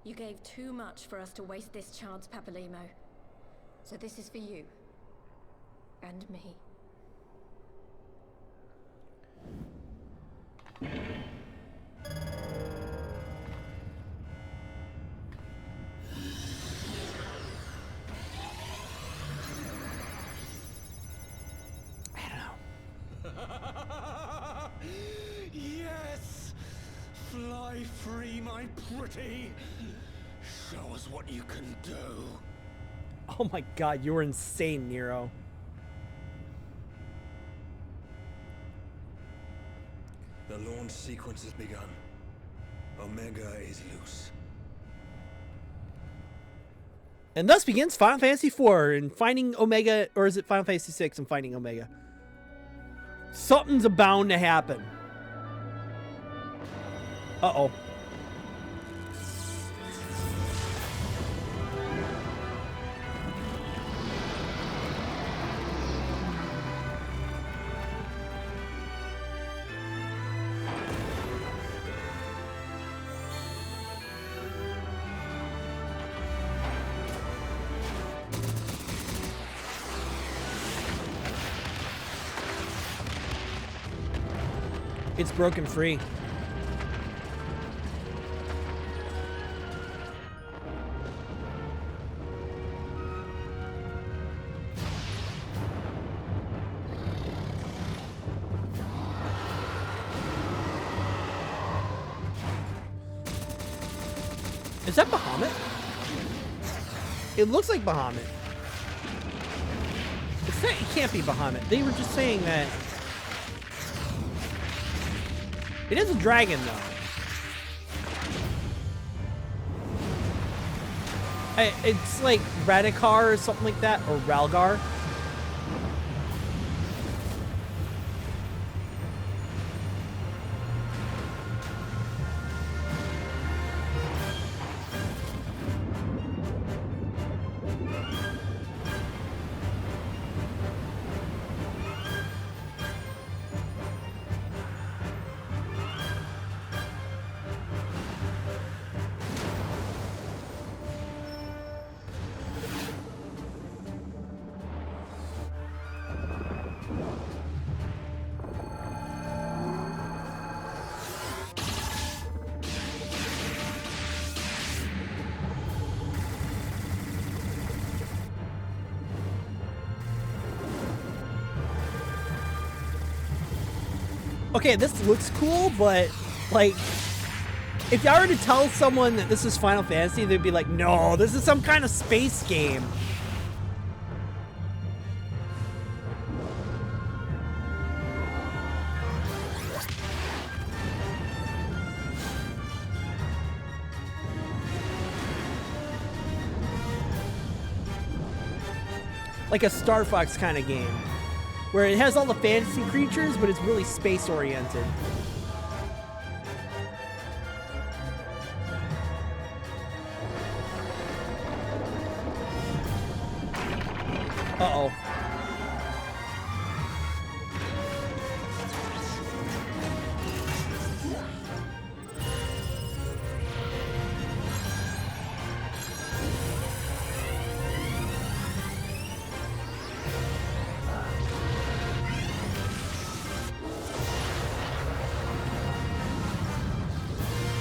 You gave too much for us to waste this chance, Papalimo. So this is for you. And me. Yes! Fly free, my pretty! Show us what you can do. Oh my god, you were insane, Nero. The launch sequence has begun. Omega is loose. And thus begins Final Fantasy IV and finding Omega, or is it Final Fantasy VI and finding Omega? Something's bound to happen. Uh-oh. It's broken free. Is that Bahamut? It looks like Bahamut. It can't be Bahamut. They were just saying that. It is a dragon, though. It's like Radikar or something like that, or Ralgar. okay, this looks cool, but like, if I were to tell someone that this is Final Fantasy, they'd be like, no, this is some kind of space game. Like a Star Fox kind of game, where it has all the fantasy creatures, but it's really space oriented. Uh-oh.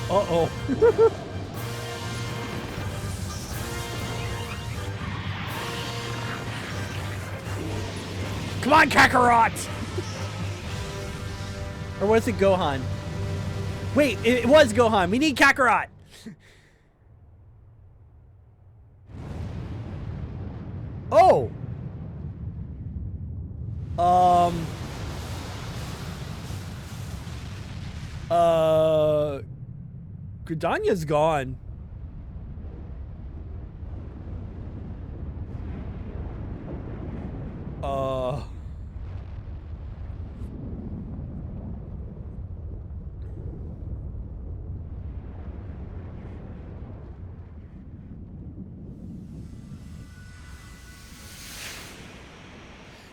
Uh-oh. Come on, Kakarot! Or was it Gohan? Wait, it was Gohan. We need Kakarot! Oh! Gridania's gone.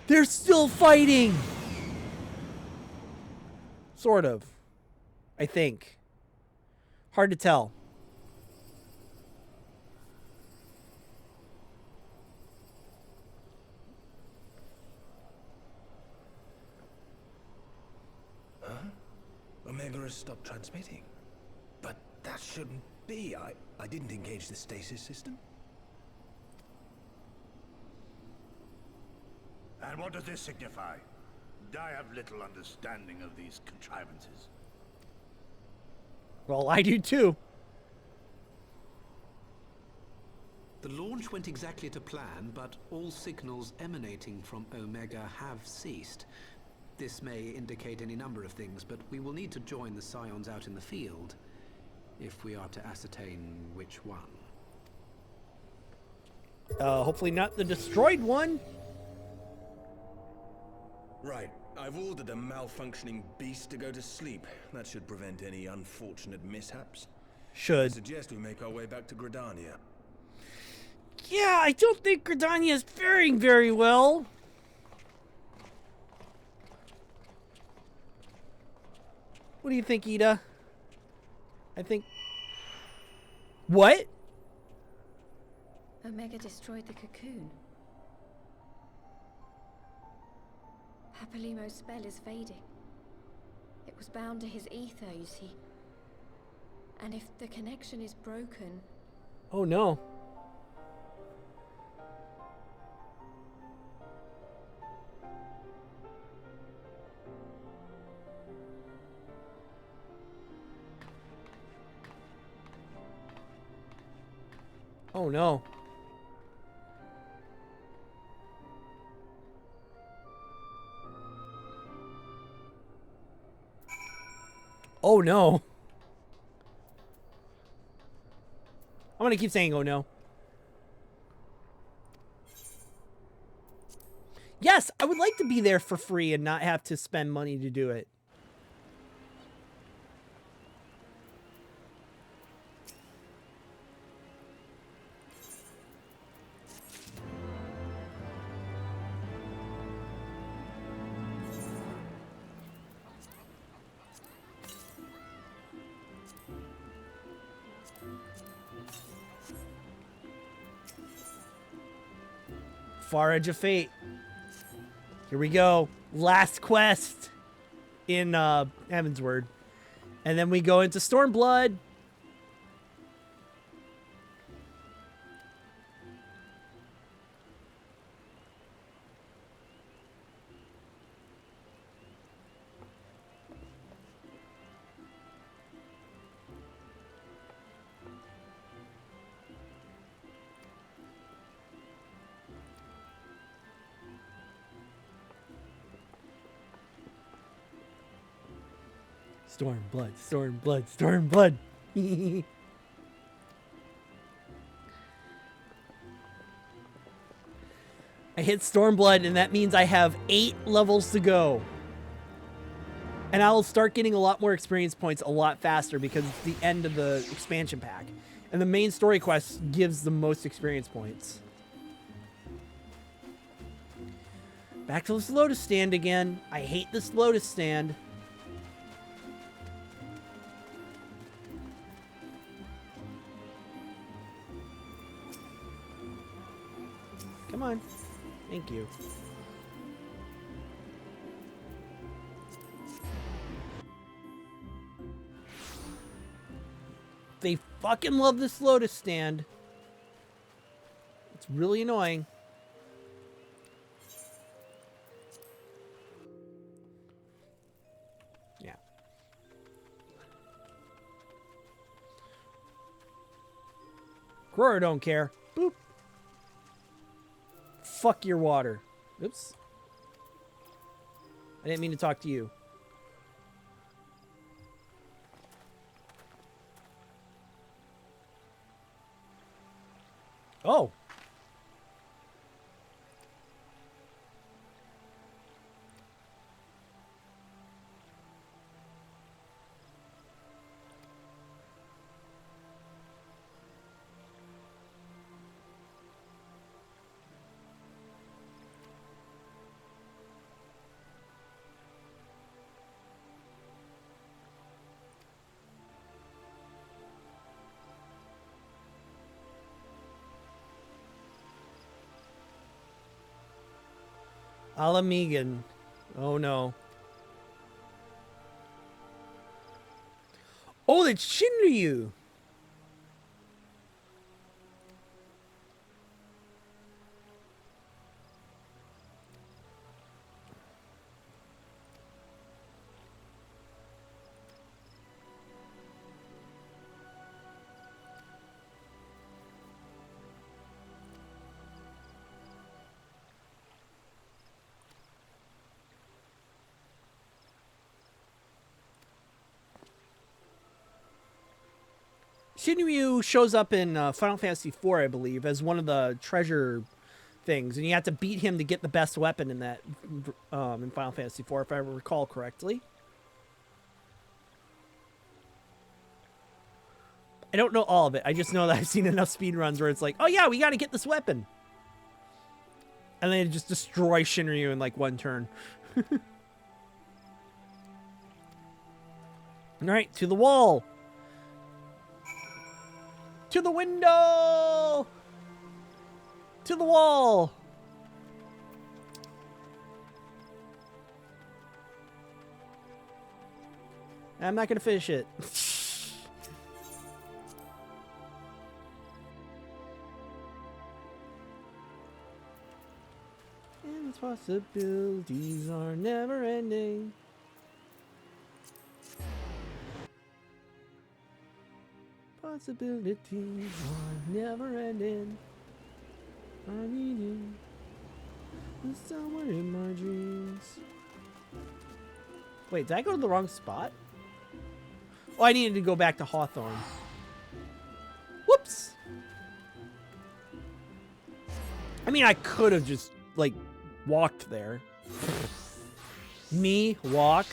They're still fighting! Sort of. I think. Hard to tell. Huh? Omega has stopped transmitting. But that shouldn't be. I didn't engage the stasis system. And what does this signify? I have little understanding of these contrivances. Well, I do too. The launch went exactly to plan, but all signals emanating from Omega have ceased. This may indicate any number of things, but we will need to join the Scions out in the field if we are to ascertain which one. Hopefully not the destroyed one. Right. I've ordered a malfunctioning beast to go to sleep. That should prevent any unfortunate mishaps. Should. I suggest we make our way back to Gridania. Yeah, I don't think Gridania is faring very well. What do you think, Ida? I think... What? Omega destroyed the cocoon. Papalimo's spell is fading. It was bound to his ether, you see. And if the connection is broken... Oh no. Oh no. Oh no. I'm gonna keep saying oh no. Yes, I would like to be there for free and not have to spend money to do it. Far Edge of Fate. Here we go. Last quest in Heavensward. And then we go into Stormblood. Stormblood, Stormblood, Stormblood. I hit Stormblood, and that means I have 8 levels to go. And I'll start getting a lot more experience points a lot faster because it's the end of the expansion pack. And the main story quest gives the most experience points. Back to this Lotus stand again. I hate this Lotus stand. Come on. Thank you. They fucking love this Lotus stand. It's really annoying. Yeah. Grower don't care. Boop. Fuck your water. Oops. I didn't mean to talk to you. Oh. Alamigan. Oh no. Oh, that's Shinryu. Shinryu shows up in Final Fantasy IV, I believe, as one of the treasure things, and you have to beat him to get the best weapon in that in Final Fantasy IV, if I recall correctly. I don't know all of it. I just know that I've seen enough speedruns where it's like, oh yeah, we got to get this weapon, and then it just destroys Shinryu in like one turn. All right, to the wall. To the window! To the wall! I'm not gonna finish it. And its possibilities are never ending. Possibilities are never ending. I need you. There's someone in my dreams. Wait, did I go to the wrong spot? Oh, I needed to go back to Hawthorne. Whoops! I mean, I could have just, like, walked there. Me, walk.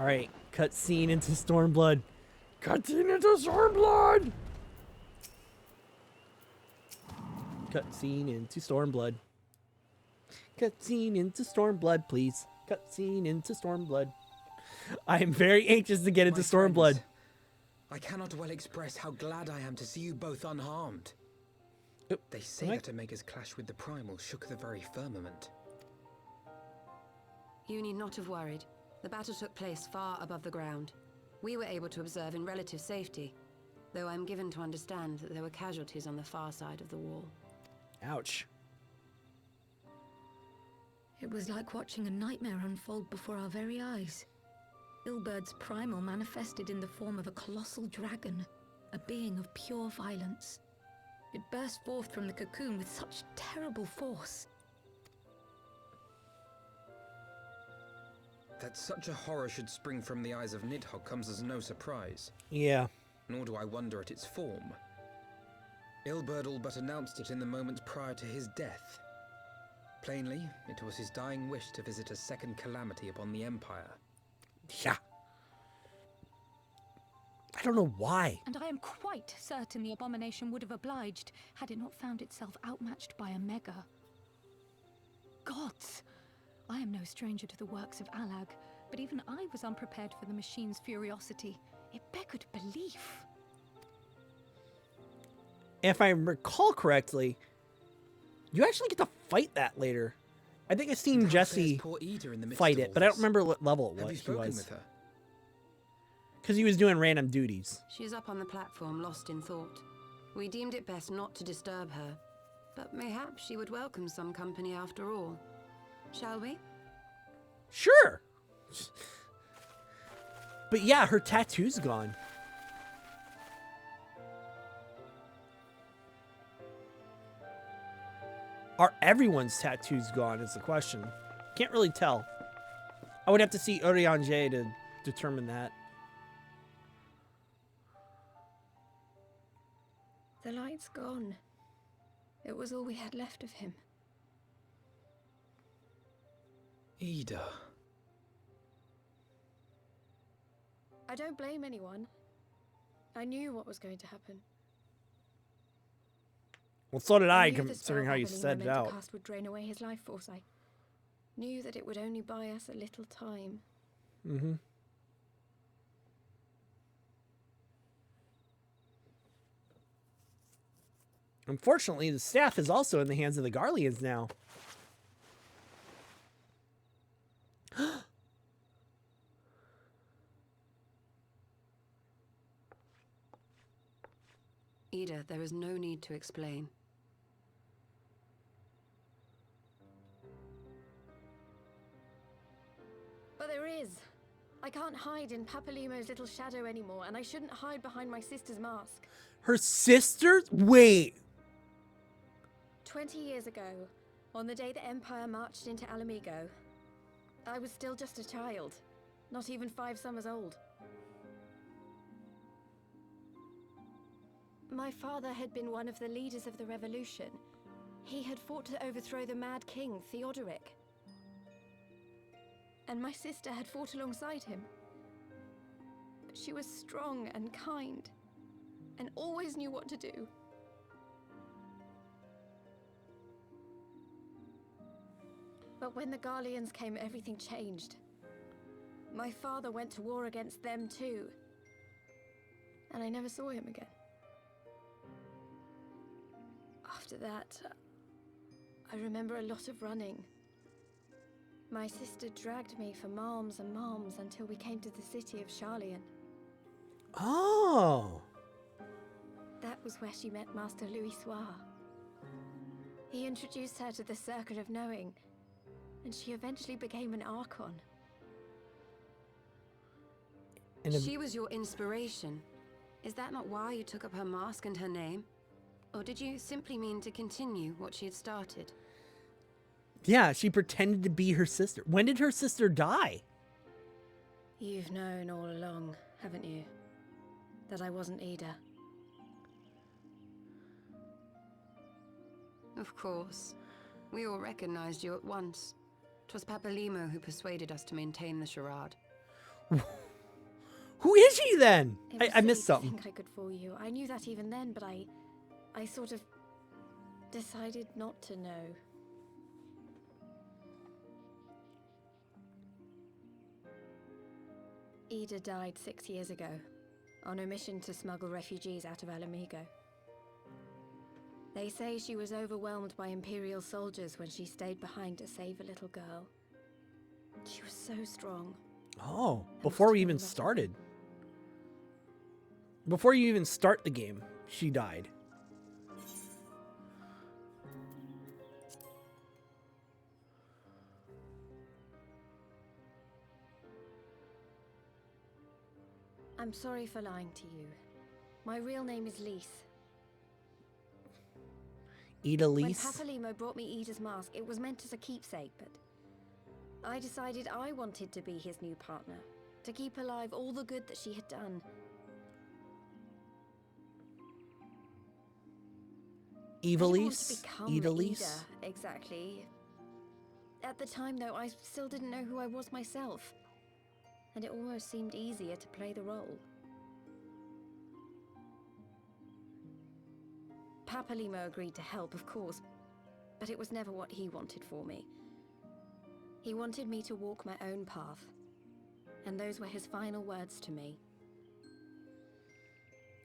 Alright, cutscene into Stormblood. Cutscene into Stormblood! Cutscene into Stormblood. Cutscene into Stormblood, please. Cutscene into Stormblood. I am very anxious to get into Stormblood. I cannot well express how glad I am to see you both unharmed. They say that Omega's clash with the Primal shook the very firmament. You need not have worried. The battle took place far above the ground. We were able to observe in relative safety, though I'm given to understand that there were casualties on the far side of the wall. Ouch. It was like watching a nightmare unfold before our very eyes. Ilbird's primal manifested in the form of a colossal dragon, a being of pure violence. It burst forth from the cocoon with such terrible force. That such a horror should spring from the eyes of Nidhogg comes as no surprise. Yeah. Nor do I wonder at its form. Ilberdal but announced it in the moments prior to his death. Plainly, it was his dying wish to visit a second calamity upon the Empire. Yeah. I don't know why. And I am quite certain the abomination would have obliged had it not found itself outmatched by Omega. Gods! I am no stranger to the works of Alag, but even I was unprepared for the machine's furiosity. It beggared belief. If I recall correctly, you actually get to fight that later. I think I've seen Jesse fight it, but I don't remember what level Have you he spoken was. with her? Because he was doing random duties. She's up on the platform, lost in thought. We deemed it best not to disturb her, but mayhaps she would welcome some company after all. Shall we? Sure. But yeah, her tattoo's gone. Are everyone's tattoos gone is the question. Can't really tell. I would have to see Urianger to determine that. The light's gone. It was all we had left of him. Ida. I don't blame anyone. I knew what was going to happen. Well, so did I, knew the considering spell how you Papalino said it meant to out. cast would drain away his life force. I knew that it would only buy us a little time. Mm-hmm. Unfortunately, the staff is also in the hands of the Garleans now. Ida, there is no need to explain. But there is. I can't hide in Papalimo's little shadow anymore, and I shouldn't hide behind my sister's mask. Her sisters? Wait. 20 years ago, on the day the Empire marched into Alamigo, I was still just a child, not even 5 summers old. My father had been one of the leaders of the revolution. He had fought to overthrow the Mad King, Theodoric. And my sister had fought alongside him. But she was strong and kind, and always knew what to do. But when the Garleans came, everything changed. My father went to war against them too, and I never saw him again. After that, I remember a lot of running. My sister dragged me for malms and malms until we came to the city of Charlian. Oh. That was where she met Master Louis Soir. He introduced her to the Circle of Knowing, and she eventually became an Archon. She was your inspiration. Is that not why you took up her mask and her name? Or did you simply mean to continue what she had started? Yeah, she pretended to be her sister. When did her sister die? You've known all along, haven't you? That I wasn't Ida. Of course. We all recognized you at once. 'Twas Papalimo who persuaded us to maintain the charade. Who is she then? It was I missed silly to something. think I could fool you. I knew that even then, but I sort of decided not to know. Ida died 6 years ago, on a mission to smuggle refugees out of Alamigo. They say she was overwhelmed by Imperial soldiers when she stayed behind to save a little girl. She was so strong. Oh, before we even started. Before you even start the game, she died. I'm sorry for lying to you. My real name is Lise. Ida When Lise? Papalimo brought me Ida's mask, it was meant as a keepsake, but I decided I wanted to be his new partner, to keep alive all the good that she had done. Eva I didn't want Lise? to become Ida Lise? Ida, exactly. At the time, though, I still didn't know who I was myself, and it almost seemed easier to play the role. Papalimo agreed to help, of course, but it was never what he wanted for me. He wanted me to walk my own path, and those were his final words to me.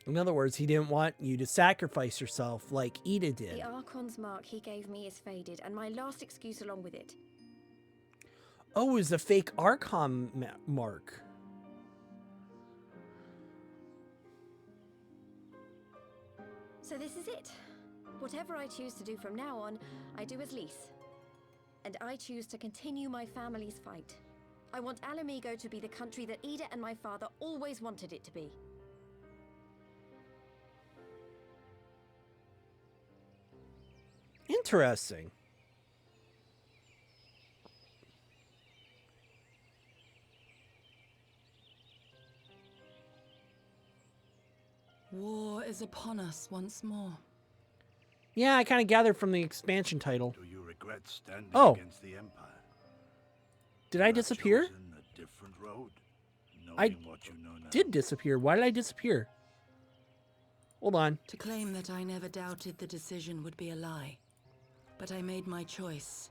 In other words, he didn't want you to sacrifice yourself like Ida did. The Archon's mark he gave me is faded, and my last excuse along with it. Oh, it was a fake Archon mark. So this is it. Whatever I choose to do from now on, I do as Lise. And I choose to continue my family's fight. I want Alamigo to be the country that Ida and my father always wanted it to be. Interesting. War is upon us once more. Yeah, I kind of gathered from the expansion title. Do you regret standing Oh. against the Empire? Did I disappear? Chosen a different road, I knowing what you know now. did disappear. Why did I disappear? Hold on. To claim that I never doubted the decision would be a lie. But I made my choice,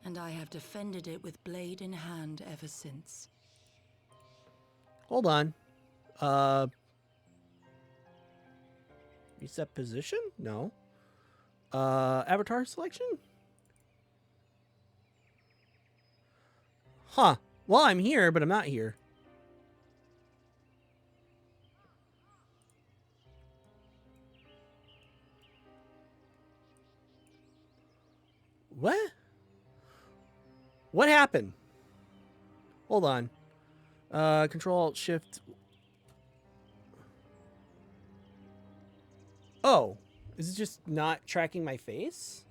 and I have defended it with blade in hand ever since. Hold on. Reset position? No. Avatar selection? Huh. Well, I'm here, but I'm not here. What? What happened? Hold on. Control Alt Shift. Oh, is it just not tracking my face?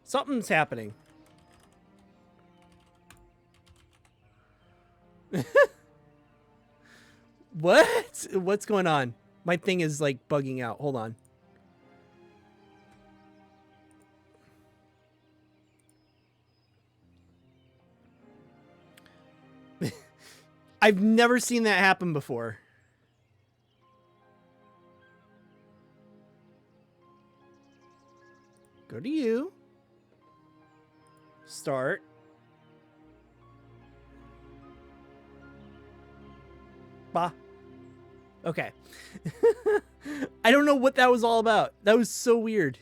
Something's happening. What? What's going on? My thing is like bugging out. Hold on. I've never seen that happen before. Go to you. Start. Bah. Okay. I don't know what that was all about. That was so weird.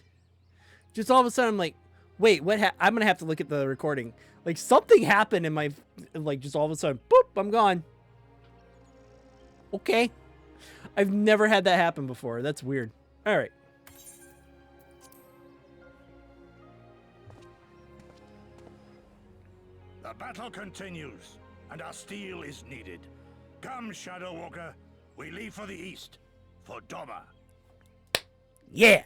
Just all of a sudden I'm like, wait, what I'm going to have to look at the recording. Like something happened in my, like just all of a sudden, boop, I'm gone. Okay. I've never had that happen before. That's weird. All right. The battle continues, and our steel is needed. Come, Shadow Walker, we leave for the east, for Doma. Yeah.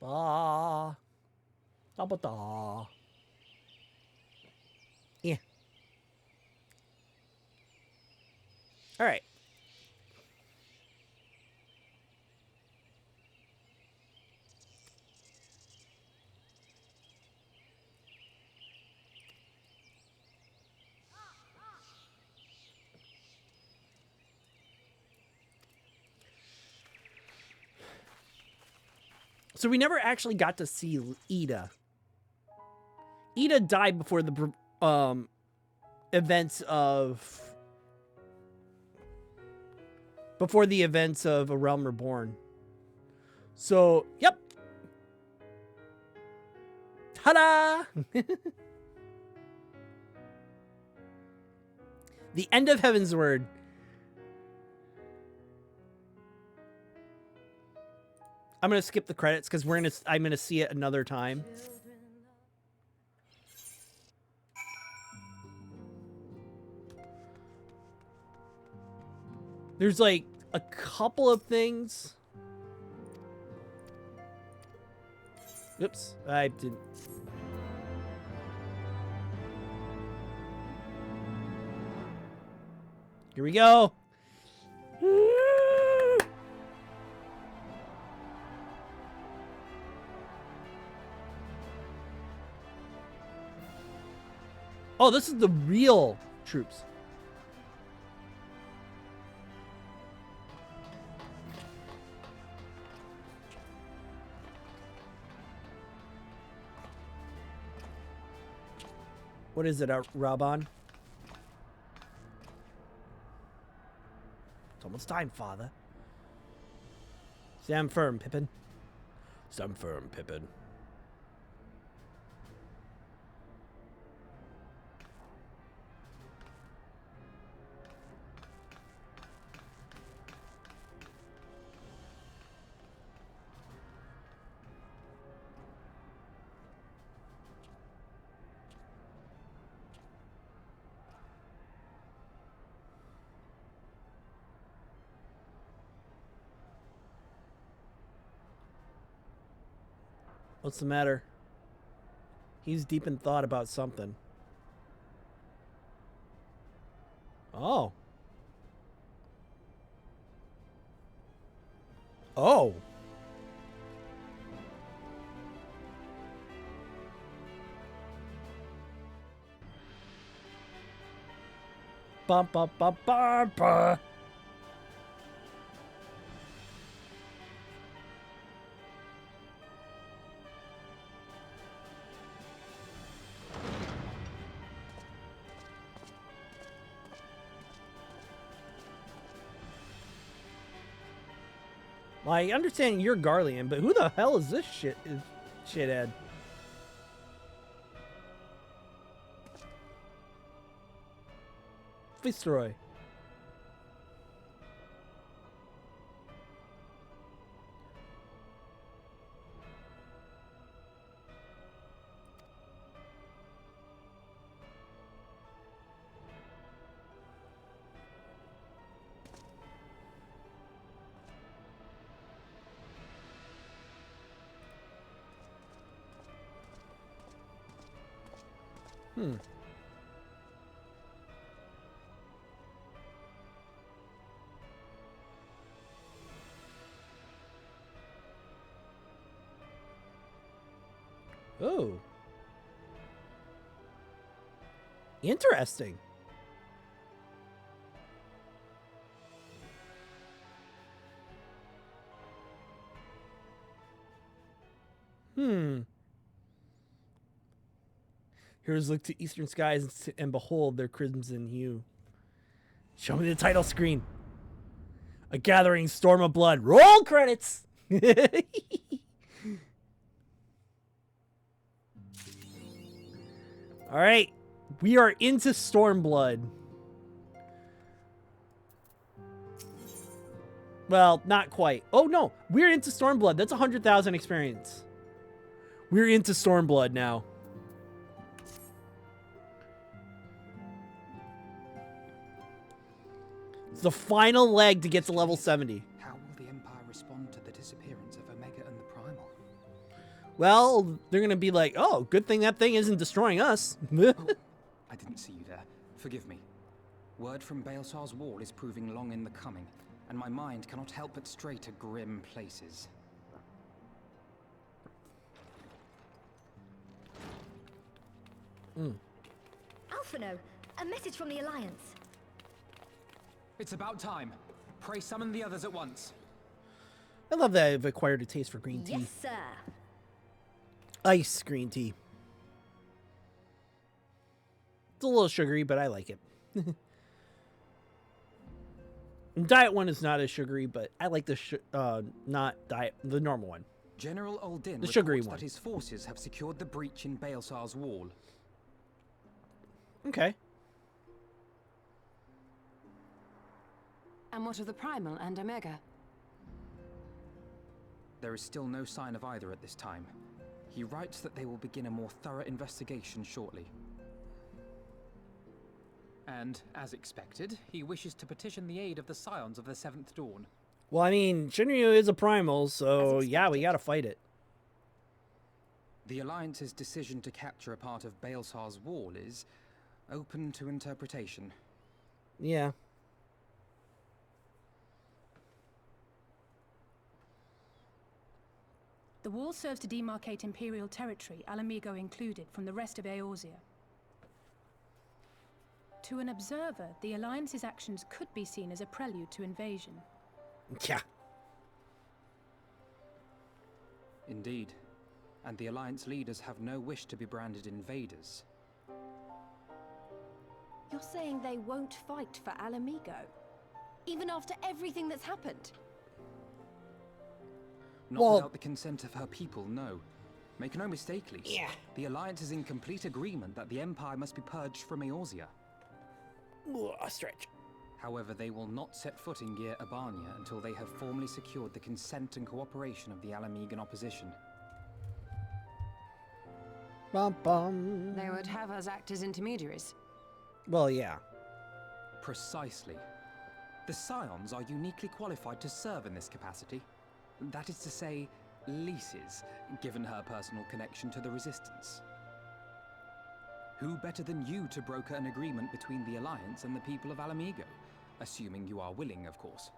Ba. Da ba da. Yeah. All right. So we never actually got to see Ida. Ida died before the events of A Realm Reborn. So, yep. Ta-da! The end of Heaven's Word. I'm gonna skip the credits because I'm gonna see it another time. There's like a couple of things. Oops, I didn't. Here we go. Oh, this is the real troops. What is it, Raban? It's almost time, father. Stand firm, Pippin. Stand firm, Pippin. What's the matter? He's deep in thought about something. Oh. Oh. Bum bum bum bum bum. I understand you're Garlean, but who the hell is this shithead? Viceroy. Hmm. Oh. Interesting. Hmm. Heroes look to eastern skies and behold their crimson hue. Show me the title screen. A gathering storm of blood. Roll credits! Alright. We are into Stormblood. Well, not quite. Oh no, we're into Stormblood. That's 100,000 experience. We're into Stormblood now. It's the final leg to get to level 70. How will the Empire respond to the disappearance of Omega and the Primal? Well, they're gonna be like, oh, good thing that thing isn't destroying us. Oh, I didn't see you there. Forgive me. Word from Baelsar's wall is proving long in the coming, and my mind cannot help but stray to grim places. Alphino, a message from the Alliance. It's about time. Pray summon the others at once. I love that I've acquired a taste for green tea. Yes, sir. Ice green tea. It's a little sugary, but I like it. Diet one is not as sugary, but I like the the normal one. General Uldin the sugary reports one. that his forces have secured the breach in Baelsar's wall. Okay. And what of the Primal and Omega? There is still no sign of either at this time. He writes that they will begin a more thorough investigation shortly. And, as expected, he wishes to petition the aid of the Scions of the Seventh Dawn. Well, I mean, Shinryu is a primal, so yeah, we gotta fight it. The Alliance's decision to capture a part of Baelsar's wall is open to interpretation. Yeah. The wall serves to demarcate Imperial territory, Alamigo included, from the rest of Eorzea. To an observer, the Alliance's actions could be seen as a prelude to invasion. Yeah. Indeed. And the Alliance leaders have no wish to be branded invaders. You're saying they won't fight for Alamigo? Even after everything that's happened? Not without the consent of her people, no. Make no mistake, Lise. Yeah. The Alliance is in complete agreement that the Empire must be purged from Eorzea. A stretch. However, they will not set foot in Gyr Abania until they have formally secured the consent and cooperation of the Alamigan opposition. Bum, bum. They would have us act as intermediaries. Well, yeah. Precisely. The Scions are uniquely qualified to serve in this capacity. That is to say, Lise's, given her personal connection to the Resistance. Who better than you to broker an agreement between the Alliance and the people of Alamigo? Assuming you are willing, of course.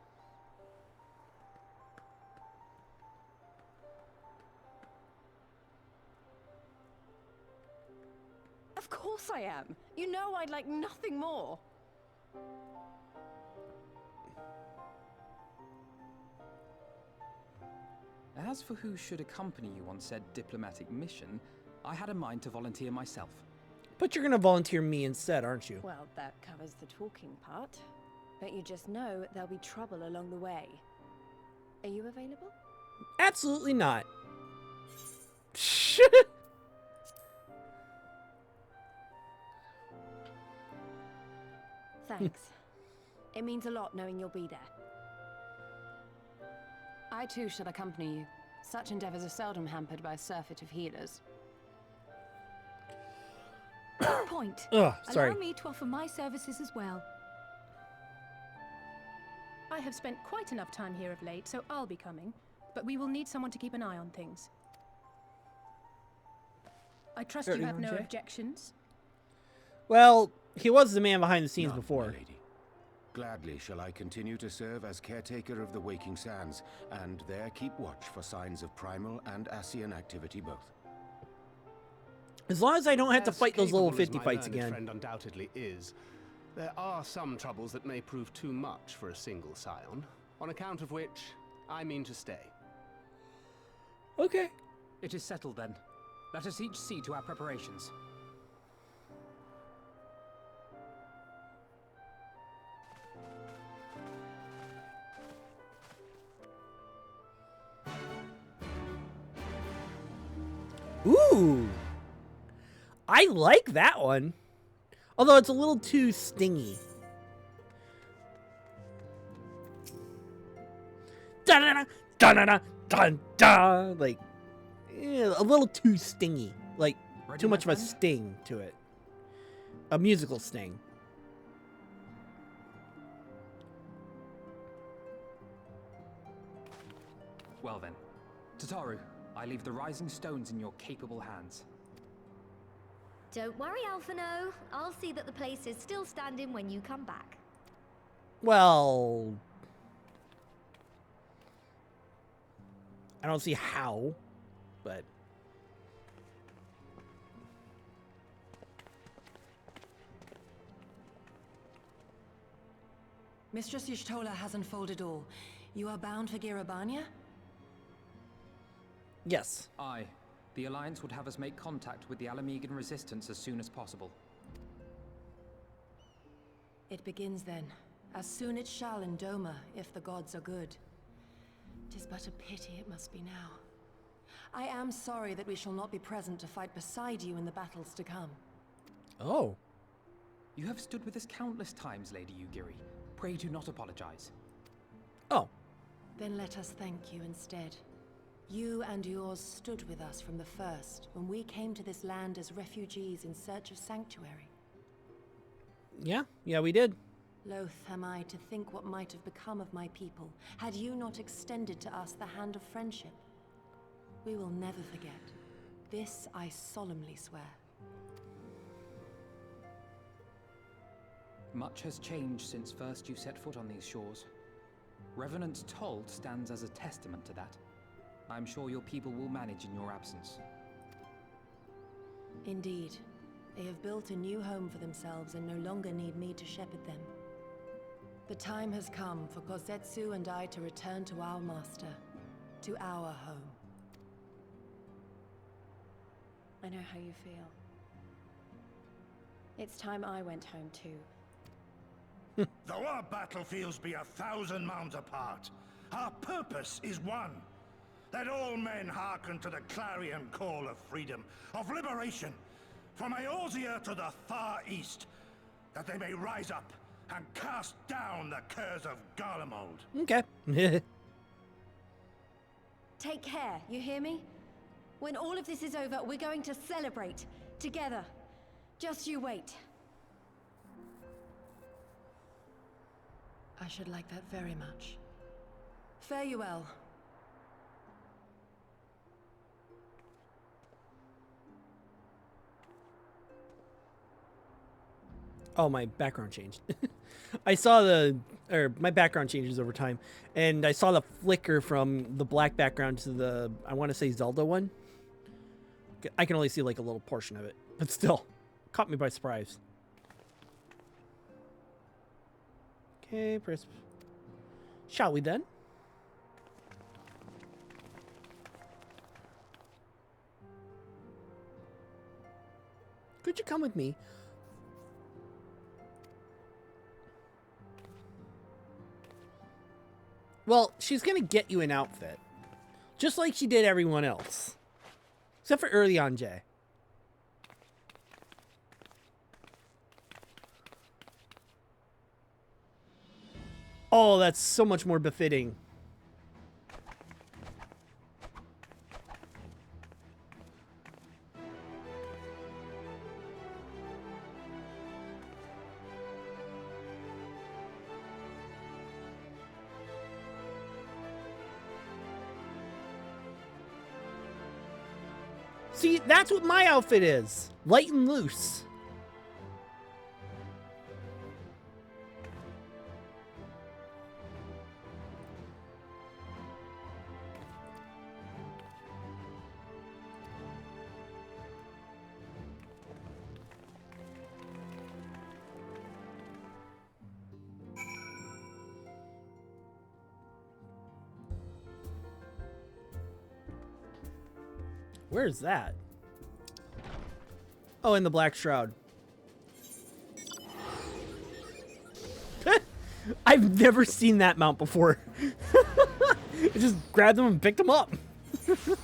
Of course I am. You know I'd like nothing more. As for who should accompany you on said diplomatic mission, I had a mind to volunteer myself. But you're gonna volunteer me instead, aren't you? Well, that covers the talking part. But you just know there'll be trouble along the way. Are you available? Absolutely not. Thanks. It means a lot knowing you'll be there. I too shall accompany you. Such endeavors are seldom hampered by a surfeit of healers. Good point. Ugh, sorry. Allow me to offer my services as well. I have spent quite enough time here of late, so I'll be coming. But we will need someone to keep an eye on things. I trust you have no objections? Well, he was the man behind the scenes None, before. my lady. Gladly shall I continue to serve as caretaker of the Waking Sands, and there keep watch for signs of primal and Ascian activity both. As long as I don't have to As fight those level capable as 50 my fights learned again. friend undoubtedly is, there are some troubles that may prove too much for a single scion, on account of which I mean to stay. Okay. It is settled then. Let us each see to our preparations. Ooh. I like that one. Although it's a little too stingy. Da-da-da, da-da-da, dun-da. Like, a little too stingy. Like, too much of a sting to it. A musical sting. Well then, Tataru, I leave the rising stones in your capable hands. Don't worry, Alphino. I'll see that the place is still standing when you come back. Well, I don't see how, but Mistress Y'shtola has unfolded all. You are bound for Gyr Abania? yes. Aye. The Alliance would have us make contact with the Alamigan resistance as soon as possible. It begins then. As soon it shall in Doma, if the gods are good. 'Tis but a pity it must be now. I am sorry that we shall not be present to fight beside you in the battles to come. Oh. You have stood with us countless times, Lady Yugiri. Pray do not apologize. Oh. Then let us thank you instead. You and yours stood with us from the first, when we came to this land as refugees in search of sanctuary. Yeah, we did. Loath am I to think what might have become of my people, had you not extended to us the hand of friendship. We will never forget. This I solemnly swear. Much has changed since first you set foot on these shores. Revenant's Toll stands as a testament to that. I'm sure your people will manage in your absence. Indeed. They have built a new home for themselves and no longer need me to shepherd them. The time has come for Kozetsu and I to return to our master, to our home. I know how you feel. It's time I went home too. Though our battlefields be 1,000 mounds apart, our purpose is one. Let all men hearken to the clarion call of freedom, of liberation, from Eorzea to the far east, that they may rise up and cast down the curse of Garlemald. Okay. Take care, you hear me? When all of this is over, we're going to celebrate. Together. Just you wait. I should like that very much. Fare you well. Oh, my background changed. My background changes over time, and I saw the flicker from the black background to the, I want to say Zelda one. I can only see like a little portion of it, but still, caught me by surprise. Okay, press. Shall we then? Could you come with me? Well, she's going to get you an outfit. Just like she did everyone else. Except for early on Jay. Oh, that's so much more befitting. See, that's what my outfit is. Light and loose. Where's that? Oh, in the Black Shroud. I've never seen that mount before. I just grabbed them and picked them up. All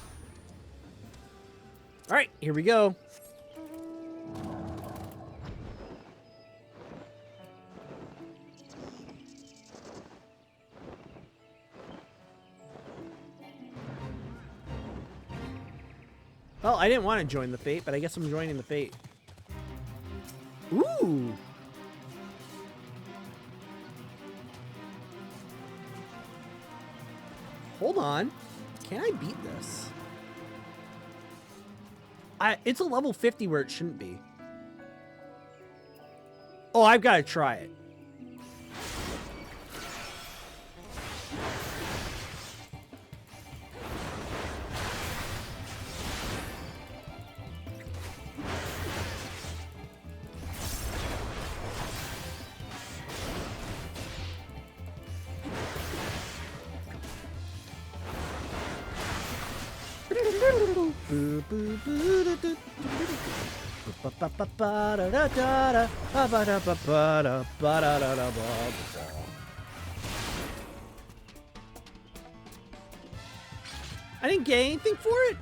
right, here we go. Well, I didn't want to join the fate, but I guess I'm joining the fate. Ooh. Hold on. Can I beat this? It's a level 50 where it shouldn't be. Oh, I've got to try it. I didn't get anything for it.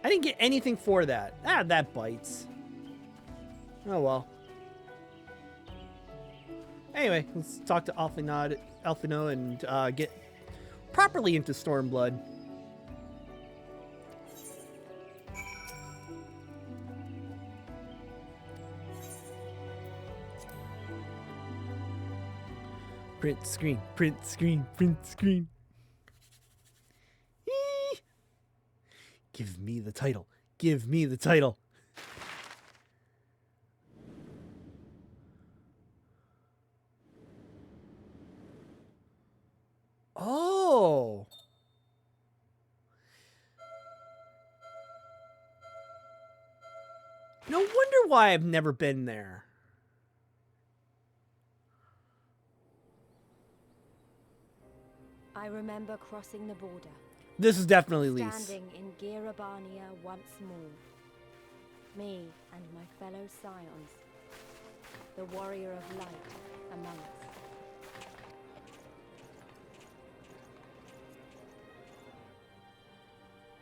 I didn't get anything for that. Ah, that bites. Oh well. Anyway, let's talk to Alphino and get properly into Stormblood. Print screen, print screen, print screen. Eee! Give me the title. Give me the title. Oh. No wonder why I've never been there. I remember crossing the border. This is definitely Lise. Standing in Girabania once more. Me and my fellow scions. The warrior of light among us.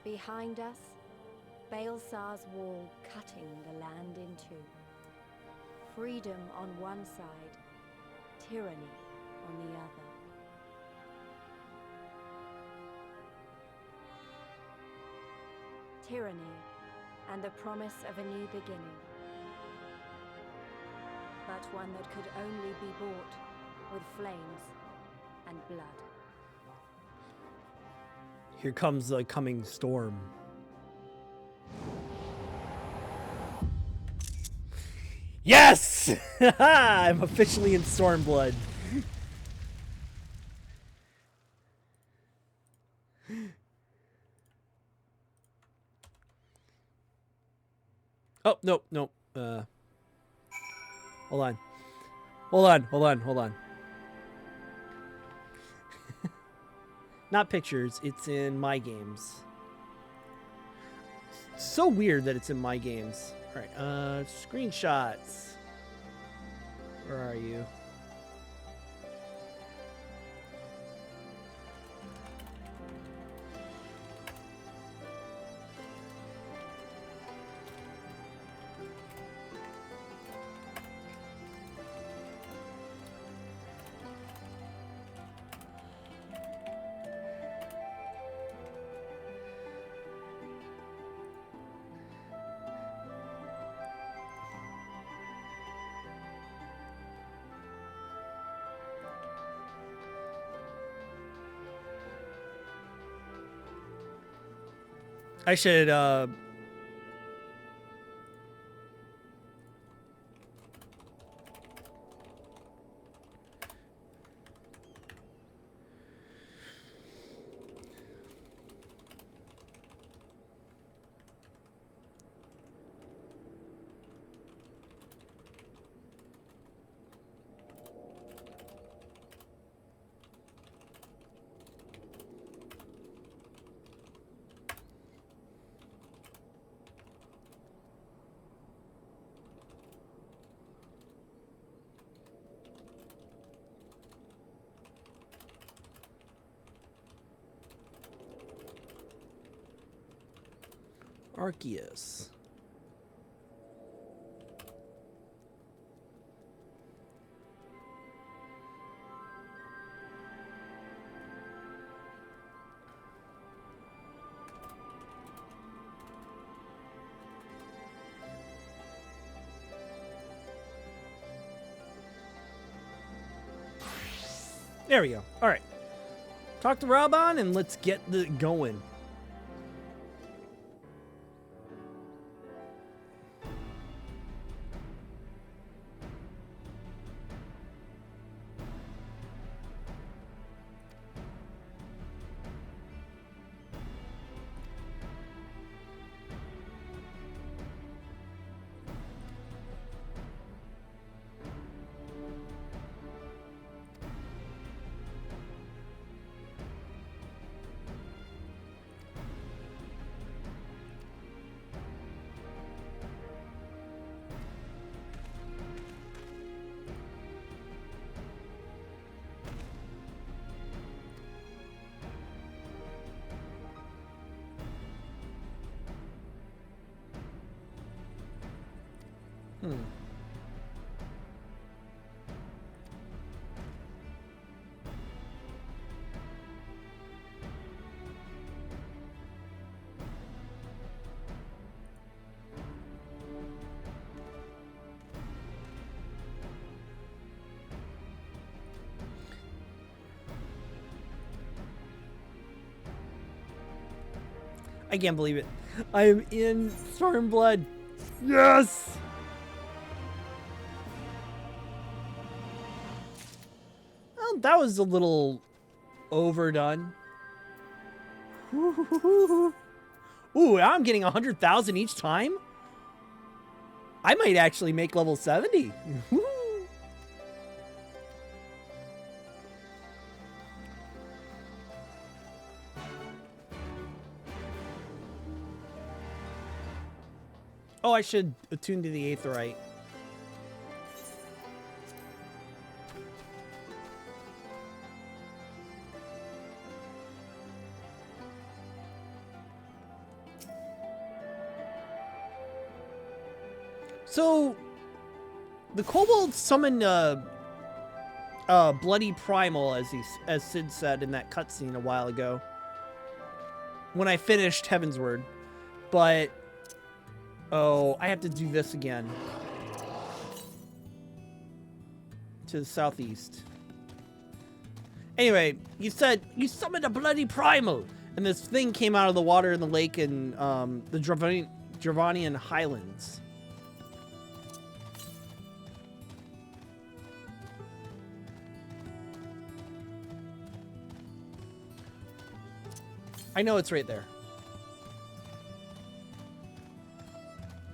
Behind us, Baelsar's wall cutting the land in two. Freedom on one side, tyranny on the other. Tyranny and the promise of a new beginning. But one that could only be bought with flames and blood. Here comes the coming storm. Yes! I'm officially in Stormblood. Oh, no, no. Hold on. Hold on. Not pictures, it's in my games. So weird that it's in my games. Alright, screenshots. Where are you? I should, Arceus. There we go. All right. Talk to Raban and let's get the going. I can't believe it. I am in Stormblood. Yes! Well, that was a little overdone. Ooh, I'm getting 100,000 each time? I might actually make level 70. Oh, I should attune to the Aetheryte. So, the kobold summoned bloody primal, as Sid said in that cutscene a while ago, when I finished Heavensward, but oh, I have to do this again. To the southeast. Anyway, you said you summoned a bloody primal, and this thing came out of the water in the lake in the Dravanian Highlands. I know it's right there.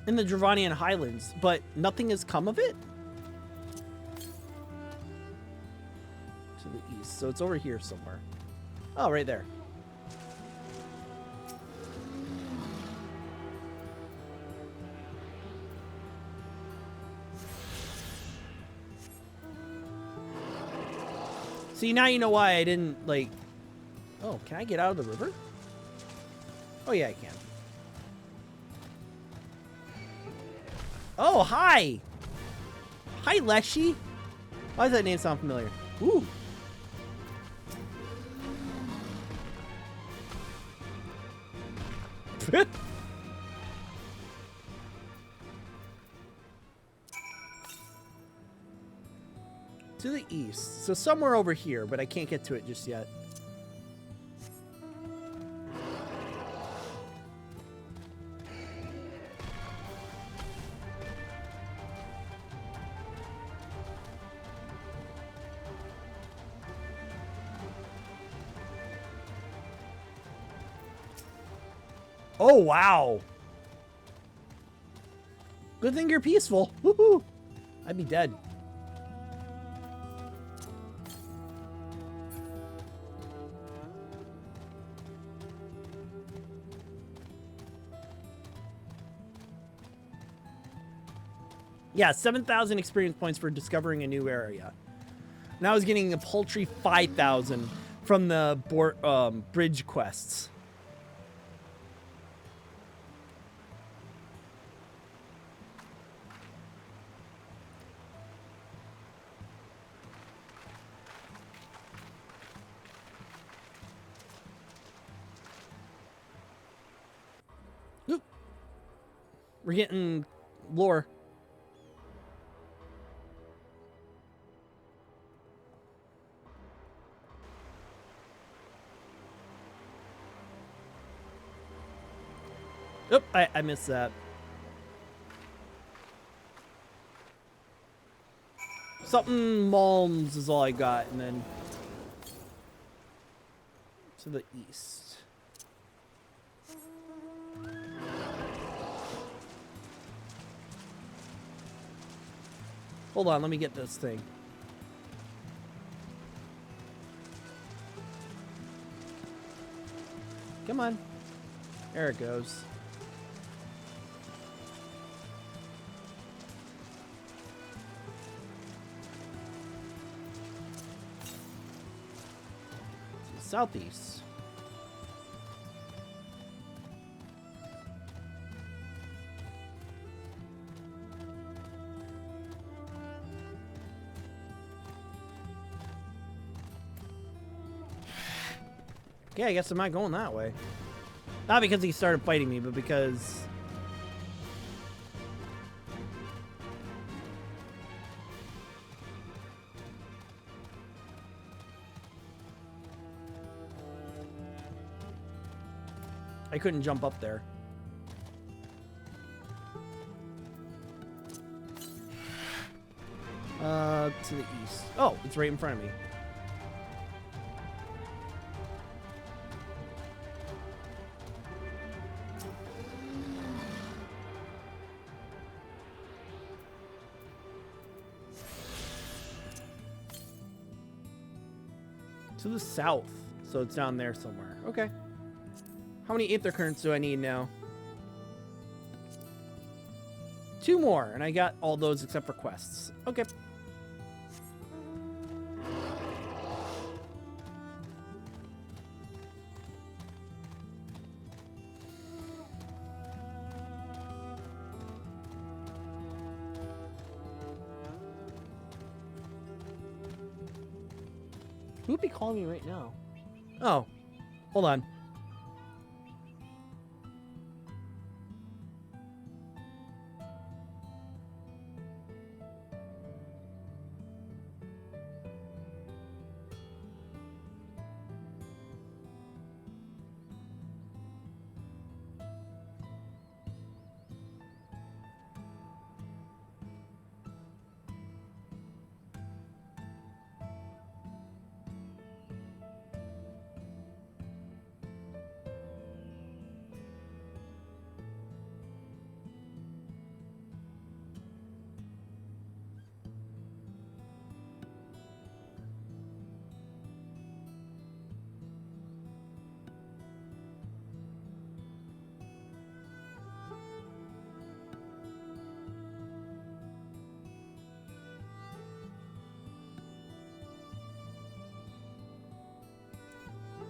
In the Dravanian Highlands, but nothing has come of it? To the east, so it's over here somewhere. Oh, right there. See, now you know why I didn't, like... Oh, can I get out of the river? Oh, yeah, I can. Oh, hi! Hi, Leshy! Why does that name sound familiar? Ooh. To the east. So somewhere over here, but I can't get to it just yet. Oh, wow. Good thing you're peaceful. Woohoo! I'd be dead. Yeah, 7,000 experience points for discovering a new area. And I was getting a paltry 5,000 from the bridge quests. Oop. We're getting lore. Oop, I missed that. Something Malms is all I got, and then to the east. Hold on, let me get this thing. Come on. There it goes. Southeast. Okay, I guess I'm not going that way. Not because he started fighting me, but because... I couldn't jump up there. To the east. Oh, it's right in front of me. To the south. So it's down there somewhere. Okay. How many Aether Currents do I need now? 2 more, and I got all those except for quests. Okay. Who would be calling me right now? Oh, hold on.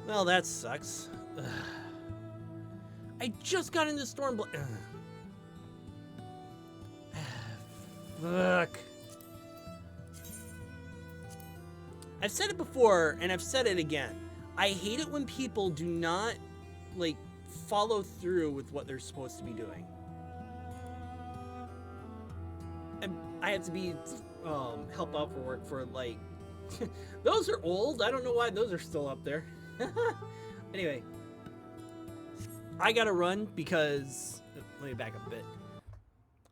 Well, that sucks. Ugh. I just got into Stormblood. Fuck. I've said it before, and I've said it again. I hate it when people do not, like, follow through with what they're supposed to be doing. And I have to be, help out for work for, like, those are old. I don't know why those are still up there. Anyway, I gotta run because, let me back up a bit.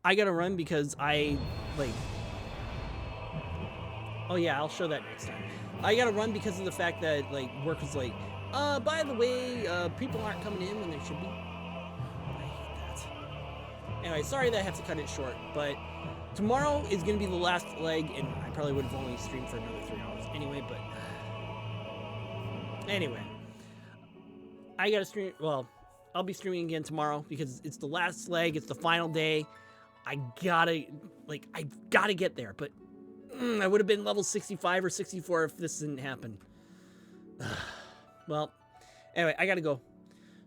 I gotta run because I, like, oh yeah, I'll show that next time. I gotta run because of the fact that, like, work was like, by the way, people aren't coming in when they should be. I hate that. Anyway, sorry that I have to cut it short, but tomorrow is gonna be the last leg, and I probably would have only streamed for another 3 hours anyway, but anyway, I gotta stream. Well, I'll be streaming again tomorrow because it's the last leg. It's the final day. I gotta get there. But I would have been level 65 or 64 if this didn't happen. Well, anyway, I gotta go.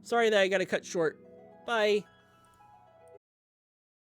Sorry that I gotta cut short. Bye.